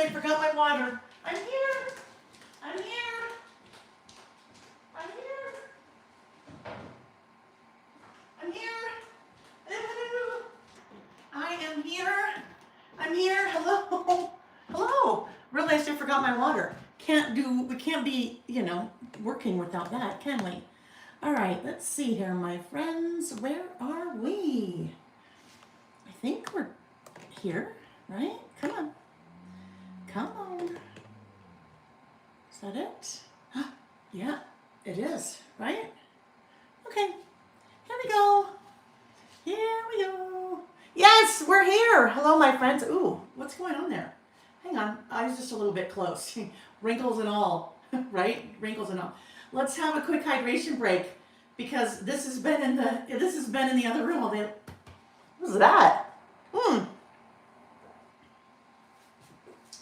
I forgot my water. I'm here. I'm here. I'm here. I'm here. I am here. I'm here. Hello. Hello. Realized I forgot my water. We can't be, working without that, can we? All right, let's see here, my friends. Where are we? I think we're here, right? Come on. Come on. Is that it? Yeah, it is, right? Okay, here we go. Here we go. Yes, we're here. Hello, my friends. Ooh, what's going on there? Hang on, I was just a little bit close. Wrinkles and all, right? Wrinkles and all. Let's have a quick hydration break because this has been in the other room all day. What's that?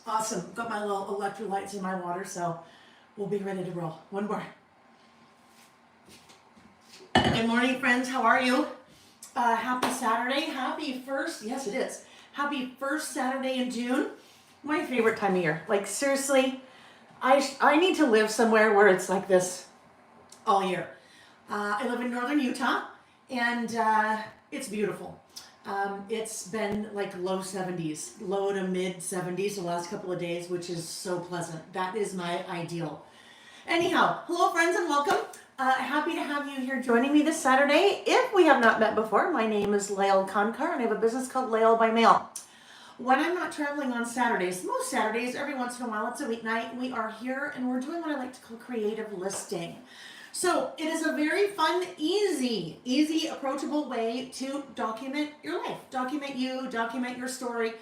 Awesome. Got my little electrolytes in my water, so we'll be ready to roll. One more. Good morning, friends. How are you? Happy Saturday. Happy first. Yes, it is. Happy first Saturday in June. My favorite time of year. Like, seriously, I need to live somewhere where it's like this all year. I live in northern Utah, and it's beautiful. It's been like low 70s, low to mid 70s the last couple of days, which is so pleasant. That is my ideal. Anyhow, hello friends and welcome. Happy to have you here joining me this Saturday. If we have not met before, my name is Lael Kankar and I have a business called Lael by Mail. When I'm not traveling on Saturdays, most Saturdays, every once in a while, it's a weeknight, we are here and we're doing what I like to call creative listing. So it is a very fun, easy, approachable way to document your life, document you, document your story,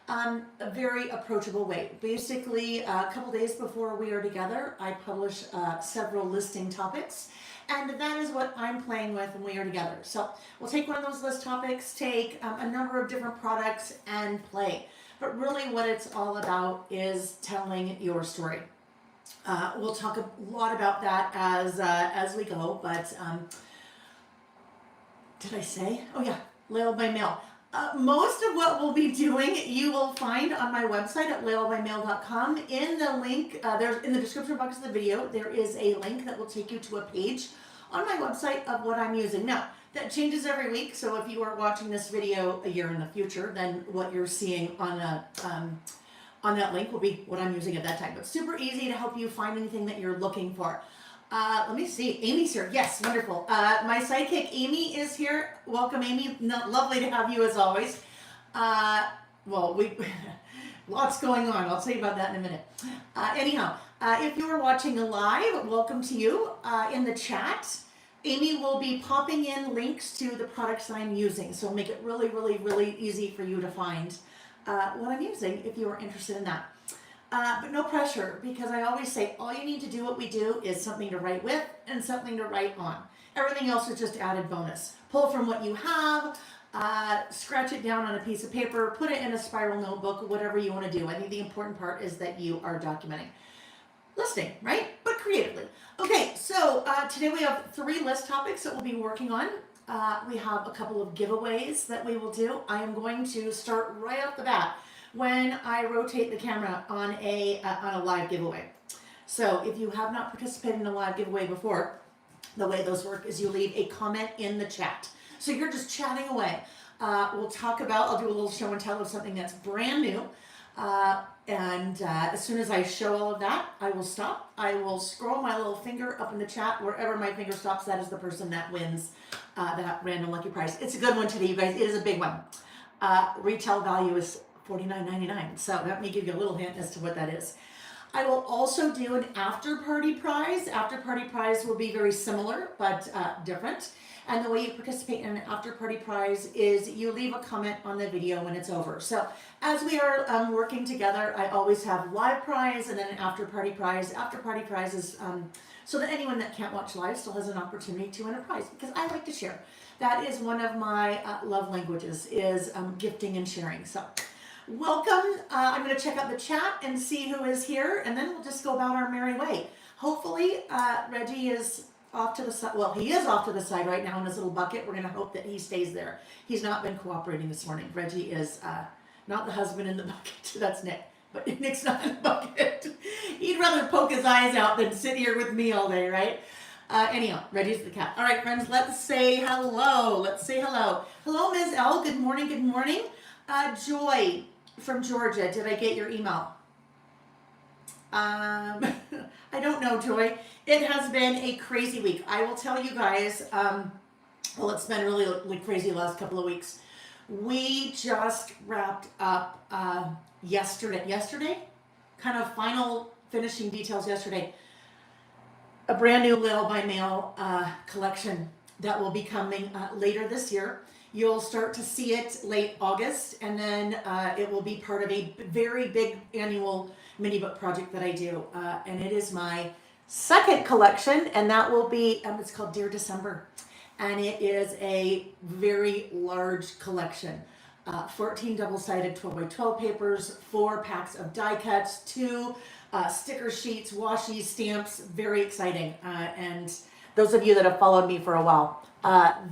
a very approachable way. Basically, a couple days before we are together, I publish several listing topics, and that is what I'm playing with when we are together. So we'll take one of those list topics, take a number of different products, and play. But really what it's all about is telling your story. We'll talk a lot about that as we go, but did I say? Oh yeah, Lael by Mail. Most of what we'll be doing, you will find on my website at laelbymail.com. In the link, there's in the description box of the video, there is a link that will take you to a page on my website of what I'm using. Now, that changes every week, so if you are watching this video a year in the future, then what you're seeing on that link will be what I'm using at that time. But super easy to help you find anything that you're looking for. Let me see. Amy's here. Yes, wonderful. My sidekick Amy is here. Welcome, Amy. Lovely to have you as always. Lots going on. I'll tell you about that in a minute. Anyhow, if you are watching live, welcome to you. In the chat, Amy will be popping in links to the products I'm using. So make it really easy for you to find what I'm using if you are interested in that. But no pressure, because I always say all you need to do what we do is something to write with and something to write on. Everything else is just added bonus. Pull from what you have, scratch it down on a piece of paper, put it in a spiral notebook, whatever you want to do. I think the important part is that you are documenting. Listing, right? But creatively. Okay, so today we have 3 list topics that we'll be working on. We have a couple of giveaways that we will do. I am going to start right off the bat when I rotate the camera on a live giveaway. So if you have not participated in a live giveaway before, the way those work is you leave a comment in the chat. So you're just chatting away. We'll talk about, I'll do a little show and tell of something that's brand new. And as soon as I show all of that, I will stop. I will scroll my little finger up in the chat. Wherever my finger stops, that is the person that wins that random lucky prize. It's a good one today, you guys. It is a big one. Retail value is $49.99. So let me give you a little hint as to what that is. I will also do an after party prize. After party prize will be very similar, but different. And the way you participate in an after party prize is you leave a comment on the video when it's over. So as we are working together, I always have live prize and then an after party prize. After party prize is so that anyone that can't watch live still has an opportunity to win a prize, because I like to share. That is one of my love languages, is gifting and sharing. So welcome. I'm going to check out the chat and see who is here, and then we'll just go about our merry way. Hopefully, Reggie is off to the side. Well, he is off to the side right now in his little bucket. We're going to hope that he stays there. He's not been cooperating this morning. Reggie is not the husband in the bucket. That's Nick. but Nick's not in the bucket. He'd rather poke his eyes out than sit here with me all day, right? Anyhow, ready for the cat. All right, friends, let's say hello. Let's say hello. Hello, Ms. L. Good morning. Good morning. Joy from Georgia. Did I get your email? I don't know, Joy. It has been a crazy week. I will tell you guys, well, it's been really crazy the last couple of weeks. We just wrapped up yesterday, kind of final finishing details yesterday, a brand new Little by Mail collection that will be coming later this year. You'll start to see it late August, and then it will be part of a very big annual mini book project that I do, and it is my second collection, and that will be, it's called Dear December, and it is a very large collection. 14 double-sided 12 by 12 papers, 4 packs of die cuts, 2 sticker sheets, washi, stamps, very exciting. And those of you that have followed me for a while, that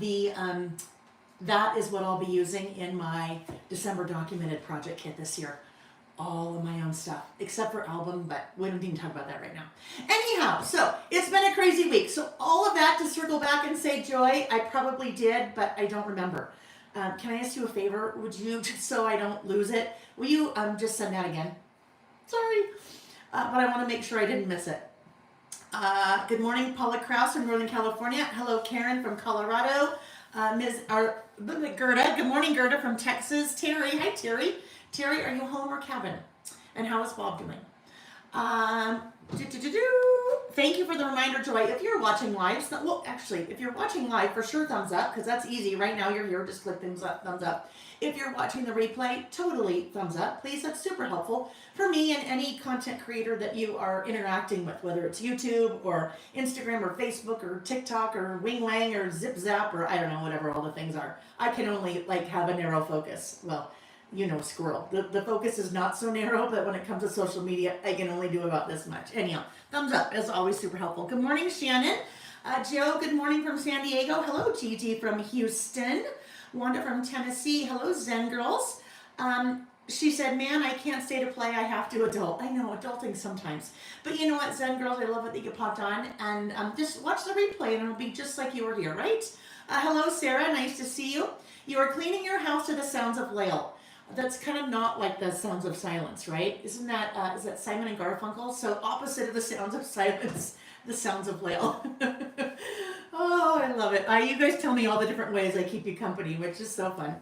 is what I'll be using in my December documented project kit this year. All of my own stuff, except for album, but we don't need to talk about that right now. Anyhow, so it's been a crazy week. So all of that to circle back and say, Joy, I probably did, but I don't remember. Can I ask you a favor? Would you, just so I don't lose it, will you just send that again? Sorry, but I want to make sure I didn't miss it. Good morning, Paula Krause from Northern California. Hello, Karen from Colorado. Gerda, good morning, Gerda from Texas. Terry, hi, Terry. Terry, are you home or cabin? And how is Bob doing? Thank you for the reminder, Joy. If you're watching live, well, actually, if you're watching live, for sure, thumbs up, because that's easy. Right now, you're here, just click thumbs up. If you're watching the replay, totally thumbs up. Please, that's super helpful for me and any content creator that you are interacting with, whether it's YouTube or Instagram or Facebook or TikTok or Wing Wang or Zip Zap or I don't know, whatever all the things are. I can only have a narrow focus. Well, you know, squirrel. The focus is not so narrow, but when it comes to social media, I can only do about this much. Anyhow, thumbs up is always super helpful. Good morning, Shannon. Joe, good morning from San Diego. Hello, Gigi from Houston. Wanda from Tennessee. Hello, Zen Girls. She said, man, I can't stay to play. I have to adult. I know, adulting sometimes. But you know what, Zen Girls, I love it that you popped on. And just watch the replay and it'll be just like you were here, right? Hello, Sarah. Nice to see you. You are cleaning your house to the sounds of Lael. That's kind of not like the sounds of silence, right? Isn't that, is that Simon and Garfunkel? So opposite of the sounds of silence, the sounds of Lael. Oh, I love it. You guys tell me all the different ways I keep you company, which is so fun.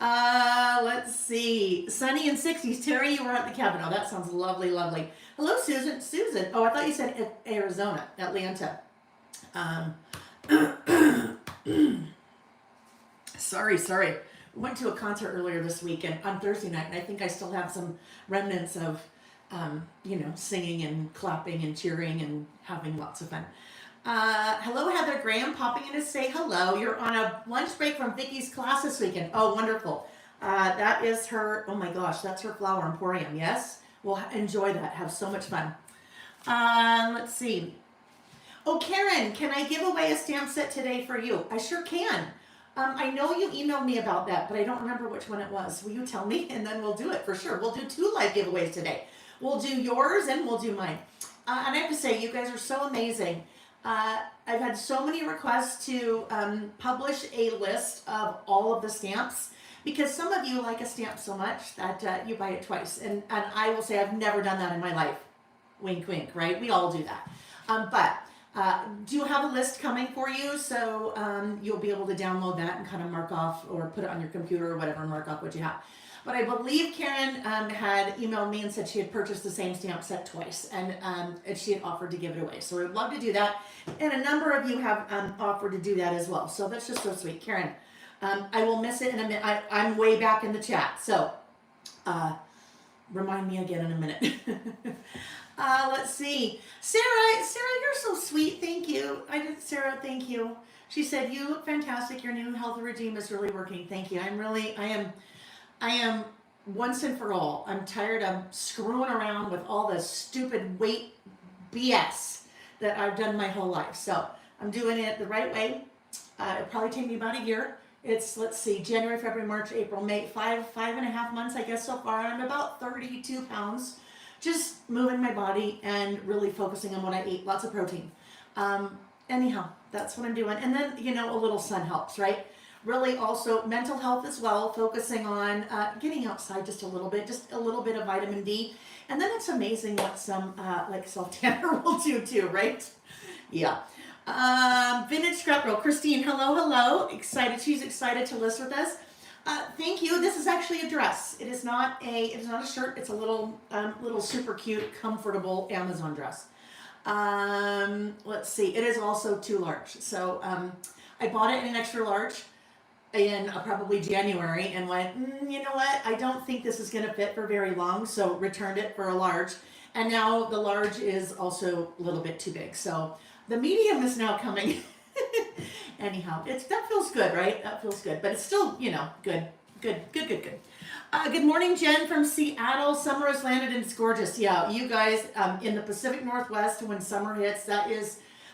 Let's see. Sunny and 60s. Terry, you were at the cabin. Oh, that sounds lovely, lovely. Hello, Susan. Susan. Oh, I thought you said Arizona, Atlanta. Sorry. Went to a concert earlier this week and on Thursday night, and I think I still have some remnants of, singing and clapping and cheering and having lots of fun. Hello, Heather Graham, popping in to say hello. You're on a lunch break from Vicky's class this weekend. Oh, wonderful. That is her, oh my gosh, that's her flower emporium, yes? We'll enjoy that, have so much fun. Let's see. Oh, Karen, can I give away a stamp set today for you? I sure can. I know you emailed me about that, but I don't remember which one it was. Will you tell me? And then we'll do it for sure. We'll do 2 live giveaways today. We'll do yours and we'll do mine. And I have to say, you guys are so amazing. I've had so many requests to publish a list of all of the stamps because some of you like a stamp so much that you buy it twice. And I will say I've never done that in my life. Wink, wink, right? We all do that. But do have a list coming for you, so you'll be able to download that and kind of mark off or put it on your computer or whatever, mark off what you have. But I believe Karen had emailed me and said she had purchased the same stamp set twice, and she had offered to give it away. So we'd love to do that, and a number of you have offered to do that as well. So that's just so sweet. Karen, I will miss it in a minute. I'm way back in the chat, so remind me again in a minute. Let's see. Sarah, you're so sweet. Thank you. Sarah, thank you. She said, you look fantastic. Your new health regime is really working. Thank you. I am once and for all. I'm tired of screwing around with all the stupid weight BS that I've done my whole life. So I'm doing it the right way. It'll probably take me about a year. It's, let's see, January, February, March, April, May, five and a half months, I guess, so far. I'm about 32 pounds. Just moving my body and really focusing on what I eat. Lots of protein. Anyhow, that's what I'm doing. And then, a little sun helps, right? Really also mental health as well, focusing on getting outside just a little bit of vitamin D. And then it's amazing what some like self-tanner will do too, right? Yeah. Vintage Scrap Girl, Christine, hello. She's excited to list with us. Thank you. This is actually a dress. It is not a shirt. It's a little super cute, comfortable Amazon dress. Let's see. It is also too large. So I bought it in an extra large in probably January and went, you know what? I don't think this is going to fit for very long. So returned it for a large. And now the large is also a little bit too big. So the medium is now coming. Anyhow, that feels good, right? That feels good, but it's still, good. Good morning, Jen from Seattle. Summer has landed and it's gorgeous. Yeah, you guys, in the Pacific Northwest, when summer hits,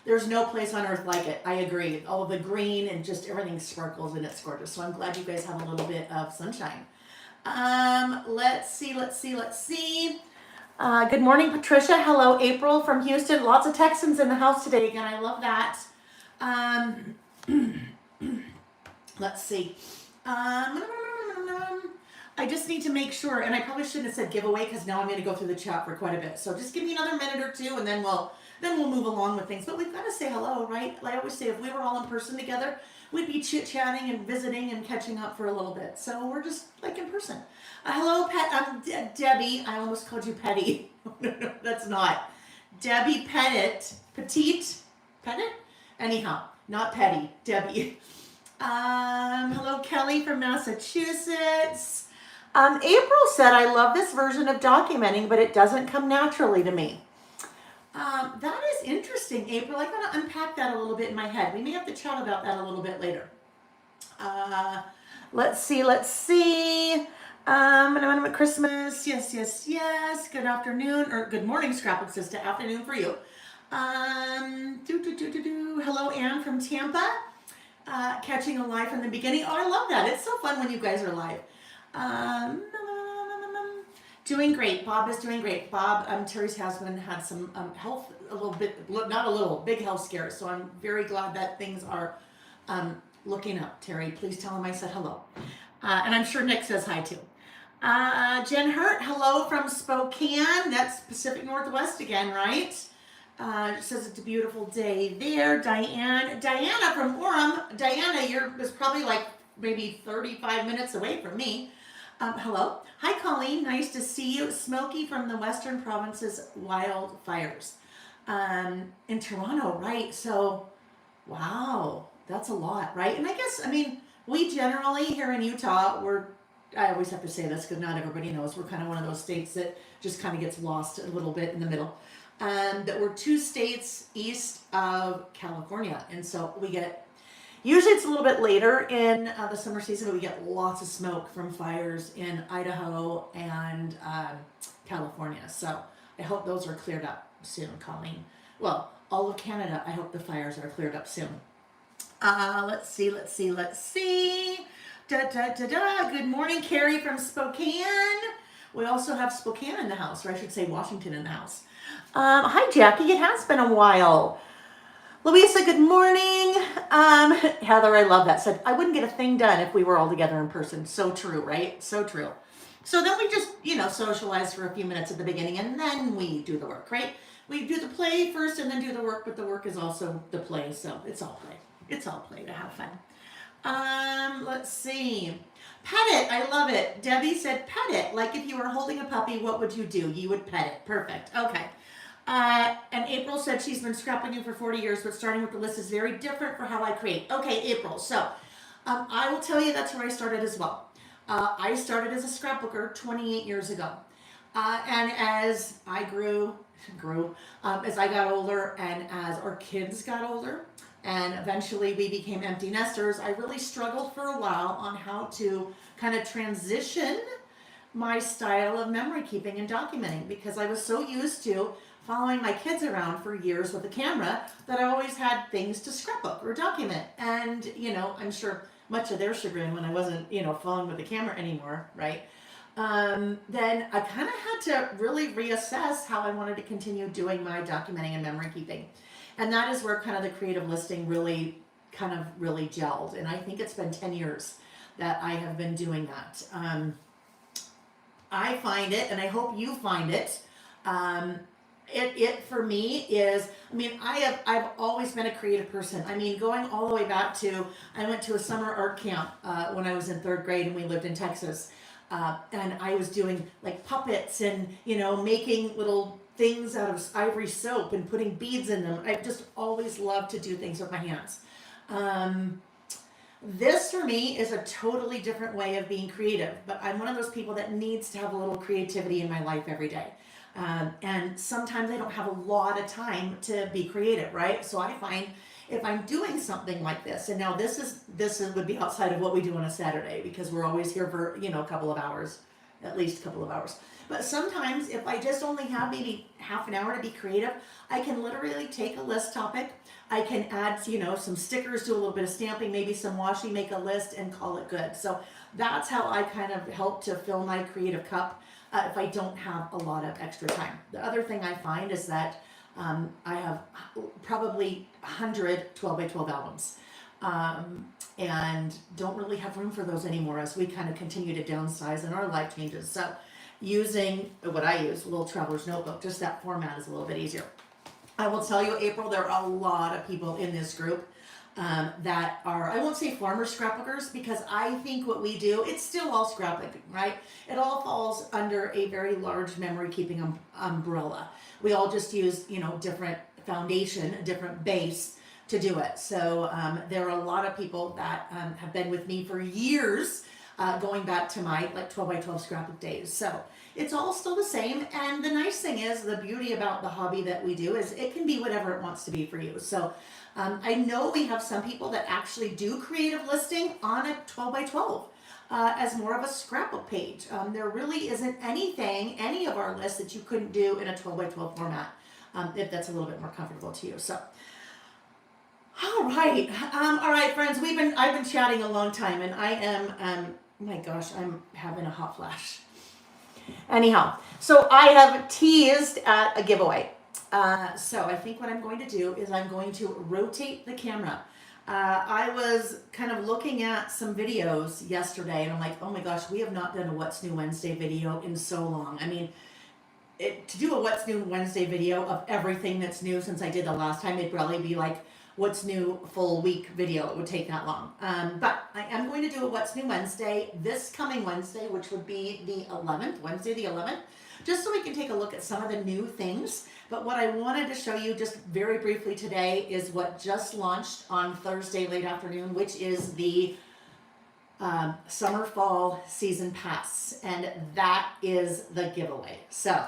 there's no place on earth like it. I agree. All of the green and just everything sparkles and it's gorgeous. So I'm glad you guys have a little bit of sunshine. Let's see. Good morning, Patricia. Hello, April from Houston. Lots of Texans in the house today again. I love that. Let's see. I just need to make sure, and I probably shouldn't have said giveaway because now I'm going to go through the chat for quite a bit. So just give me another minute or two, and then we'll move along with things. But we've got to say hello, right? Like I always say, if we were all in person together, we'd be chit-chatting and visiting and catching up for a little bit. So we're just like in person. Hello, Debbie. I almost called you Petty. No, that's not. Debbie Petite. Anyhow, not Petty. Debbie. Hello, Kelly from Massachusetts. April said, I love this version of documenting, but it doesn't come naturally to me. That is interesting, April. I gotta unpack that a little bit in my head. We may have to chat about that a little bit later. Let's see. Christmas. Yes. Good afternoon, or good morning, Scrapbook says to afternoon for you. Hello, Anne from Tampa. Catching a live from the beginning. Oh, I love that. It's so fun when you guys are live. Doing great. Bob is doing great. Bob, Terry's husband, had some health, big health scares. So I'm very glad that things are looking up. Terry, please tell him I said hello. And I'm sure Nick says hi too. Jen Hurt, hello from Spokane. That's Pacific Northwest again, right? Says it's a beautiful day there. Diana from Orem. Diana, you're probably like maybe 35 minutes away from me. Hello. Hi, Colleen. Nice to see you. Smokey from the Western Province's wildfires. In Toronto, right? So, wow, that's a lot, right? And I guess, we generally here in Utah, I always have to say this because not everybody knows, we're kind of one of those states that just kind of gets lost a little bit in the middle. That we're 2 states east of California. And so usually it's a little bit later in the summer season, but we get lots of smoke from fires in Idaho and California. So I hope those are cleared up soon, Colleen. Well, all of Canada, I hope the fires are cleared up soon. Let's see. Good morning, Carrie from Spokane. We also have Spokane in the house, or I should say Washington in the house. Hi, Jackie. It has been a while. Louisa, good morning. Heather, I love that. Said, I wouldn't get a thing done if we were all together in person. So true, right? So true. So then we just, socialize for a few minutes at the beginning and then we do the work, right? We do the play first and then do the work, but the work is also the play. So it's all play. It's all play to have fun. Let's see. Pet it. I love it. Debbie said pet it. Like if you were holding a puppy, what would you do? You would pet it. Perfect. Okay. And April said she's been scrapbooking for 40 years, but starting with the list is very different for how I create. Okay, April. So I will tell you that's where I started as well. I started as a scrapbooker 28 years ago. And as I grew, as I got older and as our kids got older, and eventually we became empty nesters, I really struggled for a while on how to kind of transition my style of memory keeping and documenting, because I was so used to following my kids around for years with a camera that I always had things to scrapbook or document. And, I'm sure much of their chagrin when I wasn't, following with the camera anymore, right? Then I kind of had to really reassess how I wanted to continue doing my documenting and memory keeping. And that is where kind of the creative listing really gelled. And I think it's been 10 years that I have been doing that. I find it, and I hope you find it, it for me is, I've always been a creative person. Going all the way back to, I went to a summer art camp when I was in 3rd grade, and we lived in Texas. And I was doing like puppets and, making little things out of ivory soap and putting beads in them. I've just always loved to do things with my hands. This for me is a totally different way of being creative, but I'm one of those people that needs to have a little creativity in my life every day. And sometimes I don't have a lot of time to be creative, right? So I find if I'm doing something like this, and now this would be outside of what we do on a Saturday, because we're always here for, a couple of hours, at least a couple of hours. But sometimes if I just only have maybe half an hour to be creative, I can literally take a list topic. I can add, some stickers, do a little bit of stamping, maybe some washi, make a list, and call it good. So that's how I kind of help to fill my creative cup if I don't have a lot of extra time. The other thing I find is that I have probably 100 12 by 12 albums, and don't really have room for those anymore as we kind of continue to downsize and our life changes. So using what I use, a little traveler's notebook, just that format is a little bit easier. I will tell you, April, there are a lot of people in this group that are, I won't say farmer scrapbookers, because I think what we do, it's still all scrapbooking, right? It all falls under a very large memory keeping umbrella. We all just use, different foundation, a different base to do it. So there are a lot of people that have been with me for years, going back to my 12 by 12 scrapbook days. So it's all still the same. And the nice thing is, the beauty about the hobby that we do is it can be whatever it wants to be for you. So I know we have some people that actually do creative listing on a 12 by 12 as more of a scrapbook page. There really isn't any of our lists that you couldn't do in a 12 by 12 format, if that's a little bit more comfortable to you. So, all right, friends, I've been chatting a long time, and I am, my gosh, I'm having a hot flash. Anyhow, so I have teased at a giveaway. So I think what I'm going to do is I'm going to rotate the camera. I was kind of looking at some videos yesterday, and I'm like, oh my gosh, we have not done a What's New Wednesday video in so long. To do a What's New Wednesday video of everything that's new since I did the last time, it'd probably be like What's New full week video. It would take that long. But I am going to do a What's New Wednesday this coming Wednesday, which would be the 11th, Wednesday the 11th, just so we can take a look at some of the new things. But what I wanted to show you just very briefly today is what just launched on Thursday late afternoon, which is the summer fall season pass. And that is the giveaway. So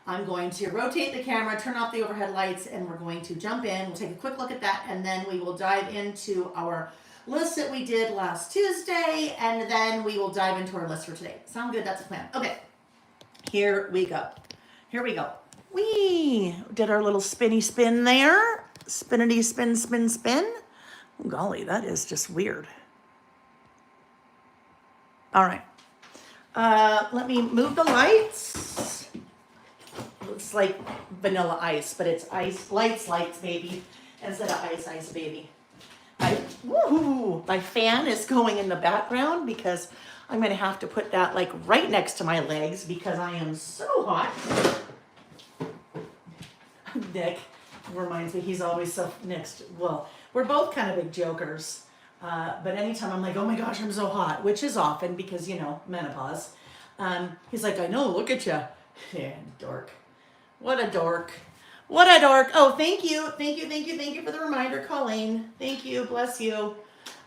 I'm going to rotate the camera, turn off the overhead lights, and we're going to jump in. We'll take a quick look at that, and then we will dive into our list that we did last Tuesday, and then we will dive into our list for today. Sound good? That's the plan. Okay, here we go. We did our little spinny spin there. Spinity spin, spin, spin. Oh, golly, that is just weird. All right. Let me move the lights. Looks like vanilla ice, but it's ice, lights, baby, instead of ice, baby. My fan is going in the background because I'm going to have to put that like right next to my legs because I am so hot. Nick reminds me he's always so next. Well, we're both kind of big jokers. But anytime I'm like, oh my gosh, I'm so hot, which is often because, menopause. He's like, I know, look at you. Yeah, dork. What a dork. Oh, thank you for the reminder, Colleen. Thank you, bless you.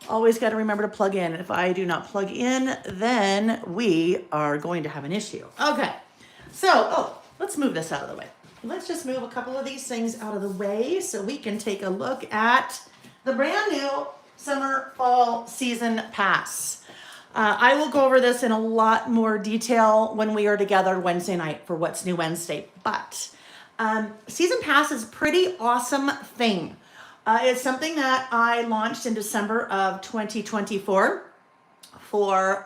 Always got to remember to plug in. If I do not plug in, then we are going to have an issue. Okay, so, let's move this out of the way. Let's just move a couple of these things out of the way so we can take a look at the brand new summer fall season pass. I will go over this in a lot more detail when we are together Wednesday night for What's New Wednesday, but season pass is a pretty awesome thing. It's something that I launched in December of 2024 for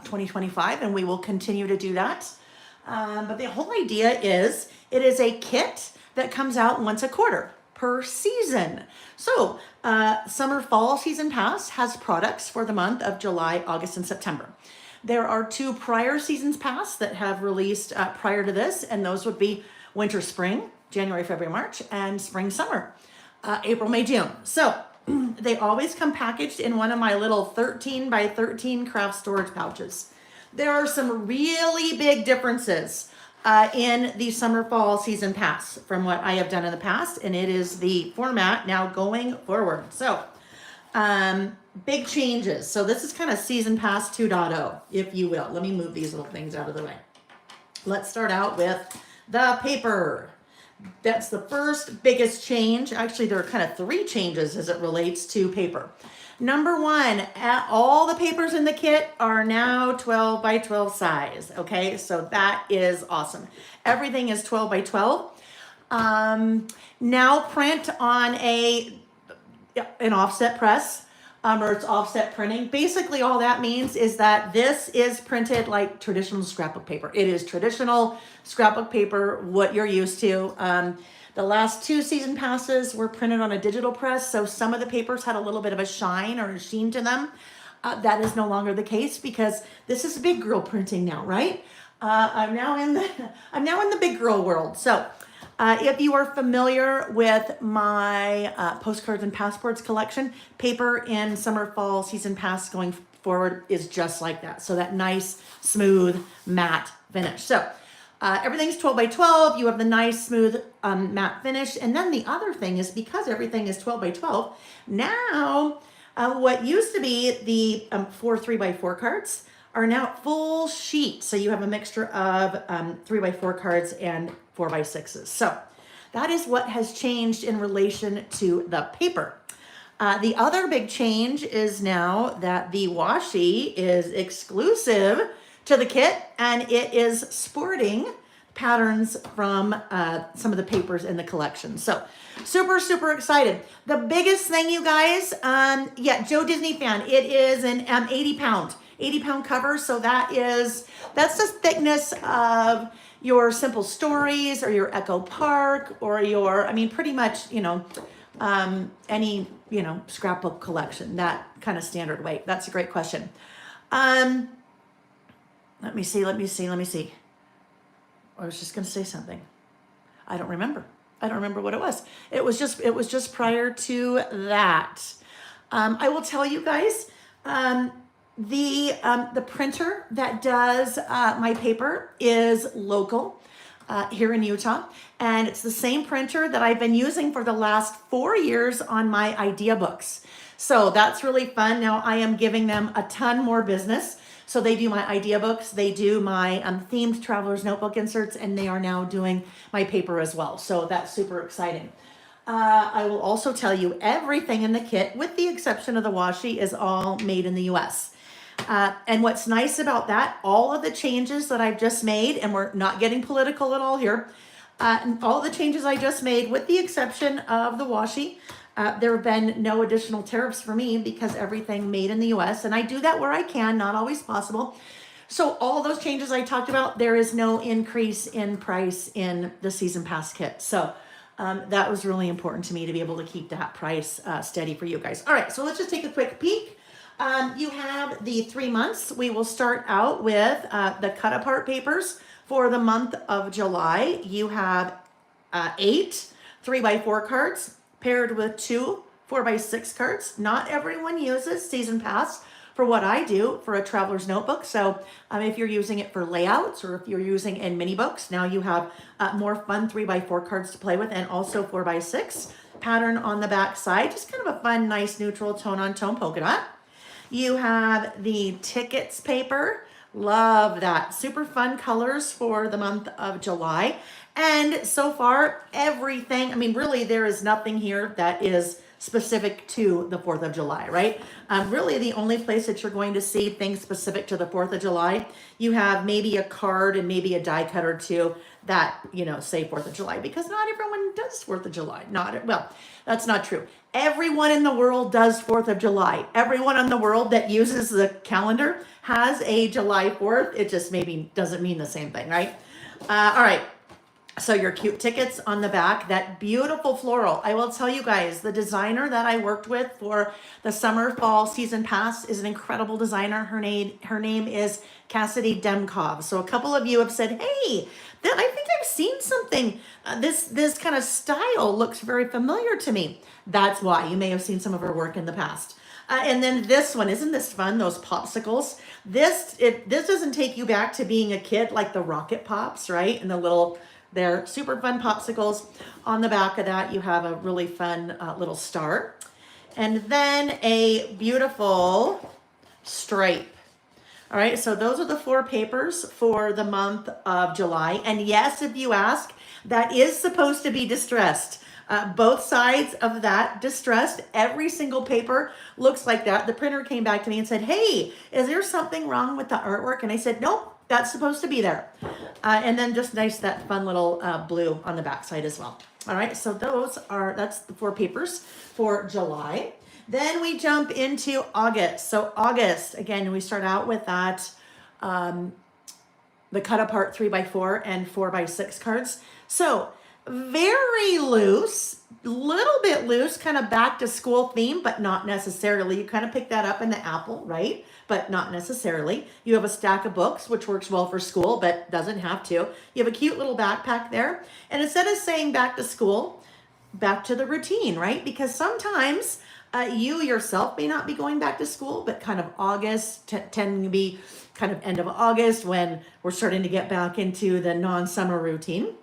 2025, and we will continue to do that. But the whole idea is it is a kit that comes out once a quarter per season. So, summer fall season pass has products for the month of July, August, and September. There are 2 prior seasons pass that have released prior to this, and those would be winter, spring, January, February, March, and spring, summer, April, May, June. So they always come packaged in one of my little 13 by 13 craft storage pouches. There are some really big differences in the summer fall season pass from what I have done in the past, and it is the format now going forward. So big changes. So this is kind of season pass 2.0, if you will. Let me move these little things out of the way. Let's start out with the paper. That's the first biggest change. Actually, there are kind of 3 changes as it relates to paper. Number 1, all the papers in the kit are now 12 by 12 size. Okay, so that is awesome. Everything is 12 by 12. Now print on an offset press. Or it's offset printing. Basically, all that means is that this is printed like traditional scrapbook paper. It is traditional scrapbook paper, what you're used to. The last 2 season passes were printed on a digital press, so some of the papers had a little bit of a shine or a sheen to them. That is no longer the case because this is big girl printing now, right? I'm now in the big girl world. So. If you are familiar with my postcards and passports collection, paper in summer, fall season pass going forward is just like that. So that nice, smooth, matte finish. So everything's 12 by 12. You have the nice, smooth, matte finish. And then the other thing is because everything is 12 by 12, now what used to be the 4 3x4 cards are now full sheet. So you have a mixture of 3x4 cards and 4x6s. So that is what has changed in relation to the paper. The other big change is now that the washi is exclusive to the kit and it is sporting patterns from some of the papers in the collection. So super, super excited. The biggest thing, you guys, Joe Disney fan, it is an 80 pound cover. So that's the thickness of your Simple Stories or your Echo Park or pretty much, any, scrapbook collection, that kind of standard weight. That's a great question. Let me see. I was just going to say something. I don't remember what it was. It was just prior to that. I will tell you guys, the printer that does my paper is local here in Utah, and it's the same printer that I've been using for the last 4 years on my idea books. So that's really fun. Now I am giving them a ton more business. So they do my idea books, they do my themed traveler's notebook inserts, and they are now doing my paper as well. So that's super exciting. I will also tell you everything in the kit, with the exception of the washi, is all made in the US. And what's nice about that, all of the changes that I've just made, and we're not getting political at all here, all the changes I just made, with the exception of the washi, there have been no additional tariffs for me because everything made in the US, and I do that where I can, not always possible. So all those changes I talked about, there is no increase in price in the season pass kit. So that was really important to me to be able to keep that price steady for you guys. All right, so let's just take a quick peek. You have the 3 months. We will start out with the cut apart papers for the month of July. You have 8 3x4 cards paired with 2 4x6 cards. Not everyone uses season pass for what I do for a traveler's notebook. So if you're using it for layouts or if you're using in mini books, now you have more fun 3x4 cards to play with, and also 4x6 pattern on the back side. Just kind of a fun, nice neutral tone on tone polka dot. You have the tickets paper. Love that. Super fun colors for the month of July. And so far, everything, really, there is nothing here that is specific to the 4th of July, right? Really the only place that you're going to see things specific to the 4th of July, you have maybe a card and maybe a die cut or two that, you know, say 4th of July, because not everyone does 4th of July. Well, that's not true. Everyone in the world does 4th of July. Everyone in the world that uses the calendar has a July 4th. It just maybe doesn't mean the same thing, right? All right. So your cute tickets on the back, that beautiful floral. I will tell you guys, the designer that I worked with for the summer fall season pass is an incredible designer. Her name is Cassidy Demkov. So a couple of you have said, hey, I think I've seen something. This kind of style looks very familiar to me. That's why you may have seen some of her work in the past. And then this one, isn't this fun? Those popsicles. This doesn't take you back to being a kid like the Rocket Pops, right? And they're super fun popsicles. On the back of that, you have a really fun little star. And then a beautiful stripe. All right, so those are the 4 papers for the month of July. And yes, if you ask, that is supposed to be distressed. Both sides of that distressed, every single paper looks like that. The printer came back to me and said, hey, is there something wrong with the artwork? And I said, nope. That's supposed to be there. And then just nice, that fun little blue on the back side as well. All right, so that's the 4 papers for July. Then we jump into August. So August, again, we start out with that, the cut apart 3x4 and 4x6 cards. So very loose, little bit loose, kind of back to school theme, but not necessarily. You kind of pick that up in the Apple, right? But not necessarily. You have a stack of books, which works well for school, but doesn't have to. You have a cute little backpack there. And instead of saying back to school, back to the routine, right? Because sometimes you yourself may not be going back to school, but kind of August, tend to be kind of end of August when we're starting to get back into the non-summer routine.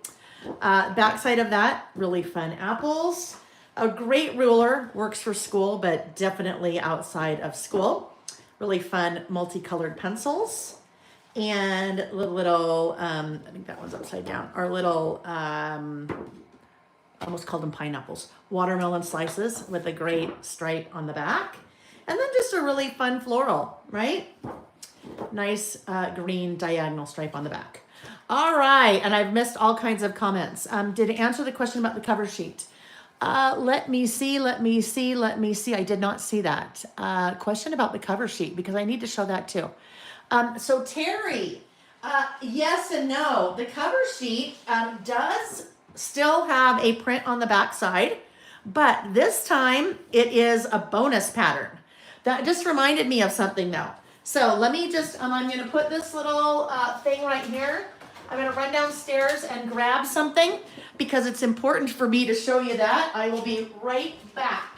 Backside of that, really fun apples. A great ruler, works for school, but definitely outside of school. Really fun multicolored pencils. And little, I think that one's upside down, our little, almost called them pineapples, watermelon slices with a great stripe on the back. And then just a really fun floral, right? Nice green diagonal stripe on the back. All right, and I've missed all kinds of comments. Did it answer the question about the cover sheet? Let me see. I did not see that. Question about the cover sheet, because I need to show that too. So Terry, yes and no. The cover sheet does still have a print on the back side, but this time it is a bonus pattern. That just reminded me of something though. So let me just, I'm going to put this little thing right here. I'm going to run downstairs and grab something because it's important for me to show you that. I will be right back.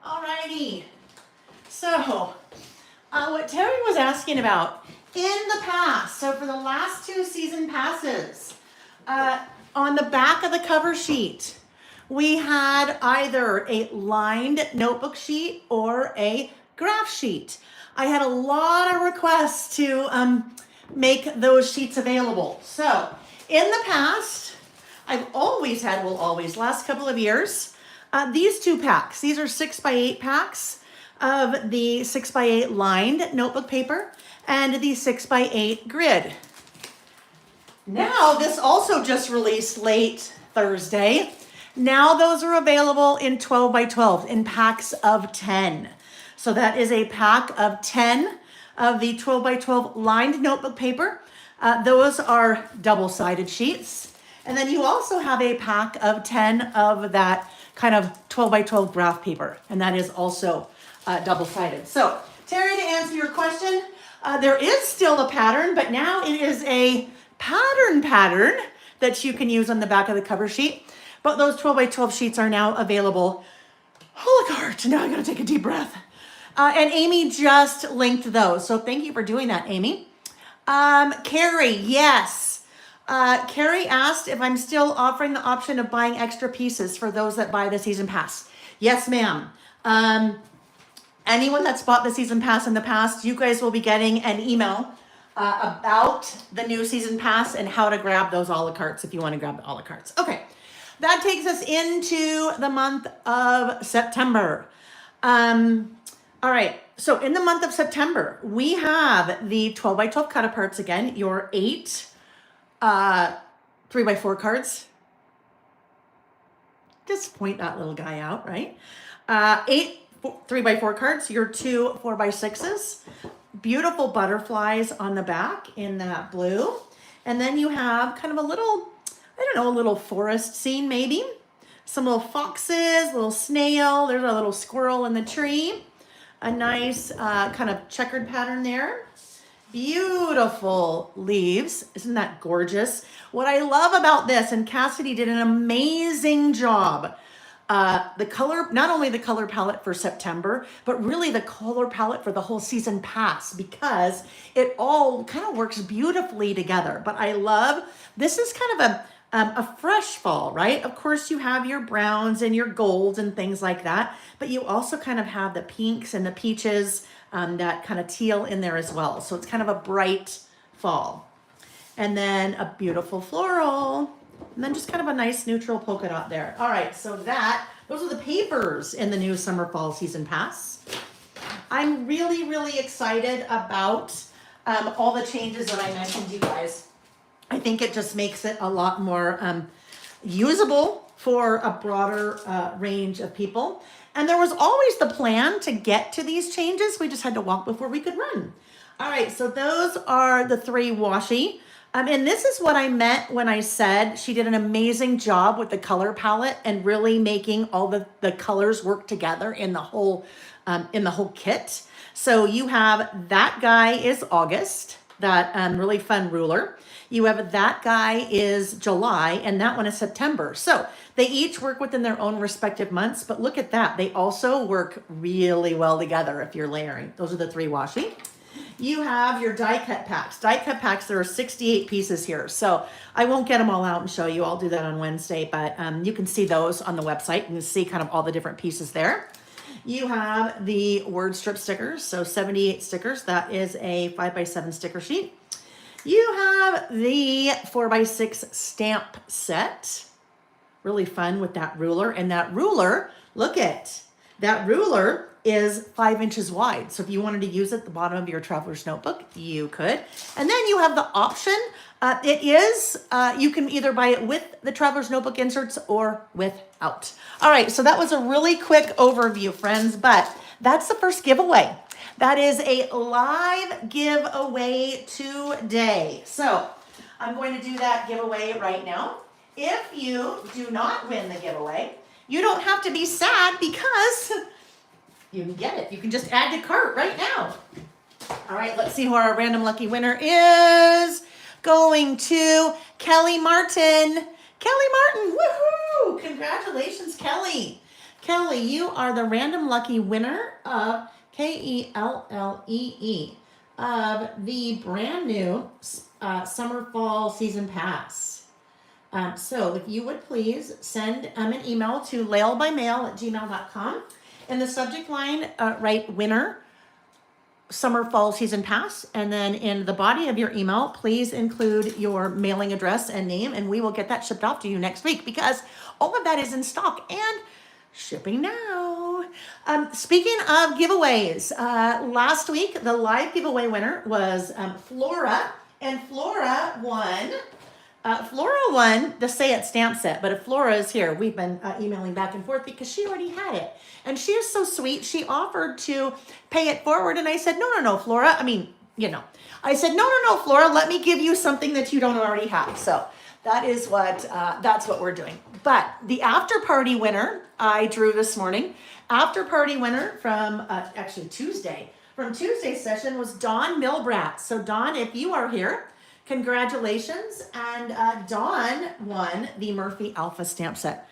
Alrighty, so what Terry was asking about in the past, so for the last 2 season passes, on the back of the cover sheet, we had either a lined notebook sheet or a graph sheet. I had a lot of requests to make those sheets available. So in the past, I've always had, last couple of years, these 2 packs. These are 6x8 packs of the 6x8 lined notebook paper and the 6x8 grid. Now, this also just released late Thursday. Now those are available in 12 by 12 in packs of 10. So that is a pack of 10 of the 12 by 12 lined notebook paper. Those are double-sided sheets. And then you also have a pack of 10 of that kind of 12 by 12 graph paper. And that is also double-sided. So, Terry, to answer your question, there is still a pattern, but now it is a pattern that you can use on the back of the cover sheet. But those 12 by 12 sheets are now available a la carte. Now I gotta take a deep breath. And Amy just linked those. So thank you for doing that, Amy. Carrie, yes. Carrie asked if I'm still offering the option of buying extra pieces for those that buy the season pass. Yes, ma'am. Anyone that's bought the season pass in the past, you guys will be getting an email about the new season pass and how to grab those a la cartes if you want to grab the a la cartes. Okay, that takes us into the month of September. All right, so in the month of September, we have the 12 by 12 cut aparts again, your 8 3 by 4 cards. Just point that little guy out, right? 8 3 by 4 cards, your 2 4 by 6s. Beautiful butterflies on the back in that blue. And then you have kind of a little, I don't know, a little forest scene maybe. Some little foxes, little snail. There's a little squirrel in the tree. A nice kind of checkered pattern there. Beautiful leaves. Isn't that gorgeous? What I love about this, and Cassidy did an amazing job, the color, not only the color palette for September, but really the color palette for the whole season pass, because it all kind of works beautifully together. But I love, this is kind of a fresh fall, right? Of course you have your browns and your golds and things like that, but you also kind of have the pinks and the peaches, that kind of teal in there as well. So it's kind of a bright fall. And then a beautiful floral. And then just kind of a nice neutral polka dot there. All right, so those are the papers in the new summer fall season pass. I'm really, really excited about all the changes that I mentioned, you guys. I think it just makes it a lot more usable for a broader range of people. And there was always the plan to get to these changes. We just had to walk before we could run. All right, so those are the 3 washi. And this is what I meant when I said she did an amazing job with the color palette and really making all the colors work together in the whole kit. So you have that guy is August, that really fun ruler. You have that guy is July, and that one is September. So they each work within their own respective months, but look at that. They also work really well together if you're layering. Those are the 3 washi. You have your die cut packs. Die cut packs, there are 68 pieces here. So I won't get them all out and show you. I'll do that on Wednesday, but you can see those on the website. You can see kind of all the different pieces there. You have the word strip stickers, so 78 stickers. That is a 5x7 sticker sheet. You have the 4x6 stamp set. Really fun with that ruler. And that ruler, look at that ruler is 5 inches wide. So if you wanted to use it at the bottom of your traveler's notebook, you could. And then you have the option. It is, you can either buy it with the traveler's notebook inserts or without. All right, so that was a really quick overview, friends, but that's the first giveaway. That is a live giveaway today. So I'm going to do that giveaway right now. If you do not win the giveaway, you don't have to be sad because you can get it. You can just add to cart right now. All right, let's see who our random lucky winner is. Going to Kelly Martin. Kelly Martin, woohoo! Congratulations, Kelly. Kelly, you are the random lucky winner of Kellee of the brand new summer fall season pass. So if you would please send an email to lailbymail@gmail.com. In the subject line, write winner, summer fall season pass. And then in the body of your email, please include your mailing address and name, and we will get that shipped off to you next week because all of that is in stock and shipping now. Speaking of giveaways, last week, the live giveaway winner was Flora, and Flora won Flora won the Say It stamp set, but if Flora is here, we've been emailing back and forth because she already had it. And she is so sweet. She offered to pay it forward. And I said, no, Flora. I mean, I said, no, Flora, let me give you something that you don't already have. So that is that's what we're doing. But the after party winner I drew this morning, after party winner from actually Tuesday, from Tuesday's session was Dawn Milbrat. So Dawn, if you are here, congratulations. And Dawn won the Murphy Alpha stamp set.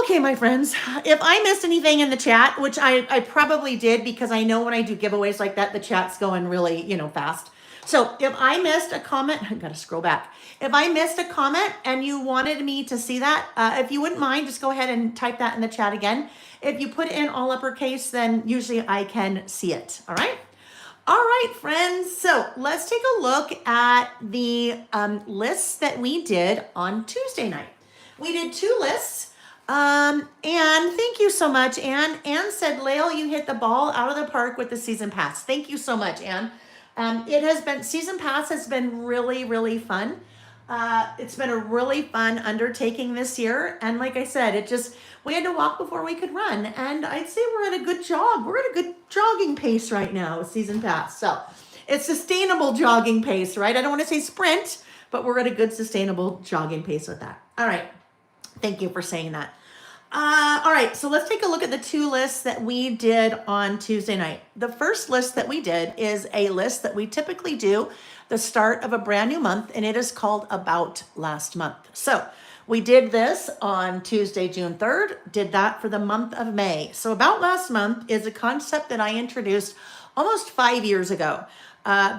Okay, my friends, if I missed anything in the chat, which I probably did because I know when I do giveaways like that, the chat's going really, fast. So if I missed a comment, I've got to scroll back. If I missed a comment and you wanted me to see that, if you wouldn't mind, just go ahead and type that in the chat again. If you put it in all uppercase, then usually I can see it. All right. All right, friends. So let's take a look at the lists that we did on Tuesday night. We did 2 lists. And thank you so much, Anne. Anne said, Lael, you hit the ball out of the park with the season pass. Thank you so much, Anne. Season pass has been really, really fun. It's been a really fun undertaking this year. And like I said, we had to walk before we could run. And I'd say we're at a good jog. We're at a good jogging pace right now with season pass. So it's sustainable jogging pace, right? I don't want to say sprint, but we're at a good sustainable jogging pace with that. All right. Thank you for saying that. All right, so let's take a look at the 2 lists that we did on Tuesday night. The first list that we did is a list that we typically do the start of a brand new month, and it is called About Last Month. So we did this on Tuesday, June 3rd, did that for the month of May. So About Last Month is a concept that I introduced almost 5 years ago.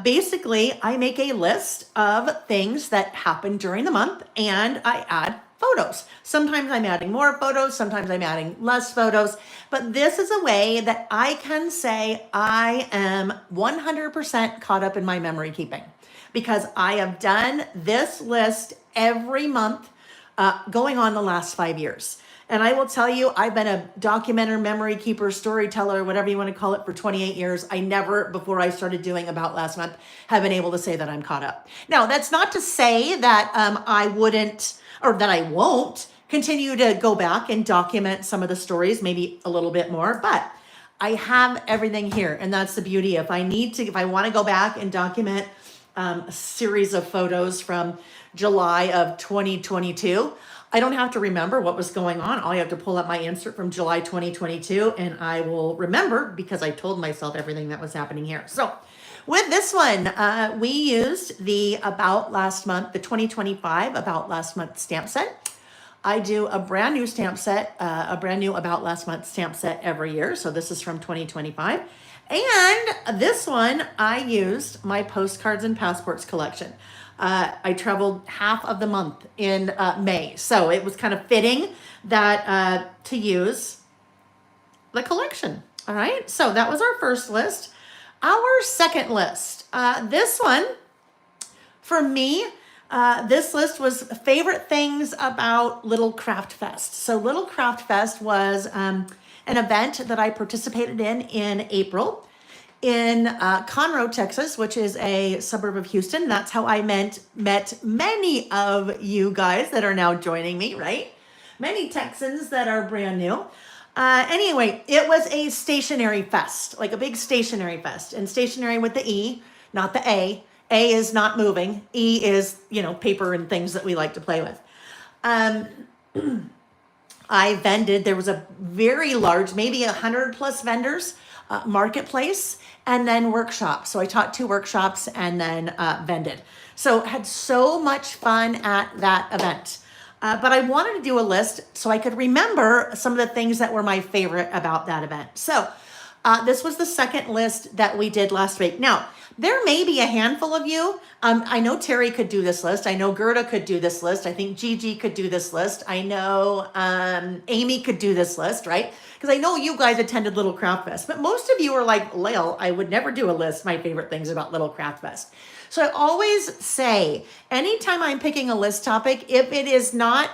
Basically, I make a list of things that happen during the month, and I add photos. Sometimes I'm adding more photos, sometimes I'm adding less photos, but this is a way that I can say I am 100% caught up in my memory keeping because I have done this list every month going on the last 5 years. And I will tell you, I've been a documenter, memory keeper, storyteller, whatever you want to call it, for 28 years. I never, before I started doing About Last Month, have been able to say that I'm caught up. Now, that's not to say that I wouldn't, or that I won't continue to go back and document some of the stories, maybe a little bit more, but I have everything here. And that's the beauty. If I want to go back and document a series of photos from July of 2022, I don't have to remember what was going on. All I have to pull up my insert from July 2022 and I will remember because I told myself everything that was happening here. So with this one, we used the About Last Month, the 2025 About Last Month stamp set. I do a brand new stamp set, a brand new About Last Month stamp set every year. So this is from 2025. And this one, I used my postcards and passports collection. I traveled half of the month in May. So it was kind of fitting that to use the collection. All right. So that was our first list. Our second list, this one, for me, this list was favorite things about Little Craft Fest. So Little Craft Fest was an event that I participated in April in Conroe, Texas, which is a suburb of Houston. That's how I met many of you guys that are now joining me, right? Many Texans that are brand new. Anyway, it was a stationery fest, like a big stationery fest, and stationery with the E, not the A. A is not moving. E is, paper and things that we like to play with. I vended, there was a very large, maybe 100 plus vendors, marketplace, and then workshops. So I taught 2 workshops and then vended. So had so much fun at that event. But I wanted to do a list so I could remember some of the things that were my favorite about that event. So this was the second list that we did last week. Now, there may be a handful of you. I know Terry could do this list. I know Gerda could do this list. I think Gigi could do this list. I know Amy could do this list, right? Because I know you guys attended Little Craft Fest. But most of you are like, Lael, I would never do a list, my favorite things about Little Craft Fest. So I always say, anytime I'm picking a list topic, if it is not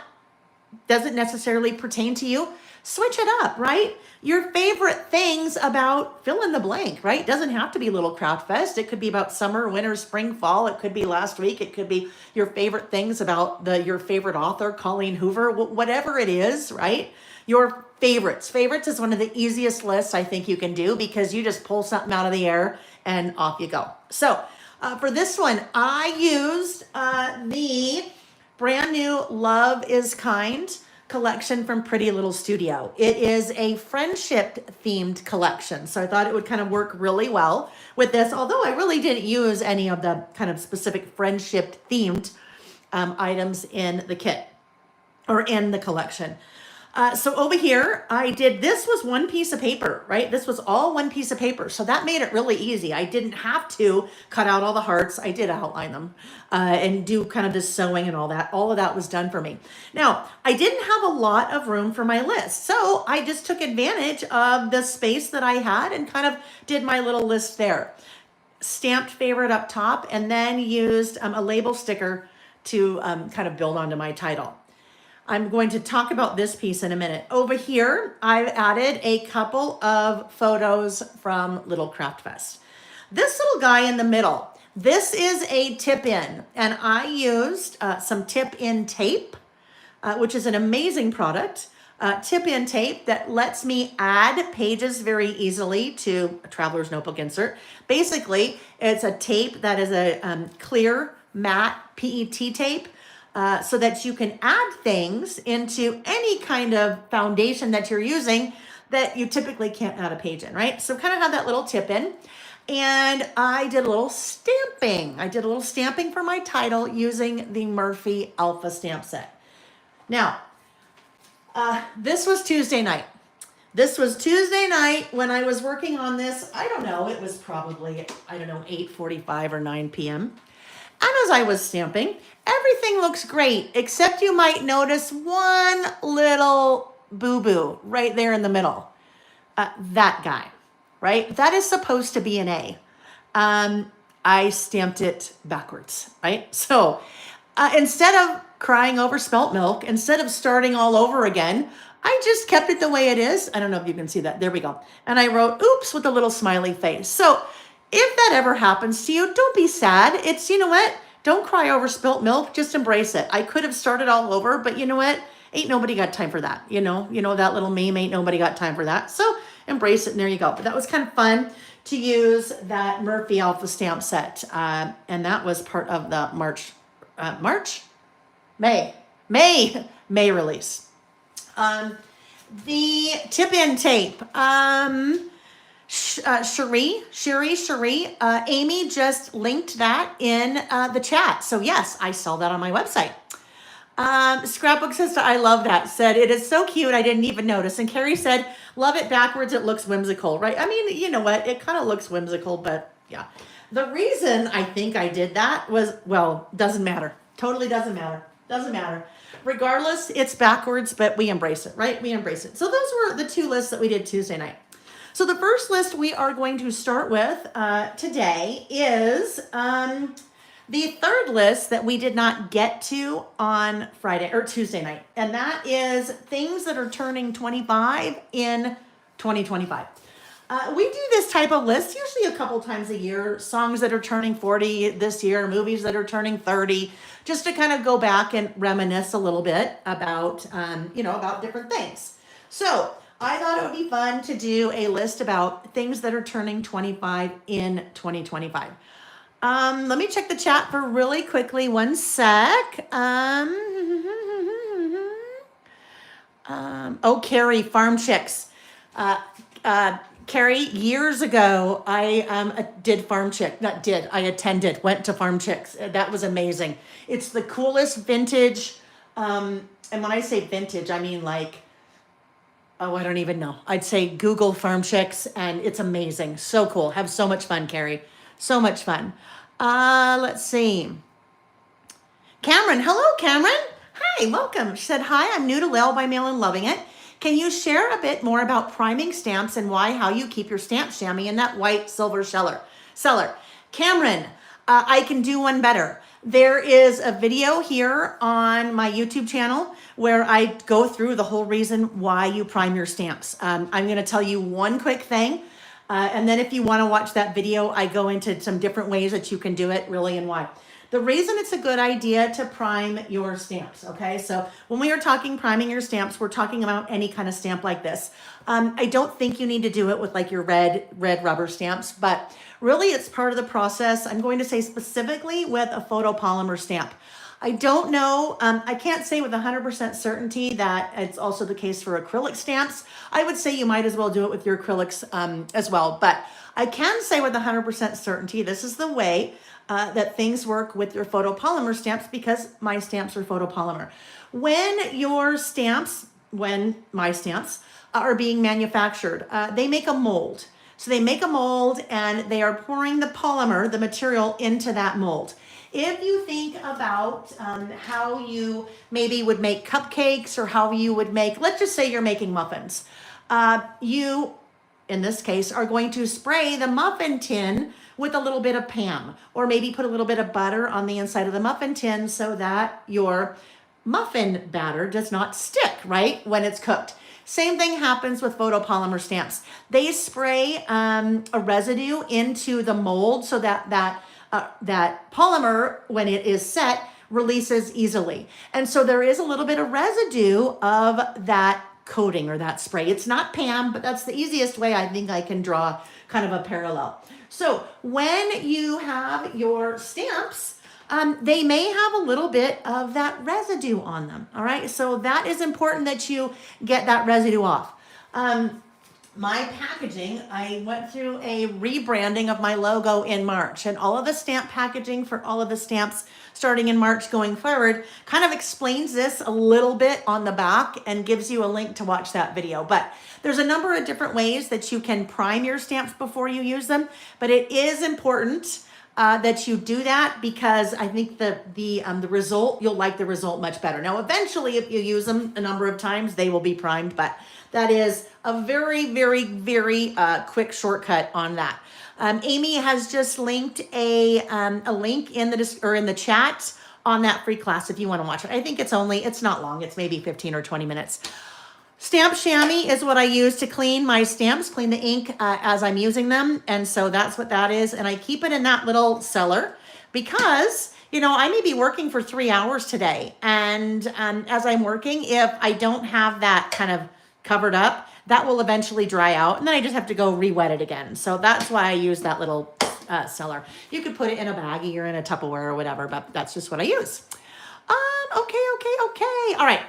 doesn't necessarily pertain to you, switch it up, right? Your favorite things about fill in the blank, right? It doesn't have to be Little Craft Fest. It could be about summer, winter, spring, fall. It could be last week. It could be your favorite things about your favorite author, Colleen Hoover, whatever it is, right? Your favorites. Favorites is one of the easiest lists I think you can do because you just pull something out of the air and off you go. So for this one, I used the brand new Love is Kind collection from Pretty Little Studio. It is a friendship themed collection. So I thought it would kind of work really well with this, although I really didn't use any of the kind of specific friendship themed items in the kit or in the collection. So over here, this was one piece of paper, right? This was all one piece of paper. So that made it really easy. I didn't have to cut out all the hearts. I did outline them and do kind of the sewing and all that. All of that was done for me. Now, I didn't have a lot of room for my list. So I just took advantage of the space that I had and kind of did my little list there. Stamped favorite up top and then used a label sticker to kind of build onto my title. I'm going to talk about this piece in a minute. Over here, I've added a couple of photos from Little Craft Fest. This little guy in the middle, this is a tip-in, and I used some tip-in tape, which is an amazing product. Tip-in tape that lets me add pages very easily to a traveler's notebook insert. Basically, it's a tape that is a clear matte PET tape, so that you can add things into any kind of foundation that you're using that you typically can't add a page in, right? So kind of have that little tip in. And I did a little stamping. I did a little stamping for my title using the Murphy Alpha stamp set. Now, this was Tuesday night. This was Tuesday night when I was working on this. I don't know, it was probably, 8:45 or 9 p.m. And as I was stamping, everything looks great, except you might notice one little boo-boo right there in the middle. That guy, right? That is supposed to be an A. I stamped it backwards, right? So instead of crying over spelt milk, instead of starting all over again, I just kept it the way it is. I don't know if you can see that. There we go. And I wrote, oops, with a little smiley face. So if that ever happens to you, don't be sad. It's, you know what? Don't cry over spilt milk. Just embrace it. I could have started all over, but you know what? Ain't nobody got time for that. You know that little meme, ain't nobody got time for that. So embrace it, and there you go. But that was kind of fun to use that Murphy Alpha stamp set. And that was part of the May release. The tip-in tape. Cherie, Amy just linked that in the chat. So yes, I sell that on my website. Scrapbook Sister, I love that, said, it is so cute, I didn't even notice. And Carrie said, love it backwards, it looks whimsical, right? I mean, you know what, it kind of looks whimsical, but yeah. The reason I think I did that was, well, doesn't matter. Totally doesn't matter. Doesn't matter. Regardless, it's backwards, but we embrace it, right? We embrace it. So those were the two lists that we did Tuesday night. So the first list we are going to start with today is the third list that we did not get to on Friday or Tuesday night. And that is things that are turning 25 in 2025. We do this type of list usually a couple times a year, songs that are turning 40 this year, movies that are turning 30, just to kind of go back and reminisce a little bit about, about different things. So I thought it would be fun to do a list about things that are turning 25 in 2025. Let me check the chat for really quickly. One sec. Carrie, Farm Chicks. Carrie, years ago, I did Farm Chick. Went to Farm Chicks. That was amazing. It's the coolest vintage. And when I say vintage, I mean like, I don't even know. I'd say Google Farm Chicks, and it's amazing. So cool. Have so much fun, Carrie. So much fun. Let's see. Cameron. Hello, Cameron. Hi, welcome. She said, hi, I'm new to Lail by Mail and loving it. Can you share a bit more about priming stamps and how you keep your stamp chamois in that white silver cellar? Cameron, I can do one better. There is a video here on my YouTube channel where I go through the whole reason why you prime your stamps. I'm going to tell you one quick thing. And then if you want to watch that video, I go into some different ways that you can do it, really, and why. The reason it's a good idea to prime your stamps, okay? So when we are talking priming your stamps, we're talking about any kind of stamp like this. I don't think you need to do it with like your red rubber stamps, but really it's part of the process. I'm going to say specifically with a photopolymer stamp. I don't know, I can't say with 100% certainty that it's also the case for acrylic stamps. I would say you might as well do it with your acrylics as well, but I can say with 100% certainty, this is the way that things work with your photopolymer stamps because my stamps are photopolymer. When my stamps are being manufactured, they make a mold. So they make a mold and they are pouring the polymer, the material, into that mold. If you think about how you maybe would make cupcakes or how you would make, let's just say you're making muffins. You, in this case, are going to spray the muffin tin with a little bit of Pam, or maybe put a little bit of butter on the inside of the muffin tin so that your muffin batter does not stick, right, when it's cooked. Same thing happens with photopolymer stamps. They spray a residue into the mold so that that polymer, when it is set, releases easily. And so there is a little bit of residue of that coating or that spray. It's not Pam, but that's the easiest way I think I can draw kind of a parallel. So when you have your stamps, they may have a little bit of that residue on them. All right. So that is important that you get that residue off. My packaging, I went through a rebranding of my logo in March, and all of the stamp packaging for all of the stamps starting in March going forward kind of explains this a little bit on the back and gives you a link to watch that video. But there's a number of different ways that you can prime your stamps before you use them, but it is important that you do that because I think the result, you'll like the result much better. Now, eventually, if you use them a number of times, they will be primed, but that is a very, very, very quick shortcut on that. Amy has just linked a link in the chat on that free class if you want to watch it. I think it's not long. It's maybe 15 or 20 minutes. Stamp chamois is what I use to clean my stamps, clean the ink as I'm using them. And so that's what that is. And I keep it in that little cellar because, I may be working for 3 hours today. And as I'm working, if I don't have that kind of covered up, that will eventually dry out. And then I just have to go re-wet it again. So that's why I use that little cellar. You could put it in a baggie or in a Tupperware or whatever, but that's just what I use. Okay. All right.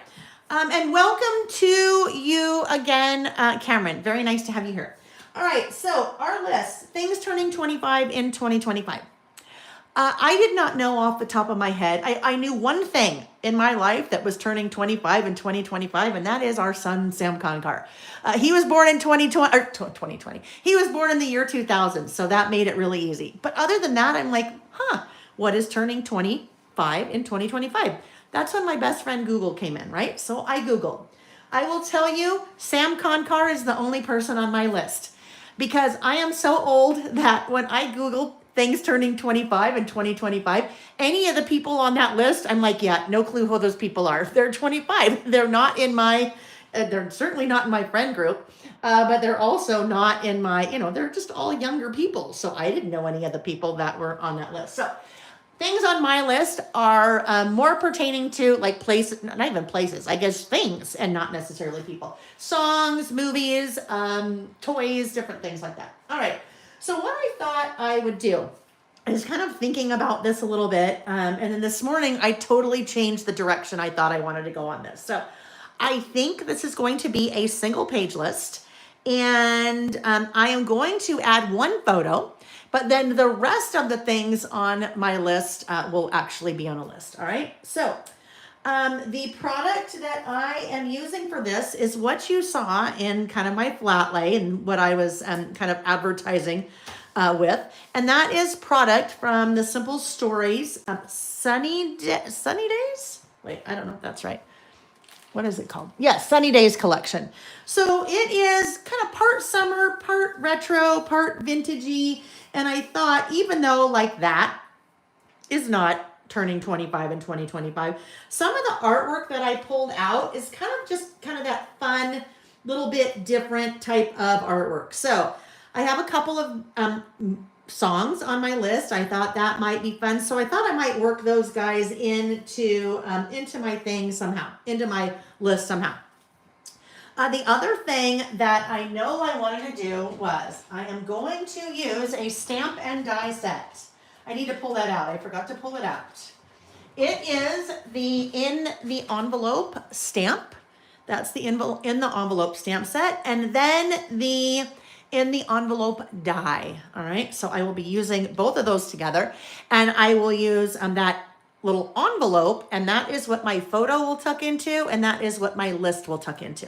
And welcome to you again, Cameron. Very nice to have you here. All right, so our list, things turning 25 in 2025. I did not know off the top of my head. I knew one thing in my life that was turning 25 in 2025, and that is our son, Sam Konkar. He was born in 2020. He was born in the year 2000, so that made it really easy. But other than that, I'm like, what is turning 25 in 2025? That's when my best friend Google came in, right? So I Googled. I will tell you, Sam Konkar is the only person on my list because I am so old that when I Google things turning 25 in 2025, any of the people on that list, I'm like, yeah, no clue who those people are. They're 25. They're not in my, they're certainly not in my friend group, but they're also not in my, they're just all younger people. So I didn't know any of the people that were on that list. So things on my list are more pertaining to like places, not even places, I guess things and not necessarily people. Songs, movies, toys, different things like that. All right. So what I thought I would do is kind of thinking about this a little bit. And then this morning, I totally changed the direction I thought I wanted to go on this. So I think this is going to be a single page list. And I am going to add one photo. But then the rest of the things on my list will actually be on a list. All right. So the product that I am using for this is what you saw in kind of my flat lay and what I was kind of advertising with. And that is product from the Simple Stories Sunny Days. Wait, I don't know if that's right. What is it called? Yes, Sunny Days collection. So it is kind of part summer, part retro, part vintagey. And I thought, even though like that is not turning 25 in 2025. Some of the artwork that I pulled out is kind of that fun, little bit different type of artwork. So I have a couple of songs on my list. I thought that might be fun. So I thought I might work those guys into my thing somehow, into my list somehow. The other thing that I know I wanted to do was I am going to use a stamp and die set. I need to pull that out. I forgot to pull it out. It is the in the envelope stamp. That's the in the envelope stamp set. And then the in the envelope die. All right. So I will be using both of those together. And I will use that little envelope. And that is what my photo will tuck into. And that is what my list will tuck into.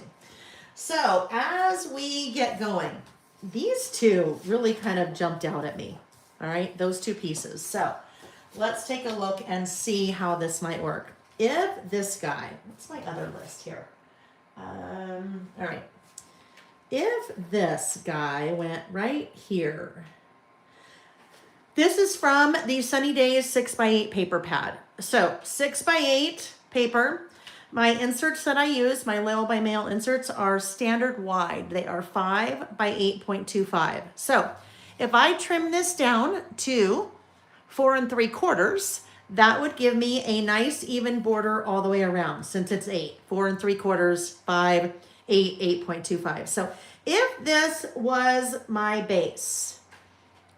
So as we get going, these two really kind of jumped out at me. All right, those two pieces. So let's take a look and see how this might work. If this guy, what's my other list here? All right. If this guy went right here, this is from the Sunny Days 6x8 paper pad. So 6x8 paper. My inserts that I use, my Label by Mail inserts, are standard wide. They are 5 by 8.25. So if I trim this down to 4 3/4, that would give me a nice even border all the way around, since it's 8. 4 3/4, 5, 8, 8.25. So if this was my base,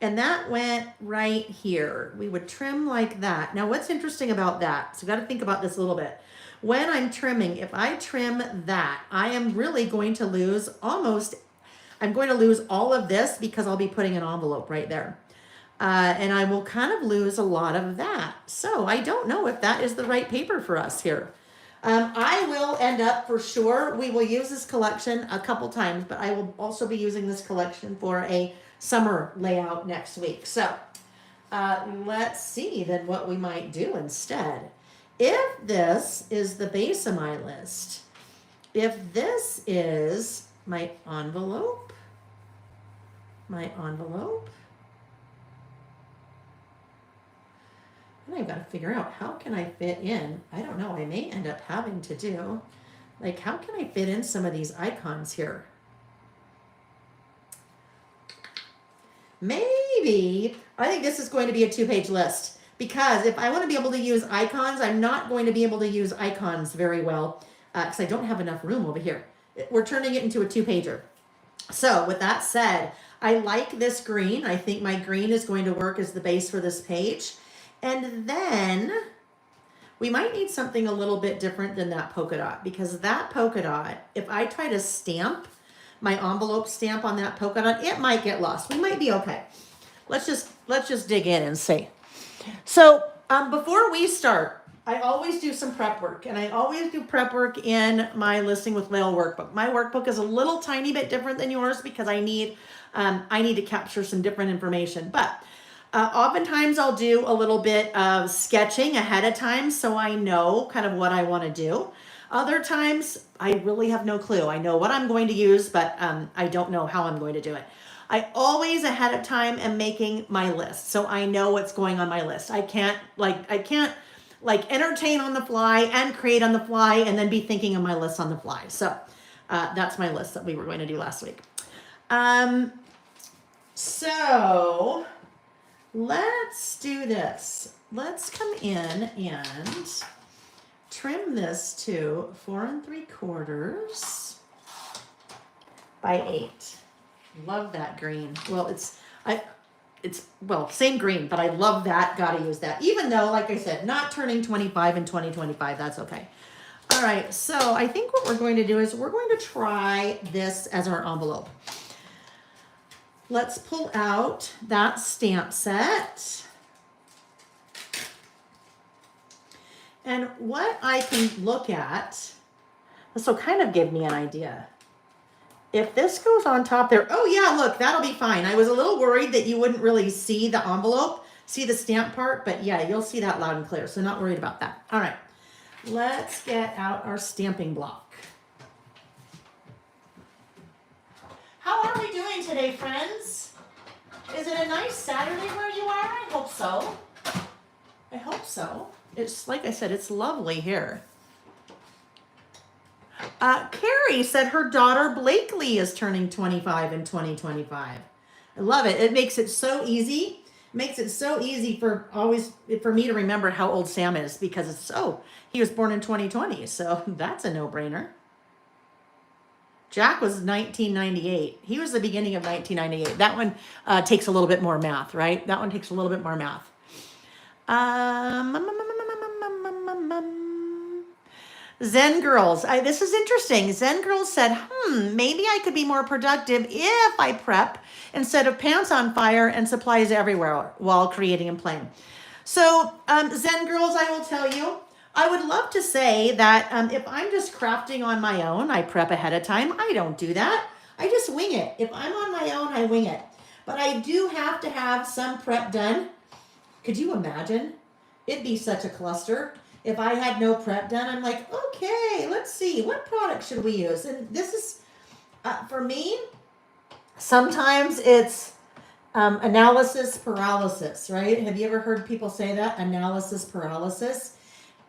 and that went right here, we would trim like that. Now what's interesting about that, so you got to think about this a little bit. When I'm trimming, if I trim that, I am really going to lose I'm going to lose all of this because I'll be putting an envelope right there. And I will kind of lose a lot of that. So I don't know if that is the right paper for us here. I will end up, for sure, we will use this collection a couple times, but I will also be using this collection for a summer layout next week. So let's see then what we might do instead. If this is the base of my list, if this is my envelope, then I've got to figure out how can I fit in, I don't know, I may end up having to do, like how can I fit in some of these icons here? Maybe, I think this is going to be a 2-page list. Because if I want to be able to use icons, I'm not going to be able to use icons very well because I don't have enough room over here. We're turning it into a 2-pager. So with that said, I like this green. I think my green is going to work as the base for this page. And then we might need something a little bit different than that polka dot, because that polka dot, if I try to stamp my envelope stamp on that polka dot, it might get lost. We might be okay. Let's just dig in and see. So before we start, I always do some prep work, and I always do prep work in my Listing with Lael workbook. My workbook is a little tiny bit different than yours because I need to capture some different information. But oftentimes I'll do a little bit of sketching ahead of time so I know kind of what I want to do. Other times I really have no clue. I know what I'm going to use, but I don't know how I'm going to do it. I always ahead of time am making my list, so I know what's going on my list. I can't entertain on the fly and create on the fly and then be thinking of my list on the fly. So that's my list that we were going to do last week. So let's do this. Let's come in and trim this to 4 3/4 by 8. Love that green. Well, it's same green, but I love that. Gotta use that. Even though, like I said, not turning 25 in 2025, that's okay. All right, so I think what we're going to do is we're going to try this as our envelope. Let's pull out that stamp set. And what I can look at, this will kind of give me an idea. If this goes on top there, oh yeah, look, that'll be fine. I was a little worried that you wouldn't really see the envelope, see the stamp part, but yeah, you'll see that loud and clear, so not worried about that. All right, let's get out our stamping block. How are we doing today, friends? Is it a nice Saturday where you are? I hope so. I hope so. It's like I said, it's lovely here. Carrie said her daughter Blakely is turning 25 in 2025. I love it. It makes it so easy. Makes it so easy for me to remember how old Sam is because he was born in 2020, so that's a no-brainer. Jack was 1998. He was the beginning of 1998. That one takes a little bit more math, right? That one takes a little bit more math. Zen Girls. This is interesting. Zen Girls said, maybe I could be more productive if I prep instead of pants on fire and supplies everywhere while creating and playing. So, Zen Girls, I will tell you, I would love to say that if I'm just crafting on my own, I prep ahead of time. I don't do that. I just wing it. If I'm on my own, I wing it. But I do have to have some prep done. Could you imagine? It'd be such a cluster. If I had no prep done, I'm like, okay, let's see, what product should we use? And this is, for me, sometimes it's analysis paralysis, right? Have you ever heard people say that? Analysis paralysis.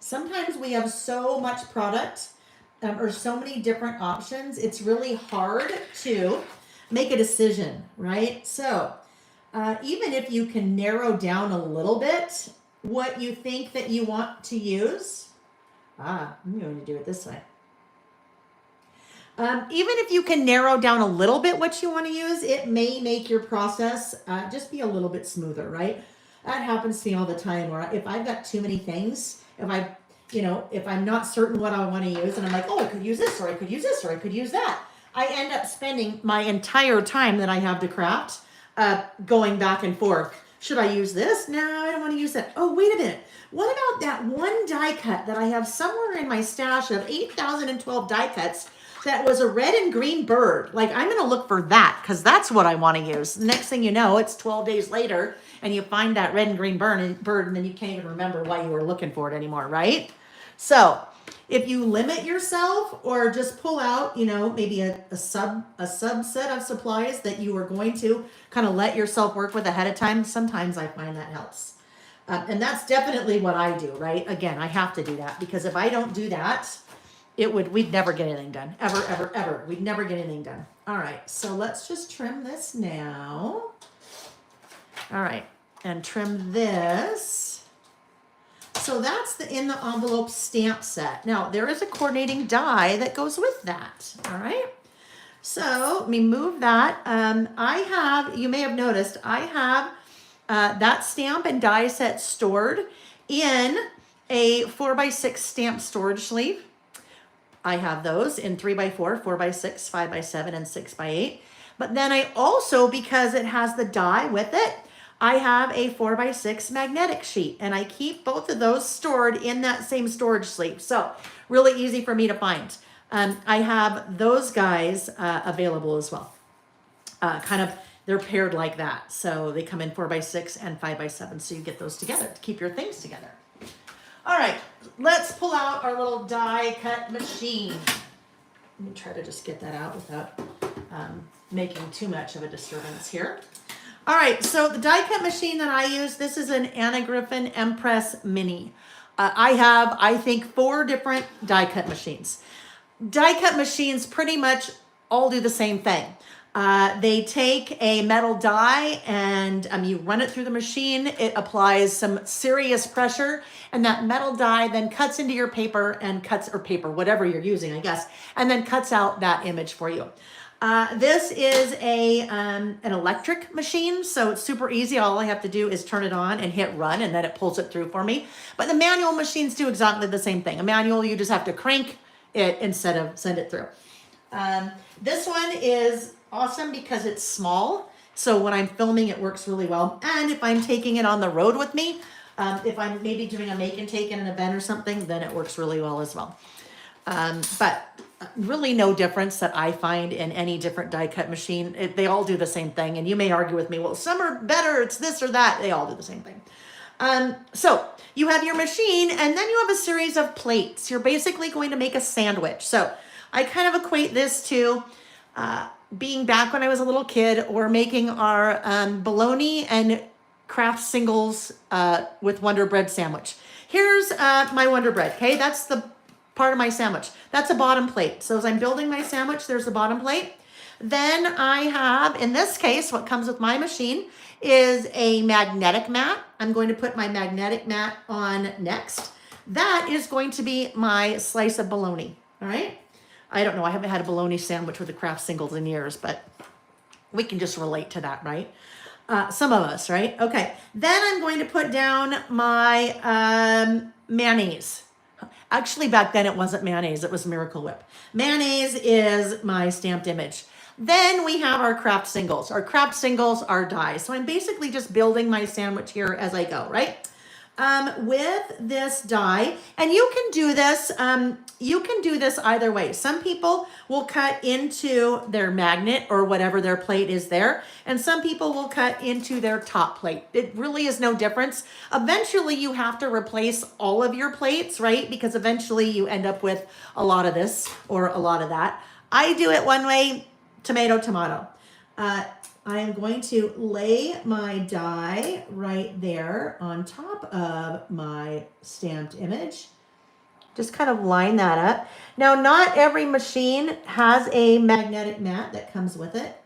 Sometimes we have so much product or so many different options, it's really hard to make a decision, right? So even if you can narrow down a little bit what you think that you want to use, I'm going to do it this way. Even if you can narrow down a little bit what you want to use, it may make your process just be a little bit smoother, right? That happens to me all the time. Or if I've got too many things, if I'm not certain what I want to use, and I'm like, oh, I could use this, or I could use this, or I could use that, I end up spending my entire time that I have to craft going back and forth. Should I use this? No, I don't want to use that. Oh, wait a minute. What about that one die cut that I have somewhere in my stash of 8,012 die cuts that was a red and green bird? Like, I'm going to look for that because that's what I want to use. The next thing you know, it's 12 days later and you find that red and green bird and then you can't even remember why you were looking for it anymore, right? So if you limit yourself or just pull out, maybe a subset of supplies that you are going to kind of let yourself work with ahead of time, sometimes I find that helps. And that's definitely what I do, right? Again, I have to do that because if I don't do that, we'd never get anything done. Ever, ever, ever. We'd never get anything done. All right, so let's just trim this now. All right, and trim this. So that's the in the envelope stamp set. Now there is a coordinating die that goes with that. All right. So let me move that. You may have noticed, I have that stamp and die set stored in a 4x6 stamp storage sleeve. I have those in 3x4, 4x6, 5x7, and 6x8. But then I also, because it has the die with it, I have a 4x6 magnetic sheet, and I keep both of those stored in that same storage sleeve. So really easy for me to find. I have those guys available as well. They're paired like that. So they come in 4x6 and 5x7. So you get those together to keep your things together. All right, let's pull out our little die cut machine. Let me try to just get that out without making too much of a disturbance here. All right, so the die cut machine that I use, this is an Anna Griffin Empress Mini. I have, I think, 4 different die cut machines. Die cut machines pretty much all do the same thing. They take a metal die and you run it through the machine. It applies some serious pressure, and that metal die then cuts into your paper and whatever you're using, I guess, and then cuts out that image for you. This is an electric machine, so it's super easy. All I have to do is turn it on and hit run, and then it pulls it through for me. But the manual machines do exactly the same thing. A manual, you just have to crank it instead of send it through. This one is awesome because it's small, so when I'm filming, it works really well. And if I'm taking it on the road with me, if I'm maybe doing a make and take in an event or something, then it works really well as well. But really no difference that I find in any different die cut machine. They all do the same thing. And you may argue with me, well, some are better, it's this or that. They all do the same thing. So you have your machine, and then you have a series of plates. You're basically going to make a sandwich. So I kind of equate this to being back when I was a little kid, or making our bologna and craft singles with Wonder Bread sandwich. Here's my Wonder Bread, okay? That's the part of my sandwich. That's a bottom plate. So as I'm building my sandwich, there's the bottom plate. Then I have, in this case, what comes with my machine is a magnetic mat. I'm going to put my magnetic mat on next. That is going to be my slice of bologna, all right? I don't know, I haven't had a bologna sandwich with the craft singles in years, but we can just relate to that, right? Some of us, right? Okay, then I'm going to put down my mayonnaise. Actually, back then it wasn't mayonnaise, it was Miracle Whip. Mayonnaise is my stamped image. Then we have our craft singles. Our craft singles are dies. So I'm basically just building my sandwich here as I go, right? With this die, and you can do this, either way. Some people will cut into their magnet or whatever their plate is there, and some people will cut into their top plate. It really is no difference. Eventually you have to replace all of your plates, right? Because eventually you end up with a lot of this or a lot of that. I do it one way, tomato, tomato. I am going to lay my die right there on top of my stamped image. Just kind of line that up. Now, not every machine has a magnetic mat that comes with it.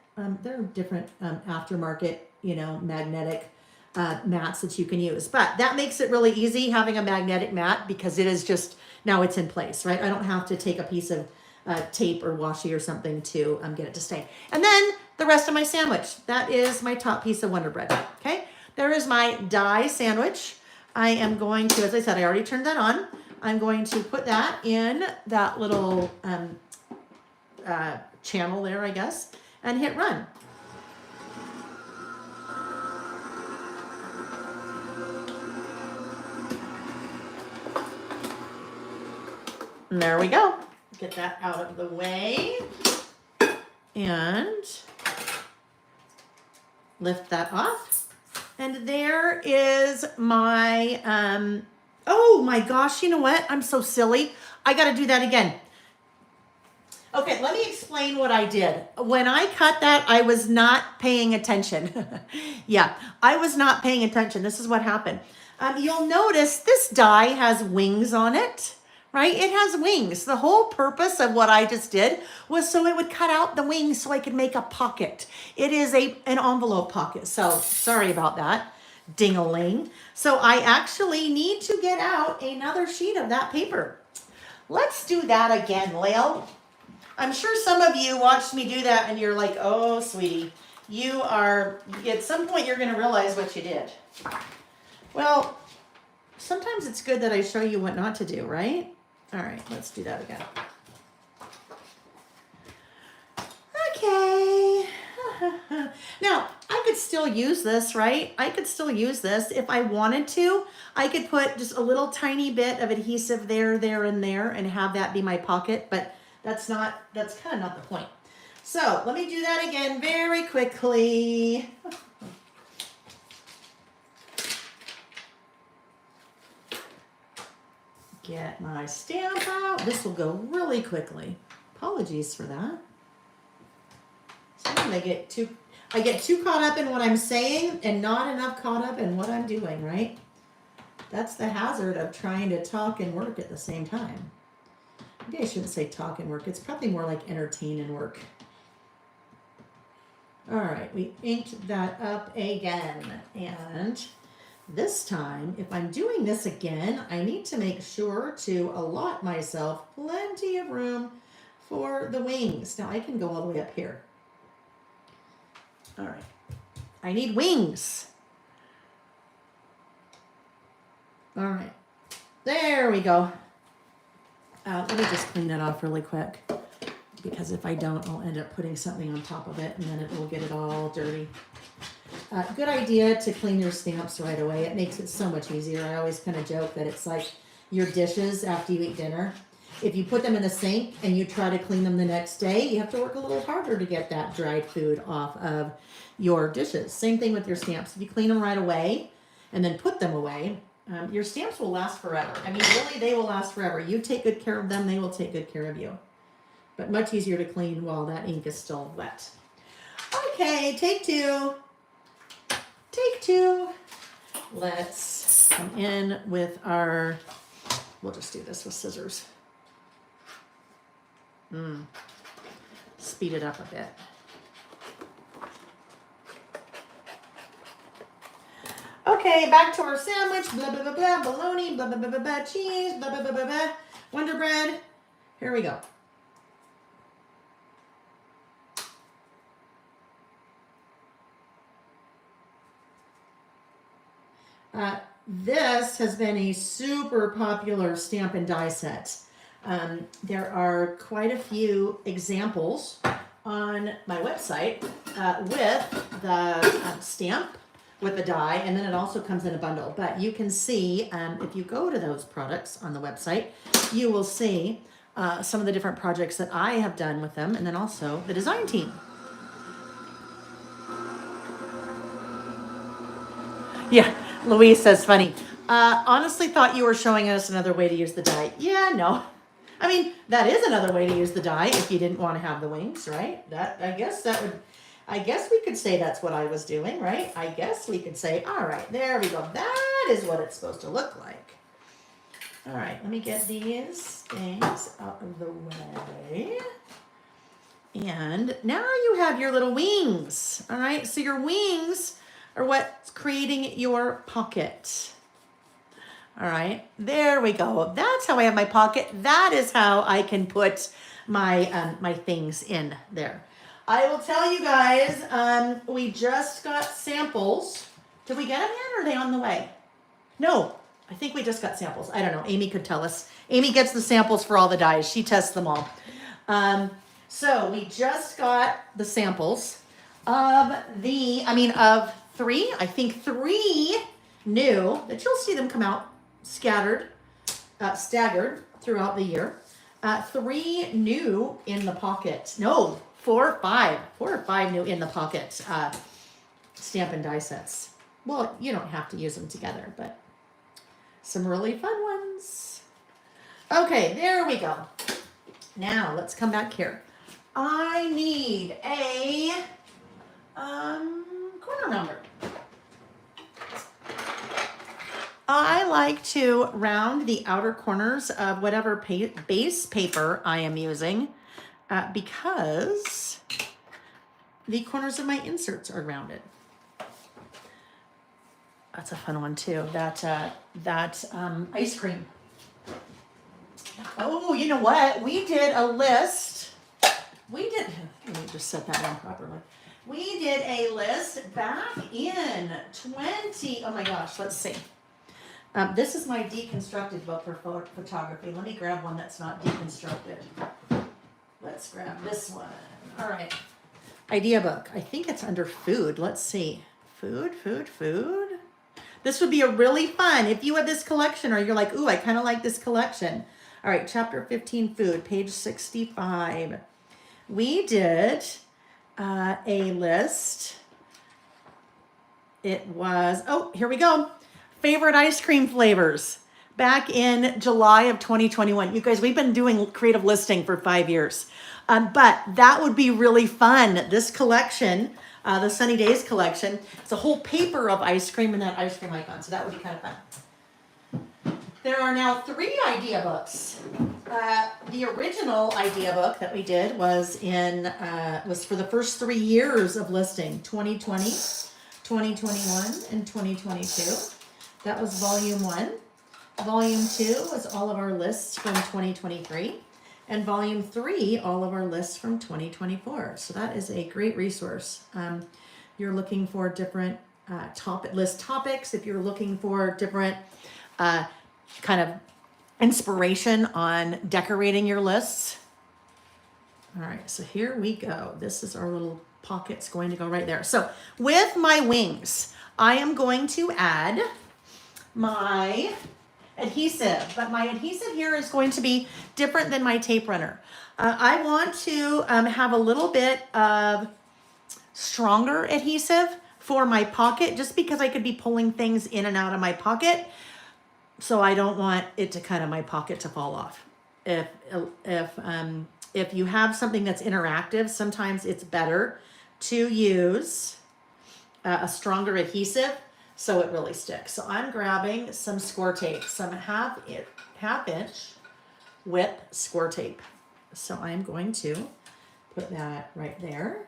There are different aftermarket, magnetic mats that you can use. But that makes it really easy having a magnetic mat because it is just, now it's in place, right? I don't have to take a piece of tape or washi or something to get it to stay. And then the rest of my sandwich. That is my top piece of Wonder Bread. Okay, there is my die sandwich. I am going to, as I said, I already turned that on. I'm going to put that in that little channel there, I guess, and hit run. And there we go. Get that out of the way. And lift that off. And there is my, oh my gosh, you know what? I'm so silly. I got to do that again. Okay, let me explain what I did. When I cut that, I was not paying attention. Yeah, I was not paying attention. This is what happened. You'll notice this die has wings on it. Right? It has wings. The whole purpose of what I just did was so it would cut out the wings so I could make a pocket. It is an envelope pocket. So sorry about that. Ding-a-ling. So I actually need to get out another sheet of that paper. Let's do that again, Lil. I'm sure some of you watched me do that and you're like, oh, sweetie, at some point you're going to realize what you did. Well, sometimes it's good that I show you what not to do, right? All right, let's do that again. Okay. Now, I could still use this, right? I could still use this. If I wanted to, I could put just a little tiny bit of adhesive there, and there, and have that be my pocket, but that's kind of not the point. So let me do that again very quickly. Get my stamp out. This will go really quickly. Apologies for that. Sometimes I get too caught up in what I'm saying and not enough caught up in what I'm doing, right? That's the hazard of trying to talk and work at the same time. Maybe I shouldn't say talk and work. It's probably more like entertain and work. All right, we inked that up again. And this time, if I'm doing this again, I need to make sure to allot myself plenty of room for the wings. Now I can go all the way up here. All right, I need wings. All right, there we go. Let me just clean that off really quick, because if I don't, I'll end up putting something on top of it and then it will get it all dirty. Good idea to clean your stamps right away. It makes it so much easier. I always kind of joke that it's like your dishes after you eat dinner. If you put them in the sink and you try to clean them the next day, you have to work a little harder to get that dried food off of your dishes. Same thing with your stamps. If you clean them right away and then put them away, your stamps will last forever. I mean, really, they will last forever. You take good care of them, they will take good care of you. But much easier to clean while that ink is still wet. Okay, take two. Take two. let's come in with our, we'll just do this with scissors. Speed it up a bit. Okay, back to our sandwich. Blah, blah, blah, blah, bologna, blah, blah, blah, blah, blah, cheese, blah, blah, blah, blah, blah, Wonder Bread. Here we go. This has been a super popular stamp and die set. There are quite a few examples on my website with the stamp, with the die, and then it also comes in a bundle. But you can see, if you go to those products on the website, you will see some of the different projects that I have done with them, and then also the design team. Yeah, Louise says funny. Honestly thought you were showing us another way to use the die. Yeah, no. I mean, that is another way to use the die if you didn't want to have the wings, right? I guess we could say that's what I was doing, right? I guess we could say, all right, there we go. That is what it's supposed to look like. All right, let me get these things out of the way. And now you have your little wings, all right? So your wings are what's creating your pocket. All right, there we go. That's how I have my pocket. That is how I can put my my things in there. I will tell you guys, we just got samples. Did we get them yet, or are they on the way? No, I think we just got samples. I don't know. Amy could tell us. Amy gets the samples for all the dies. She tests them all. So we just got the samples of of three. I think three new that you'll see them come out staggered throughout the year. Three new in the pocket. No, four or five new in the pocket stamp and die sets. Well, you don't have to use them together, but some really fun ones. Okay, there we go. Now let's come back here. I need a corner number. I like to round the outer corners of whatever base paper I am using because the corners of my inserts are rounded. That's a fun one too. That ice cream. Oh, you know what? We did a list. Let me just set that down properly. We did a list back in oh my gosh, let's see. This is my deconstructed book for photography. Let me grab one that's not deconstructed. Let's grab this one. All right. Idea book. I think it's under food. Let's see. Food. This would be a really fun, if you have this collection or you're like, ooh, I kind of like this collection. All right, chapter 15, food, page 65. We did a list. It was, here we go. Favorite ice cream flavors back in July of 2021. You guys, we've been doing creative listing for 5 years. But that would be really fun. This collection, the Sunny Days collection, it's a whole paper of ice cream and that ice cream icon. So that would be kind of fun. There are now 3 idea books. The original idea book that we did was for the first 3 years of listing, 2020, 2021, and 2022. That was volume 1. Volume 2 was all of our lists from 2023. And volume 3, all of our lists from 2024. So that is a great resource. You're looking for different list topics. If you're looking for different kind of inspiration on decorating your lists. All right, so here we go. This is our little pocket's going to go right there. So with my wings, I am going to add my adhesive, but my adhesive here is going to be different than my tape runner. I want to have a little bit of stronger adhesive for my pocket, just because I could be pulling things in and out of my pocket. So I don't want it to kind of my pocket to fall off. If you have something that's interactive, sometimes it's better to use a stronger adhesive so it really sticks. So I'm grabbing some score tape, some half inch width score tape. So I'm going to put that right there.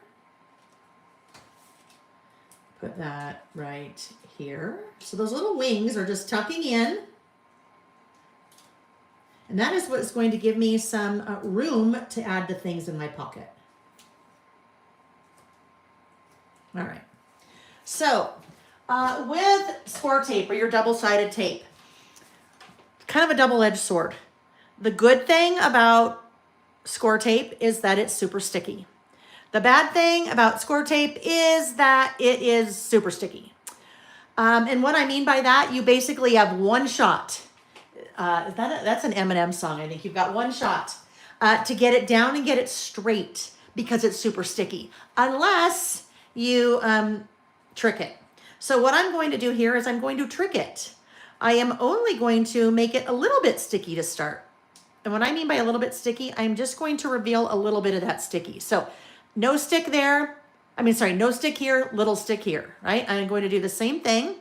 Put that right here. So those little wings are just tucking in. And that is what's going to give me some room to add the things in my pocket. All right. So with score tape or your double-sided tape, kind of a double-edged sword. The good thing about score tape is that it's super sticky. The bad thing about score tape is that it is super sticky. And what I mean by that, you basically have one shot. That's an Eminem song, I think. You've got one shot to get it down and get it straight because it's super sticky, unless you trick it. So what I'm going to do here is I'm going to trick it. I am only going to make it a little bit sticky to start. And what I mean by a little bit sticky, I'm just going to reveal a little bit of that sticky. So no stick there. No stick here, little stick here, right? I'm going to do the same thing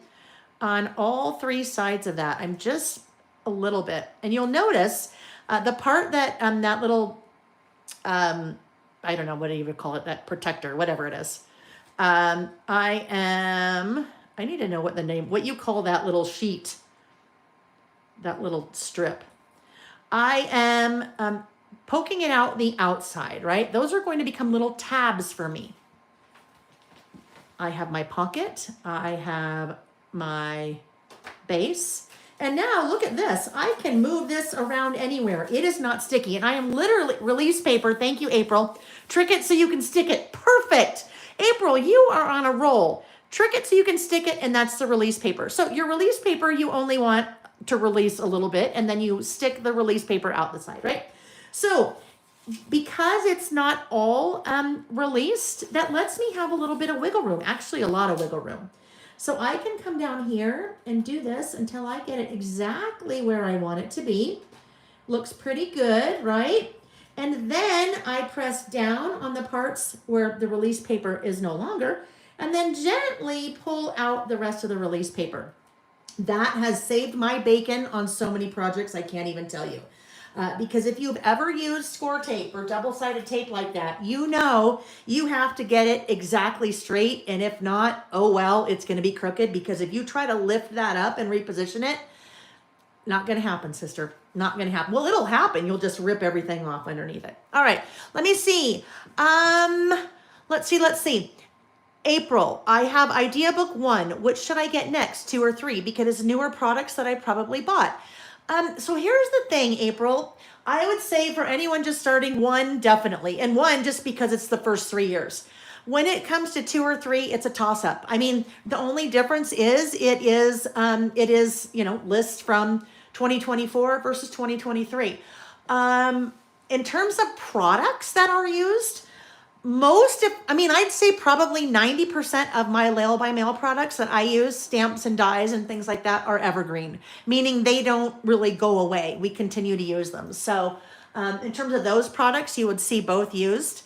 on all three sides of that. I'm just a little bit. And you'll notice the part that that little, I don't know, what do you would call it, that protector, whatever it is. I need to know what you call that little sheet, that little strip. I am poking it out the outside, right? Those are going to become little tabs for me. I have my pocket, I have my base, and now look at this. I can move this around anywhere. It is not sticky, and I am literally, release paper, thank you, April. Trick it so you can stick it, perfect. April, you are on a roll. Trick it so you can stick it, and that's the release paper. So your release paper, you only want to release a little bit, and then you stick the release paper out the side, right? So because it's not all released, that lets me have a little bit of wiggle room, actually a lot of wiggle room. So I can come down here and do this until I get it exactly where I want it to be. Looks pretty good, right? And then I press down on the parts where the release paper is no longer, and then gently pull out the rest of the release paper. That has saved my bacon on so many projects I can't even tell you. Because if you've ever used score tape or double-sided tape like that, you know you have to get it exactly straight. And if not, oh well, it's going to be crooked, because if you try to lift that up and reposition it, not going to happen, sister. Not going to happen. Well, it'll happen. You'll just rip everything off underneath it. All right, let me see. Let's see. April, I have idea book 1. Which should I get next, 2 or 3? Because it's newer products that I probably bought. So here's the thing, April. I would say for anyone just starting, 1, definitely. And 1, just because it's the first 3 years. When it comes to 2 or 3, it's a toss-up. I mean, the only difference is it is lists from 2024 versus 2023. In terms of products that are used, I'd say probably 90% of my Lail by Mail products that I use, stamps and dies and things like that, are evergreen, meaning they don't really go away. We continue to use them. So in terms of those products, you would see both used.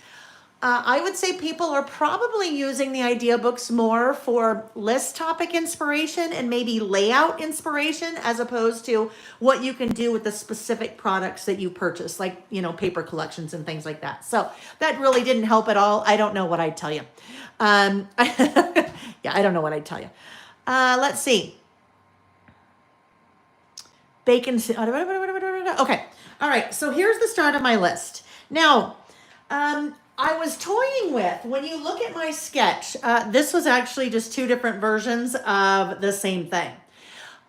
I would say people are probably using the idea books more for list topic inspiration and maybe layout inspiration, as opposed to what you can do with the specific products that you purchase, like, paper collections and things like that. So that really didn't help at all. I don't know what I'd tell you. Yeah, I don't know what I'd tell you. Let's see. Bacon. Okay. All right. So here's the start of my list. Now, I was toying with, when you look at my sketch, this was actually just 2 different versions of the same thing.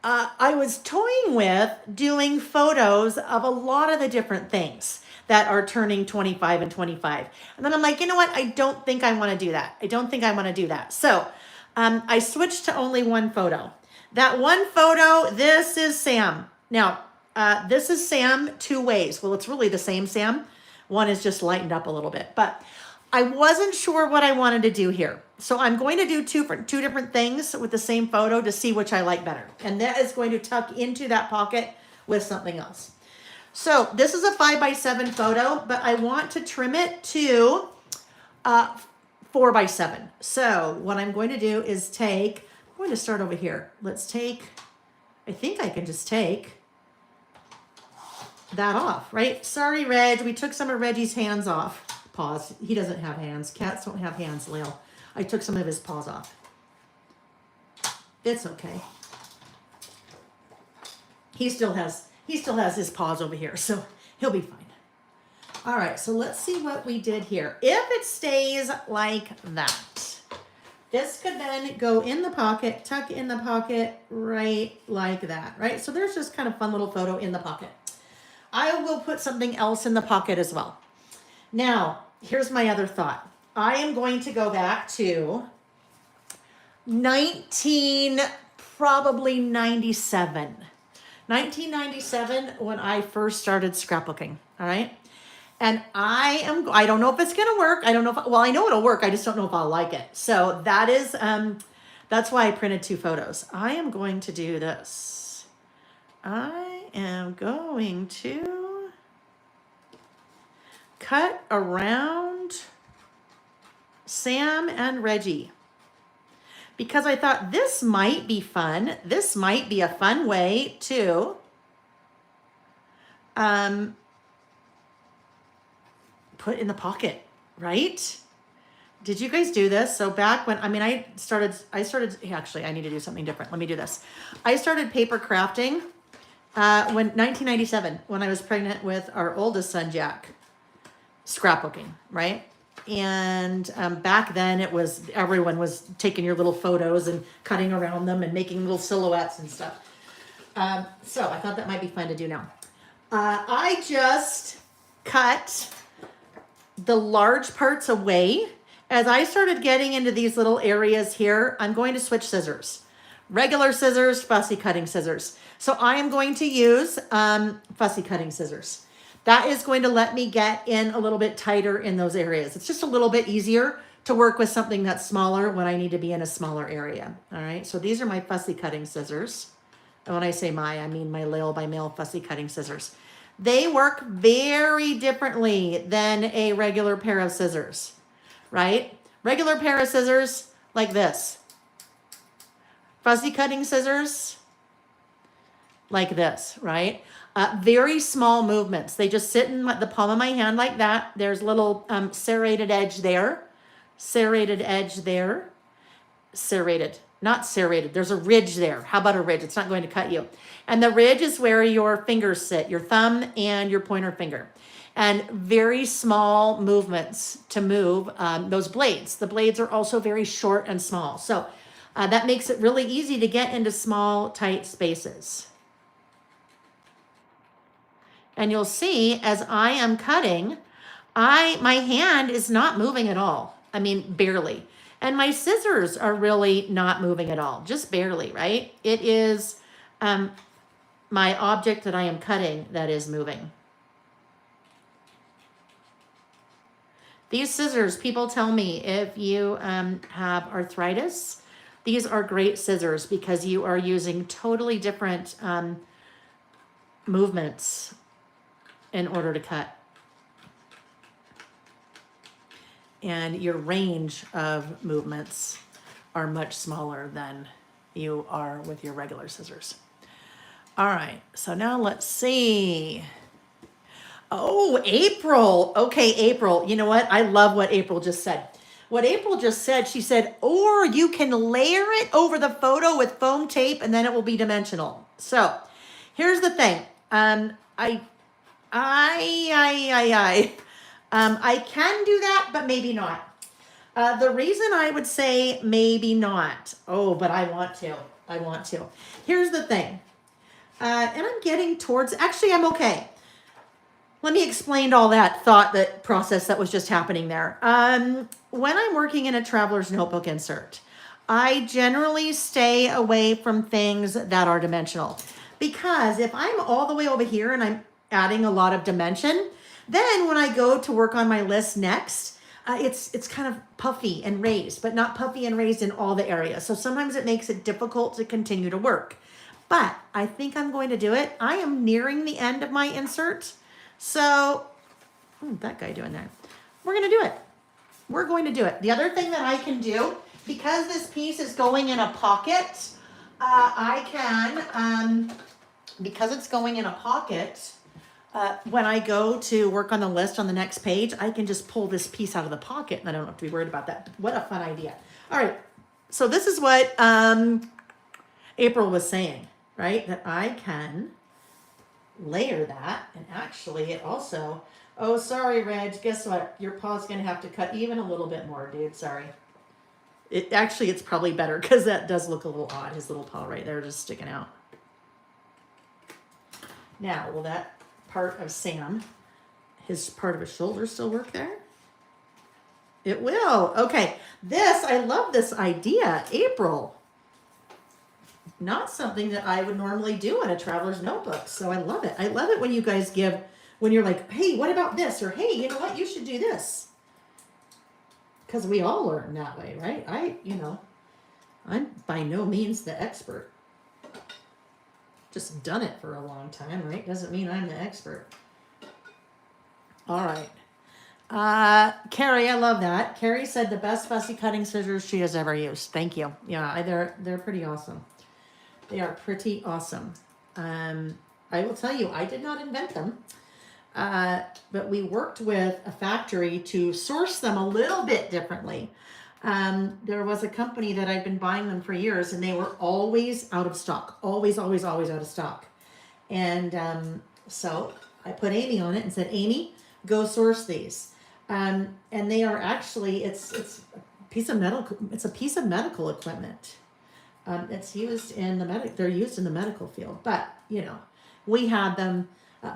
I was toying with doing photos of a lot of the different things that are turning 25 and 25. And then I'm like, you know what? I don't think I want to do that. So I switched to only 1 photo. That 1 photo, this is Sam. Now, this is Sam 2 ways. Well, it's really the same Sam. 1 is just lightened up a little bit, but I wasn't sure what I wanted to do here. So I'm going to do two different things with the same photo to see which I like better. And that is going to tuck into that pocket with something else. So this is a 5x7 photo, but I want to trim it to 4x7. So what I'm going to do is take I'm going to start over here. Let's take, I think I can just take that off, right? Sorry, Reg, we took some of Reggie's hands off. Paws, he doesn't have hands. Cats don't have hands, Lil. I took some of his paws off. It's okay. He still has his paws over here, so he'll be fine. All right, so let's see what we did here. If it stays like that, this could then go in the pocket, tuck in the pocket, right like that, right? So there's just kind of fun little photo in the pocket. I will put something else in the pocket as well. Now, here's my other thought. I am going to go back to 1997 when I first started scrapbooking, all right? And I don't know if it's gonna work. I don't know if, well, I know it'll work. I just don't know if I'll like it. So that is, that's why I printed 2 photos. I am going to do this. I am going to cut around Sam and Reggie because I thought this might be fun. This might be a fun way to put in the pocket, right? Did you guys do this? So back when, I started, actually, I need to do something different. Let me do this. I started paper crafting when 1997, when I was pregnant with our oldest son, Jack, scrapbooking, right? And back then it was, everyone was taking your little photos and cutting around them and making little silhouettes and stuff. So I thought that might be fun to do now. I just cut the large parts away. As I started getting into these little areas here, I'm going to switch scissors. Regular scissors, fussy cutting scissors. So I am going to use fussy cutting scissors. That is going to let me get in a little bit tighter in those areas. It's just a little bit easier to work with something that's smaller when I need to be in a smaller area. All right, so these are my fussy cutting scissors. And when I say I mean my Lil by Mail fussy cutting scissors. They work very differently than a regular pair of scissors, right? Regular pair of scissors like this. Fussy cutting scissors like this, right? Very small movements. They just sit in the palm of my hand like that. There's little serrated edge there, serrated edge there, serrated, not serrated. There's a ridge there. How about a ridge? It's not going to cut you. And the ridge is where your fingers sit, your thumb and your pointer finger. And very small movements to move those blades. The blades are also very short and small. So that makes it really easy to get into small, tight spaces. And you'll see as I am cutting, my hand is not moving at all. I mean, barely. And my scissors are really not moving at all, just barely, right? It is my object that I am cutting that is moving. These scissors, people tell me if you have arthritis, these are great scissors because you are using totally different movements in order to cut. And your range of movements are much smaller than you are with your regular scissors. All right, so now let's see. Oh, April. Okay, April. You know what? I love what April just said. What April just said, she said, or you can layer it over the photo with foam tape and then it will be dimensional. So here's the thing. I can do that, but maybe not. The reason I would say maybe not. Oh, but I want to. Here's the thing. And I'm getting towards, actually, I'm okay. Let me explain all that process that was just happening there. When I'm working in a traveler's notebook insert, I generally stay away from things that are dimensional. Because if I'm all the way over here and I'm adding a lot of dimension, then when I go to work on my list next, it's kind of puffy and raised, but not puffy and raised in all the areas. So sometimes it makes it difficult to continue to work. But I think I'm going to do it. I am nearing the end of my insert. So, that guy doing that. We're going to do it. We're going to do it. The other thing that I can do because this piece is going in a pocket, I can, because it's going in a pocket, when I go to work on the list on the next page, I can just pull this piece out of the pocket and I don't have to be worried about that. What a fun idea. All right. So this is what April was saying, right? That I can layer that, and actually it also, oh, sorry, Reg, guess what? Your paw's going to have to cut even a little bit more, dude. Sorry. It's probably better because that does look a little odd, his little paw right there just sticking out. Now, will that part of Sam, his part of his shoulder still work there? It will. Okay. I love this idea, April. Not something that I would normally do in a traveler's notebook. So I love it. I love it when you guys when you're like, hey, what about this? Or, hey, you know what? You should do this. Because we all learn that way, right? I'm by no means the expert. Just done it for a long time, right? Doesn't mean I'm the expert. All right. Carrie, I love that. Carrie said the best fussy cutting scissors she has ever used. Thank you. Yeah, they're pretty awesome. They are pretty awesome. I will tell you, I did not invent them. But we worked with a factory to source them a little bit differently. There was a company that I'd been buying them for years, and they were always out of stock. Always, always, always out of stock. And so I put Amy on it and said, Amy, go source these. And they are actually, it's a piece of medical equipment. It's used in they're used in the medical field, but we had them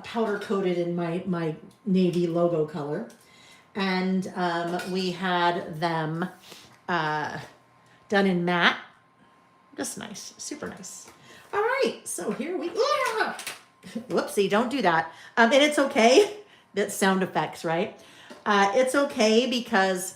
powder coated in my navy logo color, and we had them done in matte. Just nice, super nice. All right, so here we go. Whoopsie, don't do that. And it's okay. That's sound effects, right? It's okay because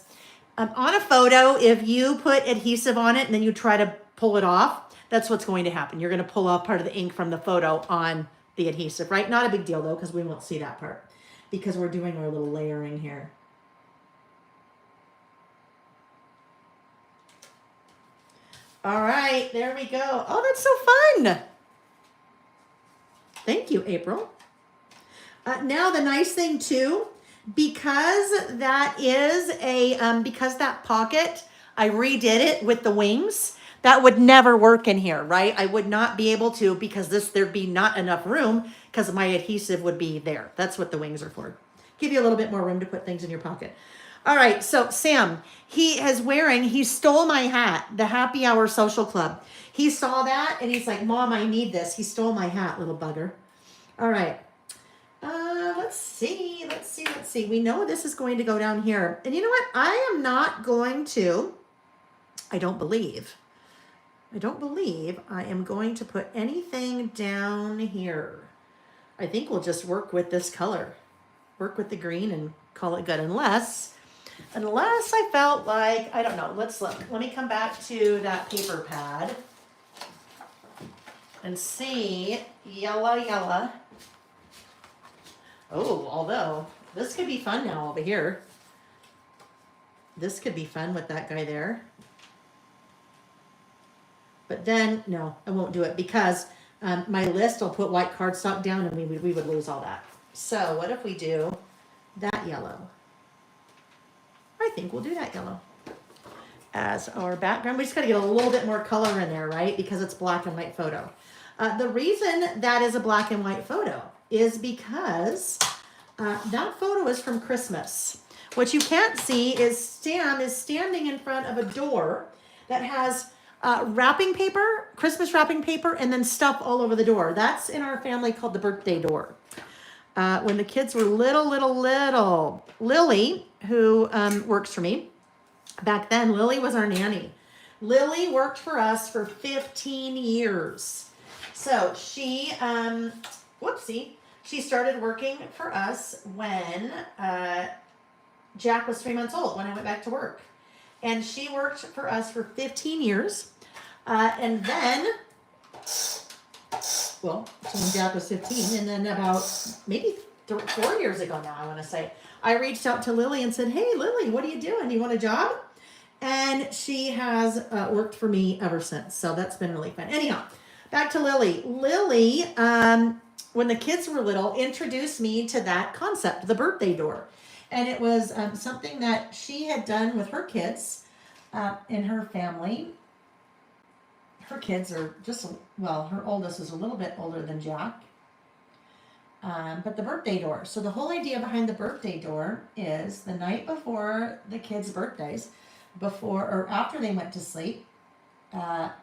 on a photo, if you put adhesive on it and then you try to pull it off, that's what's going to happen. You're going to pull off part of the ink from the photo on the adhesive, right? Not a big deal though, because we won't see that part because we're doing our little layering here. All right, there we go. Oh, that's so fun. Thank you, April. Now the nice thing too, because that is because that pocket, I redid it with the wings. That would never work in here, right? I would not be able to because there'd be not enough room because my adhesive would be there. That's what the wings are for. Give you a little bit more room to put things in your pocket. All right, so Sam, he stole my hat, the Happy Hour Social Club. He saw that and he's like, Mom, I need this. He stole my hat, little bugger. All right. Let's see. We know this is going to go down here. And you know what? I am not going to, I don't believe I am going to put anything down here. I think we'll just work with this color. Work with the green and call it good. Unless I felt like, I don't know, let's look. Let me come back to that paper pad and see. Yellow. Oh, although this could be fun now over here. This could be fun with that guy there. But then, no, I won't do it because my list, I'll put white cardstock down and we would lose all that. So what if we do that yellow? I think we'll do that yellow as our background. We just got to get a little bit more color in there, right? Because it's black and white photo. The reason that is a black and white photo is because that photo is from Christmas. What you can't see is Sam is standing in front of a door that has wrapping paper, Christmas wrapping paper, and then stuff all over the door. That's in our family called the birthday door. When the kids were little, Lily, who works for me, back then, Lily was our nanny. Lily worked for us for 15 years. So she, she started working for us when Jack was 3 months old, when I went back to work. And she worked for us for 15 years. And then, when Jack was 15, and then about maybe 4 years ago now, I want to say, I reached out to Lily and said, hey, Lily, what are you doing? You want a job? And she has worked for me ever since. So that's been really fun. Anyhow, back to Lily. Lily, when the kids were little, introduced me to that concept, the birthday door. And it was something that she had done with her kids in her family. Her kids are just, well, her oldest is a little bit older than Jack. But the birthday door. So the whole idea behind the birthday door is the night before the kids' birthdays, before or after they went to sleep,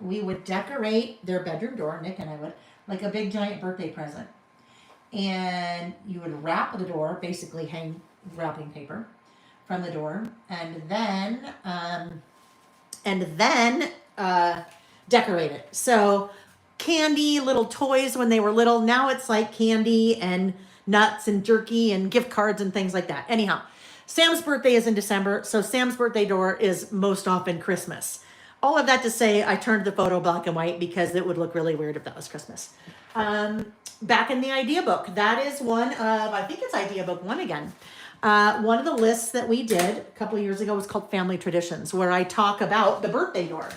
we would decorate their bedroom door, Nick and I would, like a big giant birthday present. And you would wrap the door, basically hang wrapping paper from the door, and then decorate it. So candy, little toys when they were little. Now it's like candy and nuts and jerky and gift cards and things like that. Anyhow, Sam's birthday is in December, so Sam's birthday door is most often Christmas. All of that to say, I turned the photo black and white because it would look really weird if that was Christmas. Back in the idea book, that is one of, I think it's idea book 1 again. One of the lists that we did a couple of years ago was called Family Traditions, where I talk about the birthday door.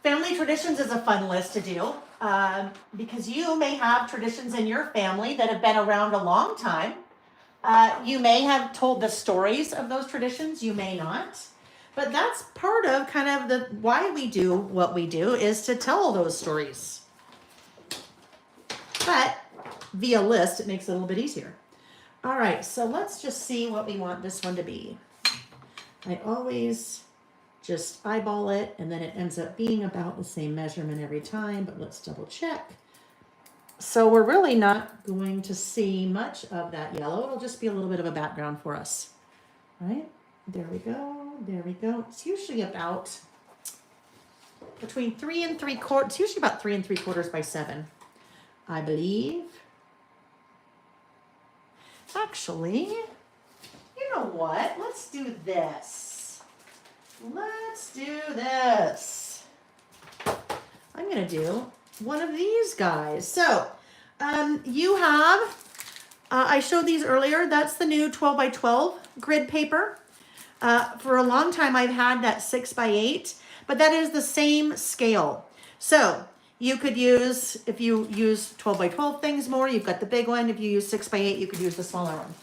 Family traditions is a fun list to do because you may have traditions in your family that have been around a long time. You may have told the stories of those traditions, you may not. But that's part of kind of the why we do what we do, is to tell those stories. But via list, it makes it a little bit easier. All right, so let's just see what we want this one to be. I always just eyeball it, and then it ends up being about the same measurement every time, but let's double check. So we're really not going to see much of that yellow. It'll just be a little bit of a background for us, right? There we go, there we go. It's usually about between 3 3/4, it's usually about 3 3/4 by 7, I believe. Actually, you know what? Let's do this. Let's do this. I'm going to do one of these guys. So, you have, I showed these earlier. That's the new 12 by 12 grid paper. For a long time, I've had that 6 by 8, but that is the same scale. So, you could use, if you use 12 by 12 things more, you've got the big one. If you use 6 by 8, you could use the smaller one.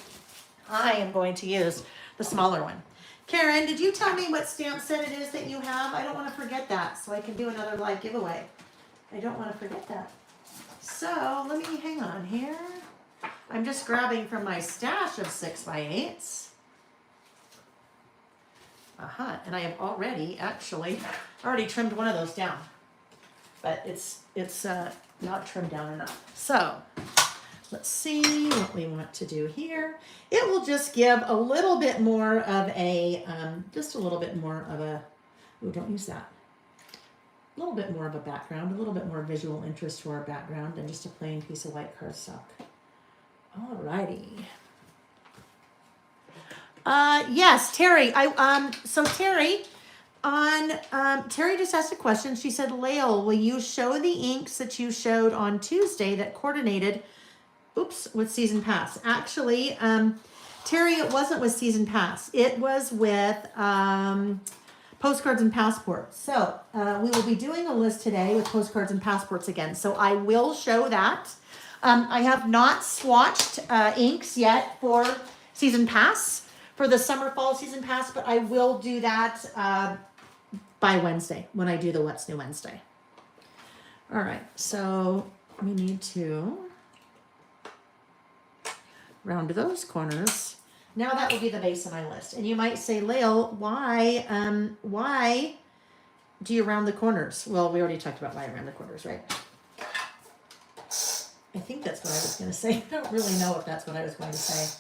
I am going to use the smaller one. Karen, did you tell me what stamp set it is that you have? I don't want to forget that, so I can do another live giveaway. I don't want to forget that. So let me hang on here. I'm just grabbing from my stash of 6 by 8s. And I have already trimmed one of those down, but it's not trimmed down enough. So let's see what we want to do here. It will just give a little bit more of a, ooh, don't use that. A little bit more of a background, a little bit more visual interest to our background than just a plain piece of white cardstock. Alrighty. Yes, Terry, Terry just asked a question. She said, Lael, will you show the inks that you showed on Tuesday that coordinated with Season Pass? Actually, Terry, it wasn't with Season Pass. It was with postcards and passports. So we will be doing a list today with postcards and passports again. So I will show that. I have not swatched inks yet for Season Pass, for the summer fall Season Pass, but I will do that by Wednesday when I do the What's New Wednesday. All right, so we need to round those corners. Now that will be the base of my list. And you might say, Lael, why do you round the corners? Well, we already talked about why I round the corners, right? I think that's what I was going to say. I don't really know if that's what I was going to say.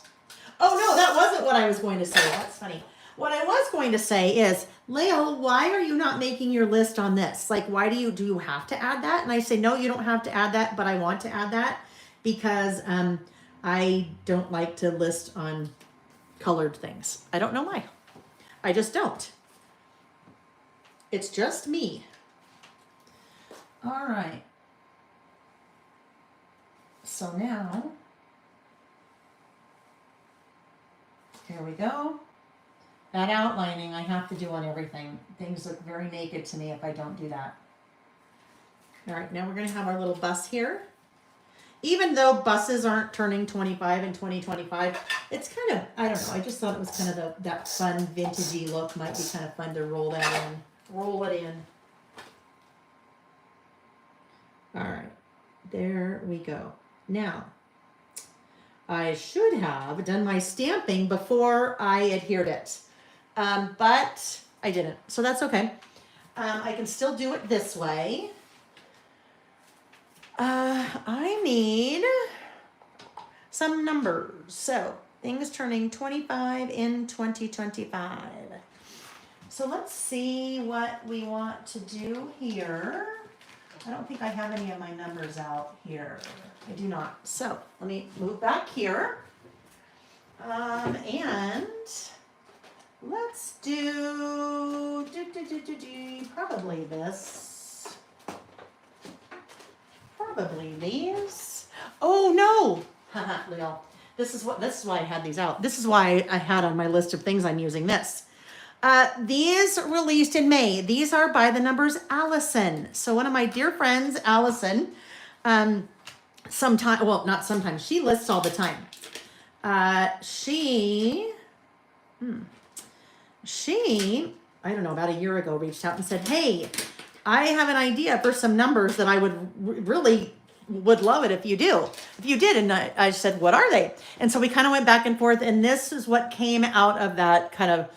Oh, no, that wasn't what I was going to say. That's funny. What I was going to say is, Lael, why are you not making your list on this? Like, why do you have to add that? And I say, no, you don't have to add that, but I want to add that because I don't like to list on colored things. I don't know why. I just don't. It's just me. All right. So now, here we go. That outlining I have to do on everything. Things look very naked to me if I don't do that. All right, now we're gonna have our little bus here. Even though buses aren't turning 25 in 2025, it's kind of, I don't know, I just thought it was kind of that fun vintagey look. Might be kind of fun to roll that in. Roll it in. All right, there we go. Now, I should have done my stamping before I adhered it, but I didn't, so that's okay. I can still do it this way. I need some numbers. So things turning 25 in 2025. So let's see what we want to do here. I don't think I have any of my numbers out here. I do not. So let me move back here. And let's do probably this. Probably these. Oh no! Haha, Leo. This is why I had these out. This is why I had on my list of things I'm using this. These released in May. These are by the numbers Allison. So one of my dear friends, Allison, sometime, well, not sometimes, she lists all the time. She, I don't know, about a year ago reached out and said, hey, I have an idea for some numbers that I would love it if you did. And I said, what are they? And so we kind of went back and forth, and this is what came out of that kind of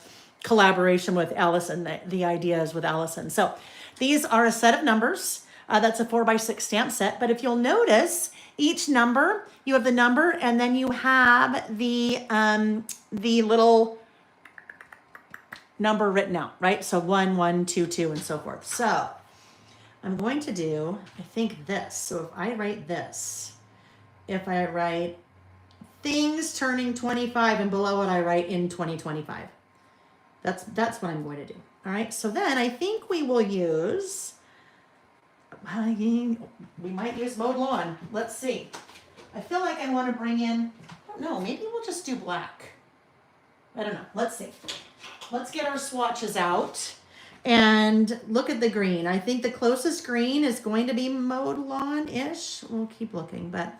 collaboration with Allison, the ideas with Allison. So these are a set of numbers. That's a 4x6 stamp set. But if you'll notice, each number, you have the number, and then you have the little number written out, right? So 1, 1, 2, 2, and so forth. So I'm going to do, I think, this. So if I write this, if I write things turning 25 and below it, I write in 2025. That's what I'm going to do. All right. So then I think we will use, we might use mowed lawn. Let's see. I feel like I want to bring in, I don't know, maybe we'll just do black. I don't know. Let's see. Let's get our swatches out and look at the green. I think the closest green is going to be mowed lawn-ish. We'll keep looking, but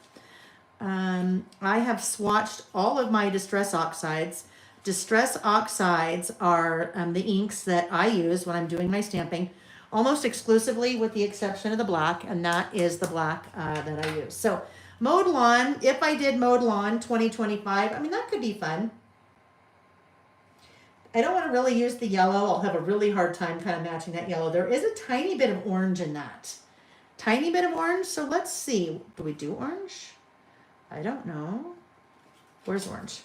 I have swatched all of my Distress Oxides. Distress Oxides are the inks that I use when I'm doing my stamping, almost exclusively with the exception of the black, and that is the black that I use. So mowed lawn, if I did mowed lawn 2025, I mean, that could be fun. I don't want to really use the yellow. I'll have a really hard time kind of matching that yellow. There is a tiny bit of orange in that. Tiny bit of orange. So let's see. Do we do orange? I don't know. Where's orange?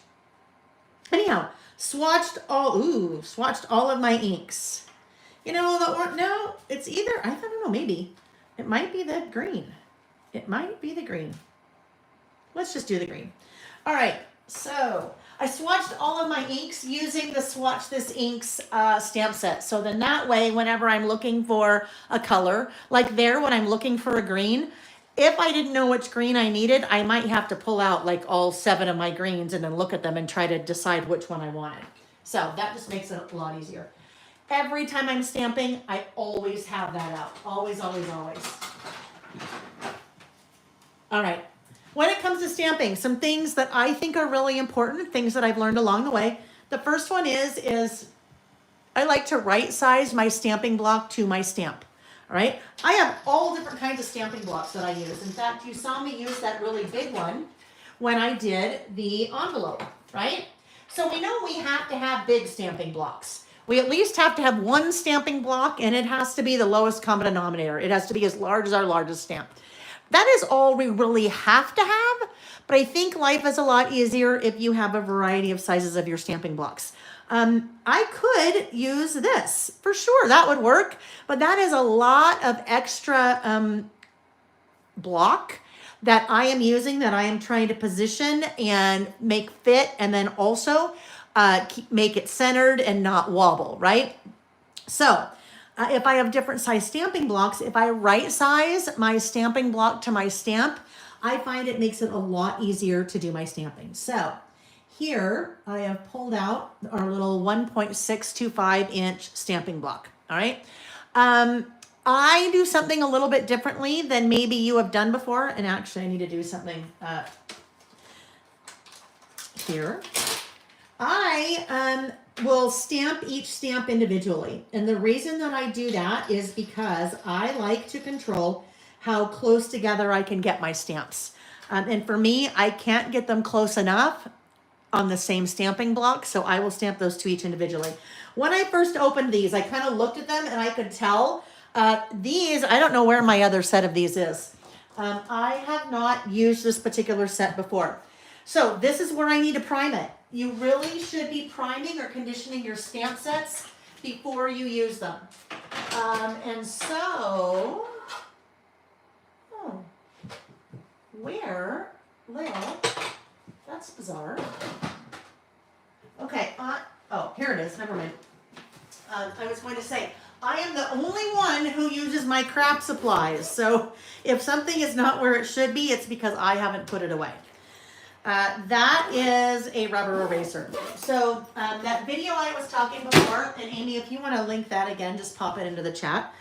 Anyhow, swatched all of my inks. You know, no, it's either, I don't know, maybe. It might be the green. It might be the green. Let's just do the green. All right, so I swatched all of my inks using the Swatch This Inks stamp set. So then that way, whenever I'm looking for a color, like there, when I'm looking for a green, if I didn't know which green I needed, I might have to pull out like all 7 of my greens and then look at them and try to decide which one I wanted. So that just makes it a lot easier. Every time I'm stamping, I always have that out. Always, always, always. All right. When it comes to stamping, some things that I think are really important, things that I've learned along the way. The first one is I like to right size my stamping block to my stamp. All right. I have all different kinds of stamping blocks that I use. In fact, you saw me use that really big one when I did the envelope, right? So we know we have to have big stamping blocks. We at least have to have one stamping block, and it has to be the lowest common denominator. It has to be as large as our largest stamp. That is all we really have to have, but I think life is a lot easier if you have a variety of sizes of your stamping blocks. I could use this for sure. That would work, but that is a lot of extra block that I am using, that I am trying to position and make fit, and then also make it centered and not wobble, right? So if I have different size stamping blocks, if I right size my stamping block to my stamp, I find it makes it a lot easier to do my stamping. So here I have pulled out our little 1.625 inch stamping block. All right. I do something a little bit differently than maybe you have done before. And actually I need to do something here. I will stamp each stamp individually. And the reason that I do that is because I like to control how close together I can get my stamps. And for me, I can't get them close enough on the same stamping block, so I will stamp those two each individually. When I first opened these, I kind of looked at them and I could tell these, I don't know where my other set of these is. I have not used this particular set before. So this is where I need to prime it. You really should be priming or conditioning your stamp sets before you use them. And so, where, Lil, that's bizarre. Okay, oh, here it is, never mind. I was going to say, I am the only one who uses my craft supplies. So if something is not where it should be, it's because I haven't put it away. That is a rubber eraser. So that video I was talking before, and Amy, if you want to link that again, just pop it into the chat.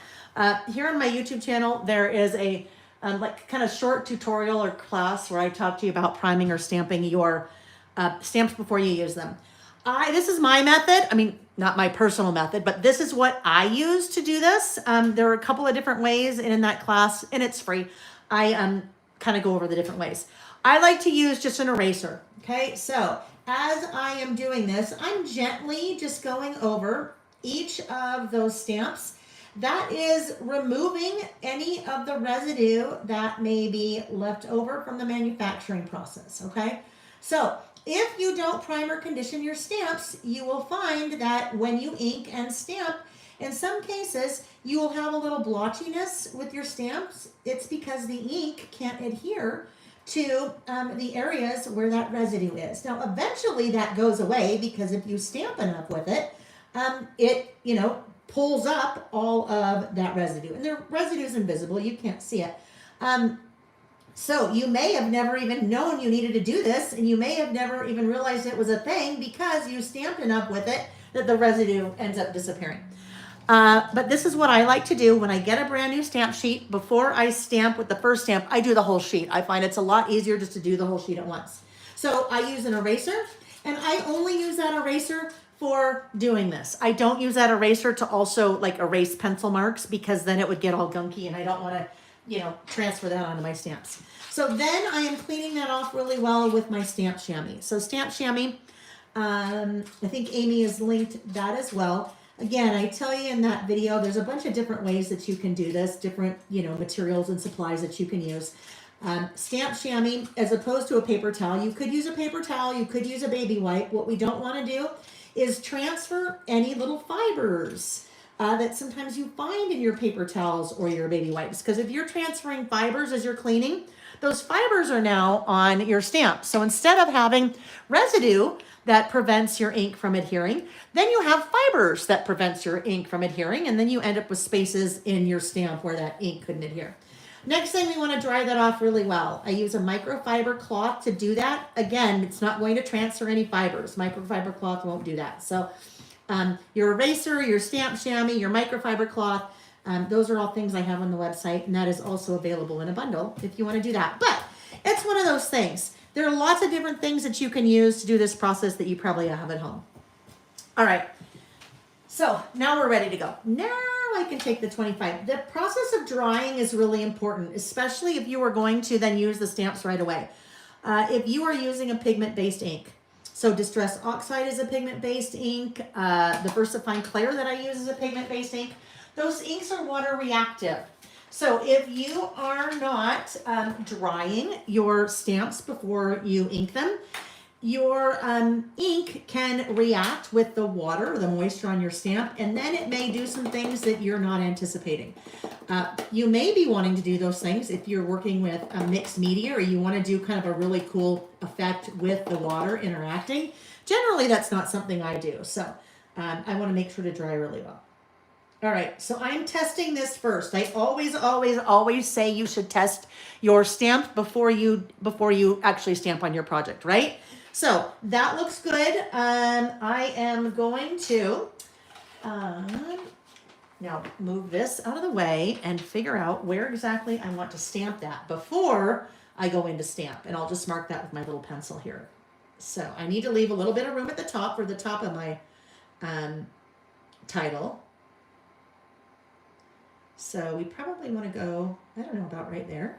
Here on my YouTube channel, there is a like kind of short tutorial or class where I talk to you about priming or stamping your stamps before you use them. This is my method. I mean, not my personal method, but this is what I use to do this. There are a couple of different ways in that class, and it's free. I kind of go over the different ways. I like to use just an eraser. Okay, so as I am doing this, I'm gently just going over each of those stamps. That is removing any of the residue that may be left over from the manufacturing process, okay? So if you don't prime or condition your stamps, you will find that when you ink and stamp, in some cases, you will have a little blotchiness with your stamps. It's because the ink can't adhere to the areas where that residue is. Now, eventually that goes away because if you stamp enough with it, it, pulls up all of that residue. And the residue is invisible. You can't see it. So you may have never even known you needed to do this, and you may have never even realized it was a thing because you stamped enough with it that the residue ends up disappearing. But this is what I like to do when I get a brand new stamp sheet. Before I stamp with the first stamp, I do the whole sheet. I find it's a lot easier just to do the whole sheet at once. So I use an eraser, and I only use that eraser for doing this. I don't use that eraser to also like erase pencil marks because then it would get all gunky and I don't want to, transfer that onto my stamps. So then I am cleaning that off really well with my stamp chamois. So stamp chamois, I think Amy has linked that as well. Again, I tell you in that video, there's a bunch of different ways that you can do this, different, materials and supplies that you can use. Stamp chamois, as opposed to a paper towel, you could use a paper towel, you could use a baby wipe. What we don't want to do is transfer any little fibers that sometimes you find in your paper towels or your baby wipes. Because if you're transferring fibers as you're cleaning, those fibers are now on your stamp. So instead of having residue that prevents your ink from adhering, then you have fibers that prevents your ink from adhering, and then you end up with spaces in your stamp where that ink couldn't adhere. Next thing, we want to dry that off really well. I use a microfiber cloth to do that. Again, it's not going to transfer any fibers. Microfiber cloth won't do that. So your eraser, your stamp chamois, your microfiber cloth, those are all things I have on the website, and that is also available in a bundle if you want to do that. But it's one of those things. There are lots of different things that you can use to do this process that you probably have at home. All right. So now we're ready to go. Now I can take the 25. The process of drying is really important, especially if you are going to then use the stamps right away. If you are using a pigment-based ink, so Distress Oxide is a pigment-based ink. The VersaFine Clair that I use is a pigment-based ink. Those inks are water reactive. So if you are not drying your stamps before you ink them, your ink can react with the water, the moisture on your stamp, and then it may do some things that you're not anticipating. You may be wanting to do those things if you're working with a mixed media or you want to do kind of a really cool effect with the water interacting. Generally, that's not something I do. So I want to make sure to dry really well. All right, so I'm testing this first. I always say you should test your stamp before you actually stamp on your project, right? So that looks good. I am going to now move this out of the way and figure out where exactly I want to stamp that before I go into stamp. And I'll just mark that with my little pencil here. So I need to leave a little bit of room at the top for the top of my title. So we probably want to go, I don't know, about right there.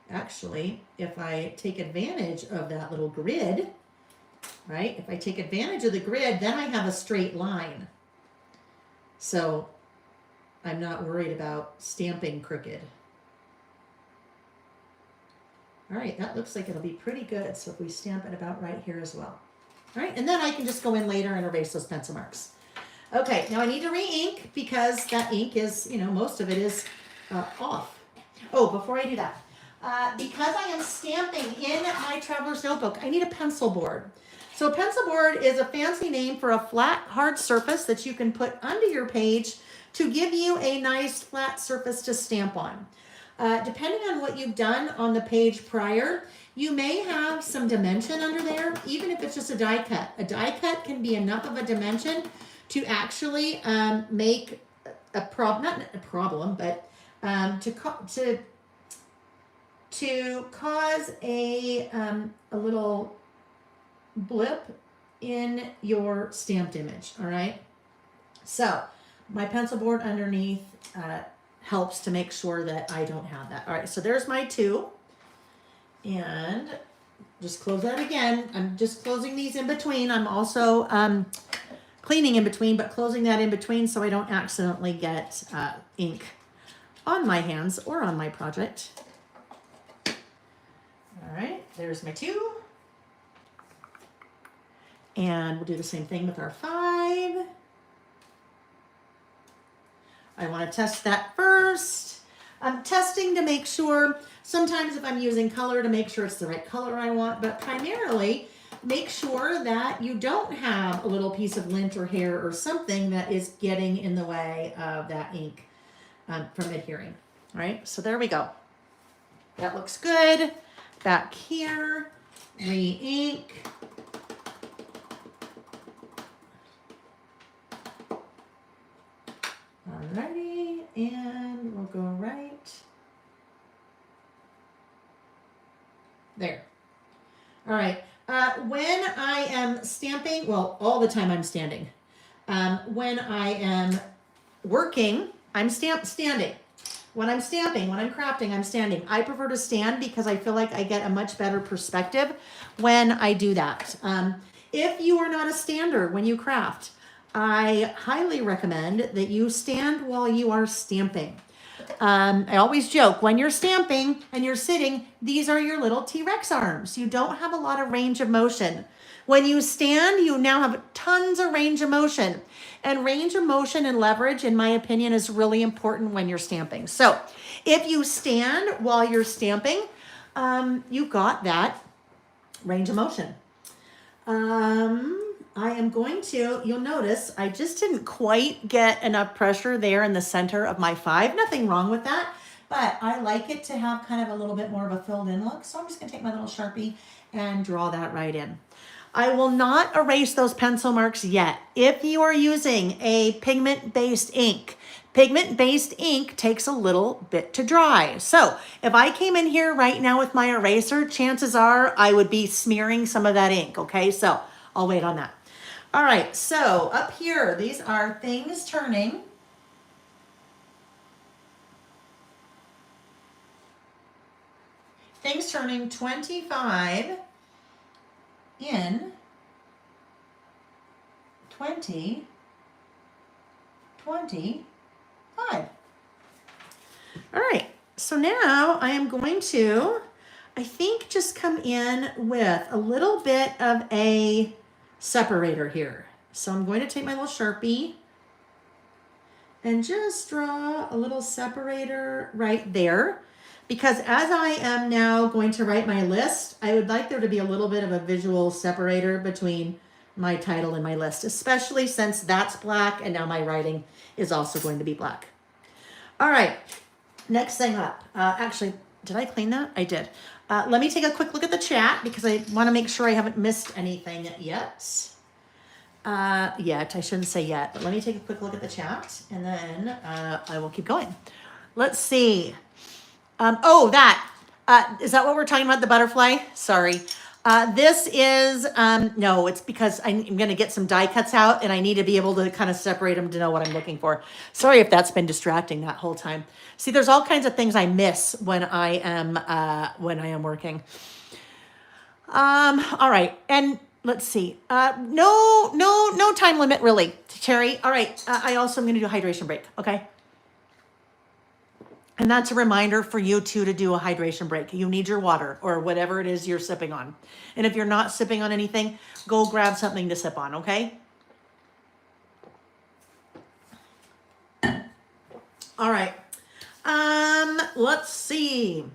Actually, if I take advantage of that little grid, right? If I take advantage of the grid, then I have a straight line. So I'm not worried about stamping crooked. All right, that looks like it'll be pretty good. So if we stamp it about right here as well. All right, and then I can just go in later and erase those pencil marks. Okay, now I need to re-ink because that ink is, you know, most of it is off. Oh, before I do that, because I am stamping in my Traveler's Notebook, I need a pencil board. So a pencil board is a fancy name for a flat, hard surface that you can put under your page to give you a nice flat surface to stamp on. Depending on what you've done on the page prior, you may have some dimension under there, even if it's just a die cut. A die cut can be enough of a dimension to actually make a problem, not a problem, but to cause a little blip in your stamped image. All right. So my pencil board underneath helps to make sure that I don't have that. All right. So there's my two, and just close that again. I'm just closing these in between. I'm also cleaning in between, but closing that in between so I don't accidentally get ink on my hands or on my project. All right, there's my two. And we'll do the same thing with our 5. I want to test that first. I'm testing to make sure, sometimes if I'm using color, to make sure it's the right color I want, but primarily make sure that you don't have a little piece of lint or hair or something that is getting in the way of that ink from adhering. All right, so there we go. That looks good. Back here, re-ink. Alrighty, and we'll go right there. All right. When I am stamping, well, all the time I'm standing. When I am working, I'm standing. When I'm stamping, when I'm crafting, I'm standing. I prefer to stand because I feel like I get a much better perspective when I do that. If you are not a stander when you craft, I highly recommend that you stand while you are stamping. I always joke, when you're stamping and you're sitting, these are your little T-Rex arms. You don't have a lot of range of motion. When you stand, you now have tons of range of motion. And range of motion and leverage, in my opinion, is really important when you're stamping. So if you stand while you're stamping, you've got that range of motion. I am going to, you'll notice, I just didn't quite get enough pressure there in the center of my 5. Nothing wrong with that, but I like it to have kind of a little bit more of a filled in look. So I'm just gonna take my little Sharpie and draw that right in. I will not erase those pencil marks yet. If you are using a pigment-based ink, pigment-based ink takes a little bit to dry. So if I came in here right now with my eraser, chances are I would be smearing some of that ink, okay? So I'll wait on that. All right, so up here, these are things turning. Things turning 25 in 2025. All right, so now I am going to, I think, just come in with a little bit of a separator here. So I'm going to take my little Sharpie and just draw a little separator right there, because as I am now going to write my list, I would like there to be a little bit of a visual separator between my title and my list, especially since that's black and now my writing is also going to be black. All right, next thing up. Actually, did I clean that? I did. Let me take a quick look at the chat because I want to make sure I haven't missed anything yet. I shouldn't say yet, but let me take a quick look at the chat and then I will keep going. Let's see. Is that what we're talking about, the butterfly? Sorry. This is, no, it's because I'm going to get some die cuts out and I need to be able to kind of separate them to know what I'm looking for. Sorry if that's been distracting that whole time. See, there's all kinds of things I miss when I am working. All right. And let's see. No time limit really, Terry. All right. I also am going to do a hydration break. Okay. And that's a reminder for you too to do a hydration break. You need your water or whatever it is you're sipping on. And if you're not sipping on anything, go grab something to sip on, okay? All right. Let's see.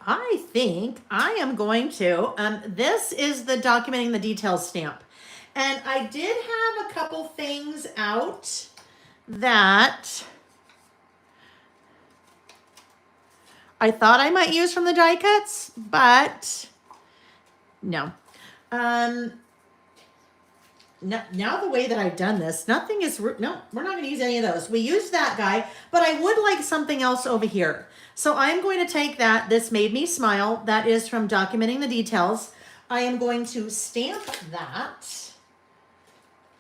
I think I am going to, this is the documenting the details stamp. And I did have a couple things out that I thought I might use from the die cuts, but no. Now the way that I've done this, nothing is, no, we're not going to use any of those. We used that guy, but I would like something else over here. So I'm going to take that, This Made Me Smile, that is from Documenting the Details. I am going to stamp that,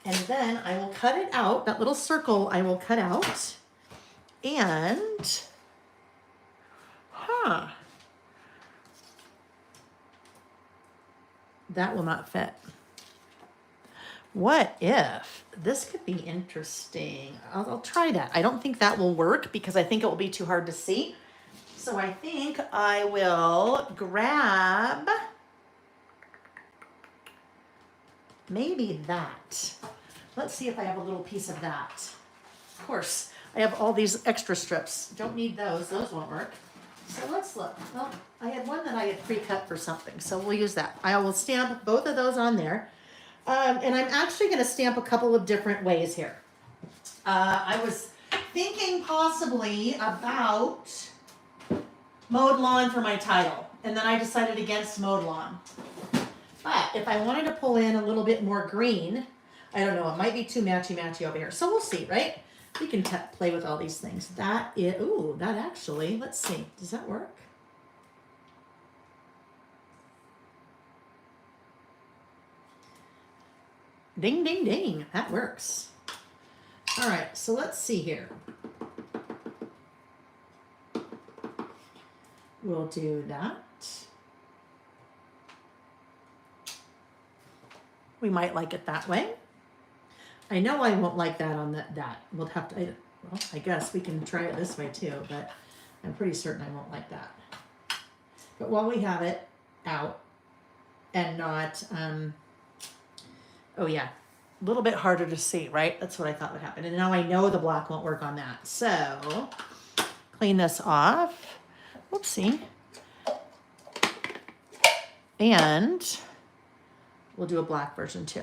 and then I will cut it out, that little circle I will cut out, and, that will not fit. What if this could be interesting? I'll try that. I don't think that will work because I think it will be too hard to see. So I think I will grab maybe that. Let's see if I have a little piece of that. Of course, I have all these extra strips. Don't need those. Those won't work. So let's look. Well, I had one that I had pre-cut for something, so we'll use that. I will stamp both of those on there. And I'm actually going to stamp a couple of different ways here. I was thinking possibly about mowed lawn for my title, and then I decided against mowed lawn. But if I wanted to pull in a little bit more green, I don't know, it might be too matchy-matchy over here. So we'll see, right? We can play with all these things. That is, ooh, that actually, let's see, does that work? Ding, ding, ding. That works. All right, so let's see here. We'll do that. We might like it that way. I know I won't like that on that. We'll have to, well, I guess we can try it this way too, but I'm pretty certain I won't like that. But while we have it out and not, oh yeah, a little bit harder to see, right? That's what I thought would happen. And now I know the black won't work on that. So clean this off. Whoopsie. And we'll do a black version too.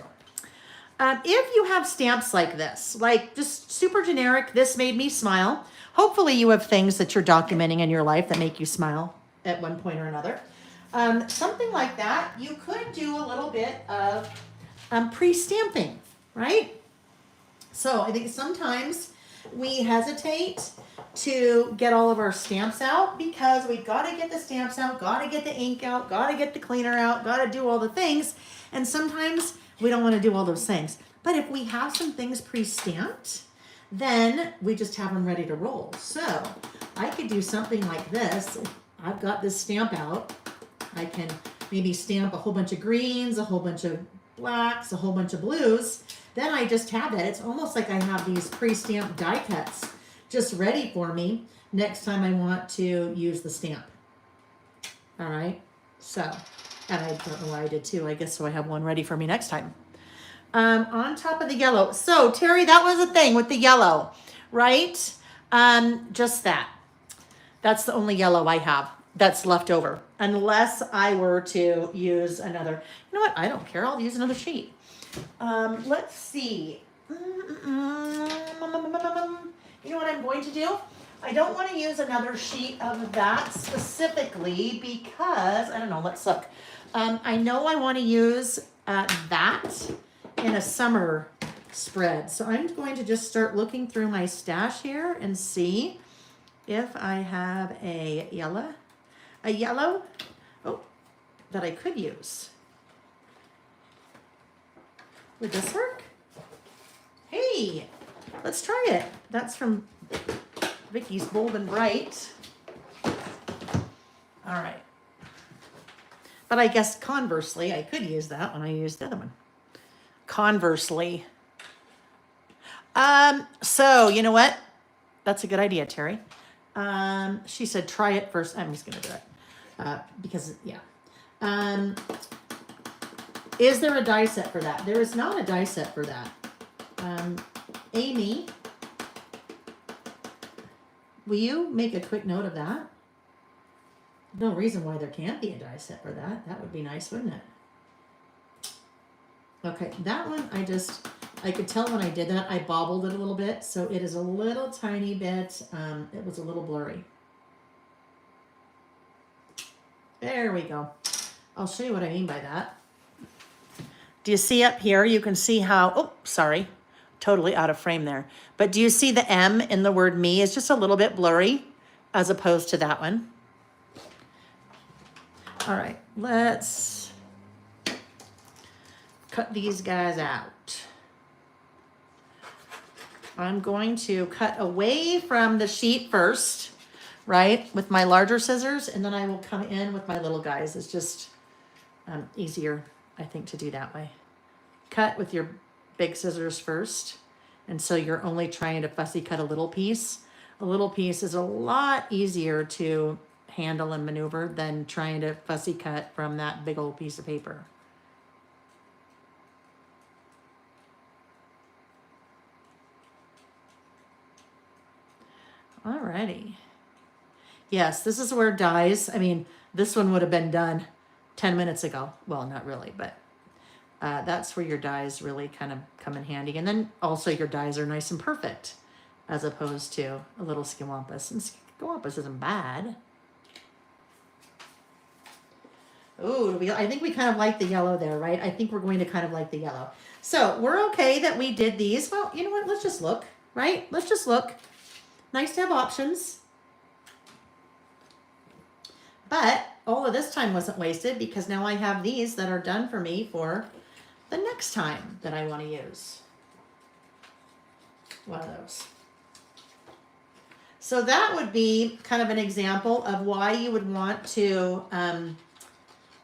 If you have stamps like this, like just super generic, This Made Me Smile. Hopefully you have things that you're documenting in your life that make you smile at one point or another. Something like that, you could do a little bit of pre-stamping, right? So I think sometimes we hesitate to get all of our stamps out because we've got to get the stamps out, got to get the ink out, got to get the cleaner out, got to do all the things. And sometimes we don't want to do all those things. But if we have some things pre-stamped, then we just have them ready to roll. So I could do something like this. I've got this stamp out. I can maybe stamp a whole bunch of greens, a whole bunch of blacks, a whole bunch of blues. Then I just have that. It's almost like I have these pre-stamped die cuts just ready for me next time I want to use the stamp. All right. So, and I don't know why I did too. I guess so I have one ready for me next time. On top of the yellow. So Terry, that was the thing with the yellow, right? Just that. That's the only yellow I have that's left over. Unless I were to use another, you know what? I don't care. I'll use another sheet. Let's see. You know what I'm going to do? I don't want to use another sheet of that specifically because, I don't know, let's look. I know I want to use that in a summer spread. So I'm going to just start looking through my stash here and see if I have a yellow, oh, that I could use. Would this work? Hey, let's try it. That's from Vicky's Bold and Bright. All right. But I guess conversely, I could use that when I used the other one. Conversely. So you know what? That's a good idea, Terry. She said, try it first. I'm just going to do it. Because, yeah. Is there a die set for that? There is not a die set for that. Amy, will you make a quick note of that? No reason why there can't be a die set for that. That would be nice, wouldn't it? Okay, that one I could tell when I did that, I bobbled it a little bit, so it is a little tiny bit, it was a little blurry. There we go. I'll show you what I mean by that. Do you see up here, you can see how, oh, sorry, totally out of frame there. But do you see the M in the word me is just a little bit blurry as opposed to that one? All right, let's cut these guys out. I'm going to cut away from the sheet first, right, with my larger scissors, and then I will come in with my little guys. It's just easier, I think, to do that way. Cut with your big scissors first, and so you're only trying to fussy cut a little piece. A little piece is a lot easier to handle and maneuver than trying to fussy cut from that big old piece of paper. Alrighty. Yes, this is where dies. I mean, this one would have been done 10 minutes ago. Well, not really, but that's where your dies really kind of come in handy. And then also your dies are nice and perfect as opposed to a little skiwampus. And skiwampus isn't bad. Ooh, I think we kind of like the yellow there, right? I think we're going to kind of like the yellow. So we're okay that we did these. Well, you know what? Let's just look, right? Let's just look. Nice to have options. But all of this time wasn't wasted because now I have these that are done for me for the next time that I want to use one of those. So that would be kind of an example of why you would want to,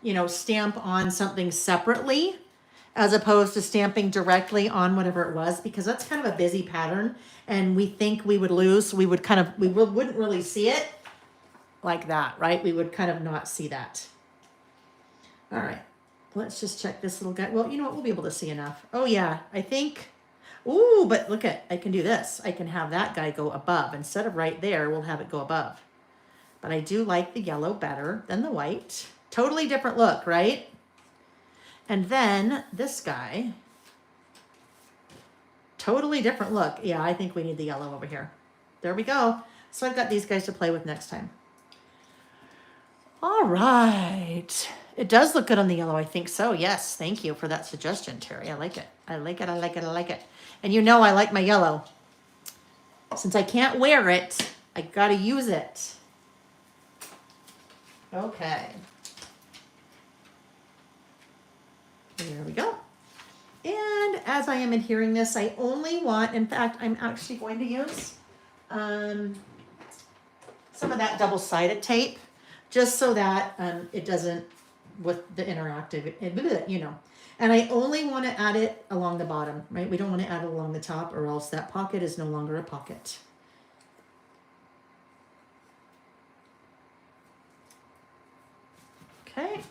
you know, stamp on something separately as opposed to stamping directly on whatever it was, because that's kind of a busy pattern and we think we would lose. We would kind of, we wouldn't really see it like that, right? We would kind of not see that. All right, let's just check this little guy. Well, you know what? We'll be able to see enough. Oh yeah, I think, ooh, but look at, I can do this. I can have that guy go above. Instead of right there, we'll have it go above. But I do like the yellow better than the white. Totally different look, right? And then this guy, totally different look. Yeah, I think we need the yellow over here. There we go. So I've got these guys to play with next time. All right. It does look good on the yellow. I think so. Yes. Thank you for that suggestion, Terry. I like it. I like it. I like it. I like it. And you know I like my yellow. Since I can't wear it, I got to use it. Okay. There we go. And as I am adhering this, I only want, in fact, I'm actually going to use some of that double-sided tape, just so that it doesn't, with the interactive, you know. And I only want to add it along the bottom, right? We don't want to add it along the top or else that pocket is no longer a pocket. Okay.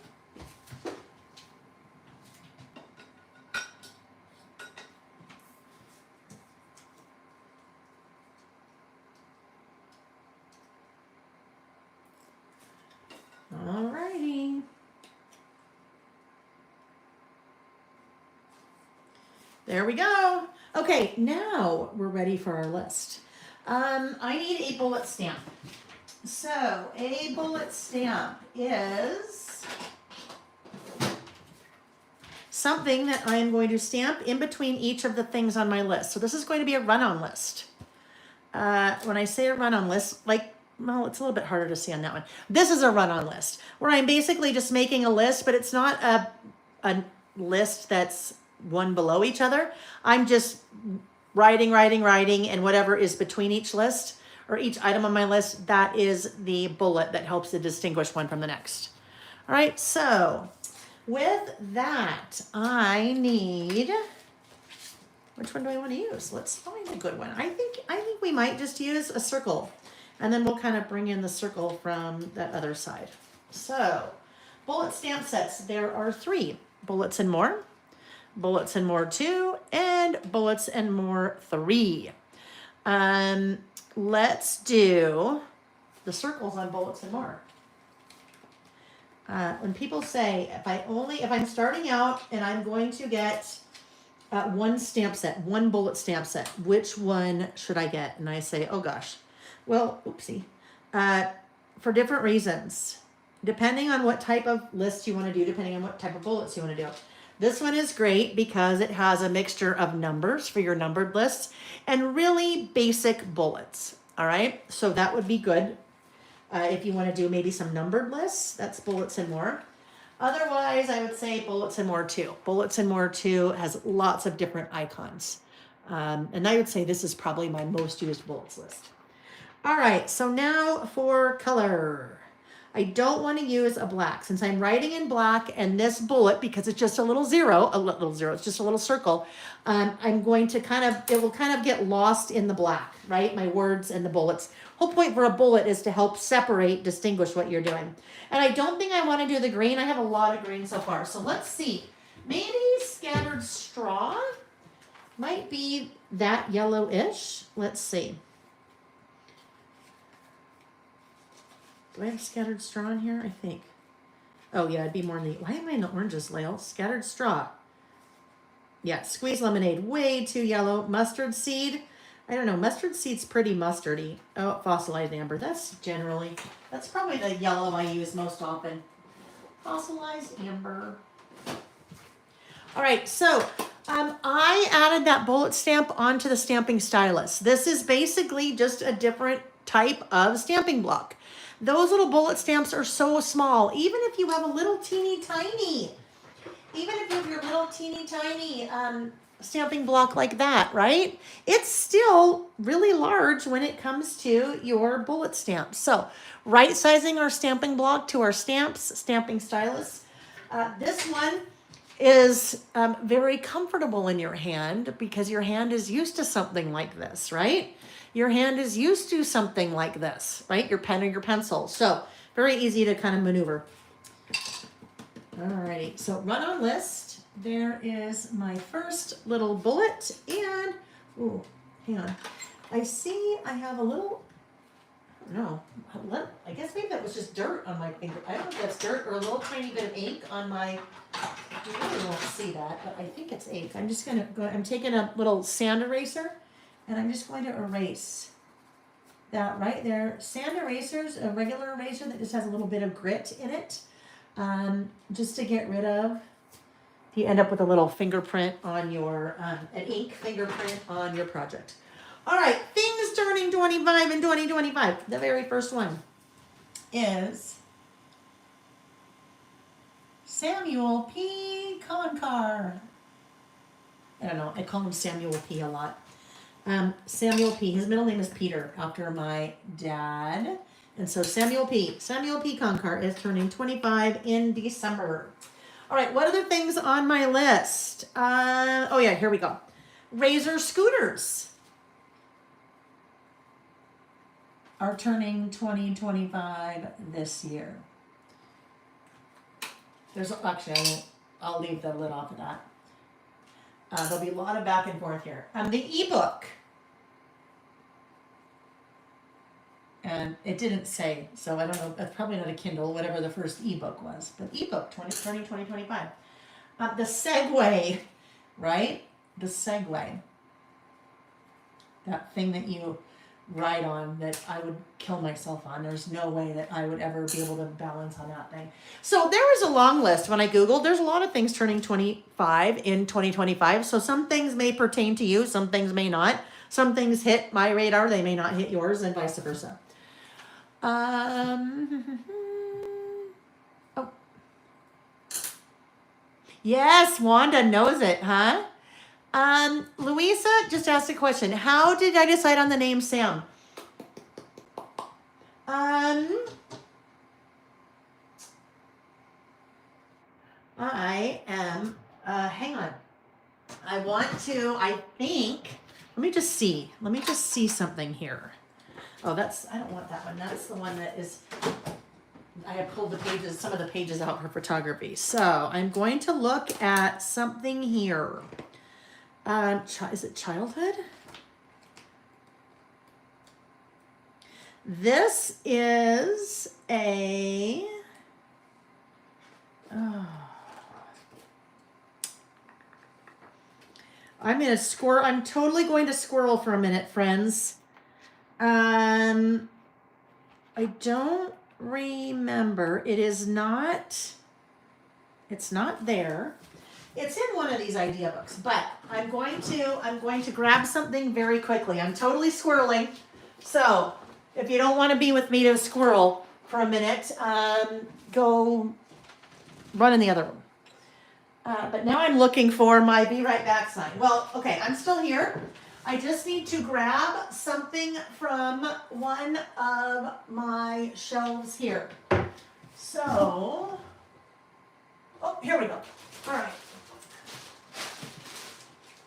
Alrighty. There we go. Okay, now we're ready for our list. I need a bullet stamp. So a bullet stamp is something that I am going to stamp in between each of the things on my list. So this is going to be a run-on list. When I say a run-on list, like, well, it's a little bit harder to see on that one. This is a run-on list where I'm basically just making a list, but it's not a list that's one below each other. I'm just writing, and whatever is between each list or each item on my list, that is the bullet that helps to distinguish one from the next. All right, so with that, I need, which one do I want to use? Let's find a good one. I think we might just use a circle, and then we'll kind of bring in the circle from that other side. So, bullet stamp sets, there are 3. Bullets and More, Bullets and More 2, and Bullets and More 3. Let's do the circles on Bullets and More. When people say, if I'm starting out and I'm going to get one stamp set, one bullet stamp set, which one should I get? And I say, oh gosh, well, oopsie. For different reasons, depending on what type of list you want to do, depending on what type of bullets you want to do. This one is great because it has a mixture of numbers for your numbered lists and really basic bullets. All right, so that would be good. If you want to do maybe some numbered lists, that's Bullets and More. Otherwise, I would say Bullets and More 2. Bullets and More 2 has lots of different icons. And I would say this is probably my most used bullets list. All right, so now for color. I don't want to use a black since I'm writing in black, and this bullet, because it's just a little zero, it's just a little circle, I'm going to it will kind of get lost in the black, right? My words and the bullets. Whole point for a bullet is to help distinguish what you're doing. And I don't think I want to do the green. I have a lot of green so far. So let's see. Maybe Scattered Straw might be that yellowish. Let's see. Do I have Scattered Straw in here? I think. Oh yeah, it'd be more in the, why am I in the oranges, Lael? Scattered Straw. Yeah, Squeeze Lemonade, way too yellow. Mustard Seed. I don't know, mustard seed's pretty mustardy. Oh, Fossilized Amber, that's probably the yellow I use most often. Fossilized Amber. All right, so I added that bullet stamp onto the stamping stylus. This is basically just a different type of stamping block. Those little bullet stamps are so small, even if you have a little teeny tiny, stamping block like that, right? It's still really large when it comes to your bullet stamps. So right sizing our stamping block to our stamping stylus. This one is very comfortable in your hand because your hand is used to something like this, right? Your hand is used to something like this, right? Your pen or your pencil. So very easy to kind of maneuver. All right, so run on list. There is my first little bullet, and, oh, hang on. I see I have a little, no, I guess maybe that was just dirt on my finger. I don't know if that's dirt or a little tiny bit of ink on my, you really won't see that, but I think it's ink. I'm just gonna go, I'm taking a little sand eraser, and I'm just going to erase that right there. Sand erasers, a regular eraser that just has a little bit of grit in it, just to get rid of. You end up with a little fingerprint on your, an ink fingerprint on your project. All right, things turning 25 in 2025. The very first one is Samuel P. Concar. I don't know, I call him Samuel P. a lot. Samuel P. His middle name is Peter, after my dad. And so Samuel P. Concar is turning 25 in December. All right, what other things on my list? Oh yeah, here we go. Razor scooters are turning 2025 this year. There's actually, I'll leave the lid off of that. There'll be a lot of back and forth here. The ebook. And it didn't say, so I don't know, that's probably not a Kindle, whatever the first ebook was. But ebook, turning 2025. The Segway, right? the Segway, that thing that you ride on that I would kill myself on. There's no way that I would ever be able to balance on that thing. So there was a long list when I Googled. There's a lot of things turning 25 in 2025. So some things may pertain to you, some things may not. Some things hit my radar, they may not hit yours, and vice versa. Oh. Yes, Wanda knows it, huh? Louisa just asked a question. How did I decide on the name Sam? I am, hang on. I think, let me just see something here. Oh, I don't want that one. That's the one that is, I have pulled some of the pages out for photography. So I'm going to look at something here. Is it childhood? This is I'm totally going to squirrel for a minute, friends. I don't remember. It's not there. It's in one of these idea books, but I'm going to grab something very quickly. I'm totally squirreling. So if you don't want to be with me to squirrel for a minute, go run in the other room. But now I'm looking for my be right back sign. Well, okay, I'm still here. I just need to grab something from one of my shelves here. So, oh, here we go. All right.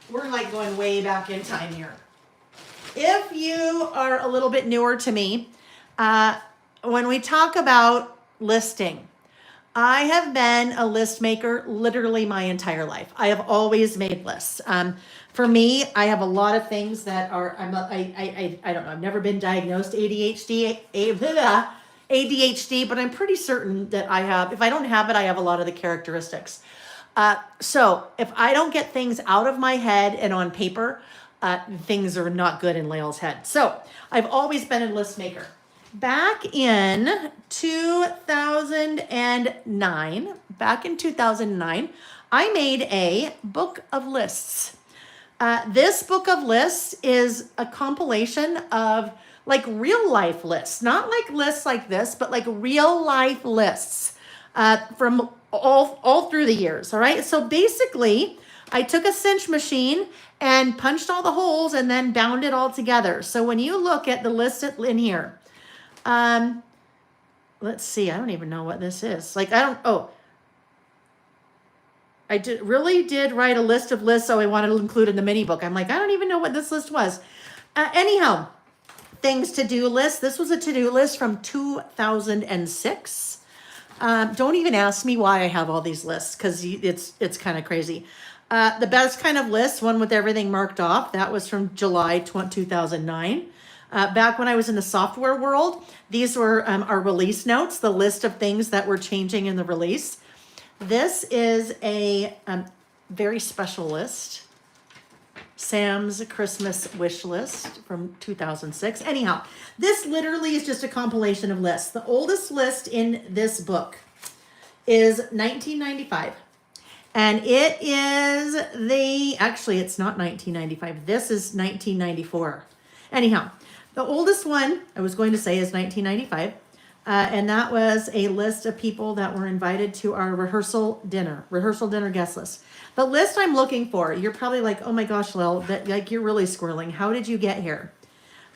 We're like going way back in time here. If you are a little bit newer to me, when we talk about listing, I have been a list maker literally my entire life. I have always made lists. For me, I have a lot of things that are, I don't know, I've never been diagnosed ADHD, but I'm pretty certain that I have, if I don't have it, I have a lot of the characteristics. So if I don't get things out of my head and on paper, things are not good in Lael's head. So I've always been a list maker. Back in 2009, I made a book of lists. This book of lists is a compilation of like real life lists, not like lists like this, but like real life lists from all through the years. All right. So basically, I took a cinch machine and punched all the holes and then bound it all together. So when you look at the list in here, let's see, I don't even know what this is. Like, really did write a list of lists, so I wanted to include in the mini book. I'm like, I don't even know what this list was. Anyhow, things to-do list. This was a to-do list from 2006. Don't even ask me why I have all these lists, because it's kind of crazy. The best kind of list, one with everything marked off, that was from July 2009. Back when I was in the software world, these were our release notes, the list of things that were changing in the release. This is a very special list. Sam's Christmas wish list from 2006. Anyhow, this literally is just a compilation of lists. The oldest list in this book is 1995. And it is actually, it's not 1995. This is 1994. Anyhow, the oldest one, I was going to say, is 1995. And that was a list of people that were invited to our rehearsal dinner guest list. The list I'm looking for, you're probably like, oh my gosh, Lil, you're really squirreling. How did you get here?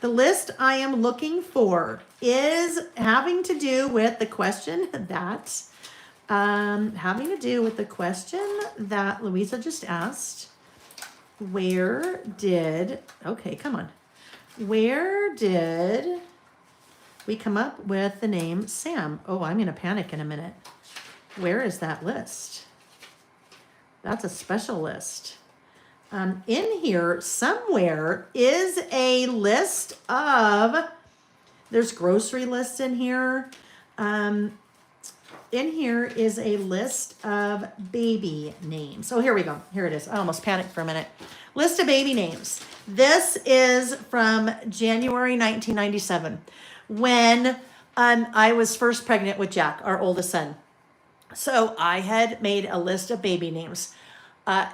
The list I am looking for is having to do with the question that, Louisa just asked. Where did we come up with the name Sam? Oh, I'm going to panic in a minute. Where is that list? That's a special list. In here somewhere is a list of, there's grocery lists in here. in here is a list of baby names. Oh, here we go. Here it is. I almost panicked for a minute. List of baby names. This is from January 1997 when I was first pregnant with Jack, our oldest son. So I had made a list of baby names.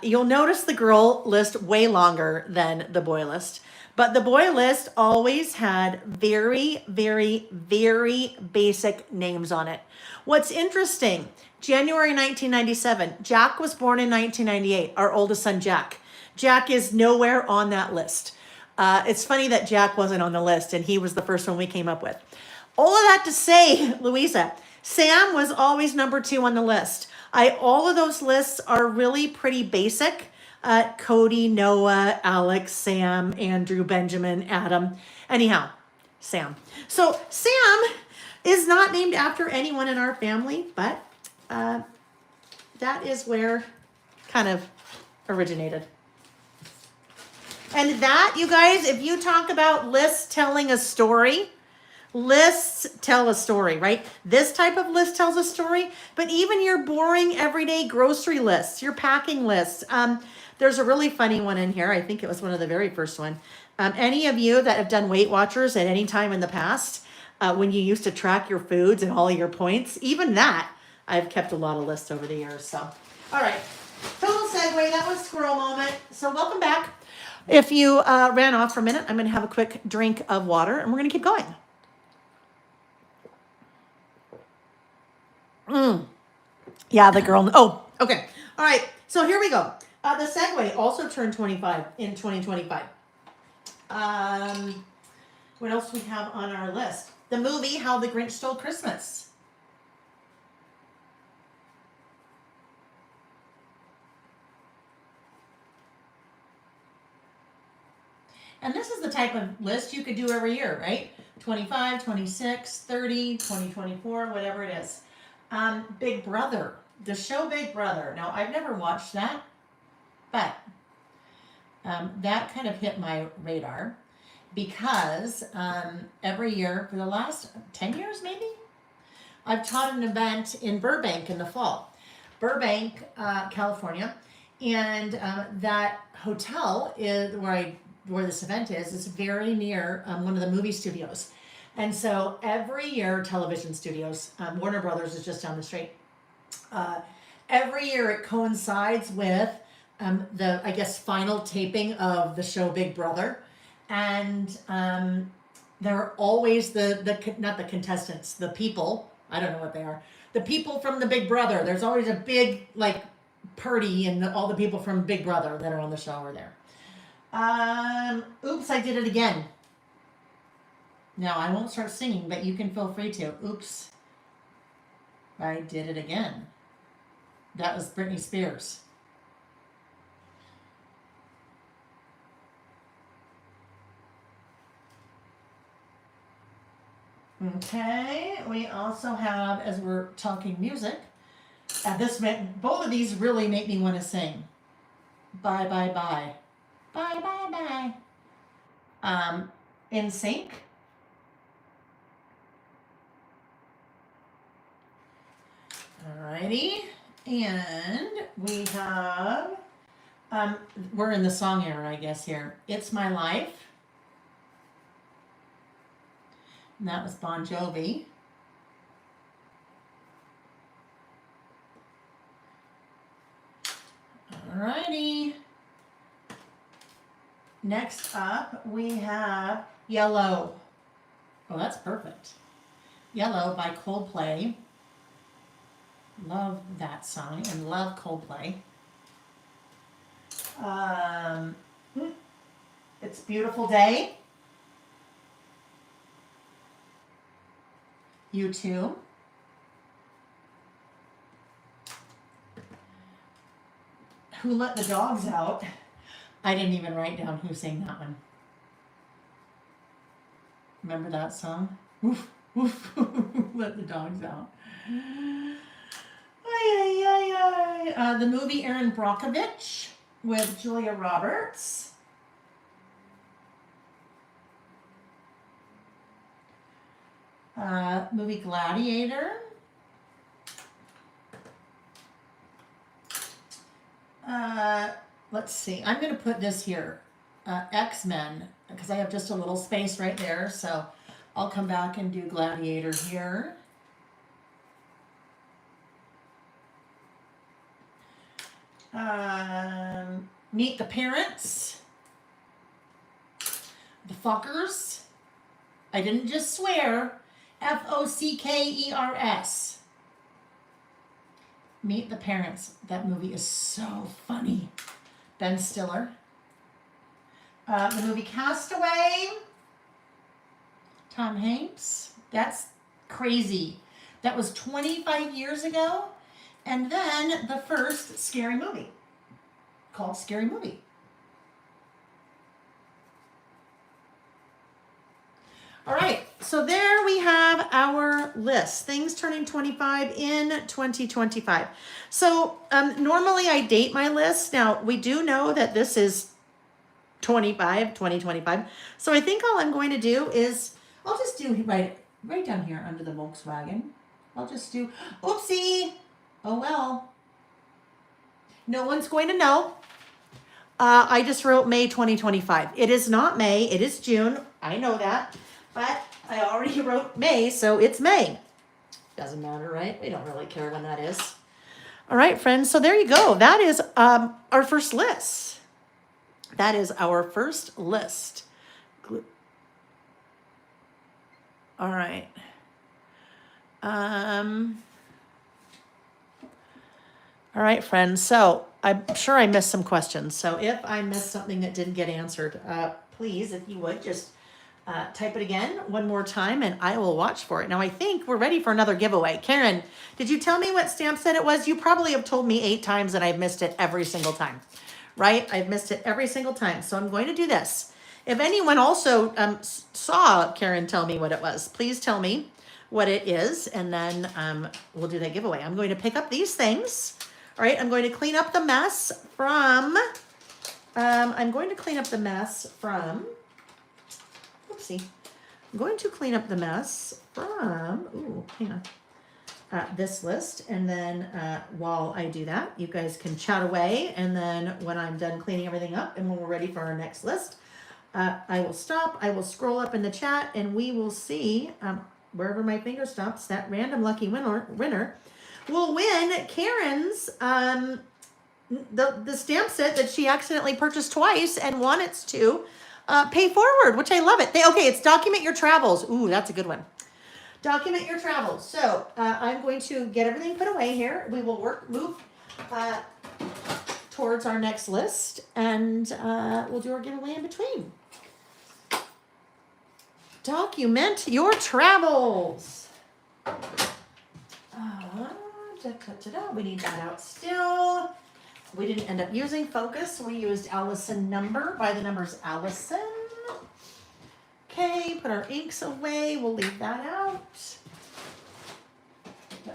You'll notice the girl list way longer than the boy list, but the boy list always had very, very, very basic names on it. What's interesting, January 1997, Jack was born in 1998, our oldest son, Jack. Jack is nowhere on that list. It's funny that Jack wasn't on the list and he was the first one we came up with. All of that to say, Louisa, Sam was always number 2 on the list. All of those lists are really pretty basic. Cody, Noah, Alex, Sam, Andrew, Benjamin, Adam. Anyhow, Sam. So Sam is not named after anyone in our family, but that is where kind of originated. And that, you guys, if you talk about lists telling a story, lists tell a story, right? This type of list tells a story, but even your boring everyday grocery lists, your packing lists. There's a really funny one in here. I think it was one of the very first one. Any of you that have done Weight Watchers at any time in the past, when you used to track your foods and all your points, even that, I've kept a lot of lists over the years. So, all right, total segue. That was squirrel moment. So welcome back. If you ran off for a minute, I'm going to have a quick drink of water and we're going to keep going. Yeah, the girl. Oh, okay. All right. So here we go. The Segway also turned 25 in 2025. What else we have on our list? The movie How the Grinch Stole Christmas. And this is the type of list you could do every year, right? 25, 26, 30, 2024, whatever it is. Big Brother, the show Big Brother. Now, I've never watched that, but that kind of hit my radar because every year for the last 10 years, maybe, I've taught an event in Burbank in the fall. Burbank, California, and that hotel is where this event is very near one of the movie studios. And so every year, television studios, Warner Brothers is just down the street. Every year it coincides with the, I guess, final taping of the show Big Brother. And there are always not the contestants, the people, I don't know what they are, the people from the Big Brother. There's always a big, like, party and all the people from Big Brother that are on the show are there. Oops, I did it again. No, I won't start singing, but you can feel free to. Oops, I did it again. That was Britney Spears. Okay, we also have, as we're talking music, both of these really make me want to sing. Bye, bye, bye. Bye, bye, bye. In Sync. Alrighty, and we have, we're in the song era, I guess, here. It's My Life. And that was Bon Jovi. Alrighty. Next up, we have Yellow. Oh, that's perfect. Yellow by Coldplay. Love that song and love Coldplay. It's Beautiful Day. U2. Who Let the Dogs Out? I didn't even write down who sang that one. Remember that song? Woof, woof, let the dogs out. The movie Erin Brockovich with Julia Roberts. Movie Gladiator. Let's see. I'm going to put this here. X-Men, because I have just a little space right there. So I'll come back and do Gladiator here. Meet the Parents. The Fuckers. I didn't just swear. Fockers. Meet the Parents. That movie is so funny. Ben Stiller. The movie Castaway. Tom Hanks. That's crazy. That was 25 years ago. And then the first scary movie called Scary Movie. All right, so there we have our list. Things turning 25 in 2025. So normally I date my list. Now, we do know that this is 2025. So I think all I'm going to do is, I'll just do right down here under the Volkswagen. I'll just do, oopsie. Oh, well. No one's going to know. I just wrote May 2025. It is not May. It is June. I know that. But I already wrote May, so it's May. Doesn't matter, right? We don't really care when that is. All right, friends. So there you go. That is our first list. That is our first list. All right. All right, friends. So I'm sure I missed some questions. So if I missed something that didn't get answered, please, if you would, just type it again one more time and I will watch for it. Now, I think we're ready for another giveaway. Karen, did you tell me what stamp set it was? You probably have told me 8 times and I've missed it every single time, right? I've missed it every single time. So I'm going to do this. If anyone also saw Karen tell me what it was, please tell me what it is, and then we'll do that giveaway. I'm going to pick up these things. All right, I'm going to clean up the mess from, oopsie. I'm going to clean up the mess from, hang on, this list. And then while I do that, you guys can chat away. And then when I'm done cleaning everything up and when we're ready for our next list, I will stop, I will scroll up in the chat, and we will see, wherever my finger stops, that random lucky winner will win Karen's the stamp set that she accidentally purchased twice and wanted to pay forward, which I love it. Okay, it's document your travels. Ooh, that's a good one. Document your travels. So I'm going to get everything put away here. We will move towards our next list, and we'll do our giveaway in between. Document your travels. We need that out still. We didn't end up using focus, so we used Allison number. By the numbers Allison. Okay, put our inks away. We'll leave that out. You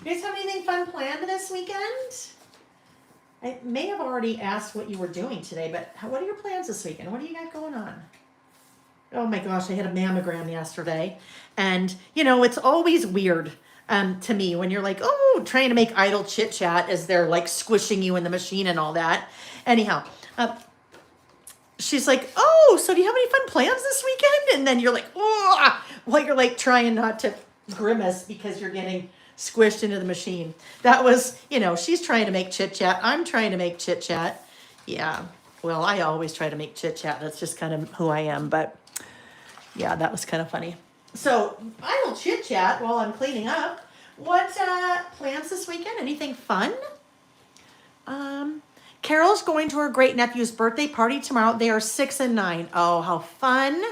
guys have anything fun planned this weekend? I may have already asked what you were doing today, but what are your plans this weekend? What do you got going on? Oh my gosh, I had a mammogram yesterday. And, you know, it's always weird to me when you're like, oh, trying to make idle chit chat as they're like squishing you in the machine and all that. Anyhow, she's like, oh, so do you have any fun plans this weekend? And then you're like, oh, well, you're like trying not to grimace because you're getting squished into the machine. That was, you know, she's trying to make chit chat. I'm trying to make chit chat. Yeah. Well, I always try to make chit chat. That's just kind of who I am. But yeah, that was kind of funny. So I will chit chat while I'm cleaning up. What plans this weekend? Anything fun? Carol's going to her great nephew's birthday party tomorrow. They are 6 and 9. Oh, how fun.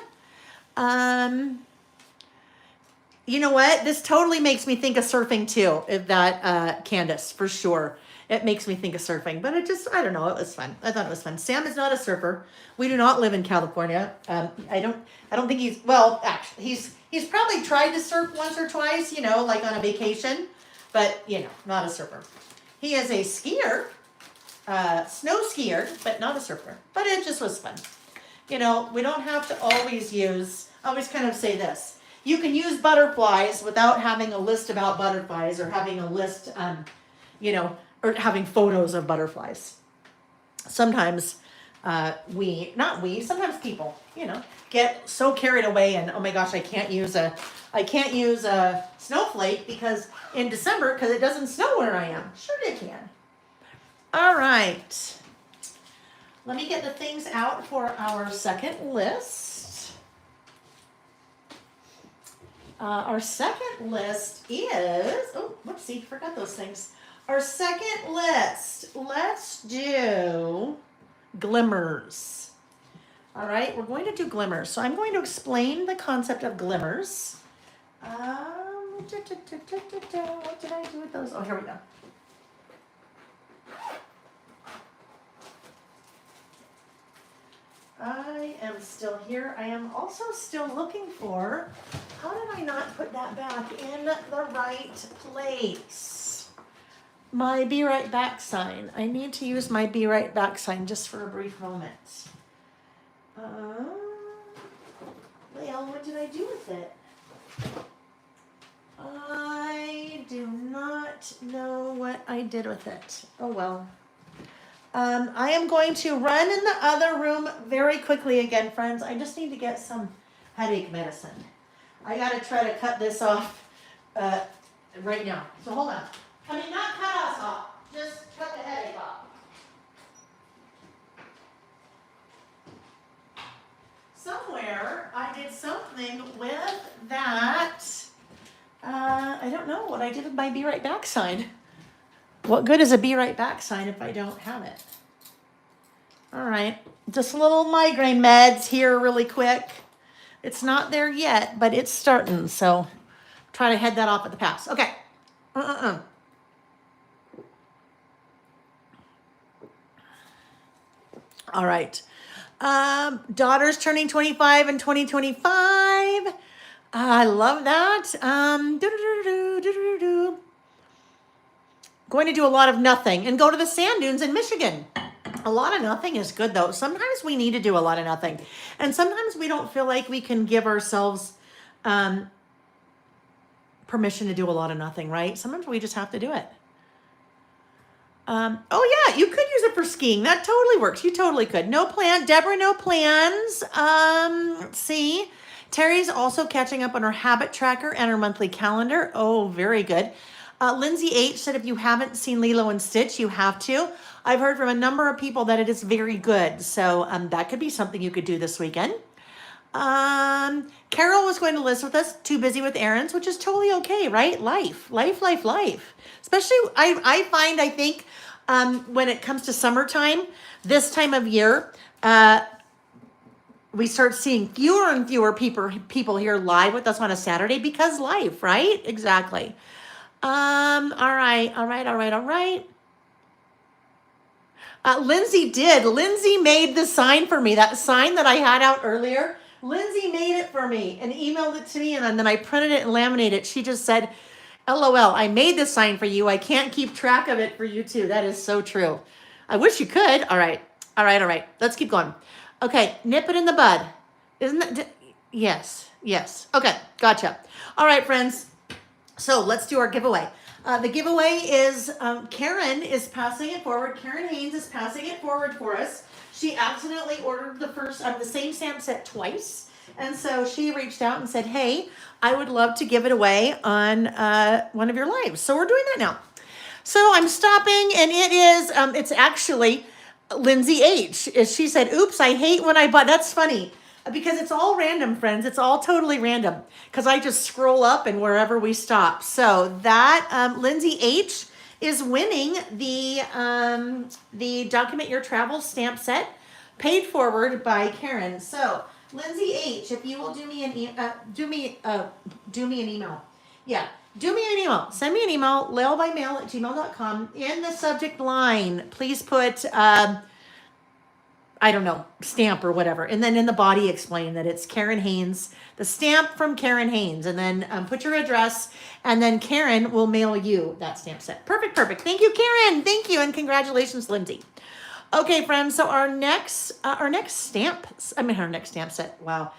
You know what? This totally makes me think of surfing too. If that Candace, for sure. It makes me think of surfing, but I don't know. It was fun. I thought it was fun. Sam is not a surfer. We do not live in California. I don't think he's, well, actually, he's probably tried to surf once or twice, you know, like on a vacation, but, you know, not a surfer. He is a skier, snow skier, but not a surfer. But it just was fun. You know, we don't have to always kind of say this. You can use butterflies without having a list about butterflies or having a list, you know, or having photos of butterflies. Sometimes sometimes people, get so carried away and, oh my gosh, I can't use a snowflake because in December, because it doesn't snow where I am. Sure you can. All right. Let me get the things out for our second list. Our second list is, whoopsie, forgot those things. Our second list, let's do Glimmers. All right, we're going to do Glimmers. So I'm going to explain the concept of Glimmers. What did I do with those? Oh, here we go. I am still here. I am also still looking for, how did I not put that back in the right place? My be right back sign. I need to use my be right back sign just for a brief moment. Well, what did I do with it? I do not know what I did with it. Oh well. I am going to run in the other room very quickly again, friends. I just need to get some headache medicine. I got to try to cut this off right now. So hold on. I mean, not cut us off. Just cut the headache off. Somewhere I did something with that. I don't know what I did with my be right back sign. What good is a be right back sign if I don't have it? All right, just a little migraine meds here really quick. It's not there yet, but it's starting, so try to head that off at the pass. Okay. All right. Daughter's turning 25 in 2025. I love that. Going to do a lot of nothing and go to the sand dunes in Michigan. A lot of nothing is good though. Sometimes we need to do a lot of nothing. And sometimes we don't feel like we can give ourselves permission to do a lot of nothing, right? Sometimes we just have to do it. Oh yeah, you could use it for skiing. That totally works. You totally could. No plan. Deborah, no plans. Let's see. Terry's also catching up on her habit tracker and her monthly calendar. Oh, very good. Lindsay H said if you haven't seen Lilo and Stitch, you have to. I've heard from a number of people that it is very good. So that could be something you could do this weekend. Carol was going to list with us, too busy with errands, which is totally okay, right? Life. Especially, I think, when it comes to summertime, this time of year, we start seeing fewer and fewer people here live with us on a Saturday because life, right? Exactly. All right. Lindsay made the sign for me, that sign that I had out earlier. Lindsay made it for me and emailed it to me, and then I printed it and laminated it. She just said, LOL, I made this sign for you. I can't keep track of it for you too. That is so true. I wish you could. All right. Let's keep going. Okay, nip it in the bud. Isn't that? Yes. Okay, gotcha. All right, friends. So let's do our giveaway. The giveaway is Karen is passing it forward. Karen Haynes is passing it forward for us. She accidentally ordered the same stamp set twice. And so she reached out and said, hey, I would love to give it away on one of your lives. So we're doing that now. So I'm stopping, and it's actually Lindsay H. She said, oops, I hate when I bought. That's funny. Because it's all random, friends. It's all totally random. Because I just scroll up and wherever we stop. So that Lindsay H is winning the Document Your Travel stamp set paid forward by Karen. So Lindsay H, if you will do me an email. Yeah, do me an email. Send me an email, lailbymail@gmail.com. In the subject line, please put I don't know, stamp or whatever. And then in the body, explain that it's Karen Haynes, the stamp from Karen Haynes. And then put your address, and then Karen will mail you that stamp set. Perfect. Thank you, Karen. Thank you. And congratulations, Lindsay. Okay, friends. So our next stamp set. Wow.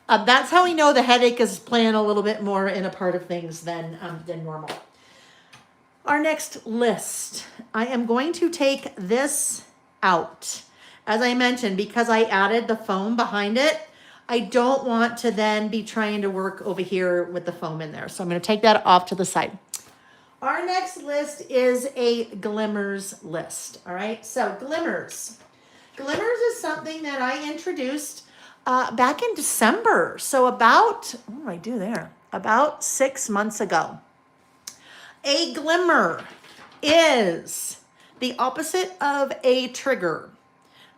That's how we know the headache is playing a little bit more in a part of things than normal. Our next list, I am going to take this out. As I mentioned, because I added the foam behind it, I don't want to then be trying to work over here with the foam in there. So I'm going to take that off to the side. Our next list is a Glimmers list. All right, so Glimmers. Glimmers is something that I introduced back in December. So about, what did I do there? About 6 months ago. A glimmer is the opposite of a trigger.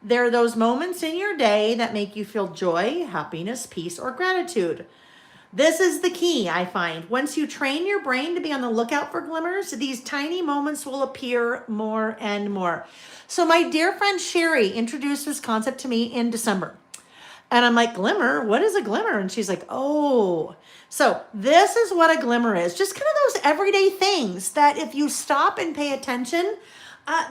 There are those moments in your day that make you feel joy, happiness, peace, or gratitude. This is the key, I find. Once you train your brain to be on the lookout for glimmers, these tiny moments will appear more and more. So my dear friend Sherry introduced this concept to me in December. And I'm like, glimmer? What is a glimmer? And she's like, oh. So this is what a glimmer is. Just kind of those everyday things that if you stop and pay attention,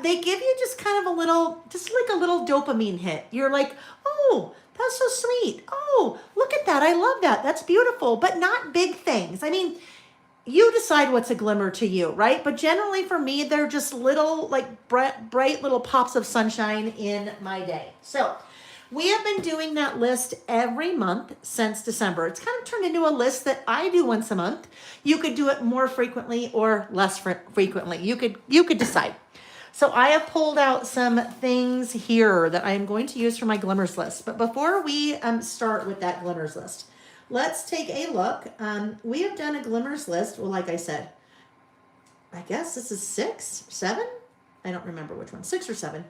they give you just kind of a little, just like a little dopamine hit. You're like, oh, that's so sweet. Oh, look at that. I love that. That's beautiful, but not big things. I mean, you decide what's a glimmer to you, right? But generally for me, they're just little, like bright little pops of sunshine in my day. So we have been doing that list every month since December. It's kind of turned into a list that I do once a month. You could do it more frequently or less frequently. You could decide. So I have pulled out some things here that I'm going to use for my Glimmers list. But before we start with that Glimmers list, let's take a look. We have done a Glimmers list. Well, like I said, I guess this is 6, 7. I don't remember which one, 6 or 7.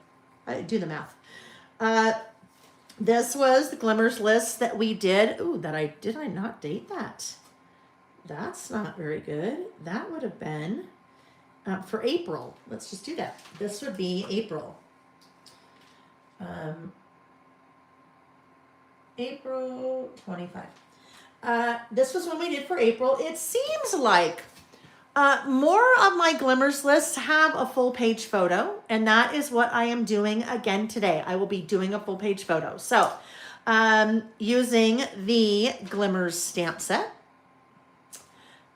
I do the math. This was the Glimmers list that we did. Ooh, did I not date that? That's not very good. That would have been for April. Let's just do that. This would be April. April 25. This was one we did for April. It seems like more of my Glimmers lists have a full page photo, and that is what I am doing again today. I will be doing a full page photo. So using the Glimmers stamp set.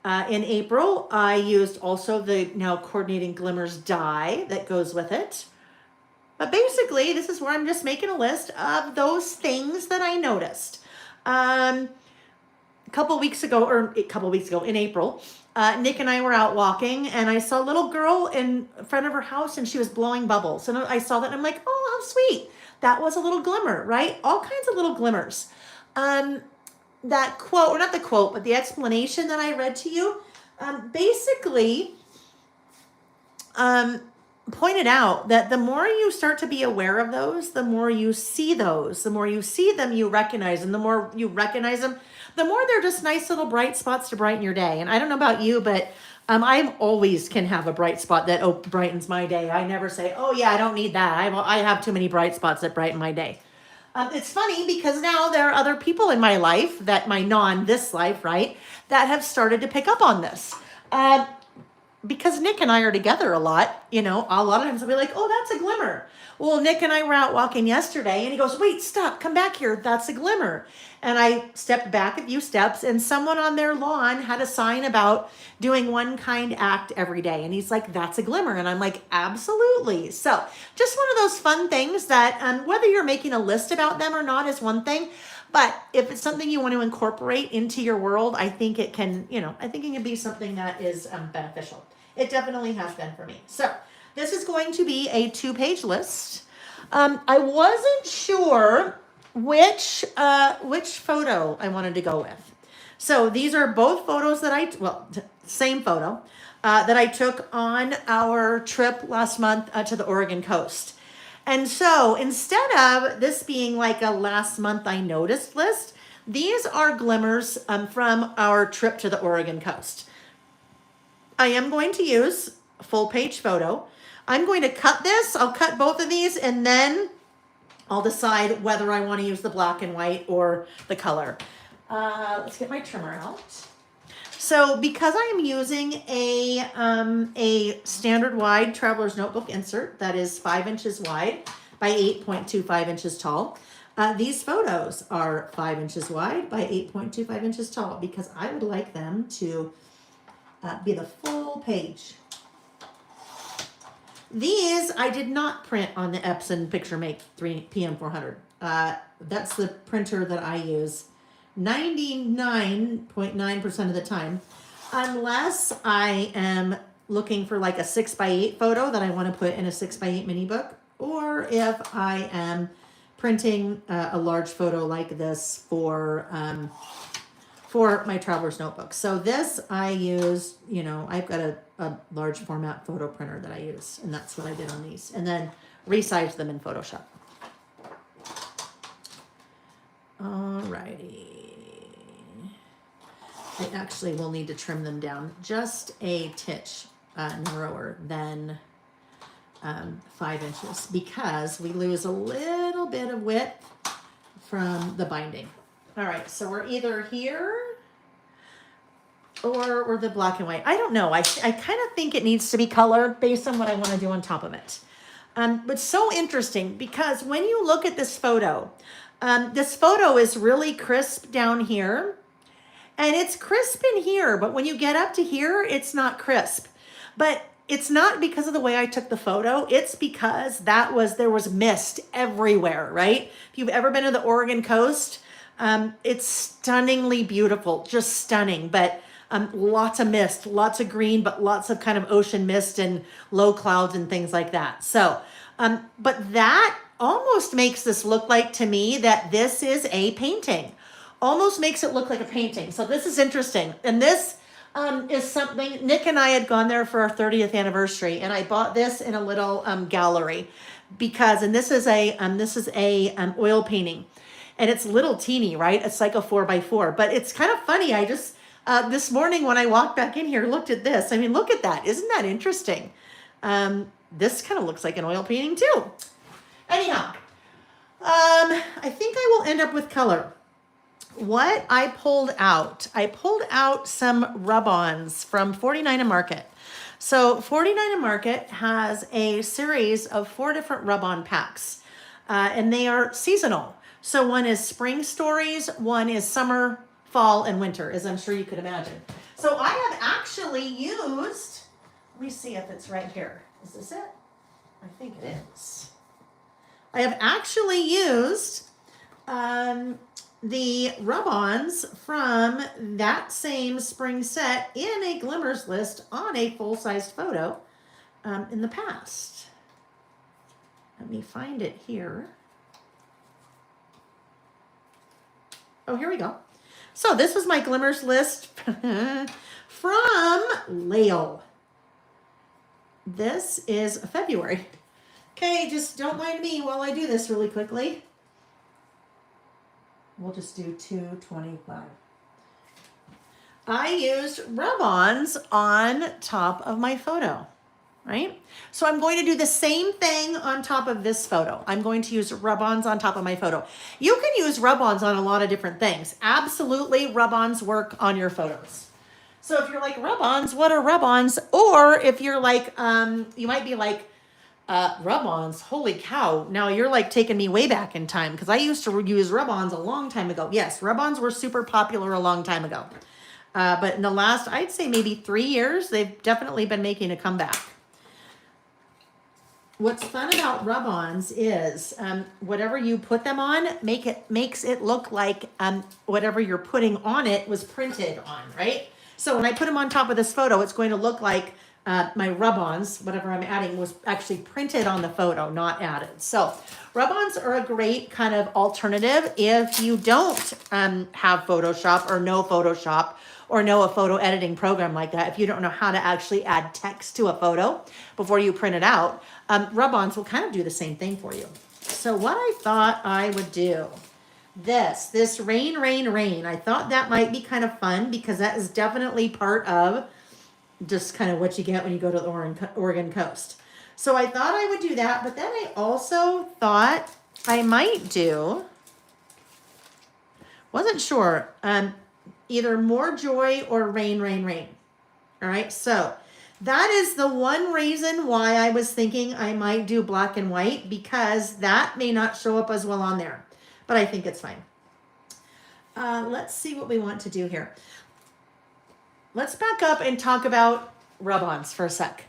In April, I used also the now coordinating Glimmers die that goes with it. But basically, this is where I'm just making a list of those things that I noticed. A couple weeks ago in April, Nick and I were out walking, and I saw a little girl in front of her house, and she was blowing bubbles. And I saw that, and I'm like, oh, how sweet. That was a little glimmer, right? All kinds of little glimmers. That quote, or not the quote, but the explanation that I read to you, basically pointed out that the more you start to be aware of those, the more you see those. The more you see them, you recognize them. The more you recognize them, the more they're just nice little bright spots to brighten your day. And I don't know about you, but I always can have a bright spot that brightens my day. I never say, oh yeah, I don't need that. I have too many bright spots that brighten my day. It's funny because now there are other people in my life, this life, right, that have started to pick up on this. Because Nick and I are together a lot, a lot of times I'll be like, oh, that's a glimmer. Well, Nick and I were out walking yesterday, and he goes, wait, stop, come back here. That's a glimmer. And I stepped back a few steps, and someone on their lawn had a sign about doing one kind act every day. And he's like, that's a glimmer. And I'm like, absolutely. So just one of those fun things that whether you're making a list about them or not is one thing. But if it's something you want to incorporate into your world, I think it can, I think it can be something that is beneficial. It definitely has been for me. So this is going to be a 2-page list. I wasn't sure which photo I wanted to go with. So these are both photos that same photo that I took on our trip last month to the Oregon coast. And so instead of this being like a last month I noticed list, these are glimmers from our trip to the Oregon coast. I am going to use a full page photo. I'm going to cut this. I'll cut both of these, and then I'll decide whether I want to use the black and white or the color. Let's get my trimmer out. So because I am using a standard wide traveler's notebook insert that is 5 inches wide by 8.25 inches tall, these photos are 5 inches wide by 8.25 inches tall because I would like them to be the full page. These I did not print on the Epson PictureMate 3 PM400. That's the printer that I use 99.9% of the time, unless I am looking for like a 6x8 photo that I want to put in a 6x8 mini book, or if I am printing a large photo like this for my traveler's notebook. So this I use, you know, I've got a large format photo printer that I use, and that's what I did on these, and then resize them in Photoshop. Alrighty. I actually will need to trim them down just a titch narrower than 5 inches, because we lose a little bit of width from the binding. All right, so we're either here or we're the black and white. I don't know. I kind of think it needs to be color based on what I want to do on top of it. But so interesting, because when you look at this photo is really crisp down here, and it's crisp in here, but when you get up to here, it's not crisp. But it's not because of the way I took the photo. It's because there was mist everywhere, right? If you've ever been to the Oregon coast, it's stunningly beautiful, just stunning, but lots of mist, lots of green, but lots of kind of ocean mist and low clouds and things like that. So, but that almost makes this look like, to me, that this is a painting. Almost makes it look like a painting. So this is interesting. And this is something, Nick and I had gone there for our 30th anniversary, and I bought this in a little gallery because, and this is a oil painting, and it's little teeny, right? It's like a 4x4, but it's kind of funny. I just, this morning when I walked back in here, looked at this. I mean, look at that. Isn't that interesting? This kind of looks like an oil painting too. Anyhow, I think I will end up with color. What I pulled out some rub-ons from 49 and Market. So 49 and Market has a series of 4 different rub-on packs, and they are seasonal. So one is spring stories, one is summer, fall, and winter, as I'm sure you could imagine. So I have actually used, let me see if it's right here. Is this it? I think it is. I have actually used the rub-ons from that same spring set in a Glimmers list on a full-sized photo in the past. Let me find it here. Oh, here we go. So this was my Glimmers list from Lael. This is February. Okay, just don't mind me while I do this really quickly. We'll just do 225. I used rub-ons on top of my photo, right? So I'm going to do the same thing on top of this photo. I'm going to use rub-ons on top of my photo. You can use rub-ons on a lot of different things. Absolutely, rub-ons work on your photos. So if you're like, rub-ons, what are rub-ons? Or if you're like, you might be like, rub-ons, holy cow. Now you're like taking me way back in time, because I used to use rub-ons a long time ago. Yes, rub-ons were super popular a long time ago. But in the last, I'd say maybe 3 years, they've definitely been making a comeback. What's fun about rub-ons is whatever you put them on, makes it look like whatever you're putting on it was printed on, right? So when I put them on top of this photo, it's going to look like my rub-ons, whatever I'm adding, was actually printed on the photo, not added. So rub-ons are a great kind of alternative if you don't have Photoshop or know Photoshop or know a photo editing program like that. If you don't know how to actually add text to a photo before you print it out, rub-ons will kind of do the same thing for you. So what I thought I would do, this rain, rain, rain. I thought that might be kind of fun, because that is definitely part of just kind of what you get when you go to the Oregon coast. So I thought I would do that, but then I also thought I might do, wasn't sure, either More Joy or Rain, Rain, Rain. All right, so that is the one reason why I was thinking I might do black and white, because that may not show up as well on there, but I think it's fine. Let's see what we want to do here. Let's back up and talk about rub-ons for a sec.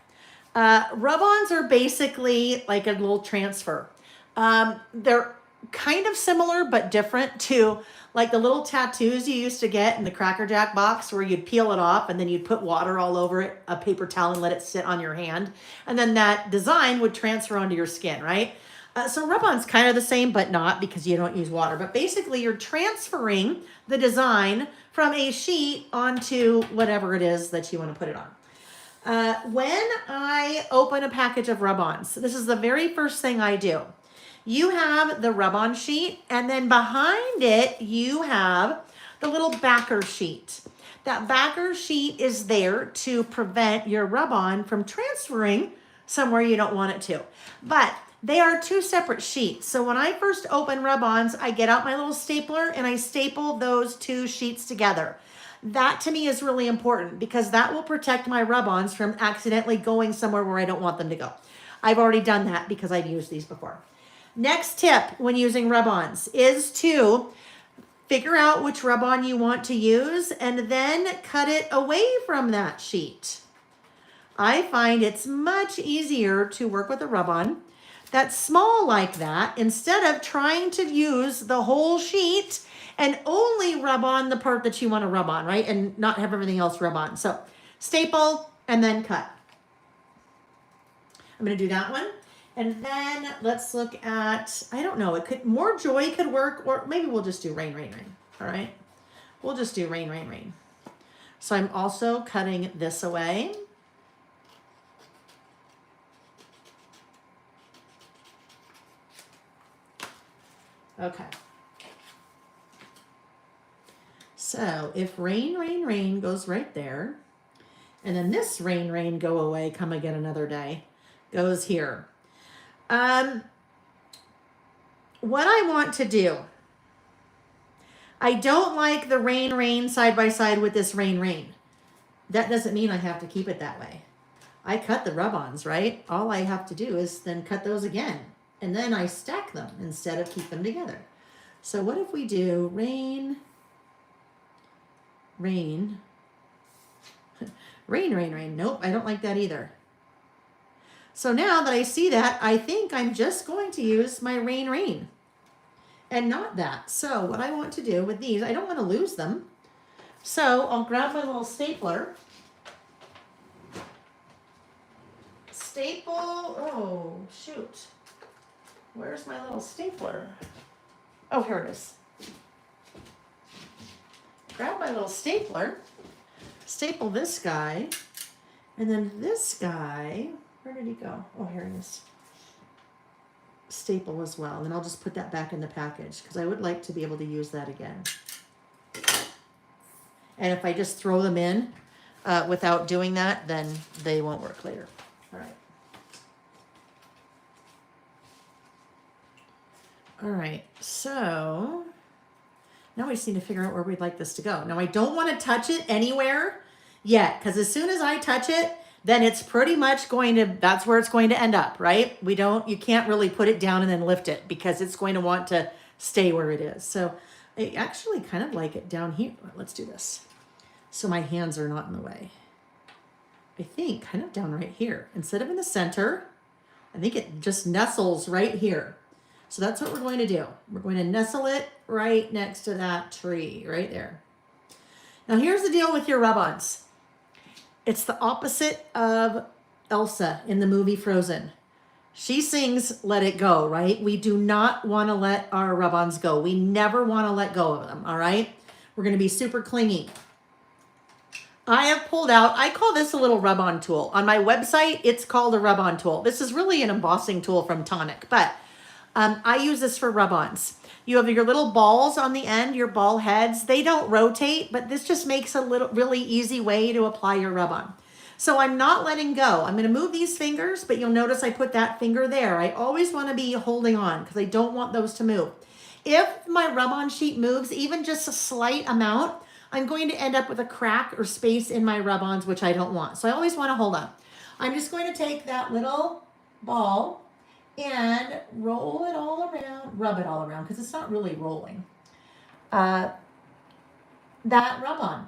Rub-ons are basically like a little transfer. They're kind of similar but different to like the little tattoos you used to get in the Cracker Jack box where you'd peel it off and then you'd put water all over it, a paper towel, and let it sit on your hand. And then that design would transfer onto your skin, right? So rub-on's kind of the same, but not because you don't use water. But basically you're transferring the design from a sheet onto whatever it is that you want to put it on. When I open a package of rub-ons, this is the very first thing I do. You have the rub-on sheet, and then behind it, you have the little backer sheet. That backer sheet is there to prevent your rub-on from transferring somewhere you don't want it to. But they are two separate sheets. So when I first open rub-ons, I get out my little stapler and I staple those two sheets together. That to me is really important because that will protect my rub-ons from accidentally going somewhere where I don't want them to go. I've already done that because I've used these before. Next tip when using rub-ons is to figure out which rub-on you want to use and then cut it away from that sheet. I find it's much easier to work with a rub-on that's small like that instead of trying to use the whole sheet and only rub on the part that you want to rub on, right? And not have everything else rub on. So staple and then cut. I'm going to do that one. And then let's look at, I don't know, it could, more joy could work, or maybe we'll just do rain, rain, rain. All right. We'll just do rain, rain, rain. So I'm also cutting this away. Okay. So if rain, rain, rain goes right there, and then this rain, rain, go away, come again another day, goes here. What I want to do, I don't like the rain, rain side by side with this rain, rain. That doesn't mean I have to keep it that way. I cut the rub-ons, right? All I have to do is then cut those again. And then I stack them instead of keep them together. So what if we do rain, rain, rain, rain, rain. Nope, I don't like that either. So now that I see that, I think I'm just going to use my rain, rain and not that. So what I want to do with these, I don't want to lose them. So I'll grab my little stapler. Staple, oh, shoot. Where's my little stapler? Oh, here it is. Grab my little stapler, staple this guy, and then this guy, where did he go? Oh, here he is. Staple as well, and I'll just put that back in the package because I would like to be able to use that again. And if I just throw them in without doing that, then they won't work later. All right. All right, so now we just need to figure out where we'd like this to go. Now I don't want to touch it anywhere yet, because as soon as I touch it, then it's pretty much going to, that's where it's going to end up, right? You can't really put it down and then lift it because it's going to want to stay where it is. So I actually kind of like it down here. Let's do this. So my hands are not in the way. I think kind of down right here. Instead of in the center, I think it just nestles right here. So that's what we're going to do. We're going to nestle it right next to that tree, right there. Now here's the deal with your rub-ons. It's the opposite of Elsa in the movie Frozen. She sings Let It Go, right? We do not want to let our rub-ons go. We never want to let go of them, all right? We're going to be super clingy. I have pulled out, I call this a little rub-on tool. On my website, it's called a rub-on tool. This is really an embossing tool from Tonic, but I use this for rub-ons. You have your little balls on the end, your ball heads. They don't rotate, but this just makes a really easy way to apply your rub-on. So I'm not letting go. I'm going to move these fingers, but you'll notice I put that finger there. I always want to be holding on because I don't want those to move. If my rub-on sheet moves even just a slight amount, I'm going to end up with a crack or space in my rub-ons, which I don't want. So I always want to hold on. I'm just going to take that little ball and roll it all around, rub it all around, because it's not really rolling. That rub-on,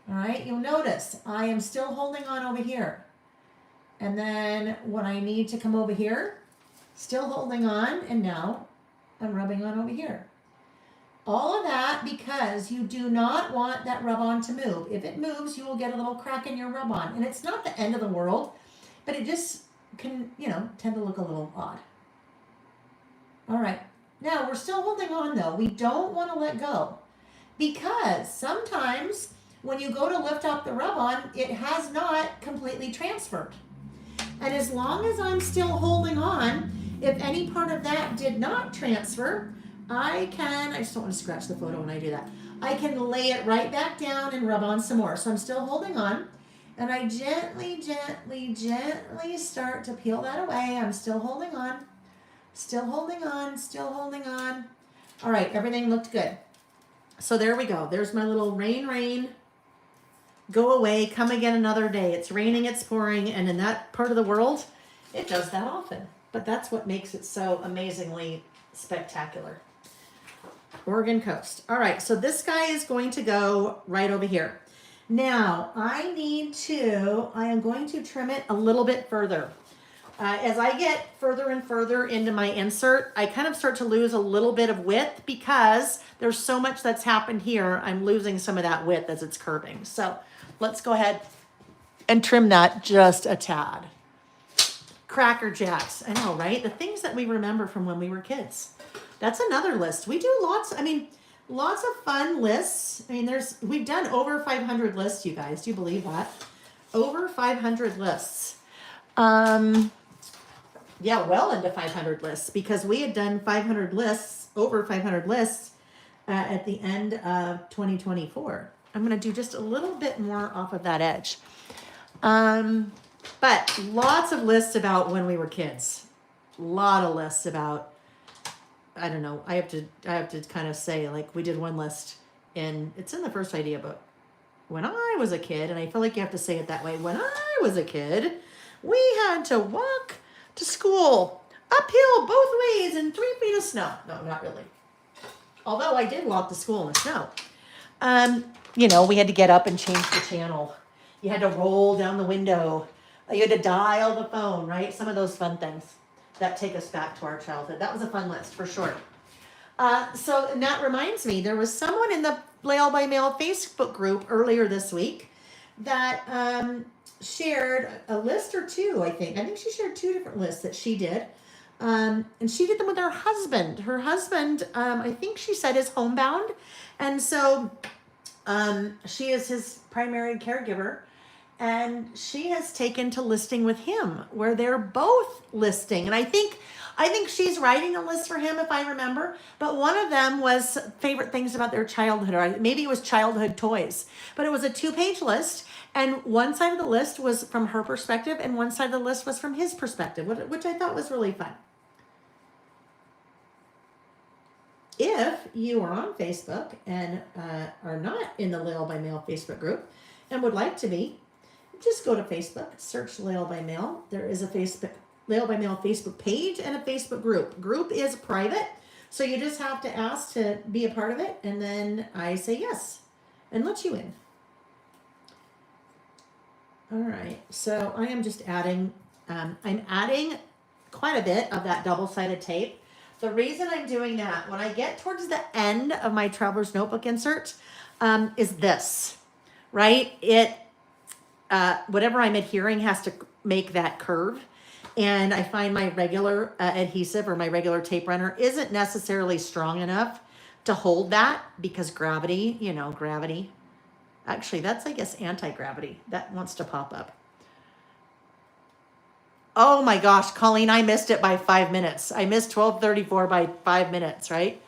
all right? You'll notice I am still holding on over here. And then when I need to come over here, still holding on, and now I'm rubbing on over here. All of that because you do not want that rub-on to move. If it moves, you will get a little crack in your rub-on. And it's not the end of the world, but it just can, tend to look a little odd. All right. Now, we're still holding on, though. We don't want to let go because sometimes when you go to lift up the rub-on, it has not completely transferred. And as long as I'm still holding on, if any part of that did not transfer, I just don't want to scratch the photo when I do that. I can lay it right back down and rub on some more. So I'm still holding on, and I gently, gently, gently start to peel that away. I'm still holding on, still holding on, still holding on. All right, everything looked good. So there we go. There's my little rain, rain. Go away, come again another day. It's raining, it's pouring, and in that part of the world, it does that often. But that's what makes it so amazingly spectacular. Oregon coast. All right, so this guy is going to go right over here. Now, I am going to trim it a little bit further. As I get further and further into my insert, I kind of start to lose a little bit of width because there's so much that's happened here. I'm losing some of that width as it's curving. So let's go ahead and trim that just a tad. Cracker Jacks. I know, right? The things that we remember from when we were kids. That's another list. We do lots of fun lists. We've done over 500 lists, you guys. Do you believe that? Over 500 lists. Yeah, well into 500 lists because we had done 500 lists, over 500 lists at the end of 2024. I'm going to do just a little bit more off of that edge. But lots of lists about when we were kids. A lot of lists about, I don't know, I have to kind of say, like, we did one list it's in the first idea book. When I was a kid, and I feel like you have to say it that way. When I was a kid, we had to walk to school uphill both ways in 3 feet of snow. No, not really. Although I did walk to school in the snow. We had to get up and change the channel. You had to roll down the window. You had to dial the phone, right? Some of those fun things that take us back to our childhood. That was a fun list for sure. And that reminds me, there was someone in the Lael by Mail Facebook group earlier this week that shared a list or two, I think. I think she shared 2 different lists that she did. And she did them with her husband. Her husband, I think she said, is homebound. And so she is his primary caregiver. And she has taken to listing with him where they're both listing. And I think she's writing a list for him, if I remember. But one of them was favorite things about their childhood, or maybe it was childhood toys. But it was a 2-page list. And one side of the list was from her perspective, and one side of the list was from his perspective, which I thought was really fun. If you are on Facebook and are not in the Lael by Mail Facebook group and would like to be, just go to Facebook, search Lael by Mail. There is a Lael by Mail Facebook page and a Facebook group. Group is private, so you just have to ask to be a part of it, and then I say yes and let you in. All right, so I am just adding, I'm adding quite a bit of that double-sided tape. The reason I'm doing that, when I get towards the end of my Traveler's Notebook insert, is this, right? Whatever I'm adhering has to make that curve. And I find my regular adhesive or my regular tape runner isn't necessarily strong enough to hold that because gravity. Actually, that's, I guess, anti-gravity. That wants to pop up. Oh my gosh, Colleen, I missed it by 5 minutes. I missed 12:34 by 5 minutes, right?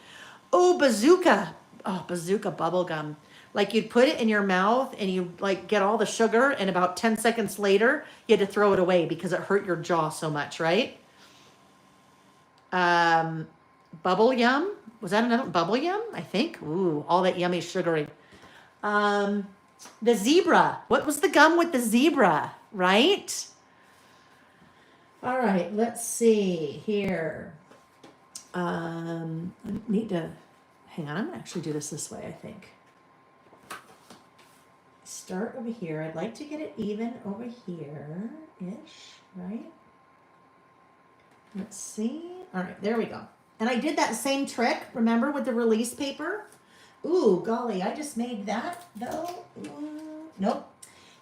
Oh, bazooka. Oh, bazooka bubble gum. Like you'd put it in your mouth and you like get all the sugar, and about 10 seconds later, you had to throw it away because it hurt your jaw so much, right? Bubble yum. Was that another bubble yum? I think. Ooh, all that yummy sugary. The zebra. What was the gum with the zebra, right? All right, let's see here. I need to, hang on, I'm gonna actually do this way, I think. start over here. I'd like to get it even over here-ish, right? Let's see. All right, there we go. And I did that same trick, remember, with the release paper? Ooh, golly, I just made that, though. Nope.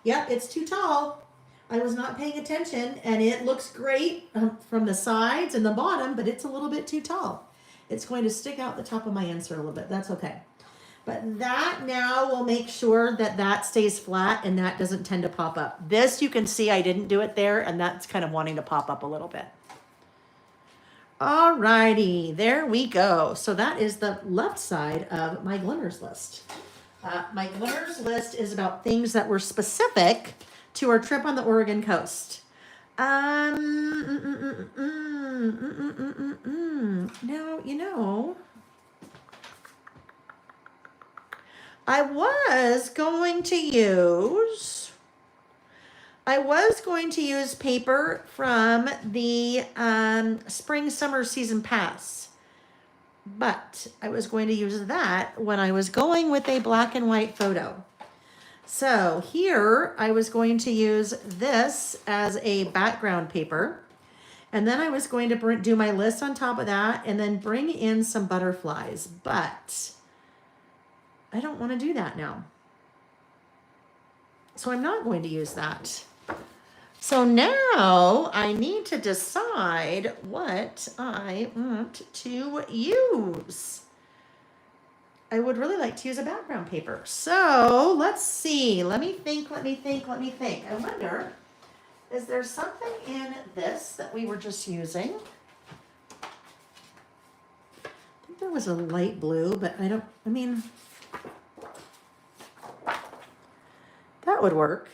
Yep, it's too tall. I was not paying attention, and it looks great from the sides and the bottom, but it's a little bit too tall. It's going to stick out the top of my insert a little bit. That's okay. But that now will make sure that that stays flat and that doesn't tend to pop up. This, you can see I didn't do it there, and that's kind of wanting to pop up a little bit. All righty, there we go. So that is the left side of my Glimmers list. My Glimmers list is about things that were specific to our trip on the Oregon coast. Now, you know, I was going to use paper from the spring summer season pass, but I was going to use that when I was going with a black and white photo. So here I was going to use this as a background paper, and then I was going to do my list on top of that and then bring in some butterflies, but I don't want to do that now. So I'm not going to use that. So now I need to decide what I want to use. I would really like to use a background paper. So let's see. Let me think. I wonder, is there something in this that we were just using? I think there was a light blue, but that would work.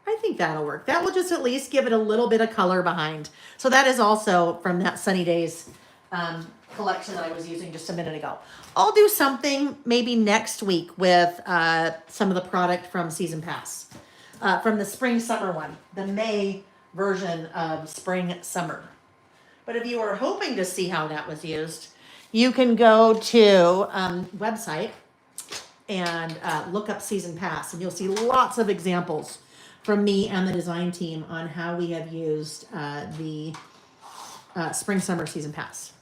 I think that'll work. That will just at least give it a little bit of color behind. So that is also from that Sunny Days collection that I was using just a minute ago. I'll do something maybe next week with some of the product from Season Pass, from the Spring Summer one, the May version of Spring Summer. But if you are hoping to see how that was used, you can go to website and look up Season Pass, and you'll see lots of examples from me and the design team on how we have used the Spring Summer Season Pass.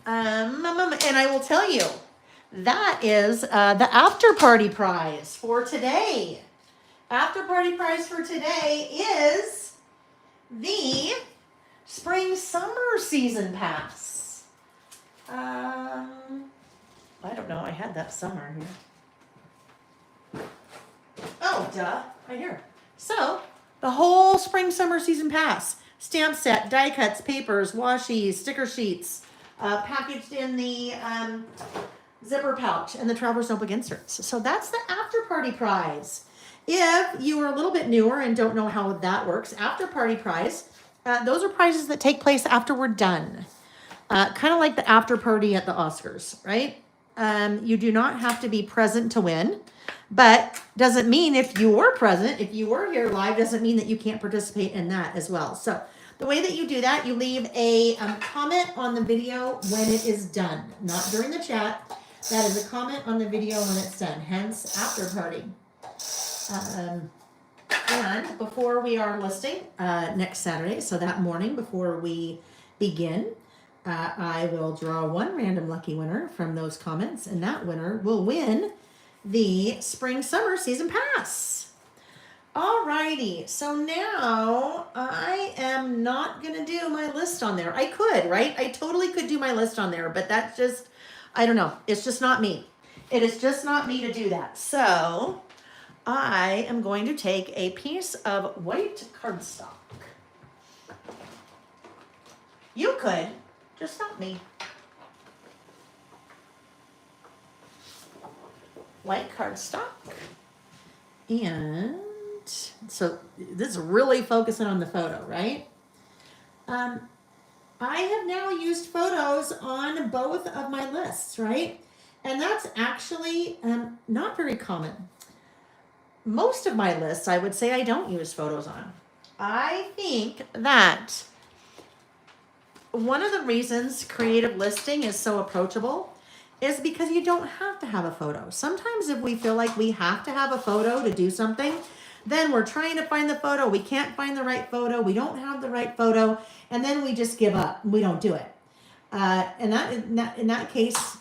And I will tell you, that is the after party prize for today. After party prize for today is the Spring Summer Season Pass. I don't know. I had that somewhere here. Oh, duh. Right here. So, the whole Spring Summer Season Pass. Stamp set, die cuts, papers, washi, sticker sheets, packaged in the zipper pouch and the Traveler's Notebook inserts. So that's the after party prize. If you are a little bit newer and don't know how that works, after party prize, those are prizes that take place after we're done. Kind of like the after party at the Oscars, right? You do not have to be present to win, but doesn't mean if you were present, if you were here live, doesn't mean that you can't participate in that as well. So the way that you do that, you leave a comment on the video when it is done, not during the chat. That is a comment on the video when it's done, hence after party. And before we are listing next Saturday, so that morning before we begin, I will draw one random lucky winner from those comments, and that winner will win the Spring Summer Season Pass. Alrighty, so now I am not gonna do my list on there. I could, right? I totally could do my list on there, but that's just, I don't know. It's just not me. It is just not me to do that. So I am going to take a piece of white cardstock. You could, just not me. White cardstock. And so this is really focusing on the photo, right? I have now used photos on both of my lists, right? And that's actually not very common. Most of my lists, I would say, I don't use photos on. I think that one of the reasons creative listing is so approachable is because you don't have to have a photo. Sometimes if we feel like we have to have a photo to do something, then we're trying to find the photo. We can't find the right photo. We don't have the right photo. And then we just give up. We don't do it. In that case,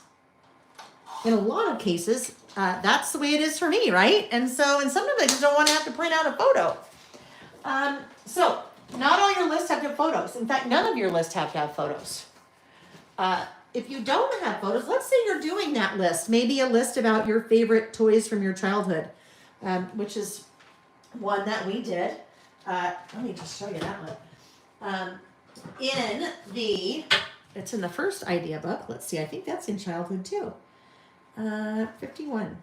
in a lot of cases, that's the way it is for me, right? And sometimes I just don't want to have to print out a photo. So not all your lists have to have photos. In fact, none of your lists have to have photos. If you don't have photos, let's say you're doing that list, maybe a list about your favorite toys from your childhood, which is one that we did. Let me just show you that one. It's in the first idea book. Let's see, I think that's in childhood too. 51.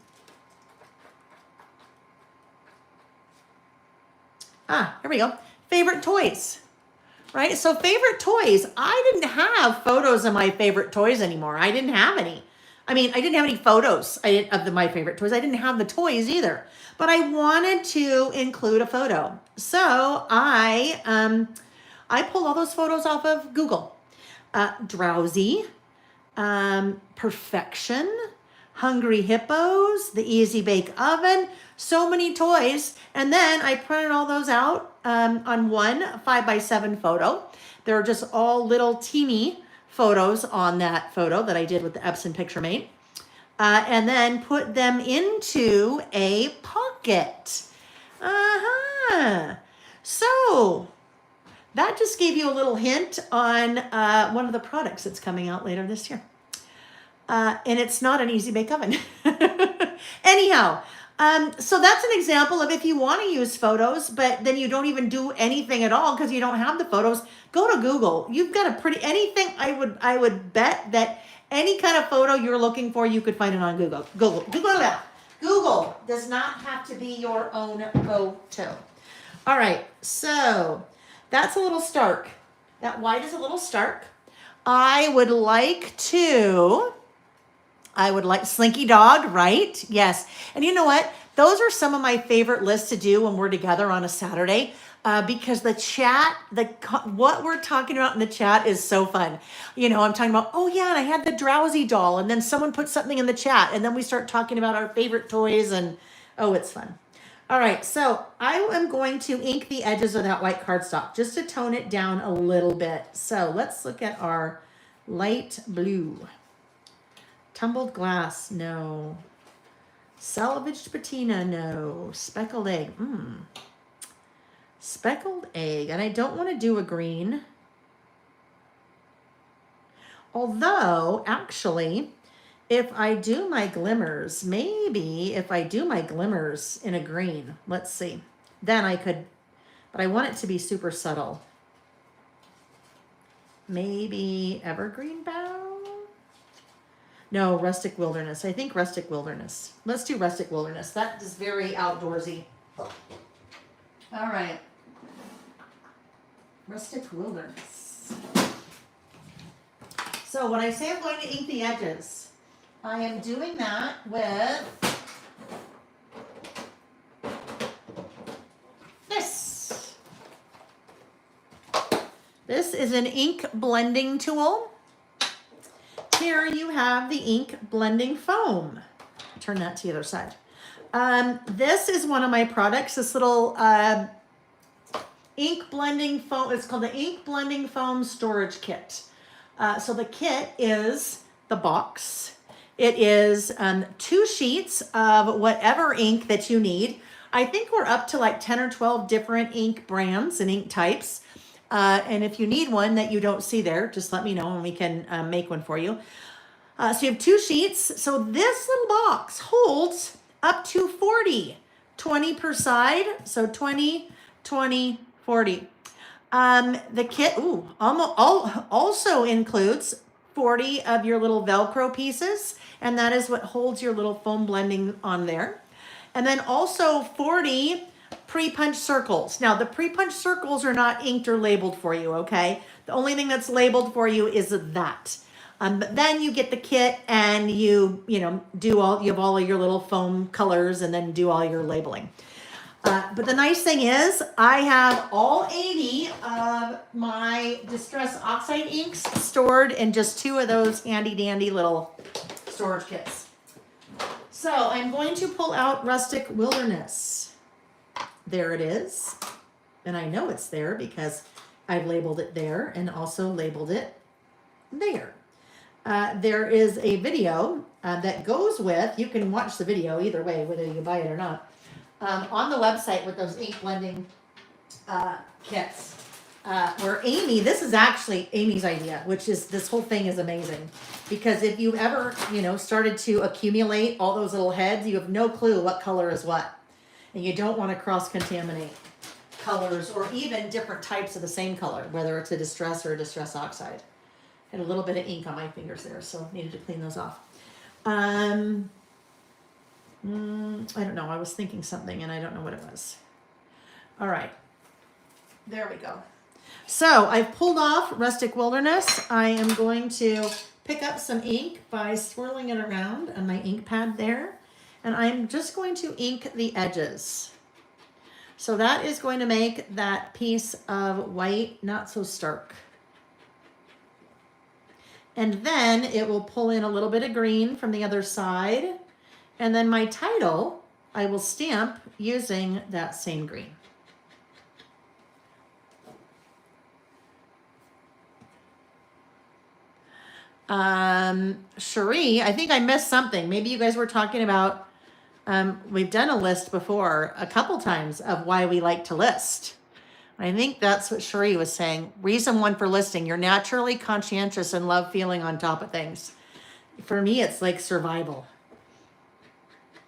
Here we go. Favorite toys. Right? So favorite toys. I didn't have photos of my favorite toys anymore. I didn't have any. I mean, I didn't have any photos of my favorite toys. I didn't have the toys either. But I wanted to include a photo. So I pulled all those photos off of Google. Drowsy, Perfection, Hungry Hippos, the Easy Bake Oven, so many toys. And then I printed all those out on one 5x7 photo. They're just all little teeny photos on that photo that I did with the Epson Picture Mate. And then put them into a pocket. So that just gave you a little hint on one of the products that's coming out later this year. And it's not an Easy Bake Oven. Anyhow, so that's an example of if you want to use photos, but then you don't even do anything at all because you don't have the photos, go to Google. You've got anything. I would bet that any kind of photo you're looking for, you could find it on Google. Google does not have to be your own photo. All right, so that's a little stark. That white is a little stark. I would like Slinky Dog, right? Yes. And you know what? Those are some of my favorite lists to do when we're together on a Saturday because the chat, what we're talking about in the chat is so fun. You know, I'm talking about, oh yeah, and I had the Drowsy doll, and then someone put something in the chat, and then we start talking about our favorite toys, and oh, it's fun. All right, so I am going to ink the edges of that white cardstock just to tone it down a little bit. So let's look at our light blue. Tumbled glass, no. Salvaged patina, no. Speckled egg, Speckled egg, and I don't want to do a green. Although, actually, if I do my glimmers, maybe if I do my glimmers in a green, let's see, then I could, but I want it to be super subtle. Maybe evergreen bough? No, rustic wilderness. I think rustic wilderness. Let's do rustic wilderness. That is very outdoorsy. All right. Rustic wilderness. So when I say I'm going to ink the edges, I am doing that with this. This is an ink blending tool. Here you have the ink blending foam. Turn that to the other side. This is one of my products, this little ink blending foam. It's called the Ink Blending Foam Storage Kit. So the kit is the box. It is 2 sheets of whatever ink that you need. I think we're up to like 10 or 12 different ink brands and ink types. And if you need one that you don't see there, just let me know and we can make one for you. So you have 2 sheets. So this little box holds up to 40, 20 per side. So 20, 20, 40. The kit also includes 40 of your little Velcro pieces. And that is what holds your little foam blending on there. And then also 40 pre-punch circles. Now the pre-punch circles are not inked or labeled for you, okay? The only thing that's labeled for you is that. But then you get the kit and you have all of your little foam colors and then do all your labeling. But the nice thing is I have all 80 of my Distress Oxide inks stored in just 2 of those handy dandy little storage kits. So I'm going to pull out Rustic Wilderness. There it is. And I know it's there because I've labeled it there and also labeled it there. There is a video that goes with, you can watch the video either way, whether you buy it or not, on the website with those ink blending kits. Where Amy, this is actually Amy's idea, which is, this whole thing is amazing. Because if you've ever, started to accumulate all those little heads, you have no clue what color is what. And you don't want to cross-contaminate colors or even different types of the same color, whether it's a distress or a distress oxide. Had a little bit of ink on my fingers there, so needed to clean those off. I don't know. I was thinking something and I don't know what it was. All right. There we go. So I've pulled off Rustic Wilderness. I am going to pick up some ink by swirling it around on my ink pad there. And I'm just going to ink the edges. So that is going to make that piece of white not so stark. And then it will pull in a little bit of green from the other side. And then my title, I will stamp using that same green. Cherie, I think I missed something. Maybe you guys were talking about, we've done a list before a couple times of why we like to list. I think that's what Cherie was saying. Reason one for listing, you're naturally conscientious and love feeling on top of things. For me, it's like survival.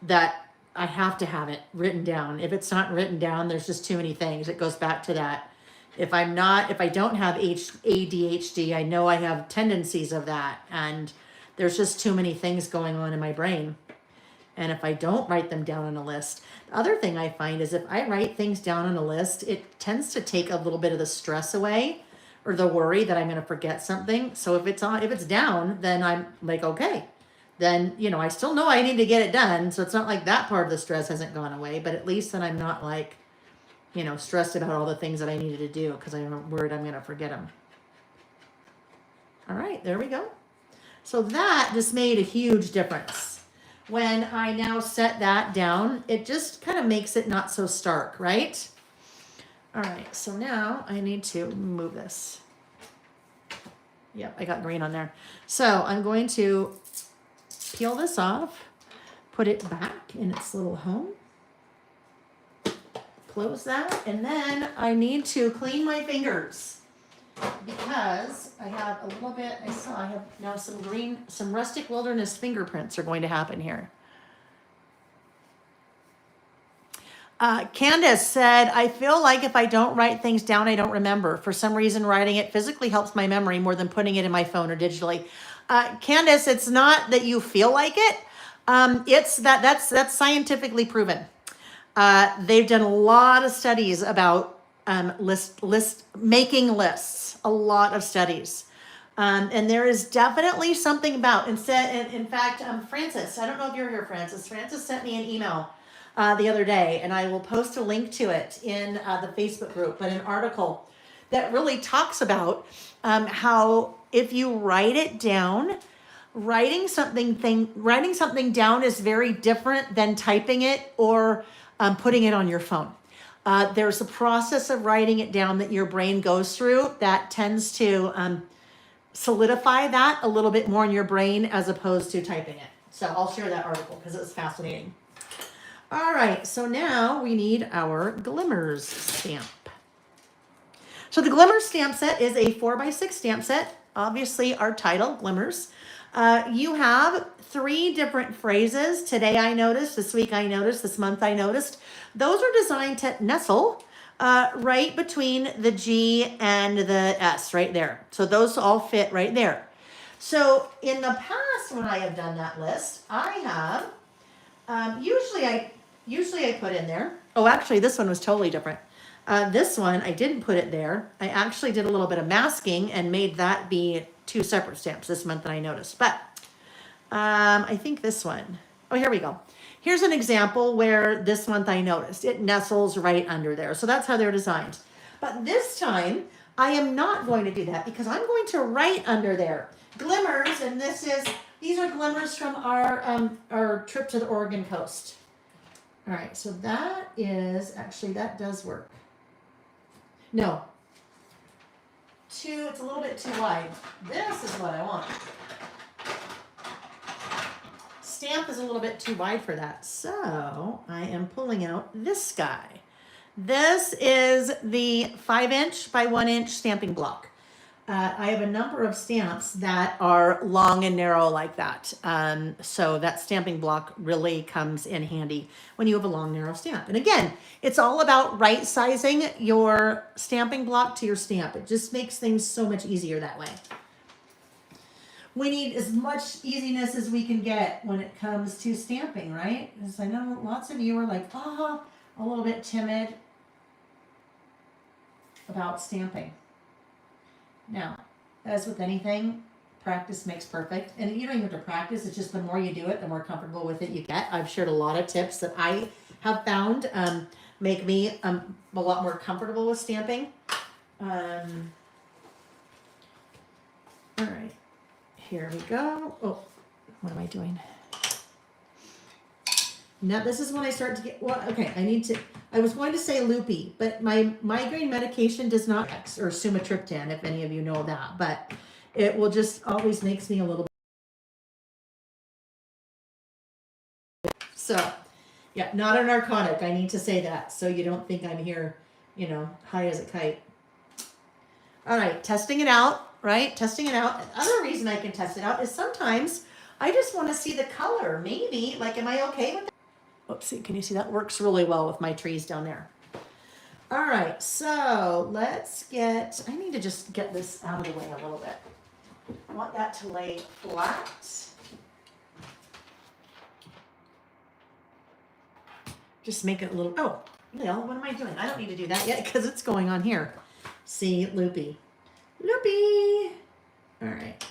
That I have to have it written down. If it's not written down, there's just too many things. It goes back to that. If I don't have ADHD, I know I have tendencies of that. And there's just too many things going on in my brain. And if I don't write them down on a list, the other thing I find is if I write things down on a list, it tends to take a little bit of the stress away or the worry that I'm going to forget something. So if it's down, then I'm like, okay, then, I still know I need to get it done. So it's not like that part of the stress hasn't gone away, but at least then I'm not like, stressed about all the things that I needed to do because I'm worried I'm going to forget them. All right, there we go. So that just made a huge difference. When I now set that down, it just kind of makes it not so stark, right? All right, so now I need to move this. Yep, I got green on there. So I'm going to peel this off, put it back in its little home. Close that, and then I need to clean my fingers because I have a little bit, I have now some Rustic Wilderness fingerprints are going to happen here. Candace said, I feel like if I don't write things down, I don't remember. For some reason, writing it physically helps my memory more than putting it in my phone or digitally. Candace, it's not that you feel like it. It's that's scientifically proven. They've done a lot of studies about making lists, a lot of studies. And there is definitely something about, in fact, Francis, I don't know if you're here, Francis. Francis sent me an email the other day, and I will post a link to it in the Facebook group, but an article that really talks about how if you write it down, writing something down is very different than typing it or putting it on your phone. There's a process of writing it down that your brain goes through that tends to solidify that a little bit more in your brain as opposed to typing it. So I'll share that article because it was fascinating. All right, so now we need our Glimmers stamp. So the Glimmers stamp set is a 4x6 stamp set. Obviously our title, Glimmers. You have 3 different phrases. Today I noticed, this week I noticed, this month I noticed. Those are designed to nestle right between the G and the S right there. So those all fit right there. So in the past when I have done that list, I have, usually I put in there, oh actually this one was totally different. This one, I didn't put it there. I actually did a little bit of masking and made that be 2 separate stamps this month that I noticed. But I think this one, oh, here we go. Here's an example where this month I noticed it nestles right under there. So that's how they're designed. But this time I am not going to do that because I'm going to write under there Glimmers, and this is These are glimmers from our trip to the Oregon coast. All right, so that is, actually that does work. No, it's a little bit too wide. This is what I want. Stamp is a little bit too wide for that. So I am pulling out this guy. This is the 5" by 1" stamping block. I have a number of stamps that are long and narrow like that. So that stamping block really comes in handy when you have a long, narrow stamp. And again, it's all about right sizing your stamping block to your stamp. It just makes things so much easier that way. We need as much easiness as we can get when it comes to stamping, right? Because I know lots of you are like, a little bit timid about stamping. Now, as with anything, practice makes perfect. And you don't even have to practice. It's just the more you do it, the more comfortable with it you get. I've shared a lot of tips that I have found make me a lot more comfortable with stamping. All right, here we go. Oh, what am I doing? Now this is when I start to get, well, okay, I was going to say loopy, but my migraine medication does not, or sumatriptan, if any of you know that, but it will just always makes me a little bit. So, yeah, not a narcotic. I need to say that so you don't think I'm here, high as a kite. All right, testing it out, right? Testing it out. Another reason I can test it out is sometimes I just want to see the color. Maybe, like, am I okay with that? Oopsie, can you see that works really well with my trees down there? All right, so I need to just get this out of the way a little bit. I want that to lay flat. Just make it a little, what am I doing? I don't need to do that yet because it's going on here. See, loopy. Loopy. All right.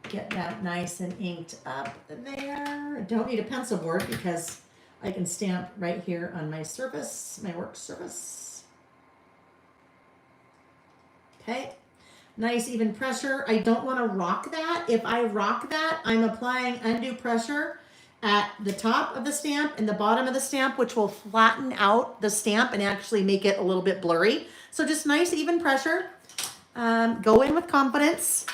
Get that nice and inked up there. I don't need a pencil board because I can stamp right here on my surface, my work surface. Okay, nice even pressure. I don't want to rock that. If I rock that, I'm applying undue pressure at the top of the stamp and the bottom of the stamp, which will flatten out the stamp and actually make it a little bit blurry. So just nice even pressure. Go in with confidence.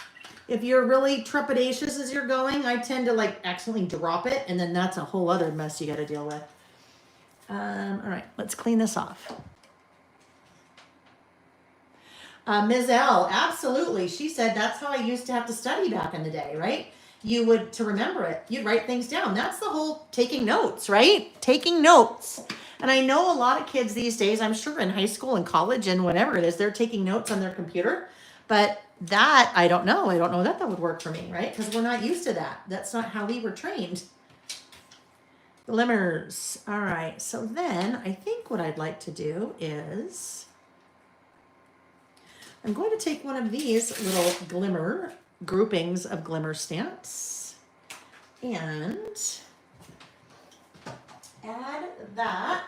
If you're really trepidatious as you're going, I tend to accidentally drop it, and then that's a whole other mess you got to deal with. All right, let's clean this off. Ms. L, absolutely. She said that's how I used to have to study back in the day, right? You would, to remember it, you'd write things down. That's the whole taking notes, right? Taking notes. And I know a lot of kids these days, I'm sure in high school and college and whatever it is, they're taking notes on their computer. But that, I don't know. I don't know that would work for me, right? Because we're not used to that. That's not how we were trained. Glimmers. All right. So then I think what I'd like to do is I'm going to take one of these little glimmer groupings of glimmer stamps and add that.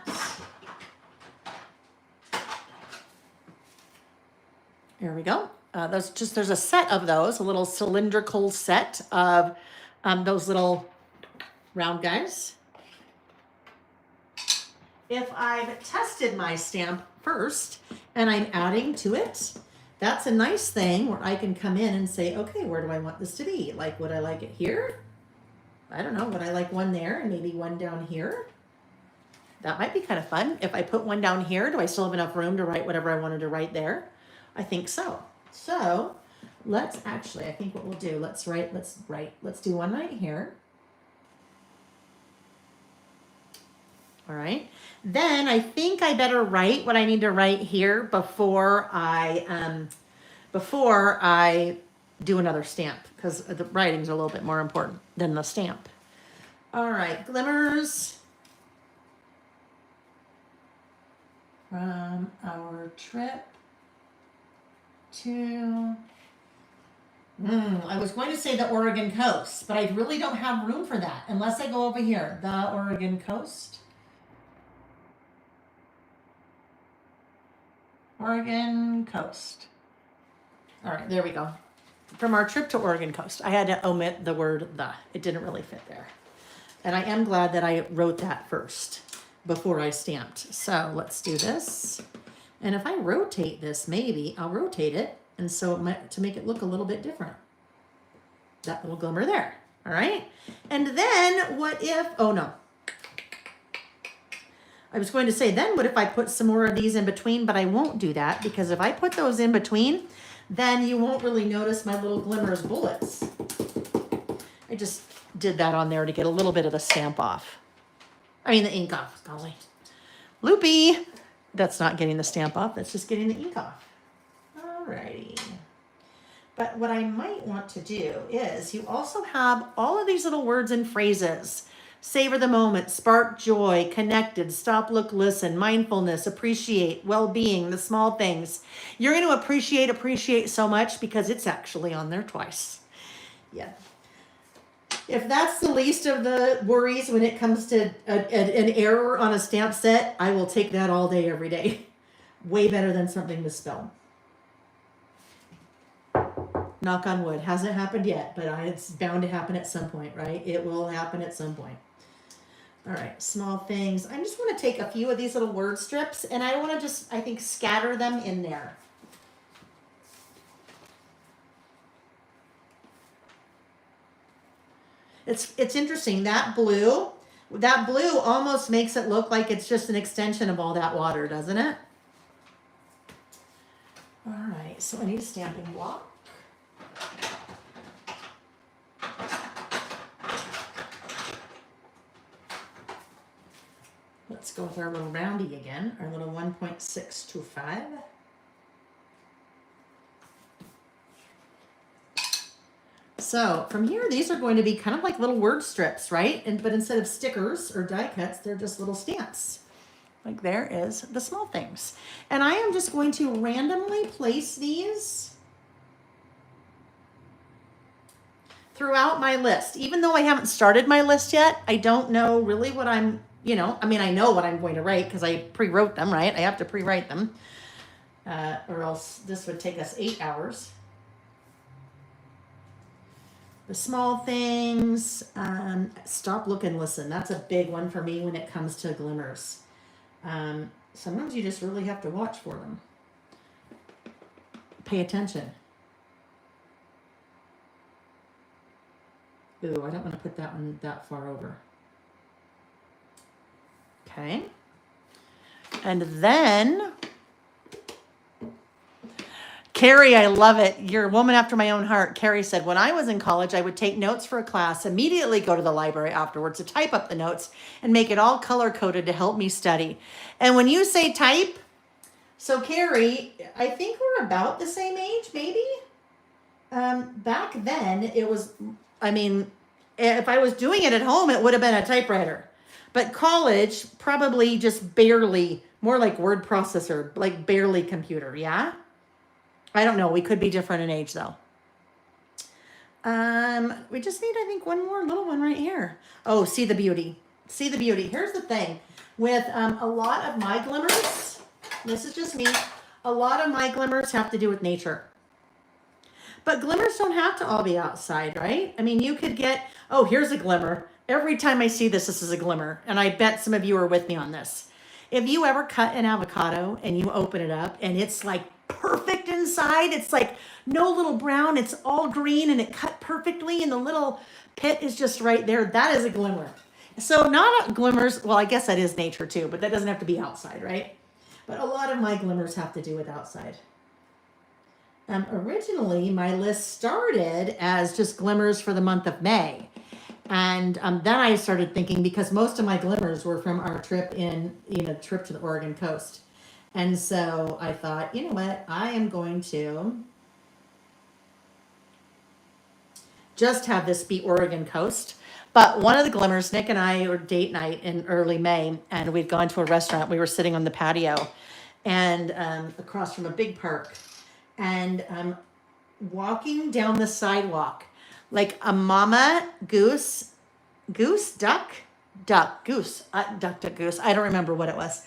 There we go. There's a set of those, a little cylindrical set of those little round guys. If I've tested my stamp first and I'm adding to it, that's a nice thing where I can come in and say, okay, where do I want this to be? Like, would I like it here? I don't know. Would I like one there and maybe one down here? That might be kind of fun. If I put one down here, do I still have enough room to write whatever I wanted to write there? I think so. So let's actually, I think what we'll do, let's do one right here. All right. Then I think I better write what I need to write here before I do another stamp, because the writing's a little bit more important than the stamp. All right, glimmers from our trip to, I was going to say the Oregon coast, but I really don't have room for that unless I go over here, the Oregon coast. Oregon coast. All right, there we go. From our trip to Oregon coast. I had to omit the word the. It didn't really fit there. And I am glad that I wrote that first before I stamped. So let's do this. And if I rotate this, maybe I'll rotate it. And so to make it look a little bit different. That little glimmer there. All right. And then what if, oh no. I was going to say, then what if I put some more of these in between, but I won't do that because if I put those in between, then you won't really notice my little Glimmers bullets. I just did that on there to get a little bit of the stamp off. I mean, the ink off, golly. Loopy. That's not getting the stamp off. That's just getting the ink off. Alrighty. But what I might want to do is you also have all of these little words and phrases. Savor the moment, spark joy, connected, stop, look, listen, mindfulness, appreciate, well-being, the small things. You're going to appreciate so much because it's actually on there twice. Yeah. If that's the least of the worries when it comes to an error on a stamp set, I will take that all day, every day. Way better than something misspelled. Knock on wood. Hasn't happened yet, but it's bound to happen at some point, right? It will happen at some point. All right, small things. I just want to take a few of these little word strips and I want to just, I think, scatter them in there. It's interesting. That blue almost makes it look like it's just an extension of all that water, doesn't it? All right, so I need a stamping block. Let's go with our little roundy again, our little 1.625. So from here, these are going to be kind of like little word strips, right? But instead of stickers or die cuts, they're just little stamps. Like there is the small things. And I am just going to randomly place these throughout my list. Even though I haven't started my list yet, I don't know really what I'm, I mean, I know what I'm going to write because I pre-wrote them, right? I have to pre-write them or else this would take us 8 hours. The small things, stop, look, and listen. That's a big one for me when it comes to glimmers. Sometimes you just really have to watch for them. Pay attention. Ooh, I don't want to put that one that far over. Okay. And then, Carrie, I love it. You're a woman after my own heart. Carrie said, when I was in college, I would take notes for a class, immediately go to the library afterwards to type up the notes and make it all color-coded to help me study. And when you say type, so Carrie, I think we're about the same age, maybe? Back then, it was, I mean, if I was doing it at home, it would have been a typewriter. But college, probably just barely, more like word processor, like barely computer, yeah? I don't know. We could be different in age, though. We just need, I think, one more little one right here. Oh, see the beauty. See the beauty. Here's the thing. With a lot of my glimmers, this is just me, a lot of my glimmers have to do with nature. But glimmers don't have to all be outside, right? I mean, you could get, oh, here's a glimmer. Every time I see this, this is a glimmer. And I bet some of you are with me on this. If you ever cut an avocado and you open it up and it's like perfect inside, it's like no little brown, it's all green and it cut perfectly and the little pit is just right there, that is a glimmer. So not glimmers, well, I guess that is nature too, but that doesn't have to be outside, right? But a lot of my glimmers have to do with outside. Originally, my list started as just glimmers for the month of May. And then I started thinking, because most of my glimmers were from our trip trip to the Oregon coast. And so I thought, you know what, I am going to just have this be Oregon coast. But one of the glimmers, Nick and I were date night in early May, and we'd gone to a restaurant. We were sitting on the patio and across from a big park. And walking down the sidewalk like a mama goose, duck, goose. I don't remember what it was.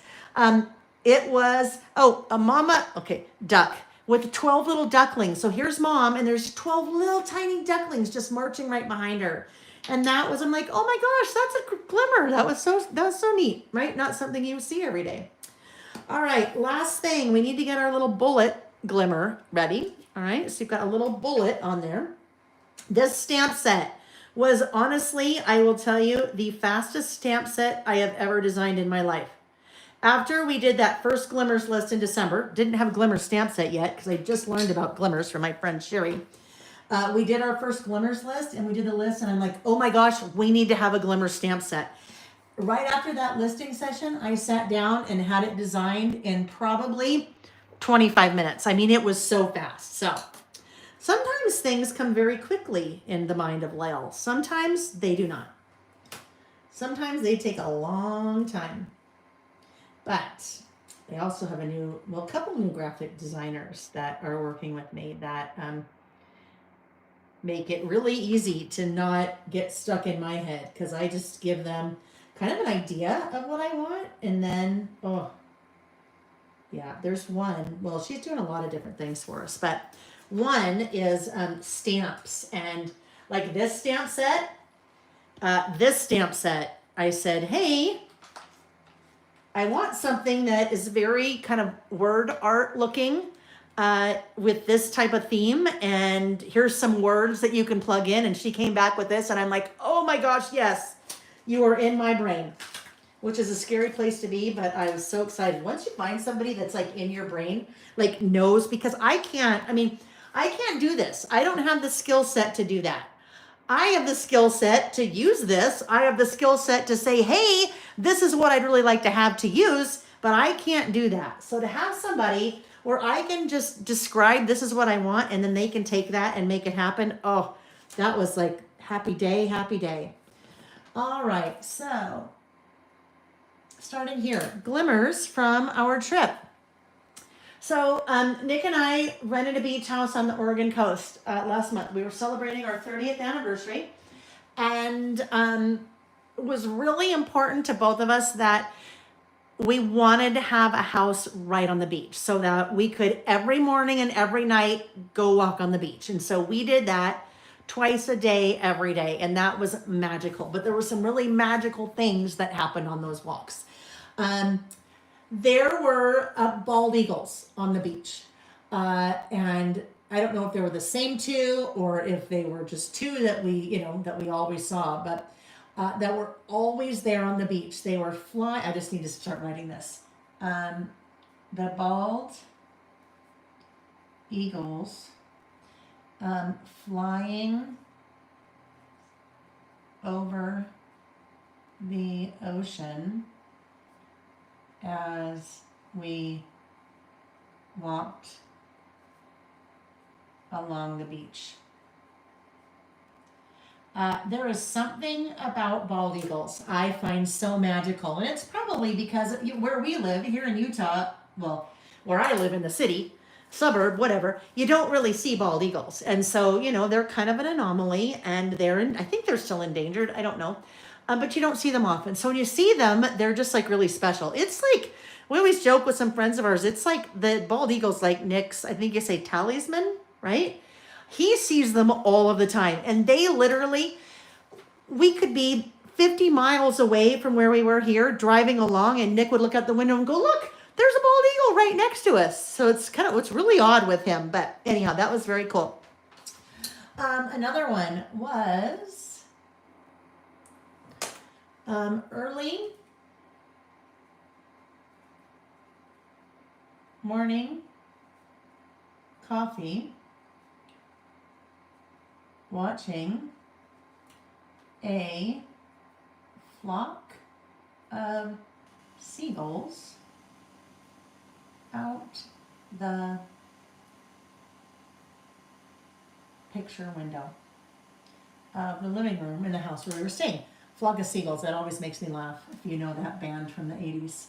It was, a mama, okay, duck with 12 little ducklings. So here's mom, and there's 12 little tiny ducklings just marching right behind her. And that was, I'm like, oh my gosh, that's a glimmer. That was so neat, right? Not something you see every day. All right, last thing, we need to get our little bullet glimmer ready. All right, so you've got a little bullet on there. This stamp set was honestly, I will tell you, the fastest stamp set I have ever designed in my life. After we did that first Glimmers list in December, didn't have a Glimmers stamp set yet because I just learned about Glimmers from my friend Sherry. We did our first Glimmers list and we did the list and I'm like, oh my gosh, we need to have a Glimmers stamp set. Right after that listing session, I sat down and had it designed in probably 25 minutes. I mean, it was so fast. So sometimes things come very quickly in the mind of Lael. Sometimes they do not. Sometimes they take a long time. But I also have a couple new graphic designers that are working with me that make it really easy to not get stuck in my head because I just give them kind of an idea of what I want. And then, there's one. Well, she's doing a lot of different things for us, but one is stamps. And like this stamp set, I said, hey, I want something that is very kind of word art looking with this type of theme. And here's some words that you can plug in. And she came back with this and I'm like, oh my gosh, yes, you are in my brain, which is a scary place to be. But I was so excited. Once you find somebody that's like in your brain, like knows, because I can't do this. I don't have the skill set to do that. I have the skill set to use this. I have the skill set to say, hey, this is what I'd really like to have to use, but I can't do that. So to have somebody where I can just describe this is what I want and then they can take that and make it happen. Oh, that was like happy day, happy day. All right, so starting here, Glimmers from our trip. So Nick and I rented a beach house on the Oregon coast last month. We were celebrating our 30th anniversary, and it was really important to both of us that we wanted to have a house right on the beach so that we could every morning and every night go walk on the beach. And so we did that twice a day, every day, and that was magical. But there were some really magical things that happened on those walks. There were bald eagles on the beach. And I don't know if they were the same two or if they were just two that we always saw, but that were always there on the beach. They were flying. I just need to start writing this. The bald eagles flying over the ocean as we walked along the beach. There is something about bald eagles I find so magical, and it's probably because where we live here in Utah, well, where I live in the city, suburb, whatever, you don't really see bald eagles. And so, they're kind of an anomaly, and I think they're still endangered. I don't know. But you don't see them often. So when you see them, they're just like really special. It's like, we always joke with some friends of ours, it's like the bald eagle's like Nick's, I think you say talisman, right? He sees them all of the time. And they literally, we could be 50 miles away from where we were here driving along, and Nick would look out the window and go, look, there's a bald eagle right next to us. So it's really odd with him. But anyhow, that was very cool. Another one was early morning coffee, watching a flock of seagulls out the picture window of the living room in the house where we were staying. Flock of Seagulls, that always makes me laugh, if you know that band from the 80s.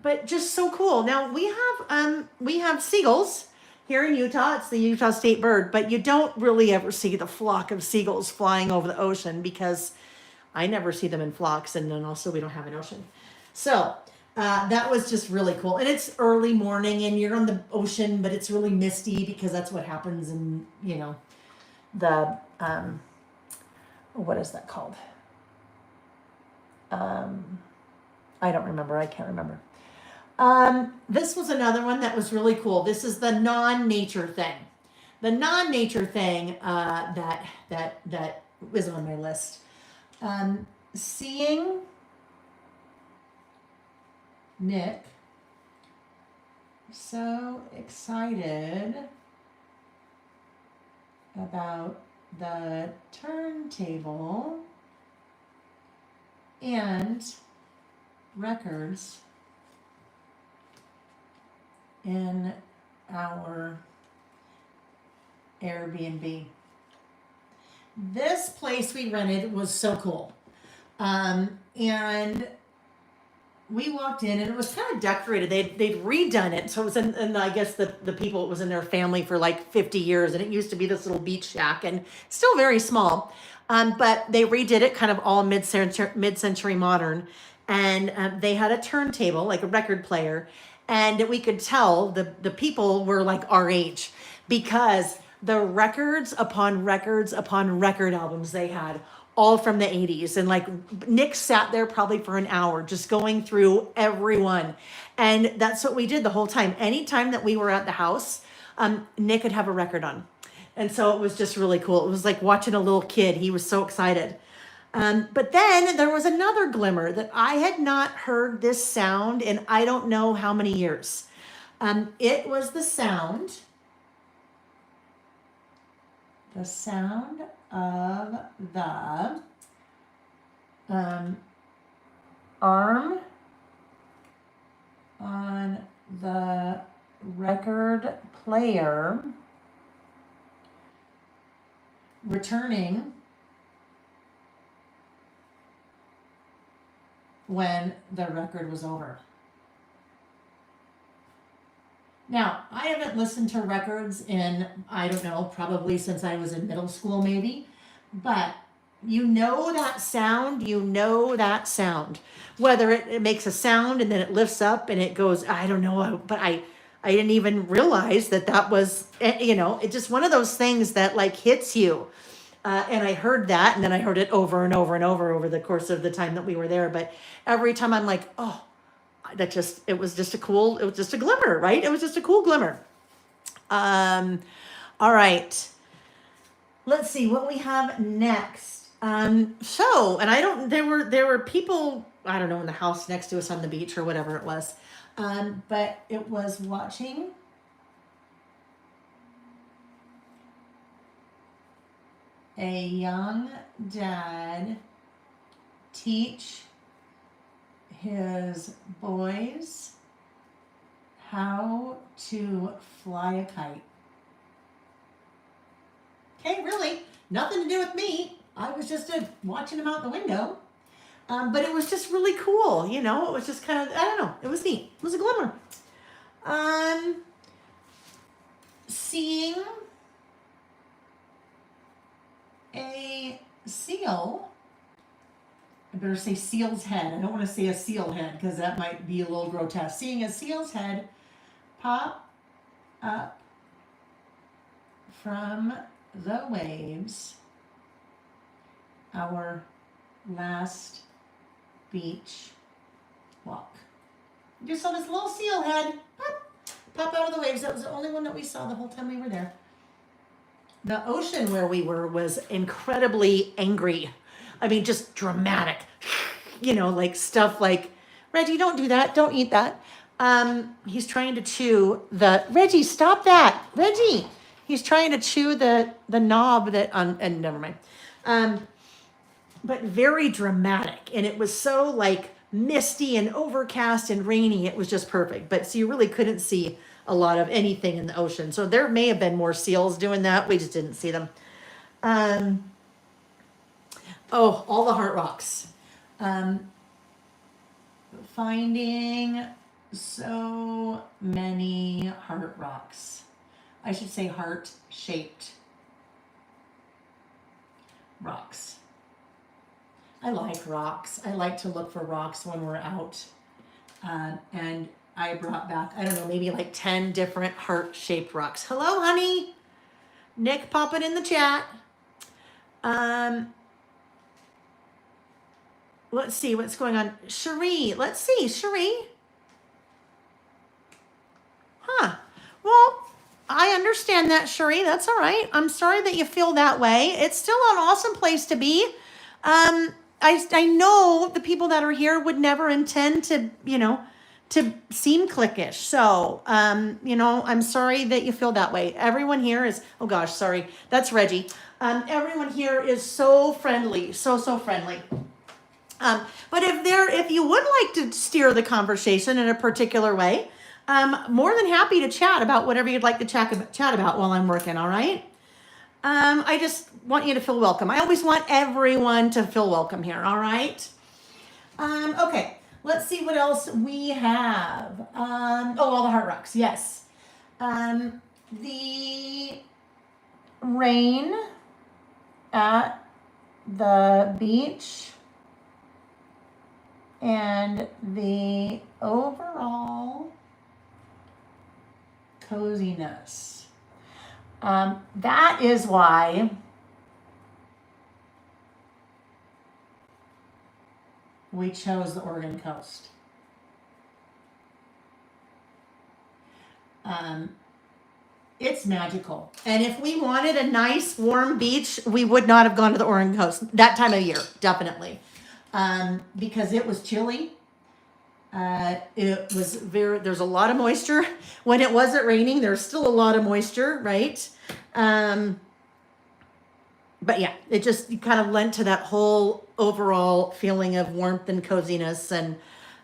But just so cool. Now we have seagulls here in Utah. It's the Utah state bird, but you don't really ever see the flock of seagulls flying over the ocean because I never see them in flocks, and then also we don't have an ocean. So That was just really cool. And it's early morning and you're on the ocean, but it's really misty because that's what happens in, you know, the, what is that called? I don't remember. I can't remember. This was another one that was really cool. This is the non-nature thing. The non-nature thing that was on my list. Seeing Nick so excited about the turntable and records in our Airbnb. This place we rented was so cool. And we walked in and it was kind of decorated. They'd redone it. So it was and I guess the people, it was in their family for like 50 years. And it used to be this little beach shack and still very small. But they redid it kind of all mid-century modern. And they had a turntable, like a record player. And we could tell the people were like our age because the records upon records upon record albums they had, all from the 80s. And like Nick sat there probably for an hour just going through everyone. And that's what we did the whole time. Anytime that we were at the house, Nick would have a record on. And so it was just really cool. It was like watching a little kid. He was so excited. But then there was another glimmer that I had not heard this sound in I don't know how many years. It was the sound of the arm on the record player returning when the record was over. Now, I haven't listened to records in, I don't know, probably since I was in middle school maybe, but you know that sound, Whether it makes a sound and then it lifts up and it goes, I don't know, but I didn't even realize that was, it's just one of those things that like hits you. And I heard that and then I heard it over and over and over the course of the time that we were there. But every time I'm like, oh, it was just a glimmer, right? It was just a cool glimmer. All right. Let's see what we have next. And there were people, I don't know, in the house next to us on the beach or whatever it was. But it was watching a young dad teach his boys how to fly a kite. Okay, really, nothing to do with me. I was just watching him out the window. But it was just really cool, it was just kind of, I don't know, it was neat. It was a glimmer. Seeing a seal, I better say seal's head. I don't want to say a seal head because that might be a little grotesque. Seeing a seal's head pop up from the waves, our last beach walk. Just saw this little seal head pop out of the waves. That was the only one that we saw the whole time we were there. The ocean where we were was incredibly angry. I mean, just dramatic, like stuff like, Reggie, don't do that. Don't eat that. He's trying to chew Reggie, stop that. Reggie, he's trying to chew the knob and never mind. But very dramatic. And it was so like misty and overcast and rainy. It was just perfect. But so you really couldn't see a lot of anything in the ocean. So there may have been more seals doing that. We just didn't see them. All the heart rocks. Finding so many heart rocks. I should say heart-shaped rocks. I like rocks. I like to look for rocks when we're out. And I brought back, I don't know, maybe like 10 different heart-shaped rocks. Hello, honey. Nick, pop it in the chat. Let's see what's going on. Cherie, let's see, Cherie. Huh. Well, I understand that, Cherie. That's all right. I'm sorry that you feel that way. It's still an awesome place to be. I know the people that are here would never intend to, to seem cliquish. So, I'm sorry that you feel that way. Everyone here is, oh gosh, sorry. That's Reggie. Everyone here is so friendly, so friendly. But if you would like to steer the conversation in a particular way, more than happy to chat about whatever you'd like to chat about while I'm working, all right? I just want you to feel welcome. I always want everyone to feel welcome here, all right? Okay, let's see what else we have. All the heart rocks, yes. The rain at the beach and the overall coziness. That is why we chose the Oregon coast. It's magical. And if we wanted a nice warm beach, we would not have gone to the Oregon coast that time of year, definitely. Because it was chilly. It was there's a lot of moisture. When it wasn't raining, there's still a lot of moisture, right? But yeah, it just kind of lent to that whole overall feeling of warmth and coziness. And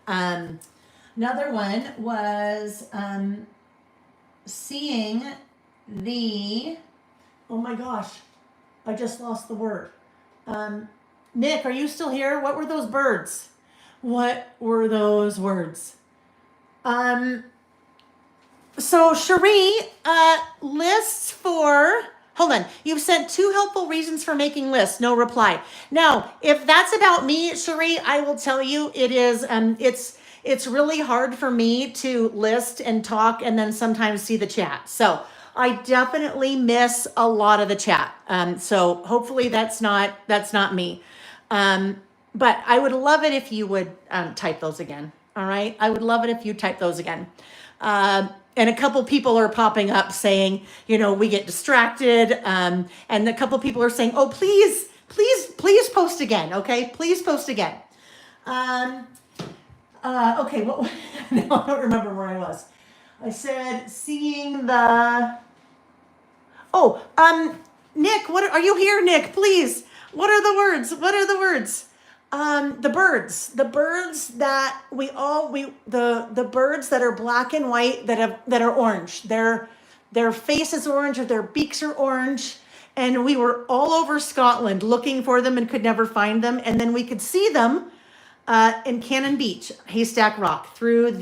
another one was seeing the, oh my gosh, I just lost the word. Nick, are you still here? What were those birds? What were those words? So Cherie, lists for, hold on. You've sent 2 helpful reasons for making lists. No reply. Now, if that's about me, Cherie, I will tell you it is, it's really hard for me to list and talk and then sometimes see the chat. So I definitely miss a lot of the chat. So hopefully that's not me. But I would love it if you would type those again. All right. I would love it if you type those again. And a couple people are popping up saying, we get distracted. And a couple people are saying, oh, please post again. Okay. Please post again. Okay. Well, now I don't remember where I was. I said, seeing the, Nick, what are you here, Nick? Please. What are the words? The birds that the birds that are black and white that are orange. Their face is orange or their beaks are orange. And we were all over Scotland looking for them and could never find them. And then we could see them in Cannon Beach, Haystack Rock, through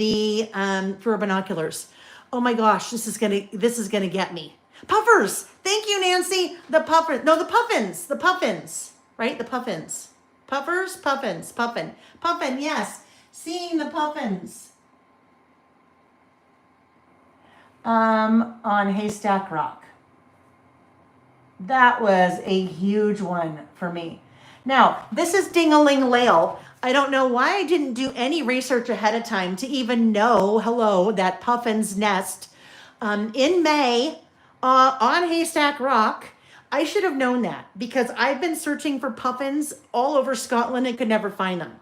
our binoculars. Oh my gosh, this is gonna get me. Puffers. Thank you, Nancy. The puffins, right? The puffins. Puffers, puffins, puffin, yes. Seeing the puffins on Haystack Rock. That was a huge one for me. Now, this is Ding-a-ling-lail. I don't know why I didn't do any research ahead of time to even know, that puffins nest in May on Haystack Rock. I should have known that because I've been searching for puffins all over Scotland and could never find them.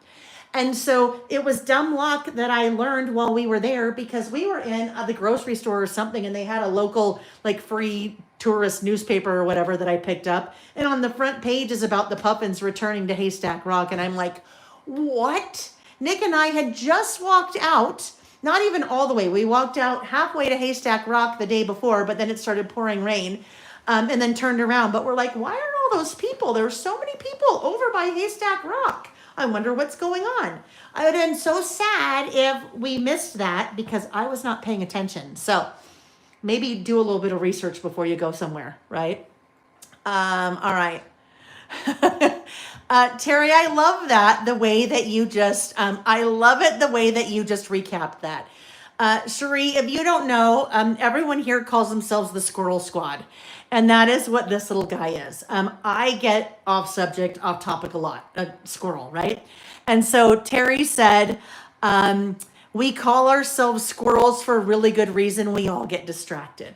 And so it was dumb luck that I learned while we were there because we were in the grocery store or something and they had a local free tourist newspaper or whatever that I picked up. And on the front page is about the puffins returning to Haystack Rock. And I'm like, what? Nick and I had just walked out, not even all the way. We walked out halfway to Haystack Rock the day before, but then it started pouring rain. And then turned around. But we're like, why are all those people? There are so many people over by Haystack Rock. I wonder what's going on. I would have been so sad if we missed that because I was not paying attention. So maybe do a little bit of research before you go somewhere, right? All right. Terry, I love that, the way that you just, I love it the way that you just recapped that. Cherie, if you don't know, everyone here calls themselves the Squirrel Squad. And that is what this little guy is. I get off subject, off topic a lot, a squirrel, right? And so Terry said, we call ourselves squirrels for a really good reason. We all get distracted.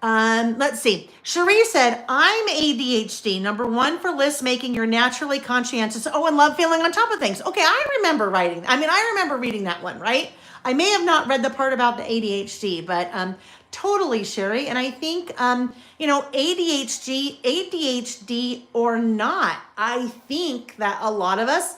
Let's see. Cherie said, I'm ADHD. Number one for list making, you're naturally conscientious. Oh, and love feeling on top of things. Okay, I remember writing. I remember reading that one, right? I may have not read the part about the ADHD, but totally, Sherry. And I think, ADHD or not, I think that a lot of us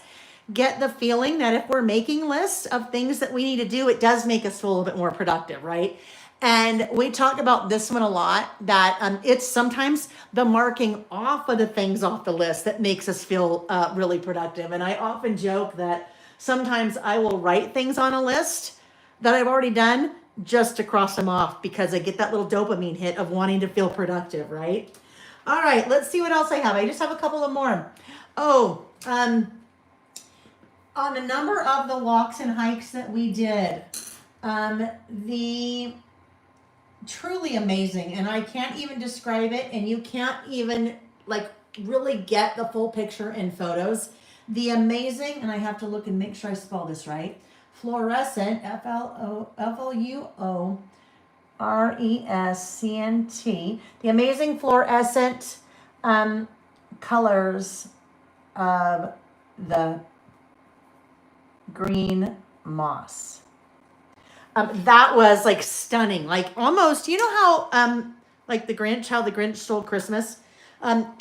get the feeling that if we're making lists of things that we need to do, it does make us feel a little bit more productive, right? And we talk about this one a lot, that it's sometimes the marking off of the things off the list that makes us feel really productive. And I often joke that sometimes I will write things on a list that I've already done just to cross them off because I get that little dopamine hit of wanting to feel productive, right? All right, let's see what else I have. I just have a couple of more. Oh, on a number of the walks and hikes that we did, the truly amazing, and I can't even describe it, and you can't even really get the full picture in photos. The amazing, and I have to look and make sure I spell this right, fluorescent, Fluorescent, the amazing fluorescent colors of the green moss. That was stunning, almost, you know how the Grinch, how the Grinch stole Christmas.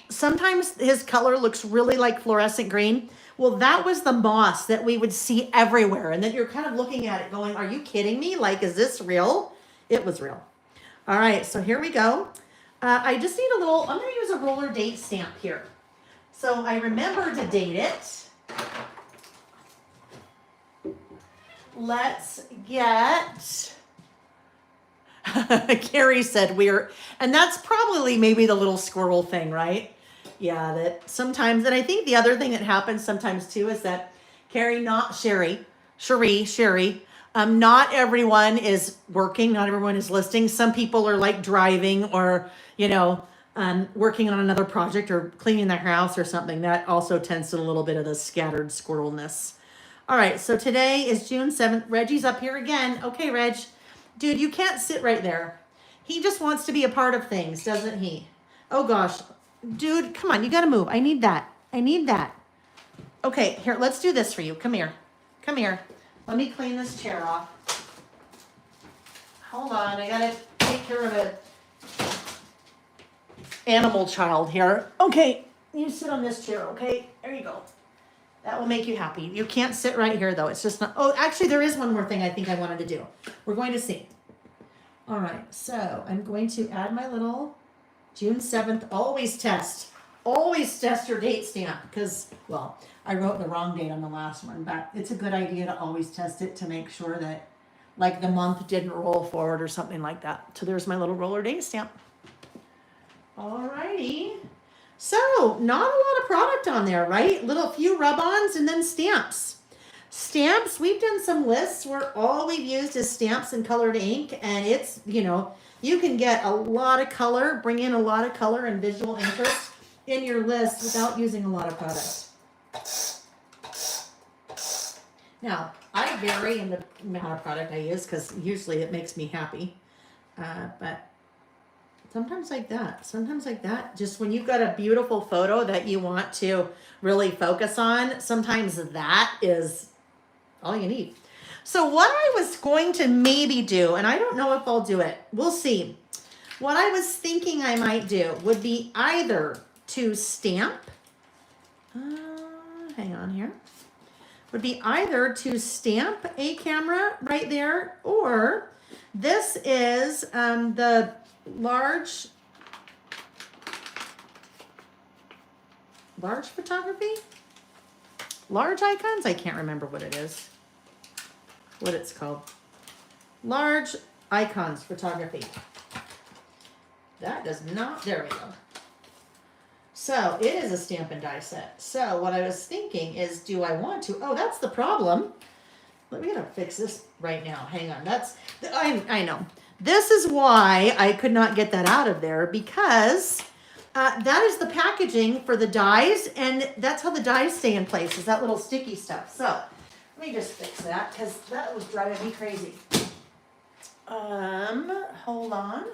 Sometimes his color looks really like fluorescent green. Well, that was the moss that we would see everywhere, and then you're kind of looking at it going, are you kidding me? Is this real? It was real. All right, so here we go. I just need I'm going to use a roller date stamp here. So I remember to date it. Let's get, Carrie said and that's probably maybe the little squirrel thing, right? Yeah, that sometimes, and I think the other thing that happens sometimes too is that Cherie, not everyone is working, not everyone is listing. Some people are driving or, working on another project or cleaning their house or something. That also tends to a little bit of the scattered squirrelness. All right, so today is June 7th. Reggie's up here again. Okay, Reg. Dude, you can't sit right there. He just wants to be a part of things, doesn't he? Oh, gosh. Dude, come on. You got to move. I need that. Okay, here, let's do this for you. Come here. Let me clean this chair off. Hold on. I got to take care of an animal child here. Okay, you sit on this chair, okay? There you go. That will make you happy. You can't sit right here, though. It's just not. Oh, actually, there is one more thing I think I wanted to do. We're going to see. All right. So I'm going to add my little June 7th. Always test your date stamp because, well, I wrote the wrong date on the last one, but it's a good idea to always test it to make sure that the month didn't roll forward or something like that. So there's my little roller date stamp. All righty. So, not a lot of product on there, right? Few rub-ons and then stamps. Stamps, we've done some lists where all we've used is stamps and colored ink, and it's, you can get a lot of color, bring in a lot of color and visual interest in your list without using a lot of product. Now, I vary in the amount of product I use because usually it makes me happy, but sometimes like that, just when you've got a beautiful photo that you want to really focus on, sometimes that is all you need. So what I was going to maybe do, and I don't know if I'll do it, we'll see. What I was thinking I might do would be either to stamp, hang on here, would be either to stamp a camera right there, or this is the large photography, large icons. I can't remember what it's called. Large icons photography. That does not, there we go. So it is a stamp and die set. So what I was thinking is, do I want to? Oh, that's the problem. Let me gotta fix this right now. Hang on. I know. This is why I could not get that out of there, because that is the packaging for the dies, and that's how the dies stay in place, is that little sticky stuff. So let me just fix that, because that was driving me crazy. Hold on.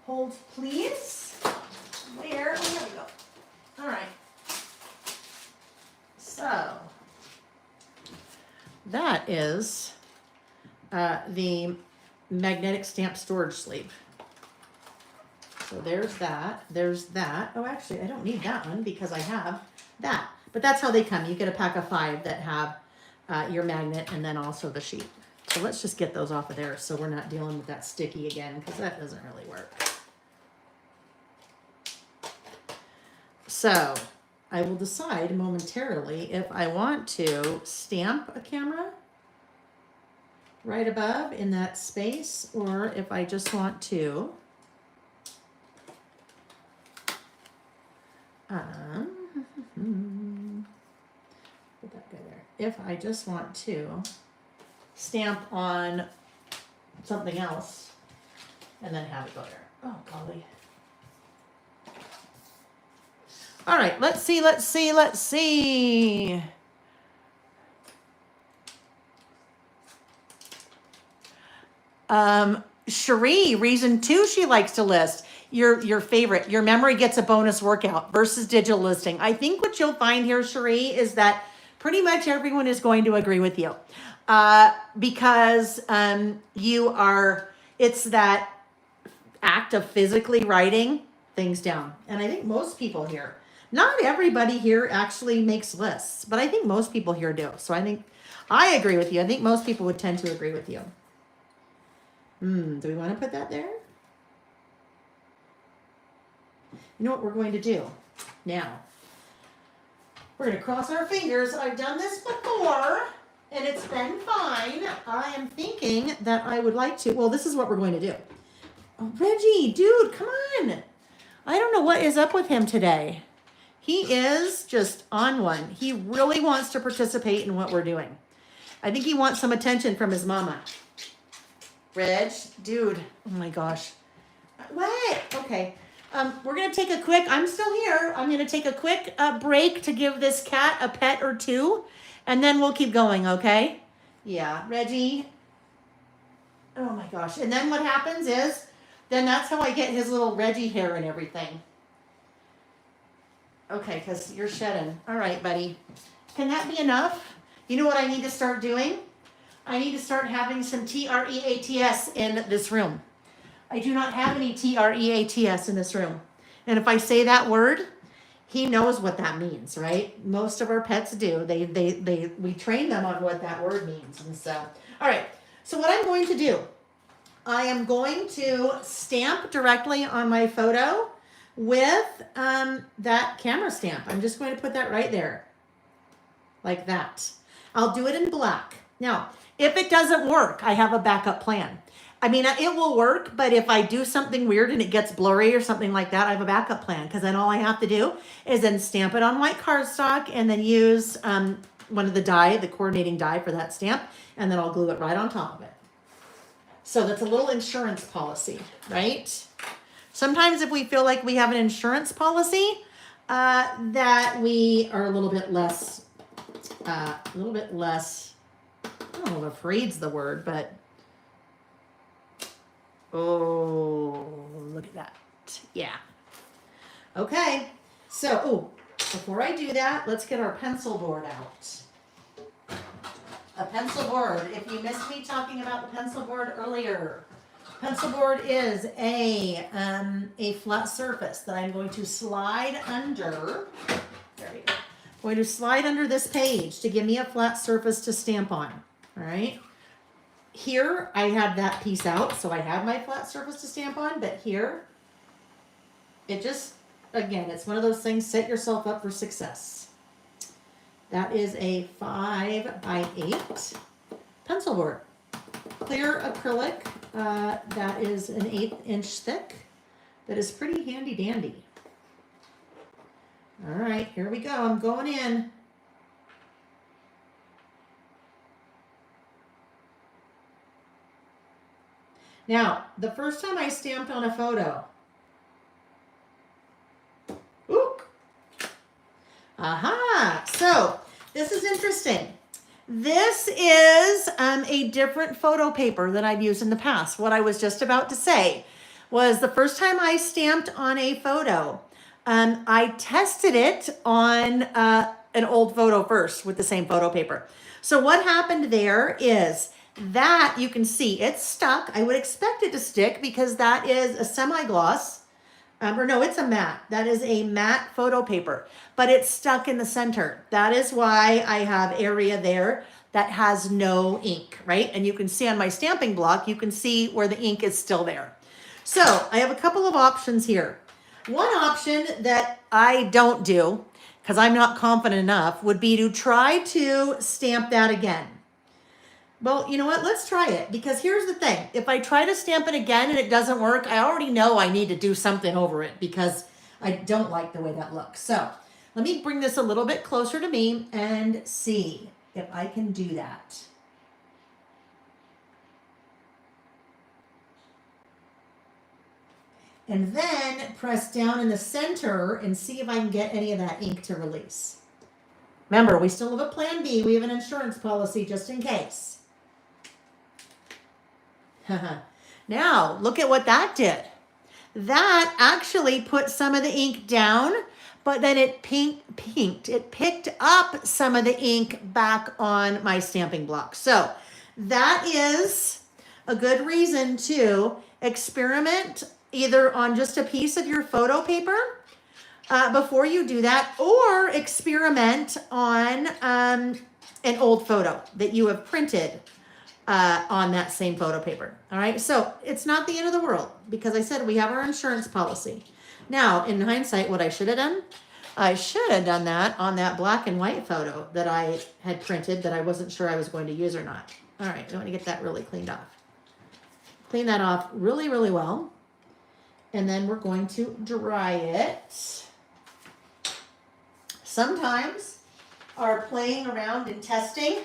Hold, please. Where? Oh, there we go. All right. So that is the magnetic stamp storage sleeve. So there's that. There's that. Oh, actually, I don't need that one because I have that. But that's how they come. You get a pack of 5 that have your magnet and then also the sheet. So let's just get those off of there so we're not dealing with that sticky again, because that doesn't really work. So I will decide momentarily if I want to stamp a camera right above in that space, or if I just want to put that guy there. If I just want to stamp on something else and then have it go there. Oh, golly. All right, let's see. Cherie, reason 2 she likes to list. Your favorite, your memory gets a bonus workout versus digital listing. I think what you'll find here, Cherie, is that pretty much everyone is going to agree with you. Because it's that act of physically writing things down. And I think most people here, not everybody here actually makes lists, but I think most people here do. So I agree with you. I think most people would tend to agree with you. Do we want to put that there? You know what we're going to do now? We're going to cross our fingers. I've done this before, and it's been fine. I am thinking that I would like to. Well, this is what we're going to do. Oh, Reggie, dude, come on. I don't know what is up with him today. He is just on one. He really wants to participate in what we're doing. I think he wants some attention from his mama. Reg, dude, oh my gosh. What? Okay. We're going to take a quick, I'm still here. I'm going to take a quick break to give this cat a pet or two, and then we'll keep going, okay? Yeah, Reggie. Oh my gosh. And then what happens is, then that's how I get his little Reggie hair and everything. Okay, because you're shedding. All right, buddy. Can that be enough? You know what I need to start doing? I need to start having some TREATS in this room. I do not have any TREATS in this room. And if I say that word, he knows what that means, right? Most of our pets do. We train them on what that word means. And so, all right. So what I'm going to do, I am going to stamp directly on my photo with that camera stamp. I'm just going to put that right there, like that. I'll do it in black. Now, if it doesn't work, I have a backup plan. I mean, it will work, but if I do something weird and it gets blurry or something like that, I have a backup plan, because then all I have to do is then stamp it on white cardstock and then use one of the die, the coordinating die for that stamp, and then I'll glue it right on top of it. So that's a little insurance policy, right? Sometimes if we feel like we have an insurance policy, that we are a little bit less, I don't know if afraid's the word, but oh, look at that. Yeah. Okay. So, before I do that, let's get our pencil board out. A pencil board. If you missed me talking about the pencil board earlier, pencil board is a flat surface that I'm going to slide under. There we go. I'm going to slide under this page to give me a flat surface to stamp on. All right. Here, I have that piece out, so I have my flat surface to stamp on, but here, it just, again, it's one of those things, set yourself up for success. That is a 5x8 pencil board. Clear acrylic, that is an 1/8 inch thick, that is pretty handy dandy. All right, here we go. I'm going in. Now, the first time I stamped on a photo, oop, aha, so this is interesting. This is a different photo paper than I've used in the past. What I was just about to say was the first time I stamped on a photo, I tested it on an old photo first with the same photo paper. So what happened there is that you can see it's stuck. I would expect it to stick because that is a semi-gloss. Or no, it's a matte. That is a matte photo paper, but it's stuck in the center. That is why I have area there that has no ink, right? And you can see on my stamping block, you can see where the ink is still there. So I have a couple of options here. One option that I don't do, because I'm not confident enough, would be to try to stamp that again. Well, you know what? Let's try it, because here's the thing. If I try to stamp it again and it doesn't work, I already know I need to do something over it because I don't like the way that looks. So let me bring this a little bit closer to me and see if I can do that. And then press down in the center and see if I can get any of that ink to release. Remember, we still have a plan B. We have an insurance policy just in case. Now, look at what that did. That actually put some of the ink down, but then it pinked. It picked up some of the ink back on my stamping block. So that is a good reason to experiment either on just a piece of your photo paper before you do that, or experiment on an old photo that you have printed on that same photo paper. All right, so it's not the end of the world because I said we have our insurance policy. Now, in hindsight, what I should have done, I should have done that on that black and white photo that I had printed that I wasn't sure I was going to use or not. All right, I want to get that really cleaned off. Clean that off really, really well. And then we're going to dry it. Sometimes our playing around and testing,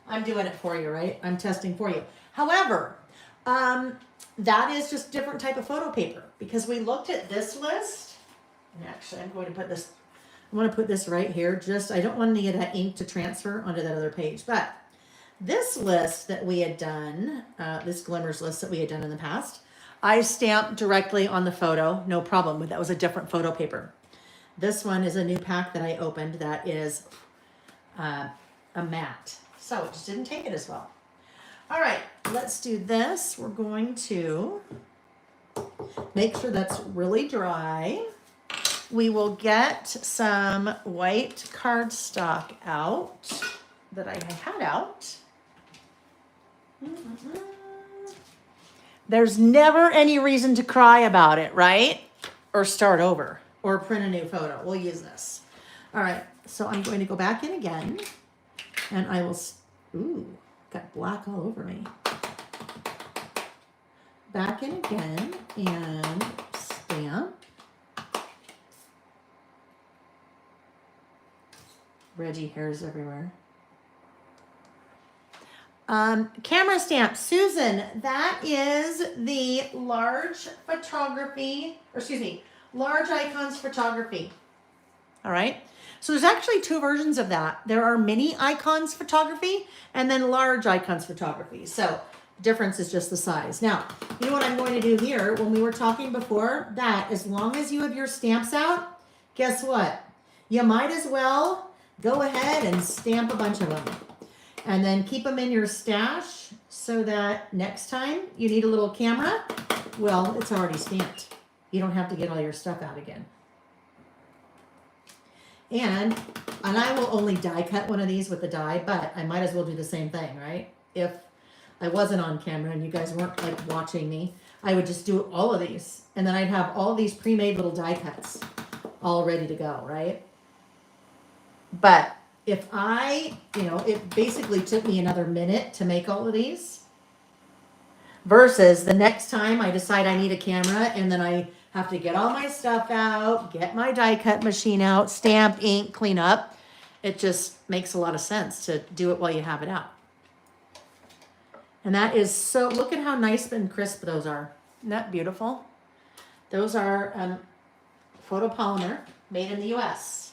I'm doing it for you, right? I'm testing for you. However, that is just different type of photo paper because we looked at this list. And actually, I'm going to put this, I want to put this right here. Just, I don't want any of that ink to transfer onto that other page. But this list that we had done, this Glimmers list that we had done in the past, I stamped directly on the photo, no problem, but that was a different photo paper. This one is a new pack that I opened that is a matte. So it just didn't take it as well. All right, let's do this. We're going to make sure that's really dry. We will get some white cardstock out that I had out. There's never any reason to cry about it, right? Or start over or print a new photo. We'll use this. All right, so I'm going to go back in again and I will, ooh, got black all over me. Back in again and stamp. Reggie hairs everywhere. Camera stamp, Susan, that is the large photography, or excuse me, large icons photography. All right. So there's actually two versions of that. There are mini icons photography and then large icons photography. So difference is just the size. Now, you know what I'm going to do here when we were talking before that as long as you have your stamps out, guess what? You might as well go ahead and stamp a bunch of them. And then keep them in your stash so that next time you need a little camera, well, it's already stamped. You don't have to get all your stuff out again. And I will only die cut one of these with the die, but I might as well do the same thing, right? If I wasn't on camera and you guys weren't like watching me, I would just do all of these. And then I'd have all these pre-made little die cuts all ready to go, right? But if I, it basically took me another minute to make all of these versus the next time I decide I need a camera and then I have to get all my stuff out, get my die cut machine out, stamp, ink, clean up. It just makes a lot of sense to do it while you have it out. And that is so, look at how nice and crisp those are. Isn't that beautiful? Those are photopolymer made in the US.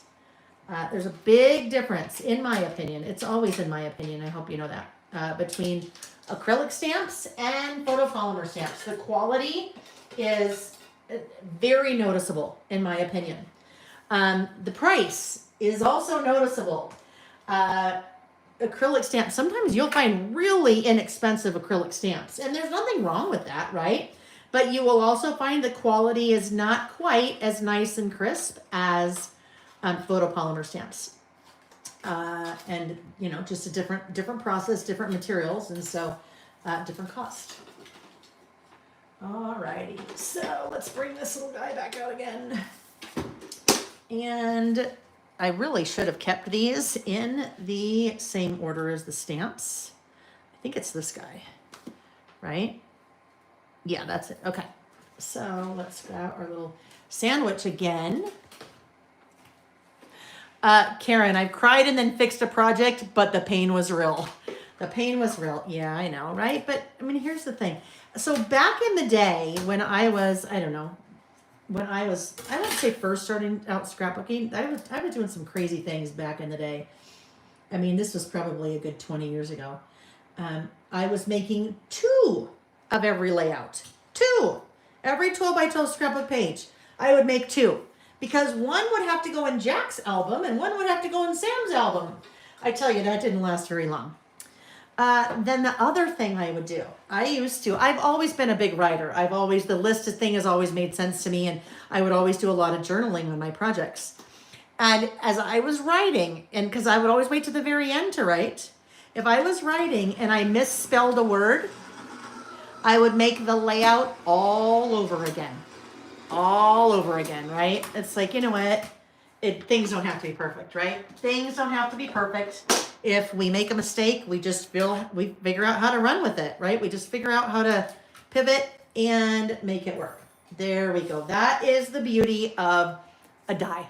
There's a big difference, in my opinion. It's always in my opinion, I hope you know that, between acrylic stamps and photopolymer stamps. The quality is very noticeable, in my opinion. The price is also noticeable. Acrylic stamps, sometimes you'll find really inexpensive acrylic stamps, and there's nothing wrong with that, right? But you will also find the quality is not quite as nice and crisp as photopolymer stamps. And you know, just a different process, different materials, and so different cost. Alrighty, so let's bring this little guy back out again. And I really should have kept these in the same order as the stamps. I think it's this guy, right? Yeah, that's it. Okay, so let's grab our little sandwich again. Karen, I've cried and then fixed a project, but the pain was real. The pain was real. Yeah, I know, right? But I mean, here's the thing. So back in the day when I was, I don't know, I would say first starting out scrapbooking, I was doing some crazy things back in the day. I mean, this was probably a good 20 years ago. I was making 2 of every layout. 2. Every 12 by 12 scrapbook page, I would make 2. Because one would have to go in Jack's album and one would have to go in Sam's album. I tell you, that didn't last very long. Then the other thing I would do, I've always been a big writer. The list of thing has always made sense to me, and I would always do a lot of journaling on my projects. And as I was writing, and because I would always wait to the very end to write, if I was writing and I misspelled a word, I would make the layout all over again, right? It's like, you know what? Things don't have to be perfect, right? Things don't have to be perfect. If we make a mistake, we figure out how to run with it, right? We just figure out how to pivot and make it work. There we go. That is the beauty of a die.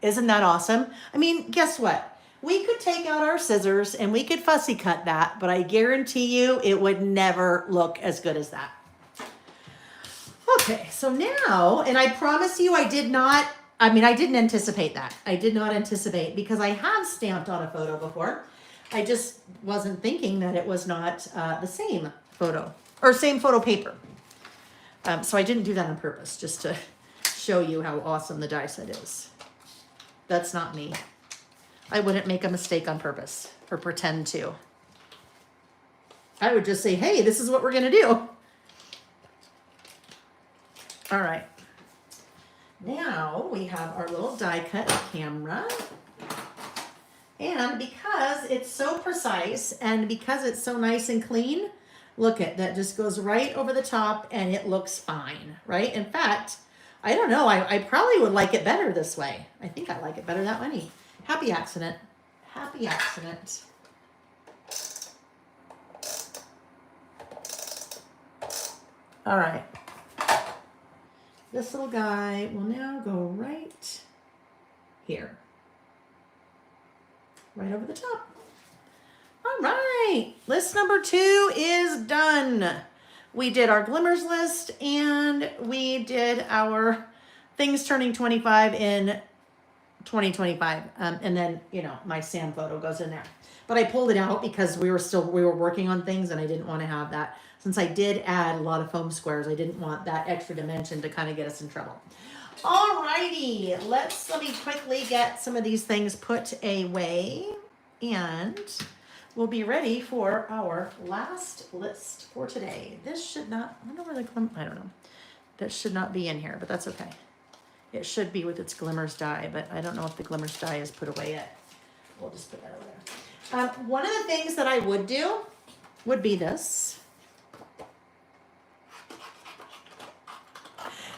Isn't that awesome? I mean, guess what? We could take out our scissors and we could fussy cut that, but I guarantee you it would never look as good as that. Okay, so now, and I promise you I didn't anticipate that. I did not anticipate, because I have stamped on a photo before. I just wasn't thinking that it was not the same photo, or same photo paper. So I didn't do that on purpose, just to show you how awesome the die set is. That's not me. I wouldn't make a mistake on purpose or pretend to. I would just say, hey, this is what we're going to do. All right. Now we have our little die cut camera. And because it's so precise and because it's so nice and clean, look at that, just goes right over the top and it looks fine, right? In fact, I don't know, I probably would like it better this way. I think I like it better that way. Happy accident. Happy accident. All right. This little guy will now go right here. Right over the top. All right, list number 2 is done. We did our Glimmers list and we did our things turning 25 in 2025. And then, you know, my Sam photo goes in there. But I pulled it out because we were working on things and I didn't want to have that. Since I did add a lot of foam squares, I didn't want that extra dimension to kind of get us in trouble. Alrighty, let me quickly get some of these things put away and we'll be ready for our last list for today. This should not, I don't know. That should not be in here, but that's okay. It should be with its Glimmers die, but I don't know if the Glimmers die is put away yet. We'll just put that over there. One of the things that I would do would be this.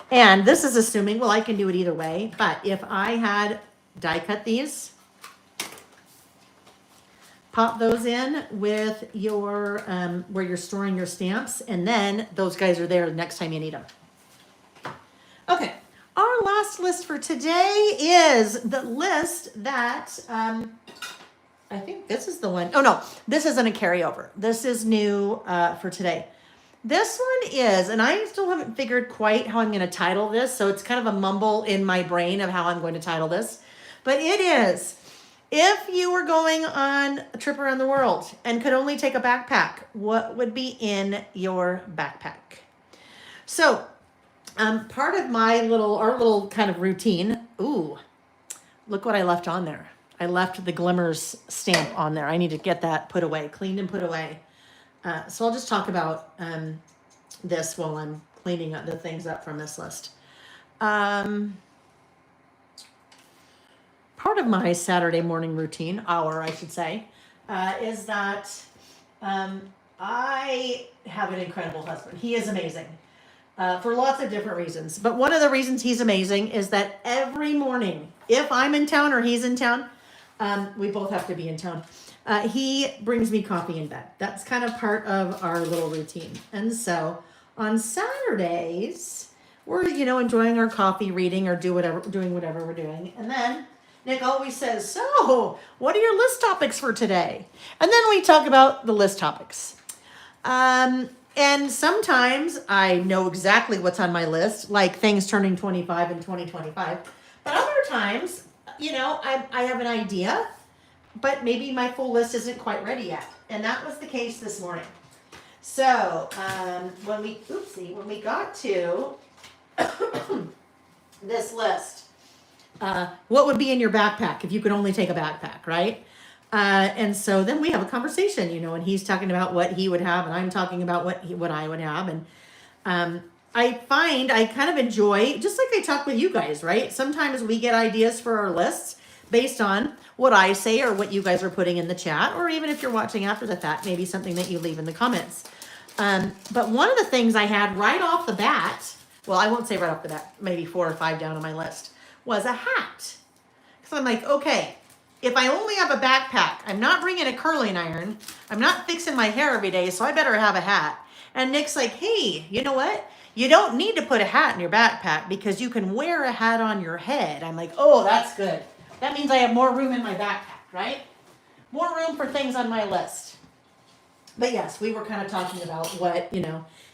And this is assuming, well, I can do it either way, but if I had die cut these, pop those in with your, where you're storing your stamps, and then those guys are there the next time you need them. Okay, box list for today is the list that, I think this is the one. Oh no, this isn't a carryover. This is new for today. This one is, and I still haven't figured quite how I'm going to title this, so it's kind of a mumble in my brain of how I'm going to title this. But it is, if you were going on a trip around the world and could only take a backpack, what would be in your backpack? So, part of our little kind of routine, ooh, look what I left on there. I left the Glimmers stamp on there. I need to get that put away, cleaned and put away. So I'll just talk about this while I'm cleaning up the things up from this list. Part of my Saturday morning routine, I should say, is that I have an incredible husband. He is amazing. For lots of different reasons. But one of the reasons he's amazing is that every morning, if I'm in town or he's in town, we both have to be in town, he brings me coffee in bed. That's kind of part of our little routine. And so on Saturdays, we're, enjoying our coffee, reading, or doing whatever we're doing. And then Nick always says, so what are your list topics for today? And then we talk about the list topics. And sometimes I know exactly what's on my list, like things turning 25 in 2025. But other times, I have an idea, but maybe my full list isn't quite ready yet. And that was the case this morning. So when we got to this list, what would be in your backpack if you could only take a backpack, right? And so then we have a conversation, and he's talking about what he would have, and I'm talking about what I would have. And I find I kind of enjoy, just like I talk with you guys, right? Sometimes we get ideas for our lists based on what I say or what you guys are putting in the chat, or even if you're watching after the fact, maybe something that you leave in the comments. But one of the things I had right off the bat, well, I won't say right off the bat, maybe 4 or 5 down on my list, was a hat. So I'm like, okay, if I only have a backpack, I'm not bringing a curling iron, I'm not fixing my hair every day, so I better have a hat. And Nick's like, hey, you know what? You don't need to put a hat in your backpack because you can wear a hat on your head. I'm like, oh, that's good. That means I have more room in my backpack, right? More room for things on my list. But yes, we were kind of talking about what,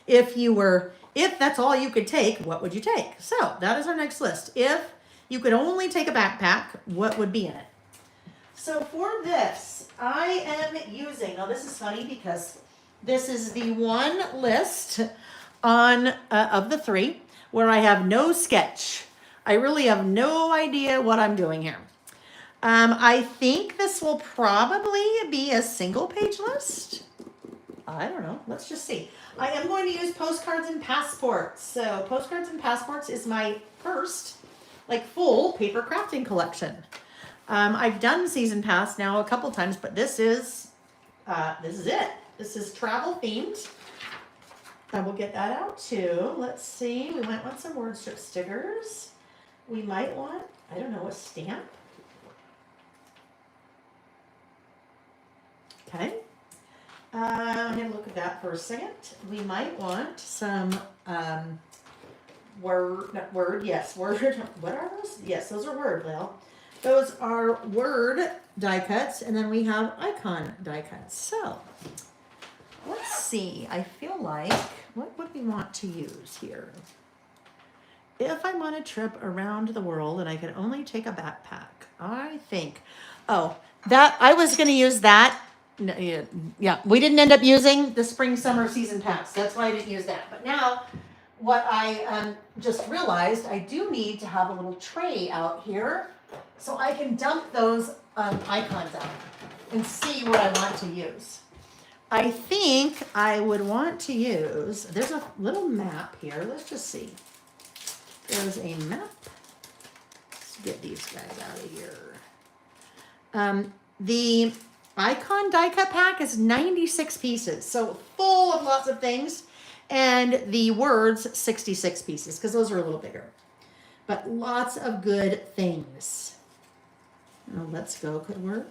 if that's all you could take, what would you take? So that is our next list. If you could only take a backpack, what would be in it? So for this, I am using, now this is funny because this is the one list of the 3 where I have no sketch. I really have no idea what I'm doing here. I think this will probably be a single page list. I don't know. Let's just see. I am going to use postcards and passports. So postcards and passports is my first full paper crafting collection. I've done season pass now a couple times, but this is it. This is travel themed. I will get that out too. Let's see. We might want some word strip stickers. We might want, I don't know, a stamp. Okay. I'm going to look at that for a second. We might want some word. What are those? Yes, those are word, Lil. Those are word die cuts, and then we have icon die cuts. So let's see. I feel like, what would we want to use here? If I'm on a trip around the world and I could only take a backpack, I think, that I was going to use that. No, yeah, we didn't end up using the spring summer season pass. That's why I didn't use that. But now what I just realized, I do need to have a little tray out here so I can dump those icons out and see what I want to use. I think I would want to use, there's a little map here. Let's just see. There's a map. Let's get these guys out of here. The icon die cut pack is 96 pieces, so full of lots of things. And the words, 66 pieces, because those are a little bigger. But lots of good things. Now, let's go could work.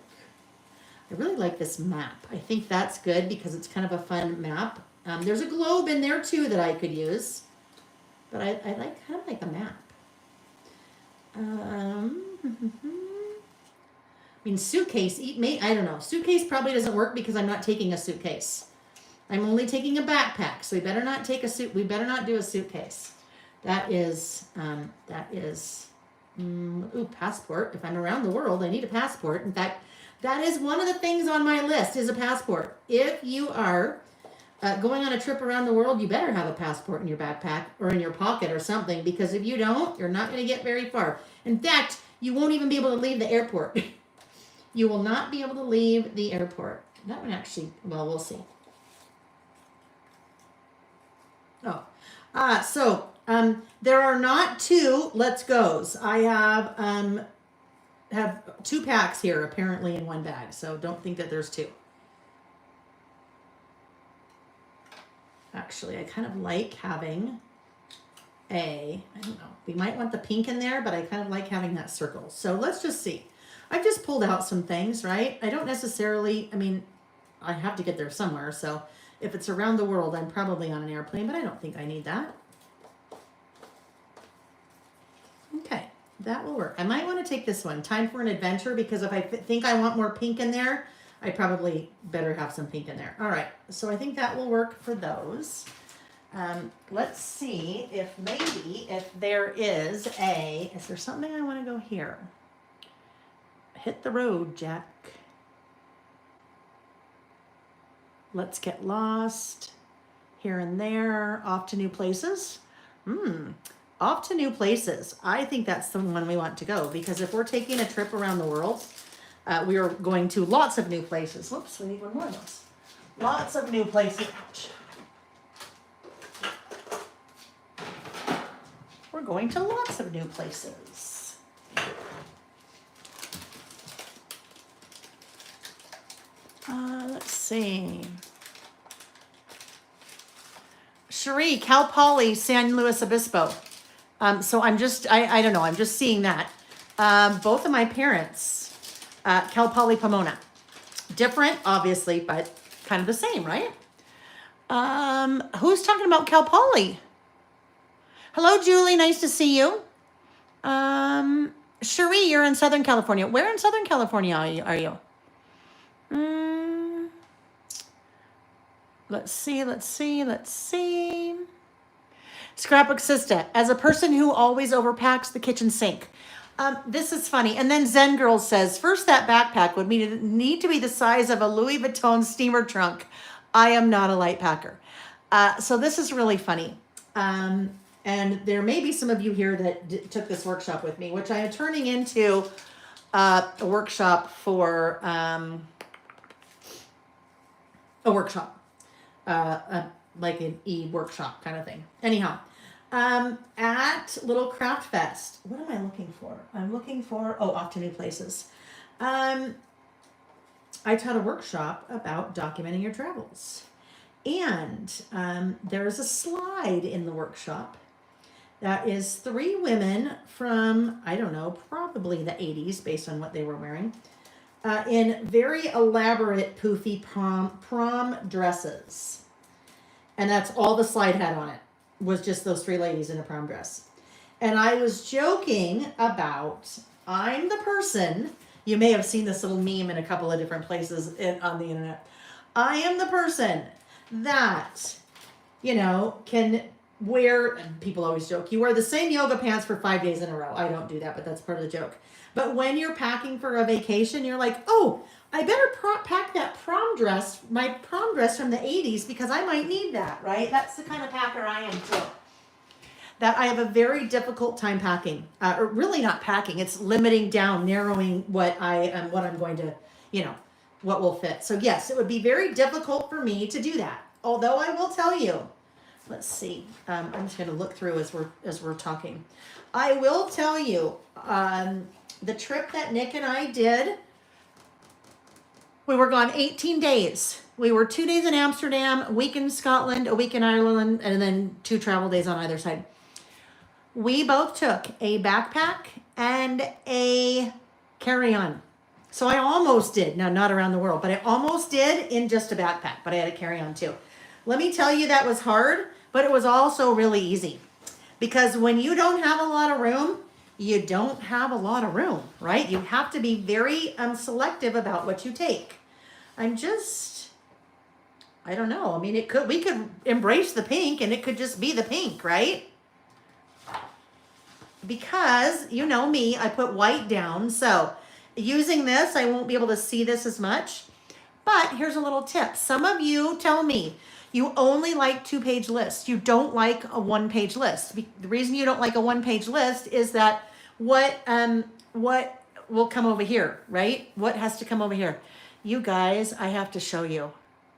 I really like this map. I think that's good because it's kind of a fun map. There's a globe in there too that I could use. But I kind of like a map. I mean, suitcase, I don't know. Suitcase probably doesn't work because I'm not taking a suitcase. I'm only taking a backpack, so we better not take a we better not do a suitcase. Ooh, passport. If I'm around the world, I need a passport. In fact, that is one of the things on my list is a passport. If you are going on a trip around the world, you better have a passport in your backpack or in your pocket or something, because if you don't, you're not going to get very far. In fact, you won't even be able to leave the airport. You will not be able to leave the airport. That one actually, well, we'll see. There are not two let's goes. I have 2 packs here apparently in one bag, so don't think that there's 2. Actually, I kind of like having I don't know, we might want the pink in there, but I kind of like having that circle. So let's just see. I've just pulled out some things, right? I don't necessarily, I mean, I have to get there somewhere, so if it's around the world, I'm probably on an airplane, but I don't think I need that. Okay, that will work. I might want to take this one, Time for an Adventure, because if I think I want more pink in there, I probably better have some pink in there. All right, so I think that will work for those. Let's see if there is there something I want to go here? Hit the road, Jack. Let's get lost. Here and there, off to new places. Off to new places. I think that's the one we want to go, because if we're taking a trip around the world, we are going to lots of new places. Whoops, we need one more of those. Lots of new places. Ouch. We're going to lots of new places. Let's see. Cherie, Cal Poly, San Luis Obispo. So I'm just, I don't know, I'm just seeing that. Both of my parents, Cal Poly Pomona. Different, obviously, but kind of the same, right? Who's talking about Cal Poly? Hello, Julie, nice to see you. Cherie, you're in Southern California. Where in Southern California are you? Let's see. Scrapbook Sista, as a person who always overpacks the kitchen sink. This is funny. And then Zen Girl says, first, that backpack would need to be the size of a Louis Vuitton steamer trunk. I am not a light packer. So this is really funny. And there may be some of you here that took this workshop with me, which I am turning into a workshop for a workshop. Like an e-workshop kind of thing. Anyhow, at Little Craft Fest, what am I looking for? I'm looking for, off to new places. I taught a workshop about documenting your travels. And there's a slide in the workshop that is 3 women from, I don't know, probably the 80s based on what they were wearing, in very elaborate poofy prom dresses. And that's all the slide had on it, was just those 3 ladies in a prom dress. And I was joking about, I'm the person, you may have seen this little meme in a couple of different places on the internet. I am the person that, can wear, and people always joke, you wear the same yoga pants for 5 days in a row. I don't do that, but that's part of the joke. But when you're packing for a vacation, you're like, oh, I better pack that my prom dress from the 80s, because I might need that, right? That's the kind of packer I am too. That I have a very difficult time packing, or really not packing. It's limiting down, narrowing what I'm going to, what will fit. So yes, it would be very difficult for me to do that. Although I will tell you, let's see. I'm just going to look through as we're talking. I will tell you, the trip that Nick and I did, we were gone 18 days. We were 2 days in Amsterdam, a week in Scotland, a week in Ireland, and then 2 travel days on either side. We both took a backpack and a carry-on. So I almost did, now not around the world, but I almost did in just a backpack, but I had a carry-on too. Let me tell you, that was hard, but it was also really easy. Because when you don't have a lot of room, you don't have a lot of room, right? You have to be very selective about what you take. I don't know. I mean, we could embrace the pink and it could just be the pink, right? Because you know me, I put white down. So using this, I won't be able to see this as much. But here's a little tip. Some of you tell me you only like 2-page lists. You don't like a 1-page list. The reason you don't like a 1-page list is that what will come over here, right? What has to come over here? You guys, I have to show you.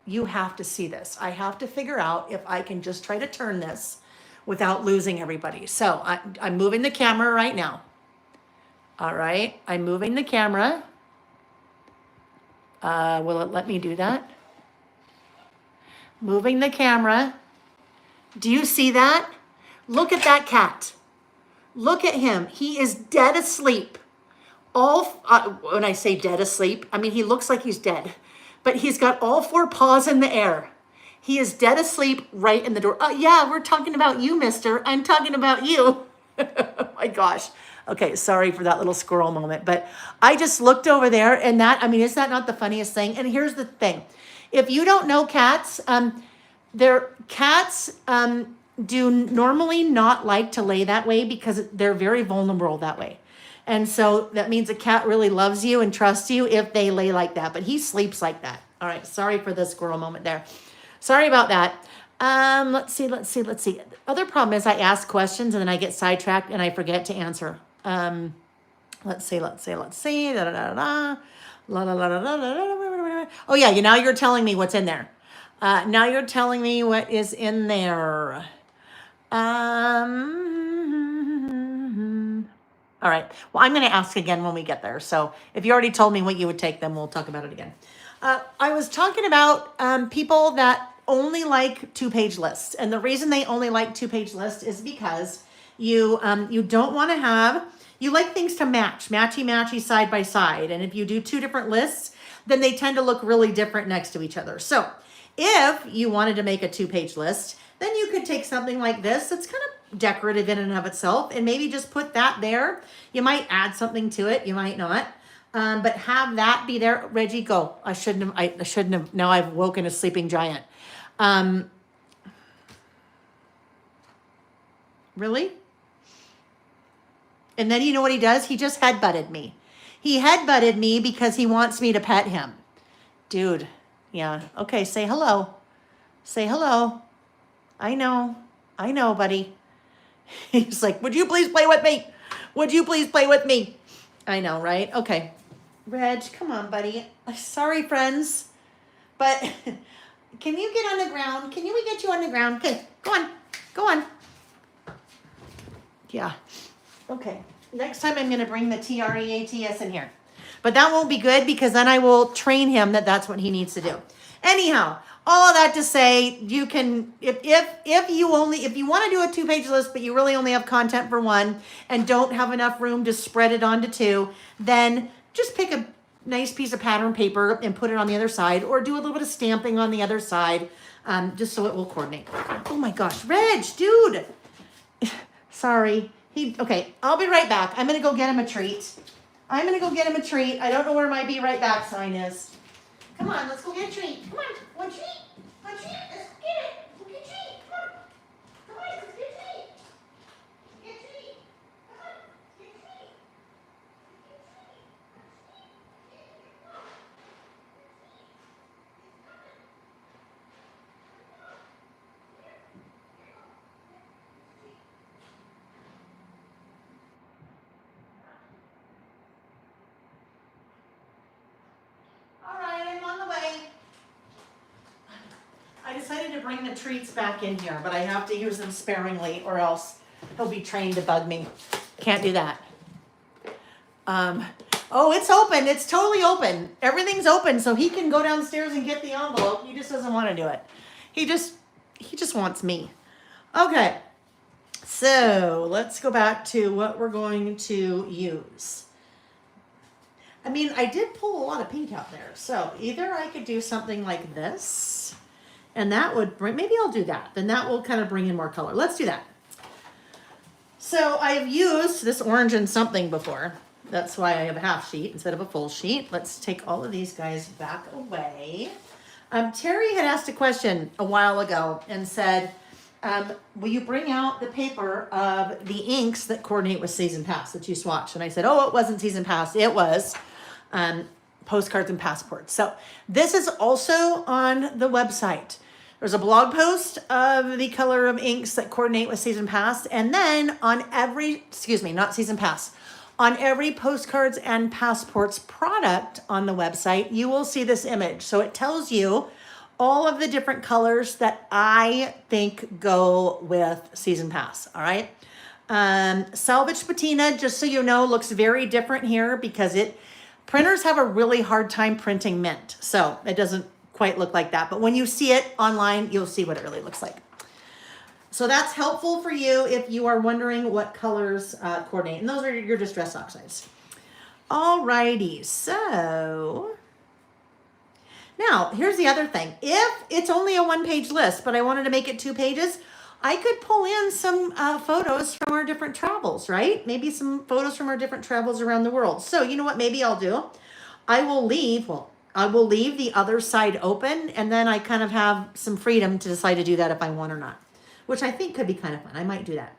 You have to see this. I have to figure out if I can just try to turn this without losing everybody. So I'm moving the camera right now. All right, I'm moving the camera. Will it let me do that? Moving the camera. Do you see that? Look at that cat. Look at him. He is dead asleep. When I say dead asleep, I mean he looks like he's dead, but he's got all 4 paws in the air. He is dead asleep right in the door. Yeah, we're talking about you, mister. I'm talking about you. Oh my gosh. Okay, sorry for that little squirrel moment, but I just looked over there and is that not the funniest thing? And here's the thing. If you don't know cats, cats do normally not like to lay that way because they're very vulnerable that way. And so that means a cat really loves you and trusts you if they lay like that, but he sleeps like that. All right, sorry for the squirrel moment there. Sorry about that. Let's see. Other problem is I ask questions and then I get sidetracked and I forget to answer. Let's see. Da, da, da, da. La, la, la, la, la, la, la. Oh yeah, now you're telling me what's in there. Now you're telling me what is in there. All right. Well, I'm going to ask again when we get there. So if you already told me what you would take, then we'll talk about it again. I was talking about people that only like 2-page lists. And the reason they only like 2-page lists is because you don't want to you like things to matchy side by side. And if you do 2 different lists, then they tend to look really different next to each other. So if you wanted to make a 2-page list, then you could take something like this. It's kind of decorative in and of itself and maybe just put that there. You might add something to it. You might not. But have that be there. Reggie, go. I shouldn't have. Now I've woken a sleeping giant. Really? And then you know what he does? He just headbutted me. He headbutted me because he wants me to pet him. Dude. Yeah. Okay. Say hello. Say hello. I know, buddy. He's like, would you please play with me? Would you please play with me? I know, right? Okay. Reg, come on, buddy. Sorry, friends. But can you get on the ground? Can we get you on the ground? Okay, go on. Go on. Yeah. Okay. Next time I'm going to bring the TREATS in here. But that won't be good because then I will train him that that's what he needs to do. Anyhow, all of that to say, you can, if you want to do a 2-page list, but you really only have content for 1 and don't have enough room to spread it onto 2, then just pick a nice piece of pattern paper and put it on the other side, or do a little bit of stamping on the other side, just so it will coordinate. Oh my gosh, Reg, dude. Sorry. Okay, I'll be right back. I'm going to go get him a treat. I don't know where my be right back sign is. Come on, let's go get a treat. Come on, one treat. Let's get it. We'll get a treat. Come on, let's get a treat. Get a treat. Come on, get a treat. All right, I'm on the way. I decided to bring the treats back in here, but I have to use them sparingly or else he'll be trained to bug me. Can't do that. Oh, it's open. It's totally open. Everything's open, so he can go downstairs and get the envelope. He just doesn't want to do it. He just wants me. Okay, so let's go back to what we're going to use. I mean, I did pull a lot of pink out there. So either I could do something like this, and that would bring, maybe I'll do that. Then that will kind of bring in more color. Let's do that. So I've used this orange and something before. That's why I have a half sheet instead of a full sheet. Let's take all of these guys back away. Terry had asked a question a while ago and said, will you bring out the paper of the inks that coordinate with Season Pass that you swatched? And I said, oh, it wasn't Season Pass. It was postcards and passports. So this is also on the website. There's a blog post of the color of inks that coordinate with Season Pass. And then on every, not Season Pass, on every postcards and passports product on the website, you will see this image. So it tells you all of the different colors that I think go with Season Pass, all right? Salvage patina, just so you know, looks very different here because printers have a really hard time printing mint. So it doesn't quite look like that. But when you see it online, you'll see what it really looks like. So that's helpful for you if you are wondering what colors coordinate. And those are your distress oxides. Alrighty, so now here's the other thing. If it's only a one-page list, but I wanted to make it 2 pages, I could pull in some photos from our different travels, right? Maybe some photos from our different travels around the world. So you know what maybe I'll do? I will leave the other side open, and then I kind of have some freedom to decide to do that if I want or not, which I think could be kind of fun. I might do that.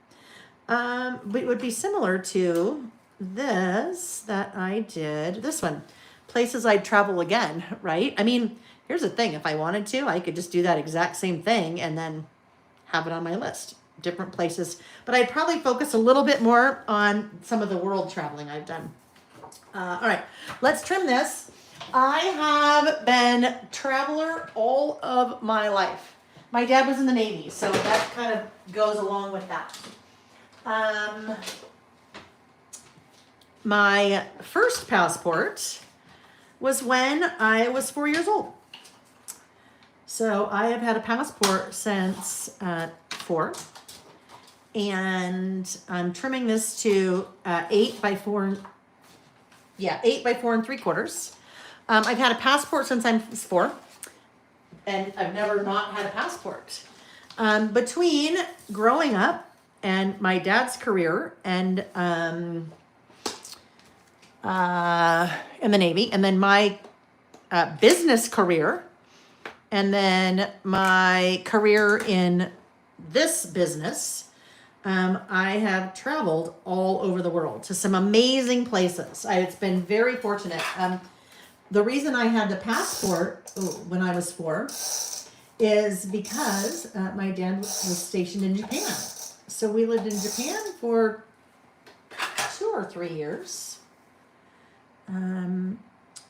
But it would be similar to this that I did, this one, places I'd travel again, right? I mean, here's the thing. If I wanted to, I could just do that exact same thing and then have it on my list, different places. But I'd probably focus a little bit more on some of the world traveling I've done. All right, let's trim this. I have been traveler all of my life. My dad was in the Navy, so that kind of goes along with that. My first passport was when I was 4 years old. So I have had a passport since 4. And I'm trimming this to 8 by 4. Yeah, 8 by 4 3/4. I've had a passport since I was 4. And I've never not had a passport. Between growing up and my dad's career and in the Navy, and then my business career, and then my career in this business, I have traveled all over the world to some amazing places. It's been very fortunate. The reason I had the passport when I was 4 is because my dad was stationed in Japan. So we lived in Japan for 2 or 3 years. And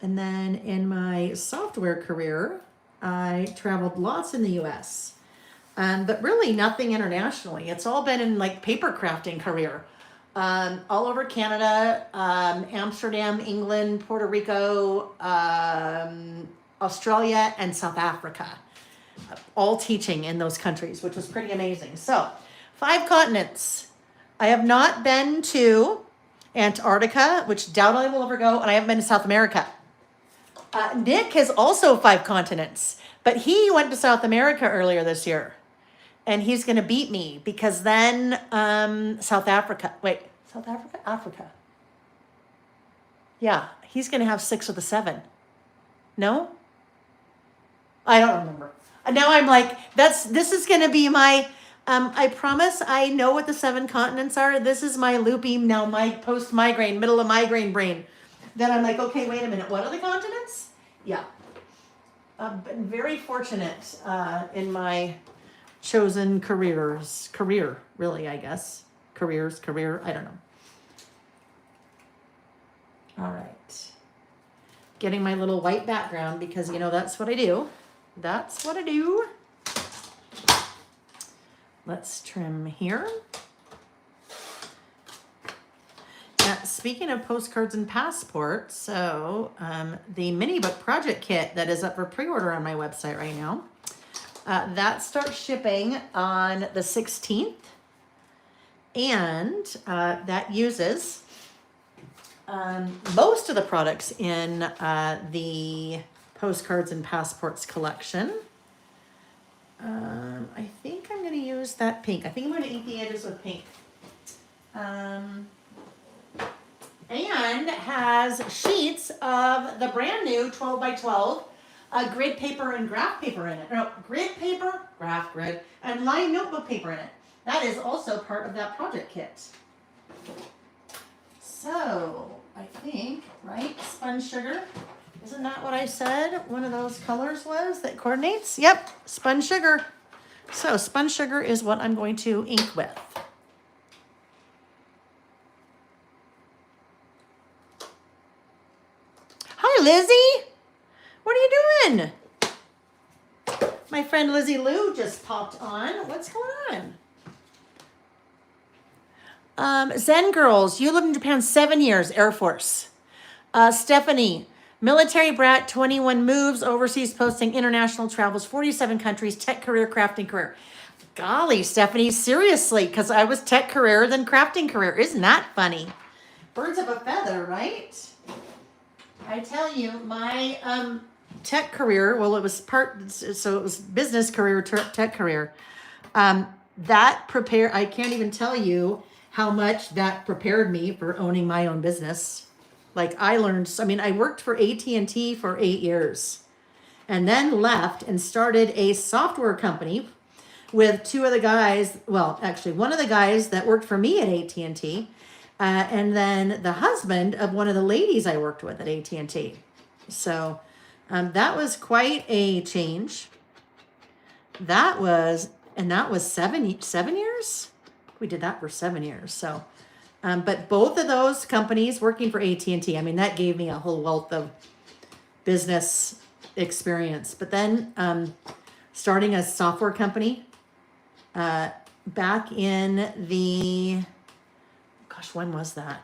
then in my software career, I traveled lots in the US, but really nothing internationally. It's all been in like paper crafting career. All over Canada, Amsterdam, England, Puerto Rico, Australia, and South Africa. All teaching in those countries, which was pretty amazing. So, 5 continents. I have not been to Antarctica, which doubt I will ever go, and I haven't been to South America. Nick has also 5 continents, but he went to South America earlier this year. And he's going to beat me because then South Africa. Africa. Yeah, he's going to have 6 of the 7. No? I don't remember. Now I'm like, this is going to be my, I promise I know what the 7 continents are. This is my loopy, now my post-migraine, middle of migraine brain. Then I'm like, okay, wait a minute. What are the continents? Yeah. I've been very fortunate in my chosen career, really, I guess. Career, I don't know. All right. Getting my little white background because, that's what I do. That's what I do. Let's trim here. Speaking of postcards and passports, so the mini book project kit that is up for pre-order on my website right now, that starts shipping on the 16th, and that uses most of the products in the postcards and passports collection. I think I'm going to use that pink. I think I'm going to ink the edges with pink. And has sheets of the brand new 12 by 12 grid paper and graph paper in it. No, grid paper, graph grid, and lined notebook paper in it. That is also part of that project kit. So, I think, right, spun sugar. Isn't that what I said one of those colors was that coordinates? Yep, spun sugar. So, spun sugar is what I'm going to ink with. Hi, Lizzie. What are you doing? My friend Lizzie Lou just popped on. What's going on? Zen Girls, you lived in Japan 7 years, Air Force. Stephanie, military brat, 21 moves, overseas posting, international travels, 47 countries, tech career, crafting career. Golly, Stephanie, seriously, because I was tech career, then crafting career. Isn't that funny? Birds of a feather, right? I tell you, my tech career, well, it was so it was business career, tech career. I can't even tell you how much that prepared me for owning my own business. Like I worked for AT&T for 8 years and then left and started a software company with two of the guys, well, actually one of the guys that worked for me at AT&T, and then the husband of one of the ladies I worked with at AT&T. So that was quite a change. That was 7 years. We did that for 7 years. So, but both of those companies working for AT&T, I mean, that gave me a whole wealth of business experience. But then starting a software company back in the, gosh, when was that?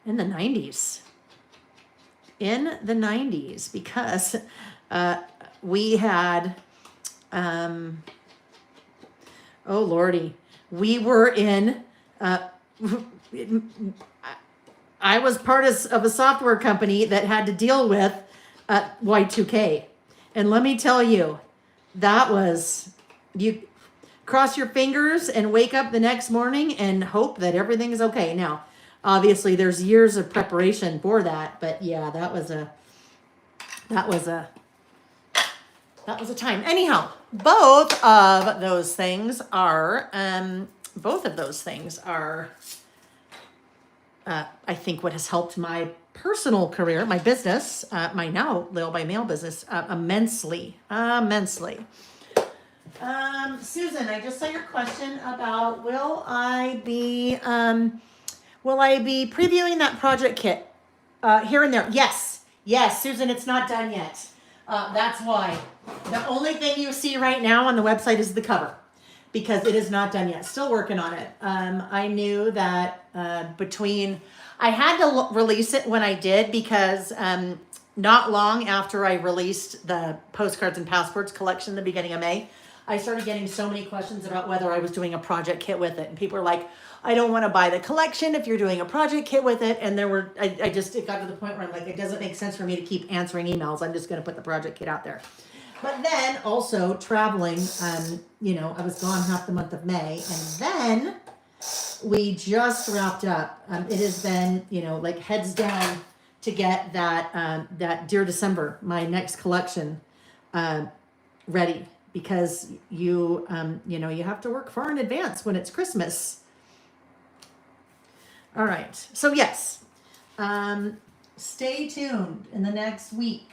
In the 90s. In the 90s, because we had, oh Lordy, we were in, I was part of a software company that had to deal with Y2K. And let me tell you, that was, you cross your fingers and wake up the next morning and hope that everything is okay. Now, obviously there's years of preparation for that, but yeah, that was a time. Anyhow, both of those things are, I think what has helped my personal career, my business, my now Lil by Mail business, immensely. Susan, I just saw your question about will I be previewing that project kit here and there? Yes, Susan, it's not done yet. That's why. The only thing you see right now on the website is the cover because it is not done yet. Still working on it. I knew that I had to release it when I did because not long after I released the postcards and passports collection in the beginning of May, I started getting so many questions about whether I was doing a project kit with it. And people were like, I don't want to buy the collection if you're doing a project kit with it. And it got to the point where I'm like, it doesn't make sense for me to keep answering emails. I'm just going to put the project kit out there. But then also traveling, I was gone half the month of May. And then we just wrapped up. It has been, like heads down to get that Dear December, my next collection, ready. Because you have to work far in advance when it's Christmas. All right. So yes, stay tuned in the next week.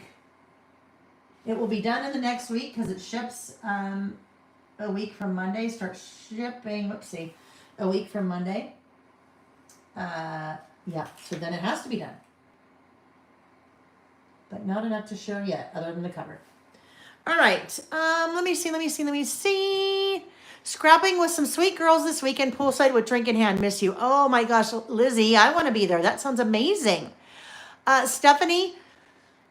It will be done in the next week because it ships a week from Monday. Start shipping. A week from Monday. Yeah. So then it has to be done, but not enough to show yet, other than the cover. All right. Let me see. Scrapping with some sweet girls this weekend, poolside with drink in hand. Miss you. Oh my gosh, Lizzie, I want to be there. That sounds amazing. Stephanie,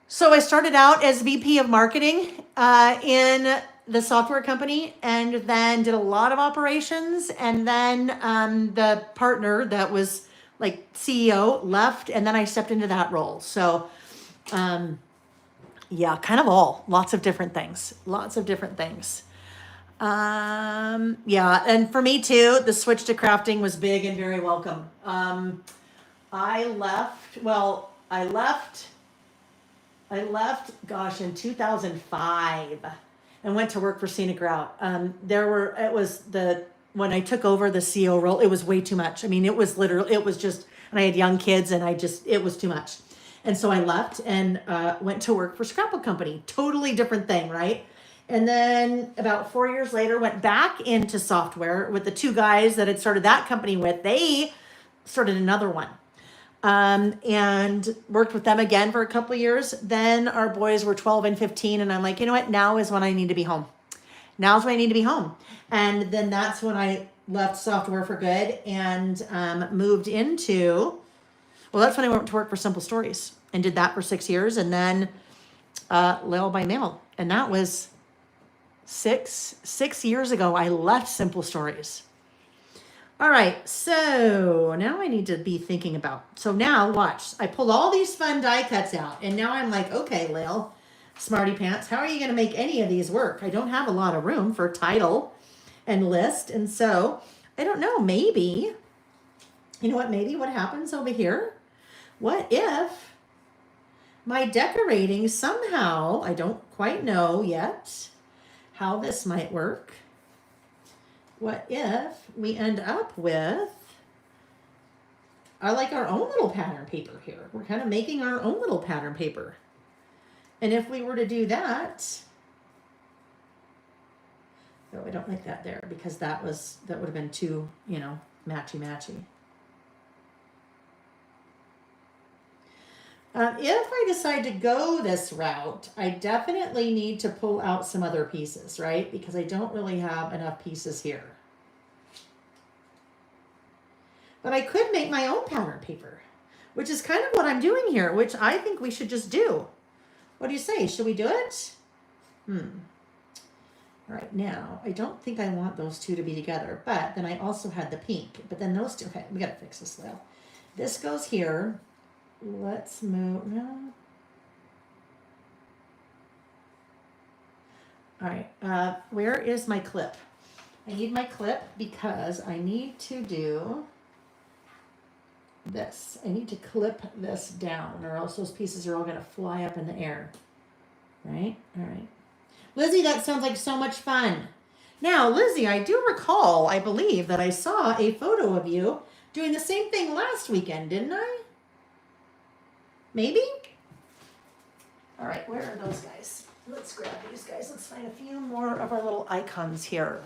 so I started out as VP of marketing in the software company and then did a lot of operations. And then the partner that was like CEO left and then I stepped into that role. So, yeah, kind of lots of different things. Yeah, and for me too, the switch to crafting was big and very welcome. I left, well, gosh, in 2005 and went to work for Scenic Grout. When I took over the CEO role, it was way too much. I mean, it was literally, it was just, and I had young kids and it was too much. And so I left and went to work for Scrapbook Company. Totally different thing, right? And then about 4 years later, went back into software with the two guys that had started that company with. They started another one and worked with them again for a couple of years. Then our boys were 12 and 15. And I'm like, you know what? Now is when I need to be home. Now's when I need to be home. And then that's when I left software for good and moved into, well, that's when I went to work for Simple Stories and did that for 6 years. And then Mail by Mail. And that was six years ago. I left Simple Stories. All right, so now I need to be thinking about, so now watch, I pulled all these fun die cuts out and now I'm like, okay, Lil, Smarty Pants, how are you going to make any of these work? I don't have a lot of room for title and list. And so I don't know, maybe, you know what, maybe what happens over here? What if my decorating somehow, I don't quite know yet how this might work. What if we end up with, I like our own little pattern paper here. We're kind of making our own little pattern paper. And if we were to do that, no, I don't like that there because that would have been too, matchy. If I decide to go this route, I definitely need to pull out some other pieces, right? Because I don't really have enough pieces here. But I could make my own pattern paper, which is kind of what I'm doing here, which I think we should just do. What do you say? Should we do it? All right, now, I don't think I want those two to be together, but then I also had the pink. But then those two, okay, we got to fix this now. This goes here. Let's move. No. All right. Where is my clip? I need my clip because I need to do this. I need to clip this down or else those pieces are all going to fly up in the air. Right? All right. Lizzie, that sounds like so much fun. Now, Lizzie, I do recall, I believe, that I saw a photo of you doing the same thing last weekend, didn't I? Maybe? All right, where are those guys? Let's grab these guys. Let's find a few more of our little icons here.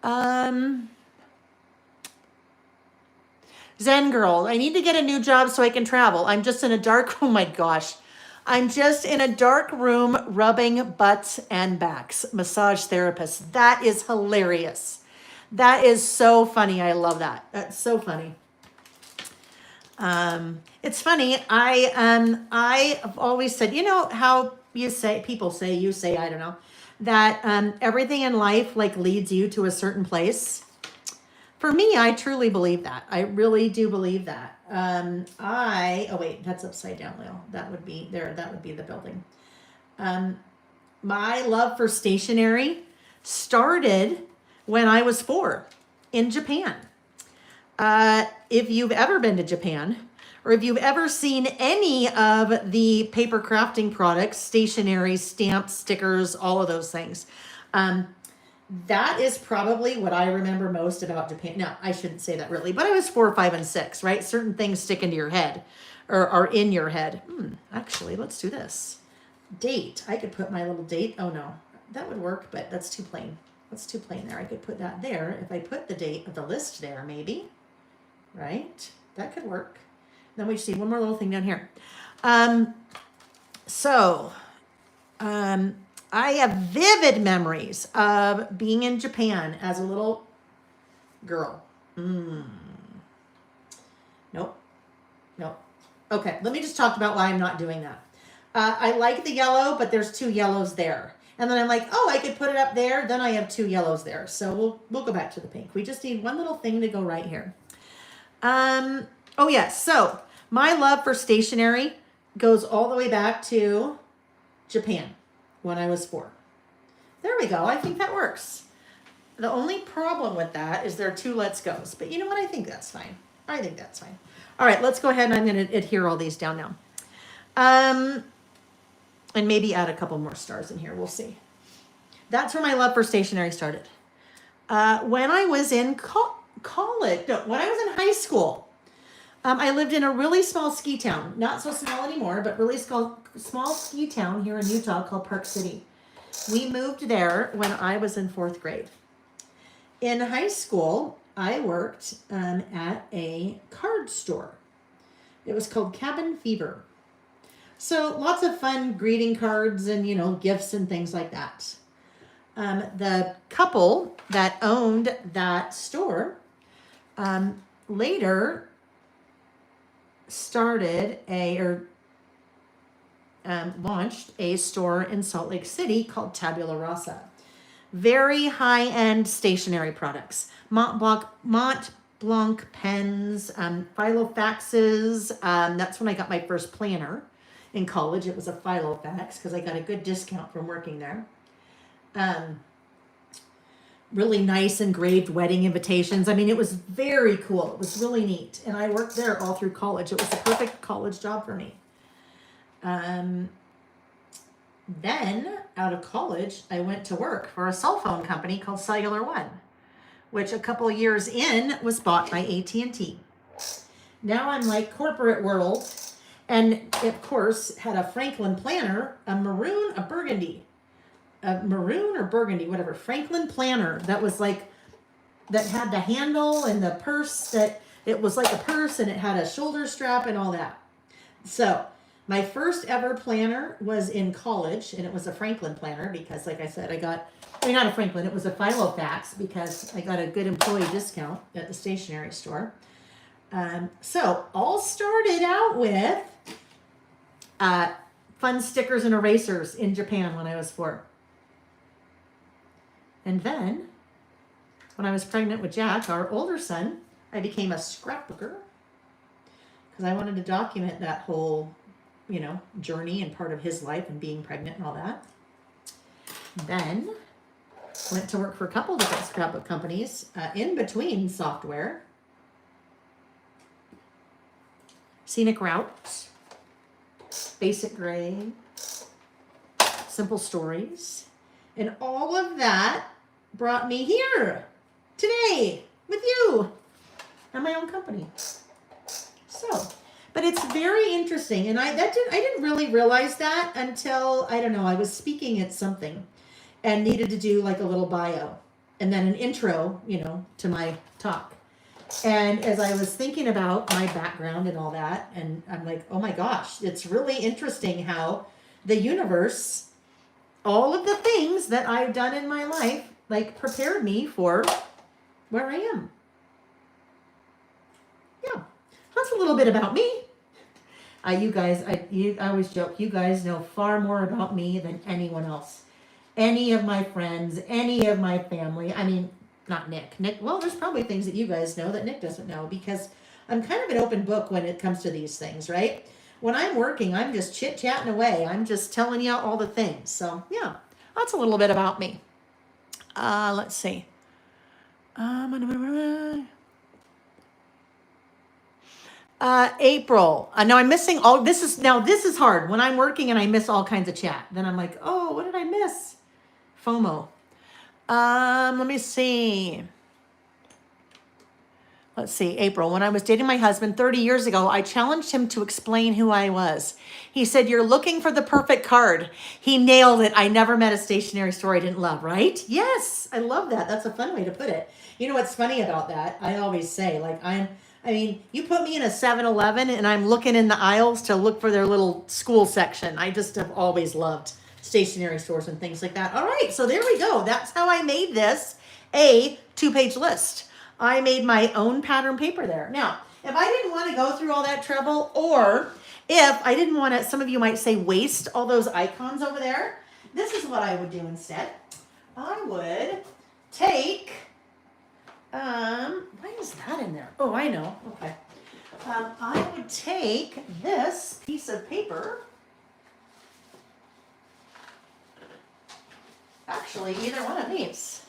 Zen Girl, I need to get a new job so I can travel. I'm just in a dark, oh my gosh. I'm just in a dark room rubbing butts and backs. Massage therapist. That is hilarious. That is so funny. I love that. That's so funny. It's funny. I've always said, you know how you say, people say, you say, I don't know, that everything in life like leads you to a certain place. For me, I truly believe that. I really do believe that. Oh wait, that's upside down, Lil. That would be there. That would be the building. My love for stationery started when I was 4 in Japan. If you've ever been to Japan, or if you've ever seen any of the paper crafting products, stationery, stamps, stickers, all of those things, that is probably what I remember most about Japan. No, I shouldn't say that really, but I was 4, 5, and 6, right? Certain things stick into your head or are in your head. Actually, let's do this. Date. I could put my little date. Oh no, that would work, but that's too plain. That's too plain there. I could put that there. If I put the date of the list there, maybe, right? That could work. Then we just need one more little thing down here. I have vivid memories of being in Japan as a little girl. Nope. Okay, let me just talk about why I'm not doing that. I like the yellow, but there's 2 yellows there. And then I'm like, oh, I could put it up there. Then I have 2 yellows there. So we'll go back to the pink. We just need one little thing to go right here. Oh yes, so my love for stationery goes all the way back to Japan when I was 4. There we go. I think that works. The only problem with that is there are 2 let's goes. But you know what? I think that's fine. I think that's fine. All right, let's go ahead and I'm going to adhere all these down now. And maybe add a couple more stars in here. We'll see. That's where my love for stationery started. When I was in college, no, when I was in high school, I lived in a really small ski town. Not so small anymore, but really small ski town here in Utah called Park City. We moved there when I was in 4th grade. In high school, I worked at a card store. It was called Cabin Fever. So lots of fun greeting cards and, you know, gifts and things like that. The couple that owned that store later started launched a store in Salt Lake City called Tabula Rasa. Very high-end stationery products. Mont Blanc pens, Filofaxes. That's when I got my first planner in college. It was a Filofax because I got a good discount from working there. Really nice engraved wedding invitations. I mean, it was very cool. It was really neat. And I worked there all through college. It was the perfect college job for me. Then, out of college, I went to work for a cell phone company called Cellular One, which a couple of years in was bought by AT&T. Now I'm like corporate world, and of course had a Franklin planner, a maroon or burgundy, whatever, Franklin planner that was like, that had the handle and the purse, that it was like a purse and it had a shoulder strap and all that. So my first ever planner was in college, and it was a Franklin planner because, like I said, not a Franklin, it was a Filofax because I got a good employee discount at the stationery store. So all started out with fun stickers and erasers in Japan when I was 4. And then, when I was pregnant with Jack, our older son, I became a scrapbooker because I wanted to document that whole, you know, journey and part of his life and being pregnant and all that. Then went to work for a couple different scrapbook companies in between software. Scenic Route, Basic Gray, Simple Stories, and all of that brought me here today with you and my own company. So, but it's very interesting, and I didn't really realize that until, I don't know, I was speaking at something and needed to do like a little bio and then an intro, you know, to my talk. And as I was thinking about my background and all that, and I'm like, oh my gosh, it's really interesting how the universe, all of the things that I've done in my life, like prepared me for where I am. Yeah, that's a little bit about me. You guys, I always joke, you guys know far more about me than anyone else. Any of my friends, any of my family. I mean, not Nick. Nick, well, there's probably things that you guys know that Nick doesn't know because I'm kind of an open book when it comes to these things, right? When I'm working, I'm just chit-chatting away. I'm just telling you all the things. So, yeah, that's a little bit about me. Let's see. April. Now I'm missing all, this is hard. When I'm working and I miss all kinds of chat, then I'm like, oh, what did I miss? FOMO. Let me see. Let's see, April. When I was dating my husband 30 years ago, I challenged him to explain who I was. He said, you're looking for the perfect card. He nailed it. I never met a stationery store I didn't love, right? Yes, I love that. That's a fun way to put it. You know what's funny about that? I always say, like, you put me in a 7-Eleven and I'm looking in the aisles to look for their little school section. I just have always loved stationery stores and things like that. All right, so there we go. That's how I made this a 2-page list. I made my own pattern paper there. Now, if I didn't want to go through all that trouble, or if I didn't want to, some of you might say, waste all those icons over there, this is what I would do instead. I would take, why is that in there? Oh, I know. Okay. I would take this piece of paper. Actually, either one of these.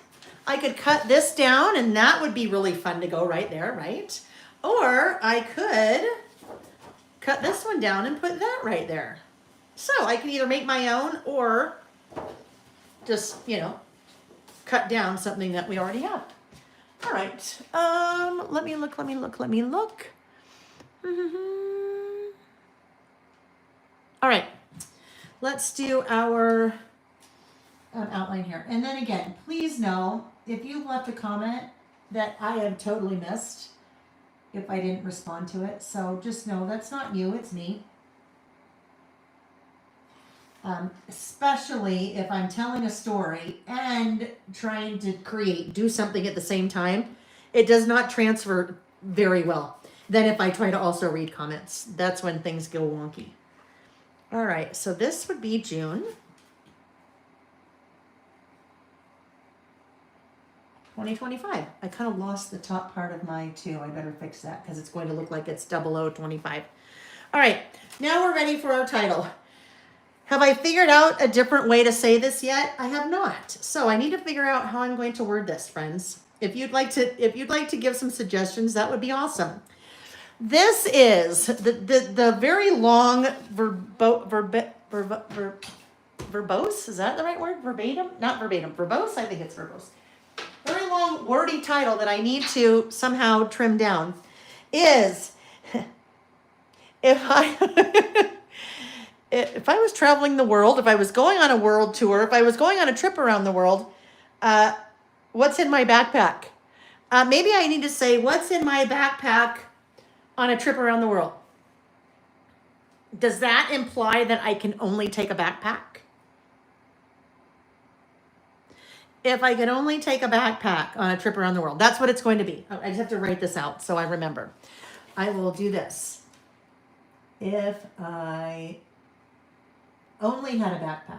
I could cut this down and that would be really fun to go right there, right? Or I could cut this one down and put that right there. So I can either make my own or just, you know, cut down something that we already have. All right, let me look. All right, let's do our outline here. And then again, please know, if you left a comment that I have totally missed, if I didn't respond to it. So just know that's not you, it's me. Especially if I'm telling a story and trying to do something at the same time, it does not transfer very well. Then if I try to also read comments, that's when things go wonky. All right, so this would be June 2025. I kind of lost the top part of my 2. I better fix that because it's going to look like it's 0025. All right, now we're ready for our title. Have I figured out a different way to say this yet? I have not. So I need to figure out how I'm going to word this, friends. If you'd like to give some suggestions, that would be awesome. This is the very long verbose. Is that the right word? Verbatim? Not verbatim. Verbose? I think it's verbose. Very long, wordy title that I need to somehow trim down is if I was traveling the world, if I was going on a world tour, if I was going on a trip around the world, what's in my backpack? Maybe I need to say, what's in my backpack on a trip around the world? Does that imply that I can only take a backpack? If I can only take a backpack on a trip around the world, that's what it's going to be. I just have to write this out so I remember. I will do this. If I only had a backpack,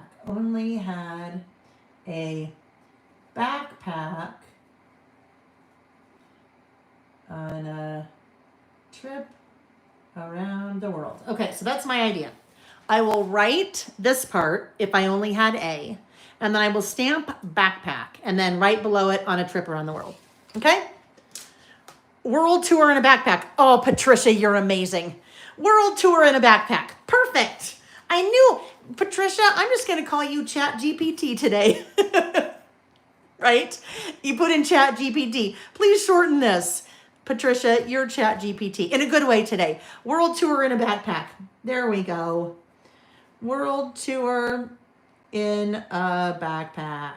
on a trip around the world. Okay, so that's my idea. I will write this part if I only had a, and then I will stamp backpack, and then right below it on a trip around the world. Okay? World tour in a backpack. Oh, Patricia, you're amazing. World tour in a backpack. Perfect. I knew, Patricia, I'm just going to call you Chat GPT today. Right? You put in Chat GPT. Please shorten this. Patricia, you're Chat GPT in a good way today. World tour in a backpack. There we go. World tour in a backpack.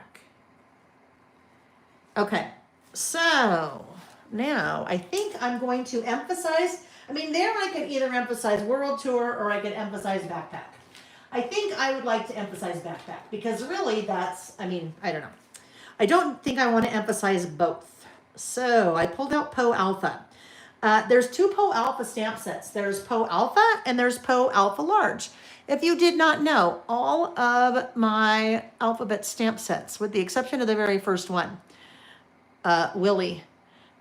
Okay, so now I think I'm going to emphasize, there I could either emphasize world tour or I could emphasize backpack. I think I would like to emphasize backpack because really that's, I don't know. I don't think I want to emphasize both. So I pulled out Poe Alpha. There's 2 Poe Alpha stamp sets. There's Poe Alpha and there's Poe Alpha Large. If you did not know, all of my alphabet stamp sets, with the exception of the very first one, Willie,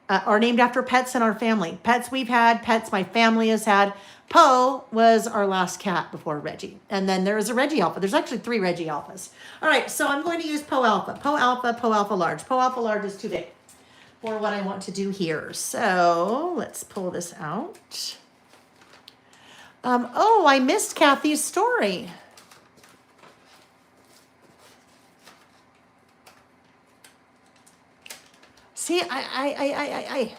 are named after pets in our family. Pets we've had, pets my family has had. Poe was our last cat before Reggie. And then there is a Reggie Alpha. There's actually 3 Reggie Alphas. All right, so I'm going to use Poe Alpha. Poe Alpha, Poe Alpha Large. Poe Alpha Large is too big for what I want to do here. So let's pull this out. Oh, I missed Kathy's story. See, I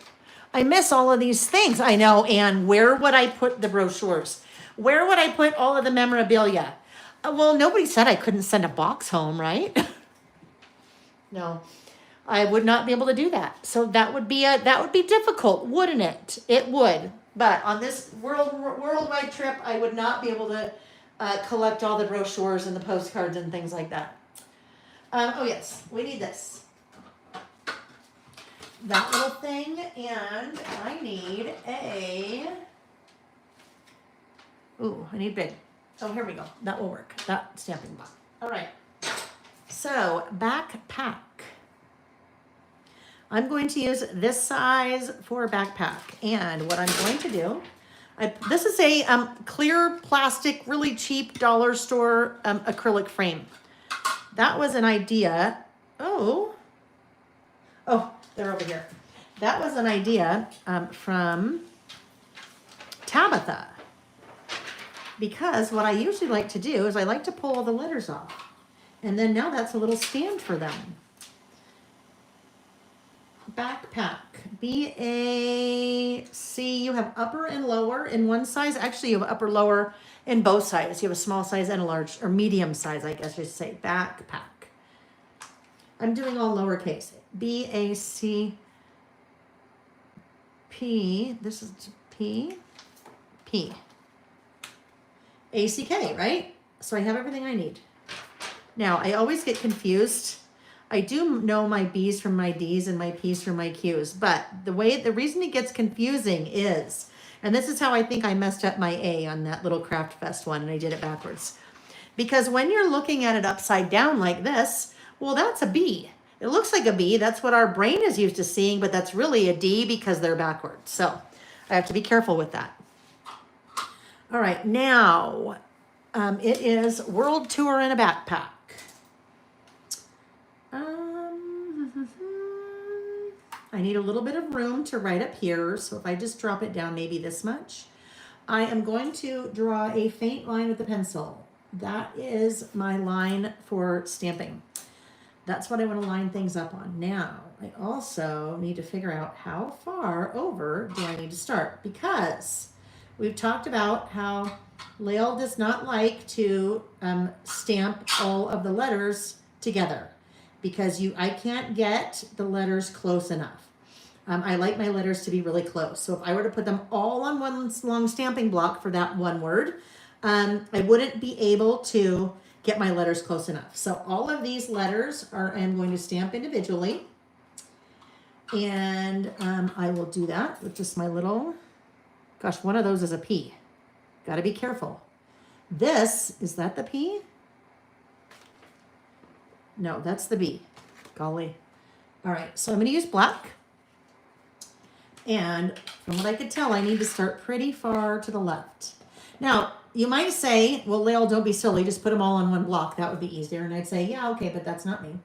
miss all of these things. I know, Anne, where would I put the brochures? Where would I put all of the memorabilia? Well, nobody said I couldn't send a box home, right? No, I would not be able to do that. So that would be difficult, wouldn't it? It would. But on this worldwide trip, I would not be able to collect all the brochures and the postcards and things like that. Oh yes, we need this. That little thing, and I need I need big. Oh, here we go. That will work. That stamping box. All right. So, backpack. I'm going to use this size for a backpack. And what I'm going to do, this is a clear plastic, really cheap dollar store acrylic frame. That was an idea. Oh, Oh, they're over here. That was an idea from Tabitha. Because what I usually like to do is I like to pull all the letters off. And then now that's a little stand for them. Backpack. B-A-C. You have upper and lower in one size. Actually, you have upper, lower in both sizes. You have a small size and a large, or medium size, I guess you should say. Backpack. I'm doing all lowercase. B-A-C-P. This is P. P. A-C-K, right? So I have everything I need. Now, I always get confused. I do know my B's from my D's and my P's from my Q's, but the reason it gets confusing is, and this is how I think I messed up my A on that little Craft Fest one, and I did it backwards. Because when you're looking at it upside down like this, well, that's a B. It looks like a B. That's what our brain is used to seeing, but that's really a D because they're backwards. So I have to be careful with that. All right, now it is World Tour in a Backpack. I need a little bit of room to write up here, so if I just drop it down maybe this much. I am going to draw a faint line with the pencil. That is my line for stamping. That's what I want to line things up on. Now, I also need to figure out how far over do I need to start, because we've talked about how Lael does not like to stamp all of the letters together because I can't get the letters close enough. I like my letters to be really close. So if I were to put them all on one long stamping block for that one word, I wouldn't be able to get my letters close enough. So all of these letters I'm going to stamp individually. And I will do that with just my little, gosh, one of those is a P. Got to be careful. Is that the P? No, that's the B. Golly. All right, so I'm going to use black. And from what I could tell, I need to start pretty far to the left. Now, you might say, well, Lael, don't be silly. Just put them all on one block. That would be easier. And I'd say, yeah, okay, but that's not me.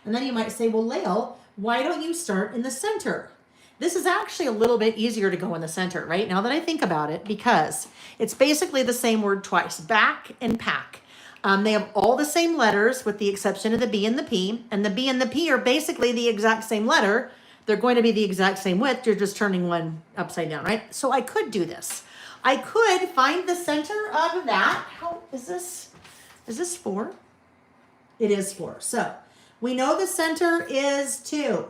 And then you might say, well, Lael, why don't you start in the center? This is actually a little bit easier to go in the center, right? Now that I think about it, because it's basically the same word twice, back and pack. They have all the same letters with the exception of the B and the P. And the B and the P are basically the exact same letter. They're going to be the exact same width. You're just turning one upside down, right? So I could do this. I could find the center of that. How is this? Is this 4? It is 4. So we know the center is 2.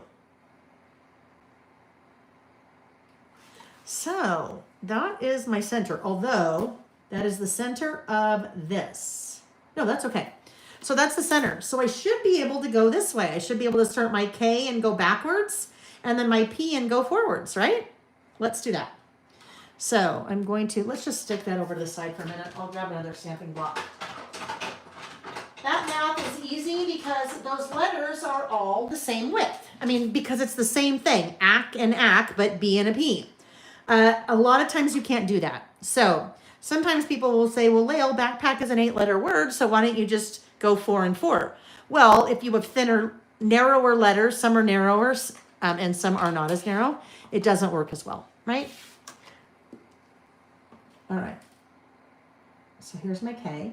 So that is my center, although that is the center of this. No, that's okay. So that's the center. So I should be able to go this way. I should be able to start my K and go backwards, and then my P and go forwards, right? Let's do that. So I'm going to, let's just stick that over to the side for a minute. I'll grab another stamping block. That math is easy because those letters are all the same width. I mean, because it's the same thing, ACK and ACK, but B and a P. A lot of times you can't do that. So sometimes people will say, well, Lael, backpack is an 8-letter word, so why don't you just go 4 and 4? Well, if you have thinner, narrower letters, some are narrower and some are not as narrow, it doesn't work as well, right? All right. So here's my K.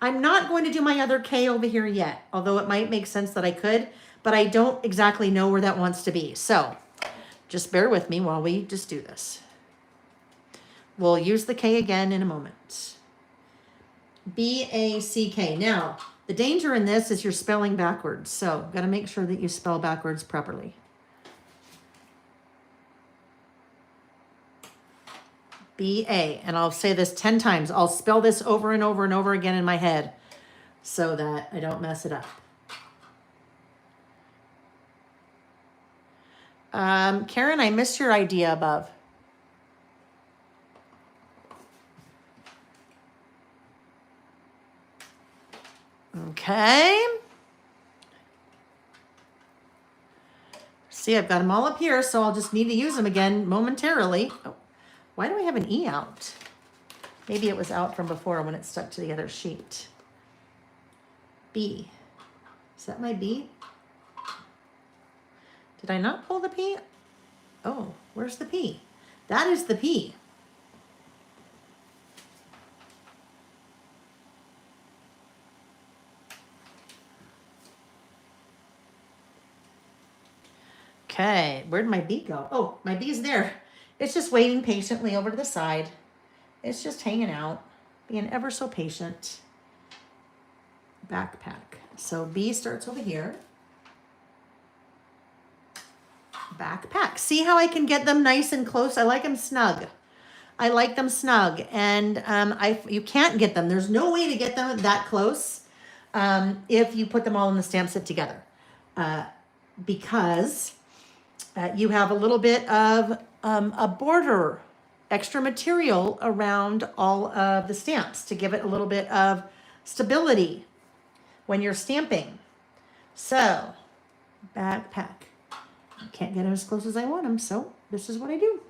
I'm not going to do my other K over here yet, although it might make sense that I could, but I don't exactly know where that wants to be. So just bear with me while we just do this. We'll use the K again in a moment. B-A-C-K. Now, the danger in this is you're spelling backwards, so got to make sure that you spell backwards properly. B-A, and I'll say this 10 times. I'll spell this over and over and over again in my head so that I don't mess it up. Karen, I missed your idea above. Okay. See, I've got them all up here, so I'll just need to use them again momentarily. Oh, why do I have an E out? Maybe it was out from before when it stuck to the other sheet. B. Is that my B? Did I not pull the P? Oh, where's the P? That is the P. Okay, where'd my B go? Oh, my B's there. It's just waiting patiently over to the side. It's just hanging out, being ever so patient. Backpack. So B starts over here. Backpack. See how I can get them nice and close? I like them snug. I like them snug. And you can't get them. There's no way to get them that close if you put them all in the stamp set together. Because you have a little bit of a border, extra material around all of the stamps to give it a little bit of stability when you're stamping. So, backpack. I can't get them as close as I want them, so this is what I do.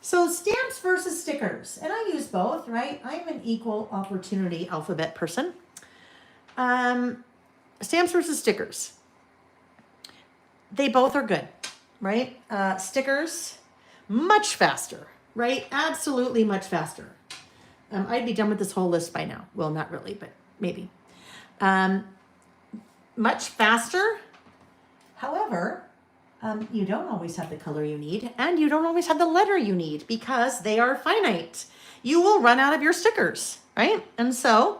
So stamps versus stickers, and I use both, right? I'm an equal opportunity alphabet person. Stamps versus stickers. They both are good, right? Stickers, much faster, right? Absolutely much faster. I'd be done with this whole list by now. Well, not really, but maybe. Much faster. However, you don't always have the color you need, and you don't always have the letter you need because they are finite. You will run out of your stickers, right? And so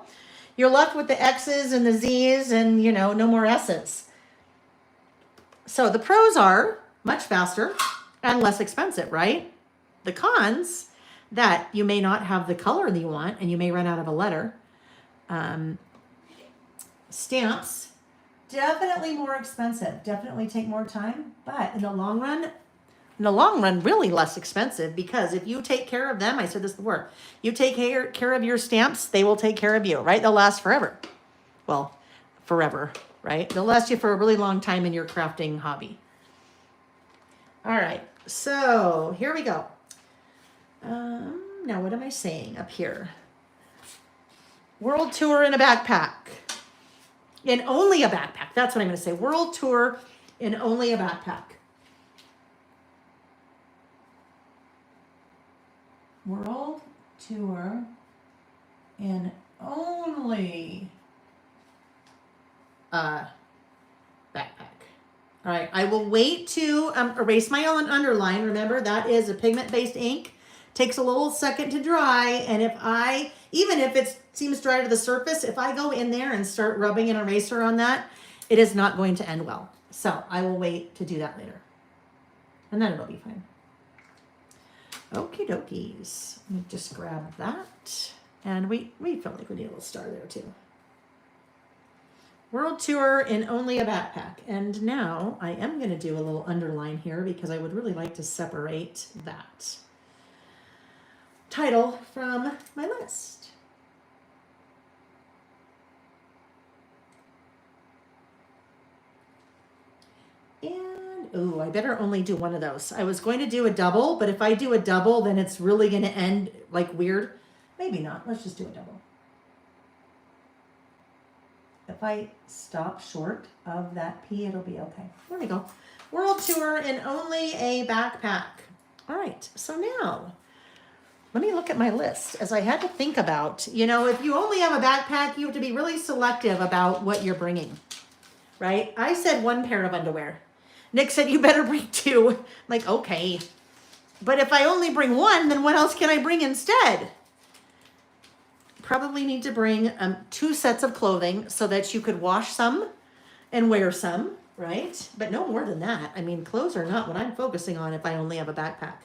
you're left with the X's and the Z's and, no more S's. So the pros are much faster and less expensive, right? The cons, that you may not have the color that you want and you may run out of a letter. Stamps, definitely more expensive, definitely take more time, but in the long run, really less expensive, because if you take care of them, I said this before, you take care of your stamps, they will take care of you, right? They'll last forever. Well, forever, right? They'll last you for a really long time in your crafting hobby. All right, so here we go. Now what am I saying up here? World tour in a backpack. In only a backpack. That's what I'm going to say. World tour in only a backpack. World tour in only a backpack. All right. I will wait to erase my own underline. Remember, that is a pigment-based ink. Takes a little second to dry. And even if it seems dry to the surface, if I go in there and start rubbing an eraser on that, it is not going to end well. So I will wait to do that later. And then it'll be fine. Okie dokies. Let me just grab that. And we feel like we need a little star there too. World tour in only a backpack. And now I am going to do a little underline here because I would really like to separate that title from my list. And, ooh, I better only do one of those. I was going to do a double, but if I do a double, then it's really going to end like weird. Maybe not. Let's just do a double. If I stop short of that P, it'll be okay. There we go. World tour in only a backpack. All right, so now let me look at my list, as I had to think about, if you only have a backpack, you have to be really selective about what you're bringing, right? I said one pair of underwear. Nick said, you better bring two. I'm like, okay. But if I only bring one, then what else can I bring instead? Probably need to bring 2 sets of clothing so that you could wash some and wear some, right? But no more than that. I mean, clothes are not what I'm focusing on if I only have a backpack.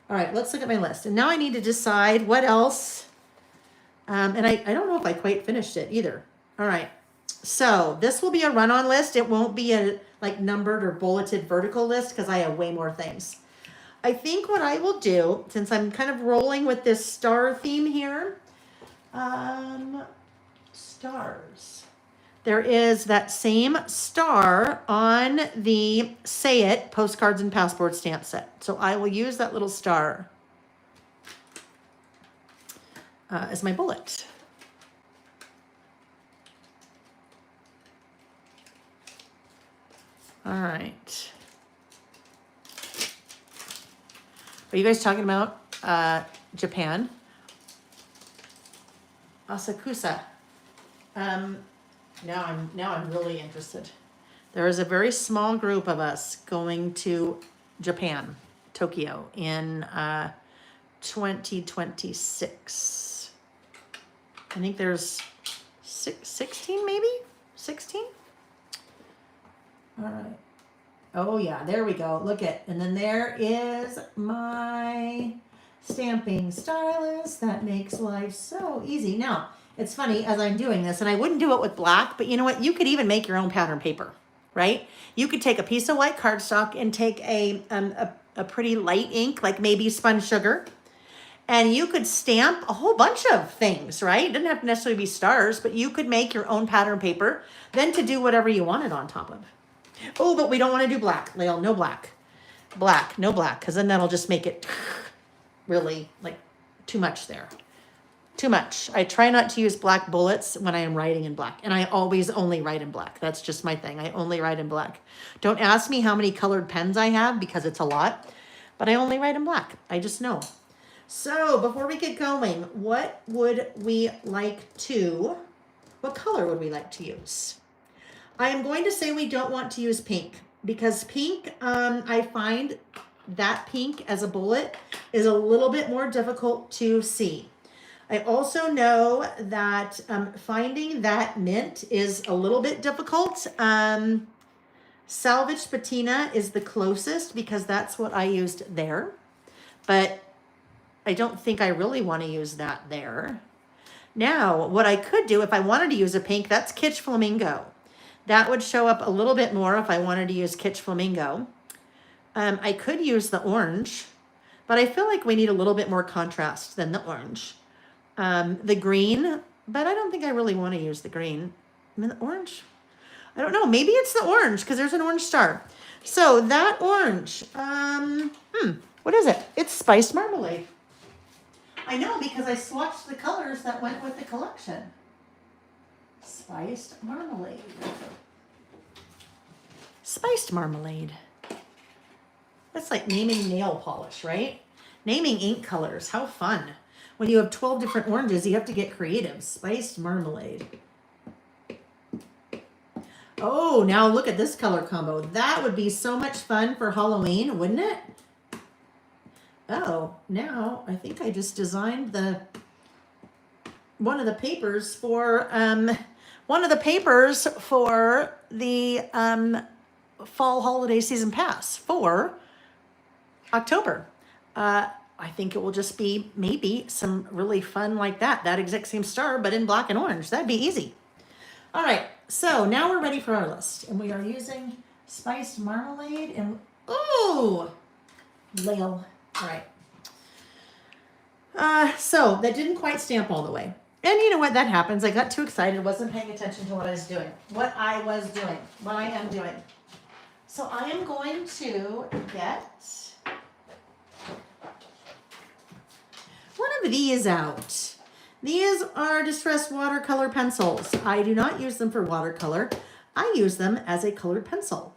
All right, let's look at my list. And now I need to decide what else. And I don't know if I quite finished it either. All right, so this will be a run-on list. It won't be a numbered or bulleted vertical list because I have way more things. I think what I will do, since I'm kind of rolling with this star theme here, stars. There is that same star on the Say It postcards and passport stamp set. So I will use that little star as my bullet. All right. Are you guys talking about Japan? Asakusa. Now I'm really interested. There is a very small group of us going to Japan, Tokyo, in 2026. I think there's 16 maybe? 16? All right. Oh yeah, there we go. Look at, and then there is my stamping stylus that makes life so easy. Now, it's funny as I'm doing this, and I wouldn't do it with black, but you know what? You could even make your own pattern paper, right? You could take a piece of white cardstock and take a pretty light ink, like maybe spun sugar, and you could stamp a whole bunch of things, right? It doesn't have to necessarily be stars, but you could make your own pattern paper, then to do whatever you wanted on top of. Oh, but we don't want to do black, Lael, no black. Black, no black, because then that'll just make it really like too much there. Too much. I try not to use black bullets when I am writing in black, and I always only write in black. That's just my thing. I only write in black. Don't ask me how many colored pens I have because it's a lot, but I only write in black. I just know. So before we get going, what color would we like to use? I am going to say we don't want to use pink because pink, I find that pink as a bullet is a little bit more difficult to see. I also know that finding that mint is a little bit difficult. Salvaged patina is the closest because that's what I used there. But I don't think I really want to use that there. Now, what I could do if I wanted to use a pink, that's Kitsch Flamingo. That would show up a little bit more if I wanted to use Kitsch Flamingo. I could use the orange, but I feel like we need a little bit more contrast than the orange. The green, but I don't think I really want to use the green. I mean, the orange, I don't know. Maybe it's the orange because there's an orange star. So that orange, what is it? It's spiced marmalade. I know because I swatched the colors that went with the collection. Spiced marmalade. Spiced marmalade. That's like naming nail polish, right? Naming ink colors. How fun. When you have 12 different oranges, you have to get creative. Spiced marmalade. Oh, now look at this color combo. That would be so much fun for Halloween, wouldn't it? Oh, now I think I just designed one of the papers for the fall holiday season pass for October. I think it will just be maybe some really fun like that exact same star, but in black and orange. That'd be easy. All right, so now we're ready for our list, and we are using spiced marmalade and Lael. All right. So that didn't quite stamp all the way. And you know what? That happens. I got too excited. Wasn't paying attention to what I am doing. So I am going to get one of these out. These are distressed watercolor pencils. I do not use them for watercolor. I use them as a colored pencil.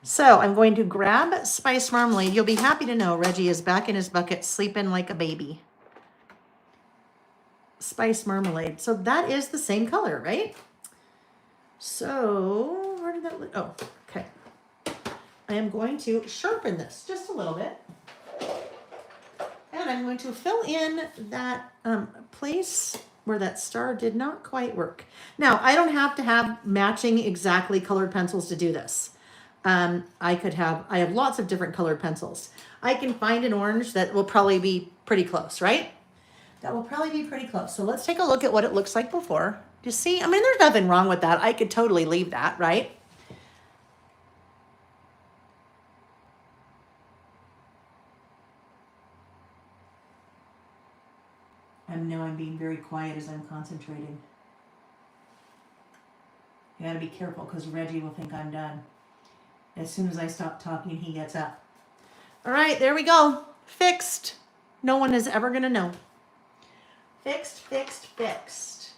So I'm going to grab spiced marmalade. You'll be happy to know Reggie is back in his bucket sleeping like a baby. Spiced marmalade. So that is the same color, right? So where did that look? Oh, okay. I am going to sharpen this just a little bit. And I'm going to fill in that place where that star did not quite work. Now, I don't have to have matching exactly colored pencils to do this. I have lots of different colored pencils. I can find an orange that will probably be pretty close, right? That will probably be pretty close. So let's take a look at what it looks like before. You see, I mean, there's nothing wrong with that. I could totally leave that, right? I know I'm being very quiet as I'm concentrating. You gotta be careful because Reggie will think I'm done. As soon as I stop talking, he gets up. All right, there we go. Fixed. No one is ever gonna know. Fixed, fixed, fixed.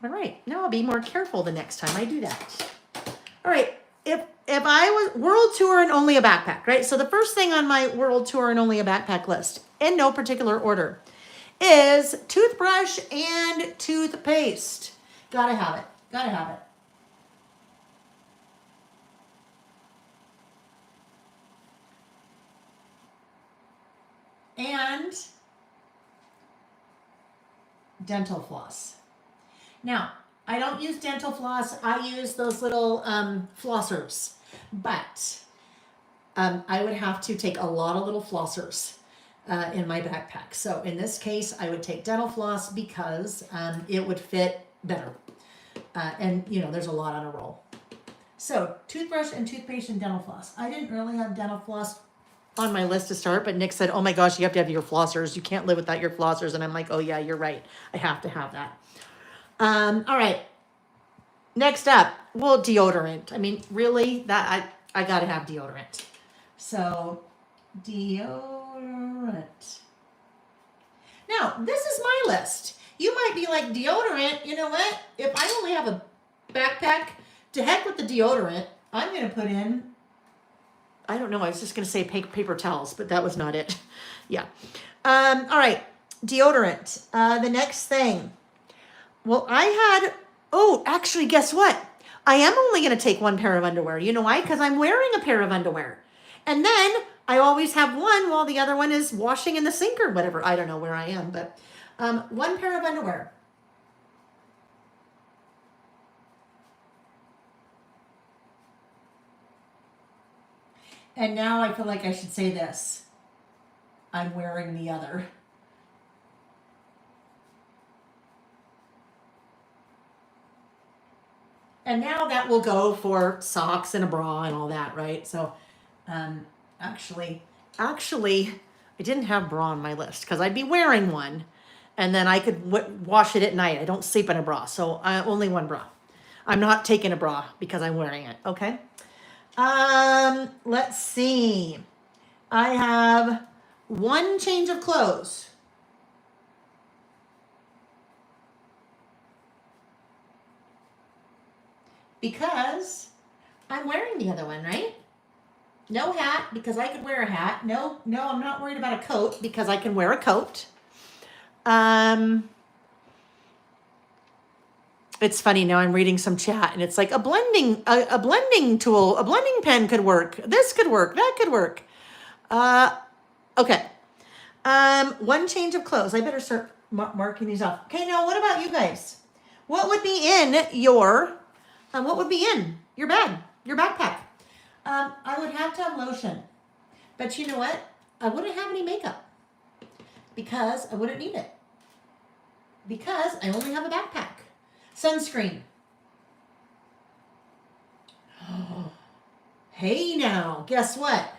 All right, now I'll be more careful the next time I do that. All right. If I was world tour and only a backpack, right? So the first thing on my world tour and only a backpack list, in no particular order, is toothbrush and toothpaste. Gotta have it. Gotta have it. And dental floss. Now, I don't use dental floss. I use those little flossers. But I would have to take a lot of little flossers in my backpack. So in this case, I would take dental floss because it would fit better. And, you know, there's a lot on a roll. So toothbrush and toothpaste and dental floss. I didn't really have dental floss on my list to start, but Nick said, oh my gosh, you have to have your flossers. You can't live without your flossers. And I'm like, oh yeah, you're right. I have to have that. All right. Next up, well, deodorant. I mean, really, that I gotta have deodorant. So, deodorant. Now, this is my list. You might be like, deodorant, you know what? If I only have a backpack, to heck with the deodorant, I'm gonna put in, I don't know, I was just gonna say paper towels, but that was not it. Yeah. All right, deodorant. The next thing. Well, I had, oh, actually, guess what? I am only going to take one pair of underwear. You know why? Because I'm wearing a pair of underwear. And then I always have one while the other one is washing in the sink or whatever. I don't know where I am, but one pair of underwear. And now I feel like I should say this. I'm wearing the other. And now that will go for socks and a bra and all that, right? So, actually, I didn't have bra on my list because I'd be wearing one, and then I could wash it at night. I don't sleep in a bra, so only one bra. I'm not taking a bra because I'm wearing it. Okay. Let's see. I have one change of clothes. Because I'm wearing the other one, right? No hat because I could wear a hat. No, I'm not worried about a coat because I can wear a coat. It's funny now I'm reading some chat and it's like a blending tool, a blending pen could work. This could work, that could work. Okay. One change of clothes. I better start marking these off. Okay, now what about you guys? What would be in your bag, your backpack? I would have to have lotion. But you know what? I wouldn't have any makeup because I wouldn't need it. Because I only have a backpack. Sunscreen. Hey now, guess what?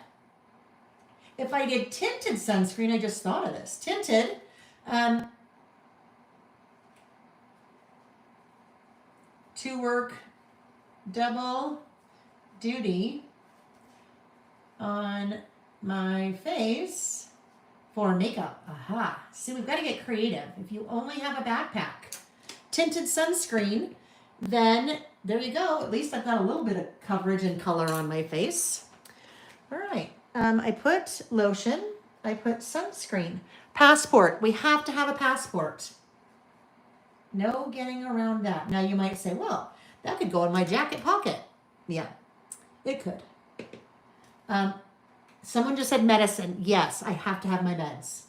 If I did tinted sunscreen, I just thought of this. Tinted, to work double duty on my face for makeup. Aha. See, we've got to get creative. If you only have a backpack, tinted sunscreen, then there you go. At least I've got a little bit of coverage and color on my face. All right. I put lotion. I put sunscreen. Passport. We have to have a passport. No getting around that. Now you might say, well, that could go in my jacket pocket. Yeah, it could. Someone just said medicine. Yes, I have to have my meds.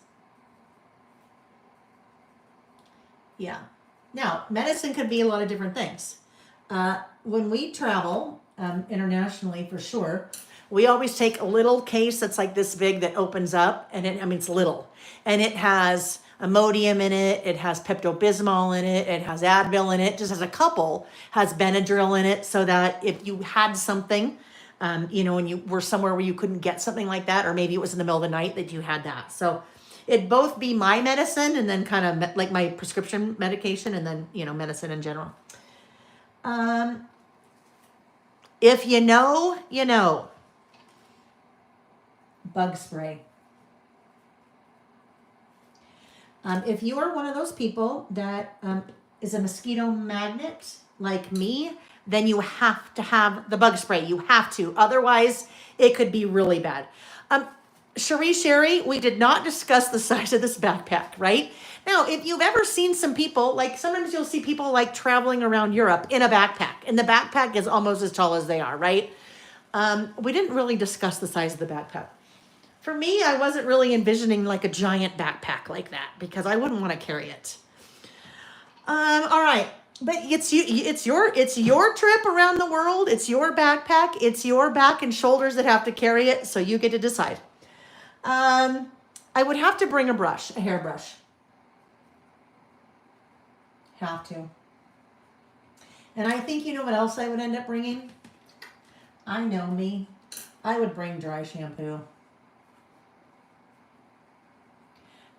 Yeah. Now, medicine could be a lot of different things. When we travel internationally, for sure, we always take a little case that's like this big that opens up, and it's little, and it has Imodium in it, it has Pepto-Bismol in it, it has Advil in it, just has a couple, has Benadryl in it, so that if you had something, and you were somewhere where you couldn't get something like that, or maybe it was in the middle of the night that you had that. So it'd both be my medicine and then kind of like my prescription medication and then, medicine in general. If you know, you know. Bug spray. If you are one of those people that is a mosquito magnet like me, then you have to have the bug spray. You have to. Otherwise, it could be really bad. Sherry, we did not discuss the size of this backpack, right? Now, if you've ever seen some people, like sometimes you'll see people like traveling around Europe in a backpack, and the backpack is almost as tall as they are, right? We didn't really discuss the size of the backpack. For me, I wasn't really envisioning like a giant backpack like that because I wouldn't want to carry it. All right, but it's your trip around the world. It's your backpack. It's your back and shoulders that have to carry it. So you get to decide. I would have to bring a brush, a hairbrush. Have to. And I think you know what else I would end up bringing? I know me. I would bring dry shampoo.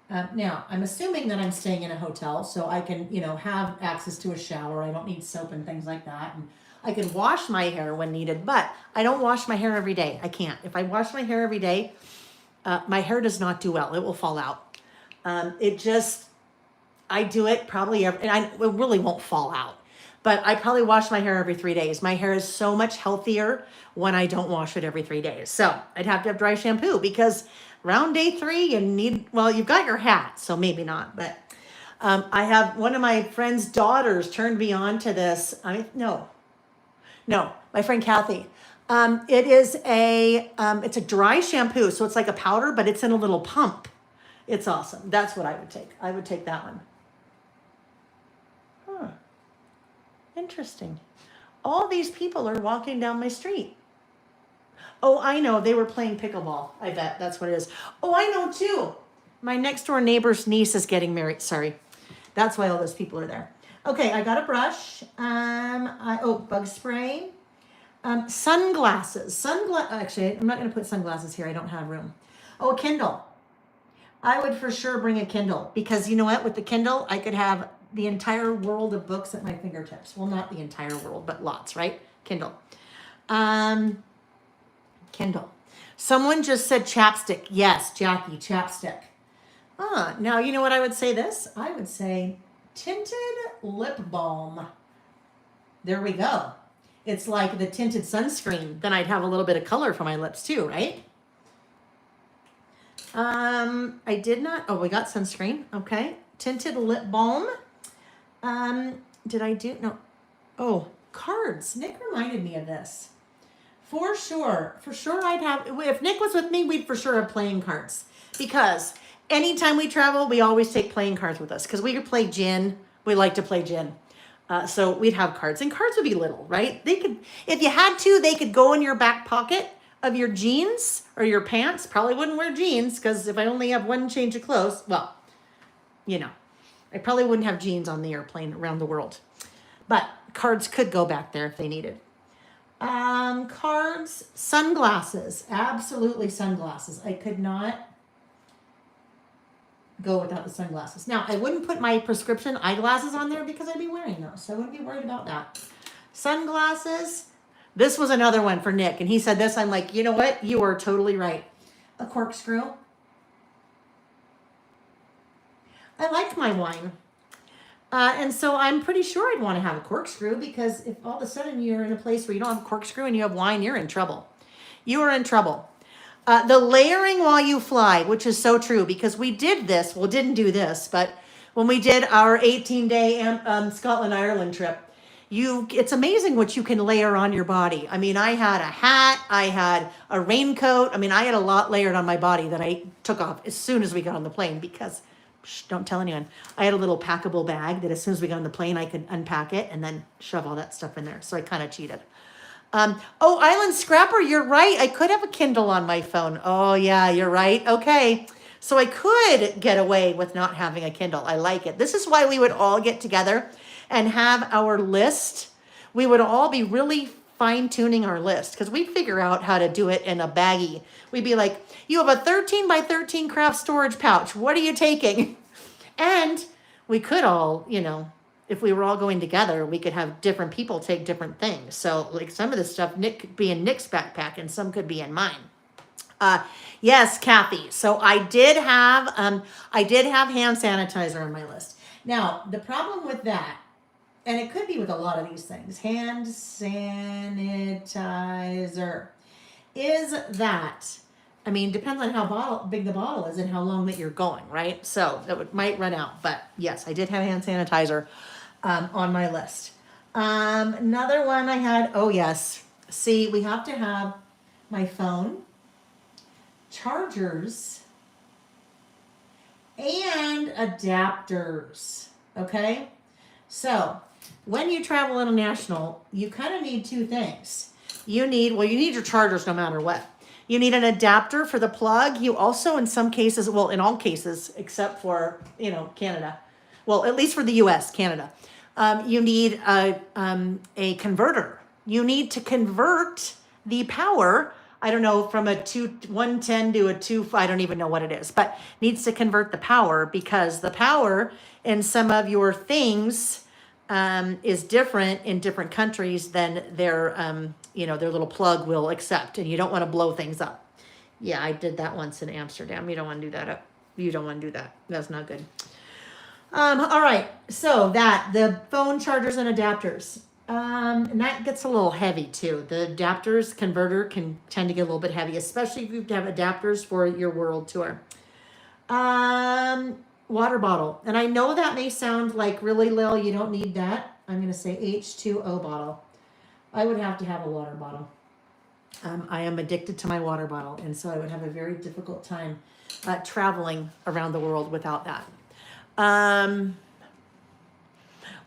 Now, I'm assuming that I'm staying in a hotel, so I can, have access to a shower. I don't need soap and things like that. And I can wash my hair when needed, but I don't wash my hair every day. I can't. If I wash my hair every day, my hair does not do well. It will fall out. I do it probably every, and it really won't fall out. But I probably wash my hair every 3 days. My hair is so much healthier when I don't wash it every 3 days. So I'd have to have dry shampoo because around day 3, you've got your hat, so maybe not. But I have one of my friend's daughters turned me on to this. No, my friend Kathy. It's a dry shampoo, so it's like a powder, but it's in a little pump. It's awesome. That's what I would take. I would take that one. Huh. Interesting. All these people are walking down my street. Oh, I know. They were playing pickleball. I bet that's what it is. Oh, I know too. My next door neighbor's niece is getting married. Sorry. That's why all those people are there. Okay, I got a brush. Bug spray. Sunglasses. Actually, I'm not going to put sunglasses here. I don't have room. Oh, a Kindle. I would for sure bring a Kindle because you know what? With the Kindle, I could have the entire world of books at my fingertips. Well, not the entire world, but lots, right? Kindle. Kindle. Someone just said chapstick. Yes, Jackie, chapstick. Now you know what I would say this? I would say tinted lip balm. There we go. It's like the tinted sunscreen. Then I'd have a little bit of color for my lips too, right? I did not. Oh, we got sunscreen. Okay. Tinted lip balm. Did I do? No. Oh, cards. Nick reminded me of this. For sure. I'd have, if Nick was with me, we'd for sure have playing cards. Because anytime we travel, we always take playing cards with us. Because we could play gin. We like to play gin. So we'd have cards. And cards would be little, right? They could, if you had to, they could go in your back pocket of your jeans or your pants. Probably wouldn't wear jeans because if I only have one change of clothes, well, I probably wouldn't have jeans on the airplane around the world. But cards could go back there if they needed. Cards, sunglasses, absolutely sunglasses. I could not go without the sunglasses. Now, I wouldn't put my prescription eyeglasses on there because I'd be wearing those, so I wouldn't be worried about that. Sunglasses. This was another one for Nick, and he said this. I'm like, you know what? You are totally right. A corkscrew. I like my wine. And so I'm pretty sure I'd want to have a corkscrew because if all of a sudden you're in a place where you don't have a corkscrew and you have wine, you're in trouble. You are in trouble. The layering while you fly, which is so true because we did this. Well, didn't do this, but when we did our 18-day Scotland, Ireland trip, it's amazing what you can layer on your body. I mean, I had a hat, I had a raincoat. I mean, I had a lot layered on my body that I took off as soon as we got on the plane because don't tell anyone. I had a little packable bag that as soon as we got on the plane, I could unpack it and then shove all that stuff in there. So I kind of cheated. Island Scrapper, you're right. I could have a Kindle on my phone. Oh, yeah, you're right. Okay. So I could get away with not having a Kindle. I like it. This is why we would all get together and have our list. We would all be really fine-tuning our list because we'd figure out how to do it in a baggie. We'd be like, you have a 13 by 13 craft storage pouch. What are you taking? And we could all, if we were all going together, we could have different people take different things. So like some of this stuff, Nick could be in Nick's backpack and some could be in mine. Yes, Kathy. So I did have hand sanitizer on my list. Now, the problem with that and it could be with a lot of these things, hand sanitizer, is that, I mean, depends on how big the bottle is and how long that you're going, right? So might run out, but yes, I did have hand sanitizer on my list. Another one I had, oh yes, see, we have to have my phone, chargers, and adapters, okay? So when you travel international, you kind of need two things. You need your chargers no matter what. You need an adapter for the plug. You also, in some cases, well, in all cases, except for, Canada, well, at least for the US, Canada, you need a converter. You need to convert the power, I don't know, from a 110 to a 2, I don't even know what it is, but needs to convert the power, because the power in some of your things is different in different countries than their little plug will accept, and you don't want to blow things up. Yeah, I did that once in Amsterdam. You don't want to do that. You don't want to do that. That's not good. All right, so the phone chargers and adapters. And that gets a little heavy too. The adapters converter can tend to get a little bit heavy, especially if you have adapters for your world tour. Water bottle. And I know that may sound like really little, you don't need that. I'm going to say H2O bottle. I would have to have a water bottle. I am addicted to my water bottle, and so I would have a very difficult time traveling around the world without that.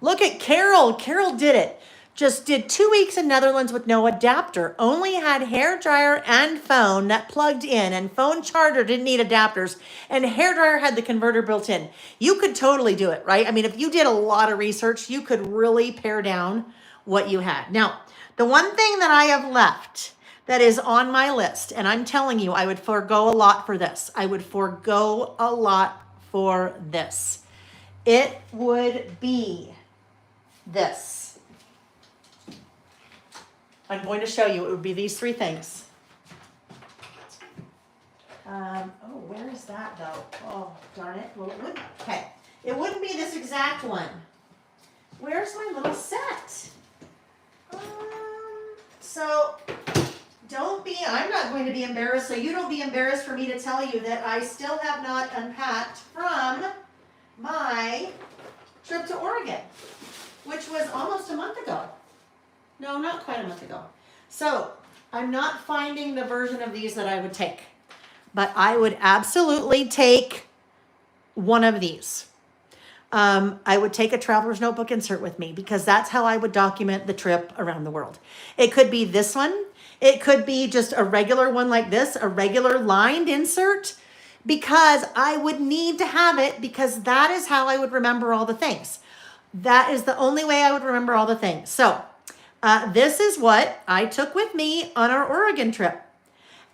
Look at Carol. Carol did it. Just did 2 weeks in Netherlands with no adapter. Only had hair dryer and phone that plugged in, and phone charger didn't need adapters, and hair dryer had the converter built in. You could totally do it, right? I mean, if you did a lot of research, you could really pare down what you had. Now, the one thing that I have left that is on my list, and I'm telling you, I would forego a lot for this. I would forego a lot for this. It would be this. I'm going to show you. It would be these three things. Where is that though? Oh, darn it. Well, it wouldn't be this exact one. Where's my little set? So I'm not going to be embarrassed, so you don't be embarrassed for me to tell you that I still have not unpacked from my trip to Oregon, which was almost a month ago. No, not quite a month ago. So I'm not finding the version of these that I would take, but I would absolutely take one of these. I would take a traveler's notebook insert with me, because that's how I would document the trip around the world. It could be this one. It could be just a regular one like this, a regular lined insert, because I would need to have it, because that is how I would remember all the things. That is the only way I would remember all the things. So this is what I took with me on our Oregon trip.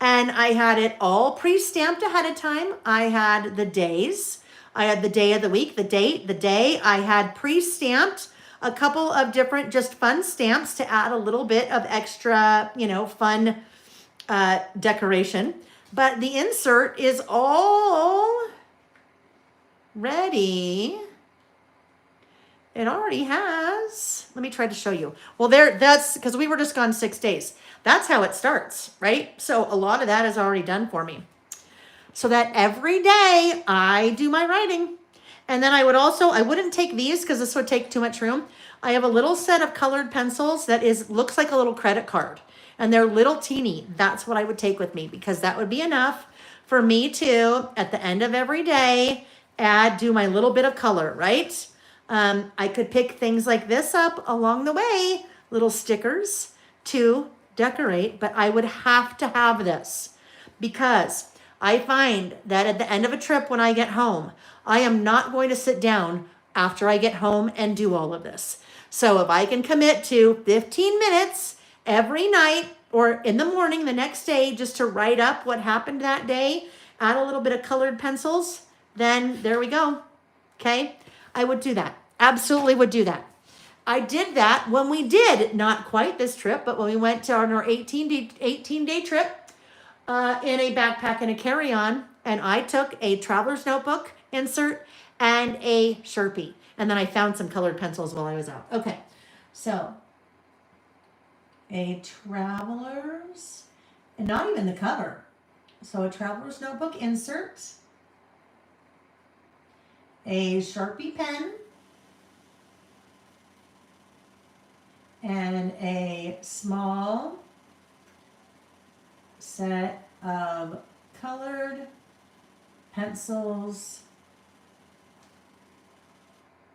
And I had it all pre-stamped ahead of time. I had the days. I had the day of the week, the date, the day. I had pre-stamped a couple of different just fun stamps to add a little bit of extra, fun decoration. But the insert is all ready. It already has. Let me try to show you. Well, that's because we were just gone 6 days. That's how it starts, right? So a lot of that is already done for me. So that every day I do my writing. And then I wouldn't take these because this would take too much room. I have a little set of colored pencils that looks like a little credit card. And they're little teeny. That's what I would take with me, because that would be enough for me to, at the end of every day, do my little bit of color, right? I could pick things like this up along the way, little stickers to decorate, but I would have to have this, because I find that at the end of a trip when I get home, I am not going to sit down after I get home and do all of this. So if I can commit to 15 minutes every night or in the morning the next day just to write up what happened that day, add a little bit of colored pencils, then there we go. Okay? I would do that. Absolutely would do that. I did that when we did, not quite this trip, but when we went on our 18-day trip in a backpack and a carry-on, and I took a traveler's notebook insert and a Sharpie. And then I found some colored pencils while I was out. Okay, so a traveler's, and not even the cover. So a traveler's notebook insert, a Sharpie pen, and a small set of colored pencils.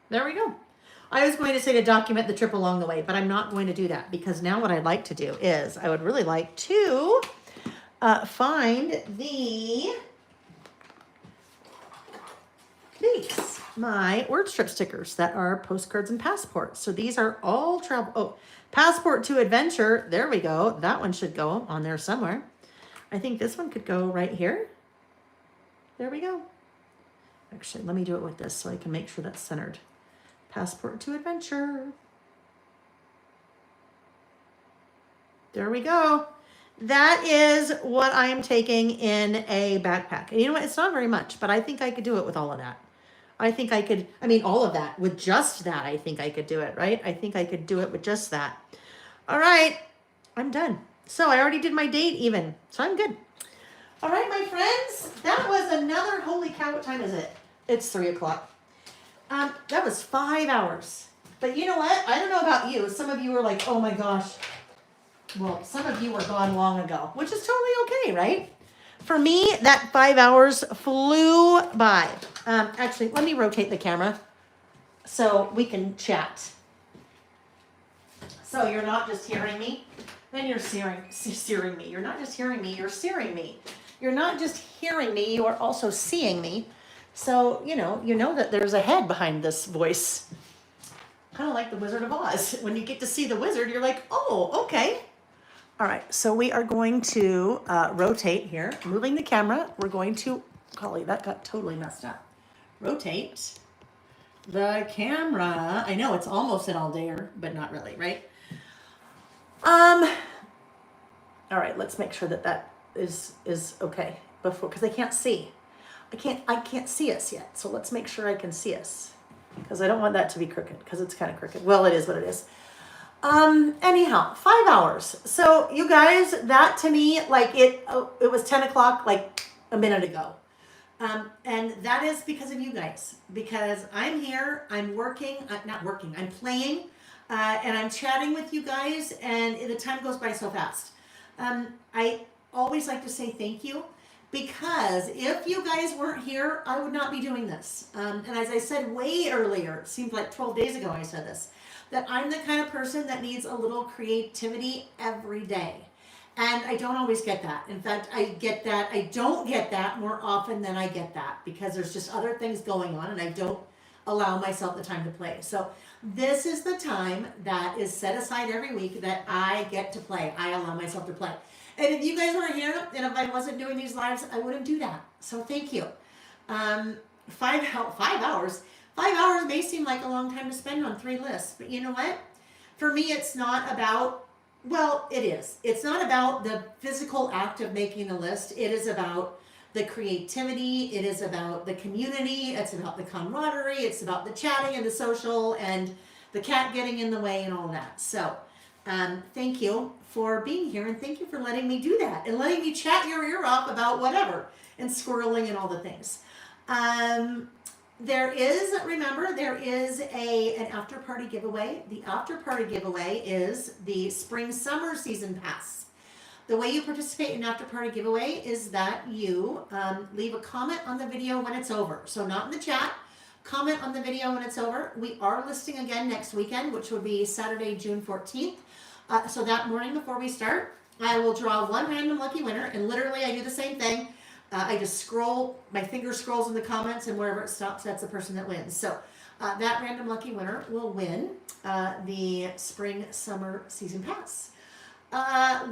There we go. I was going to say to document the trip along the way, but I'm not going to do that because now what I'd like to do is I would really like to find these, my word strip stickers that are postcards and passports. So these are all travel. Oh, passport to adventure. There we go. That one should go on there somewhere. I think this one could go right here. There we go. Actually, let me do it with this so I can make sure that's centered. Passport to adventure. There we go. That is what I am taking in a backpack. And you know what? It's not very much, but I think I could do it with all of that. I think I could, I mean, all of that, with just that, I think I could do it, right? I think I could do it with just that. All right, I'm done. So I already did my date even, so I'm good. All right, my friends, that was another, holy cow, what time is it? It's 3 o'clock. That was 5 hours. But you know what? I don't know about you. Some of you were like, oh my gosh. Well, some of you were gone long ago, which is totally okay, right? For me, that 5 hours flew by. Actually, let me rotate the camera so we can chat. So you're not just hearing me, then you're searing me. You're not just hearing me, you're searing me. You're not just hearing me, you are also seeing me. So, you know that there's a head behind this voice. Kind of like the Wizard of Oz. When you get to see the wizard, you're like, oh, okay. All right, so we are going to rotate here. Moving the camera, we're going to, golly, that got totally messed up. Rotate the camera. I know it's almost an all-dayer, but not really, right? All right, let's make sure that that is okay before, because I can't see. I can't see us yet, so let's make sure I can see us, because I don't want that to be crooked, because it's kind of crooked. Well, it is what it is. Anyhow, 5 hours. So you guys, that to me, like it was 10 o'clock, like a minute ago. And that is because of you guys, because I'm here, I'm working, not working, I'm playing, and I'm chatting with you guys, and the time goes by so fast. I always like to say thank you, because if you guys weren't here, I would not be doing this. And as I said way earlier, it seemed like 12 days ago I said this, that I'm the kind of person that needs a little creativity every day. And I don't always get that. In fact, I don't get that more often than I get that, because there's just other things going on and I don't allow myself the time to play. So this is the time that is set aside every week that I get to play. I allow myself to play. And if you guys weren't here, and if I wasn't doing these lives, I wouldn't do that. So thank you. 5 hours. 5 hours may seem like a long time to spend on 3 lists, but you know what? For me, it's not about, well, it is. It's not about the physical act of making a list. It is about the creativity. It is about the community. It's about the camaraderie. It's about the chatting and the social and the cat getting in the way and all that. So thank you for being here, and thank you for letting me do that and letting me chat your ear off about whatever and squirreling and all the things. There is an after party giveaway. The after party giveaway is the spring summer season pass. The way you participate in after party giveaway is that you leave a comment on the video when it's over. So not in the chat, comment on the video when it's over. We are listing again next weekend, which will be Saturday, June 14th. So that morning before we start, I will draw one random lucky winner, and literally I do the same thing. I just scroll, my finger scrolls in the comments, and wherever it stops, that's the person that wins. So that random lucky winner will win the spring summer season pass.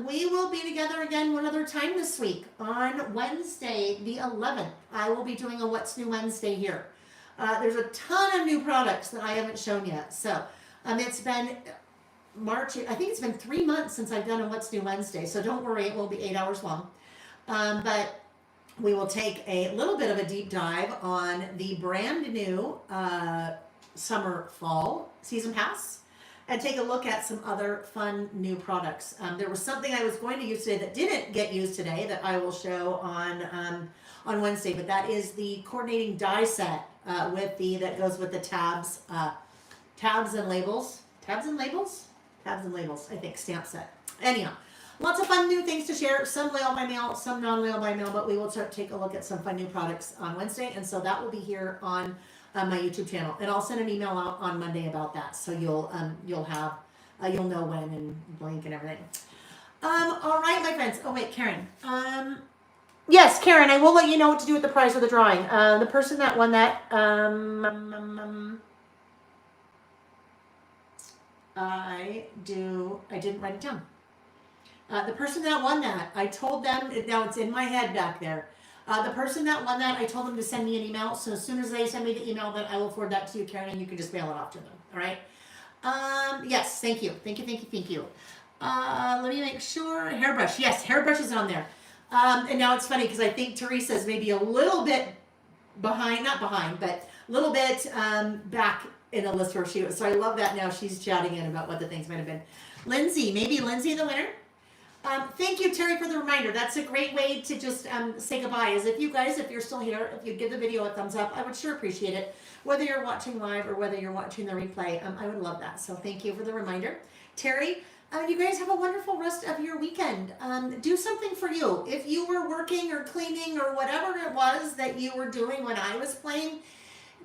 We will be together again one other time this week on Wednesday the 11th. I will be doing a What's New Wednesday here. There's a ton of new products that I haven't shown yet. So it's been March, I think it's been 3 months since I've done a What's New Wednesday. So don't worry, it won't be 8 hours long. But we will take a little bit of a deep dive on the brand new summer fall season pass and take a look at some other fun new products. There was something I was going to use today that didn't get used today that I will show on Wednesday, but that is the coordinating die set that goes with the tabs and labels. Tabs and labels? Tabs and labels, I think, stamp set. Anyhow, lots of fun new things to share. Some layout by mail, some non-layout by mail, but we will take a look at some fun new products on Wednesday, and so that will be here on my YouTube channel, and I'll send an email out on Monday about that, so you'll know when and link and everything. All right, my friends. Oh wait, Karen. Yes, Karen. I will let you know what to do with the prize of the drawing. The person that won that. I didn't write it down. The person that won that, I told them, now it's in my head back there. The person that won that, I told them to send me an email. So as soon as they send me the email, then I will forward that to you, Karen, and you can just mail it off to them. All right. Yes, thank you. Thank you. Let me make sure. Hairbrush. Yes, hairbrush is on there. And now it's funny because I think Teresa's maybe a little bit behind, not behind, but a little bit back in the list where she was. So I love that now she's chatting in about what the things might have been. Lindsay, maybe Lindsay the winner? Thank you, Terry, for the reminder. That's a great way to just say goodbye. Is if you guys, if you're still here, if you give the video a thumbs up, I would sure appreciate it. Whether you're watching live or whether you're watching the replay, I would love that. So thank you for the reminder. Terry, you guys have a wonderful rest of your weekend. Do something for you. If you were working or cleaning or whatever it was that you were doing when I was playing,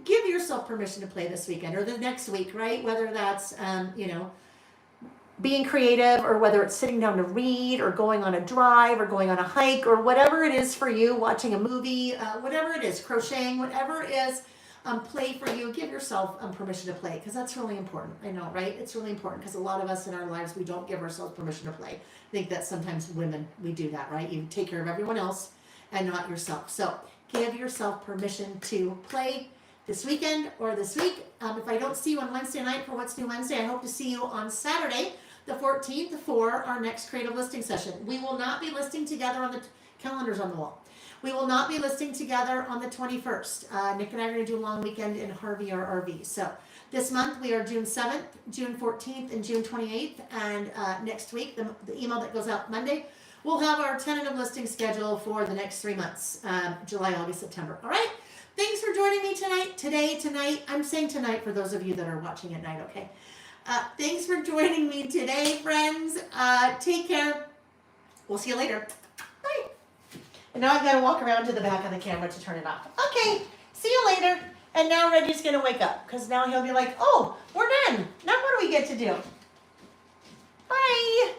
give yourself permission to play this weekend or the next week, right? Whether that's, being creative, or whether it's sitting down to read or going on a drive or going on a hike or whatever it is for you, watching a movie, whatever it is, crocheting, whatever it is, play for you. Give yourself permission to play, because that's really important. I know, right? It's really important because a lot of us in our lives, we don't give ourselves permission to play. I think that sometimes women, we do that, right? You take care of everyone else and not yourself. So give yourself permission to play this weekend or this week. If I don't see you on Wednesday night for What's New Wednesday, I hope to see you on Saturday, the 14th, for our next creative listing session. We will not be listing together on the calendars on the wall. We will not be listing together on the 21st. Nick and I are going to do a long weekend in Harvey or RV. So this month we are June 7th, June 14th, and June 28th. And next week, the email that goes out Monday, we'll have our tentative listing schedule for the next 3 months, July, August, September. All right? Thanks for joining me tonight. I'm saying tonight for those of you that are watching at night, okay? Thanks for joining me today, friends. Take care. We'll see you later. Bye. And now I've got to walk around to the back of the camera to turn it off. Okay, see you later. And now Reggie's going to wake up, because now he'll be like, oh, we're done. Now what do we get to do? Bye.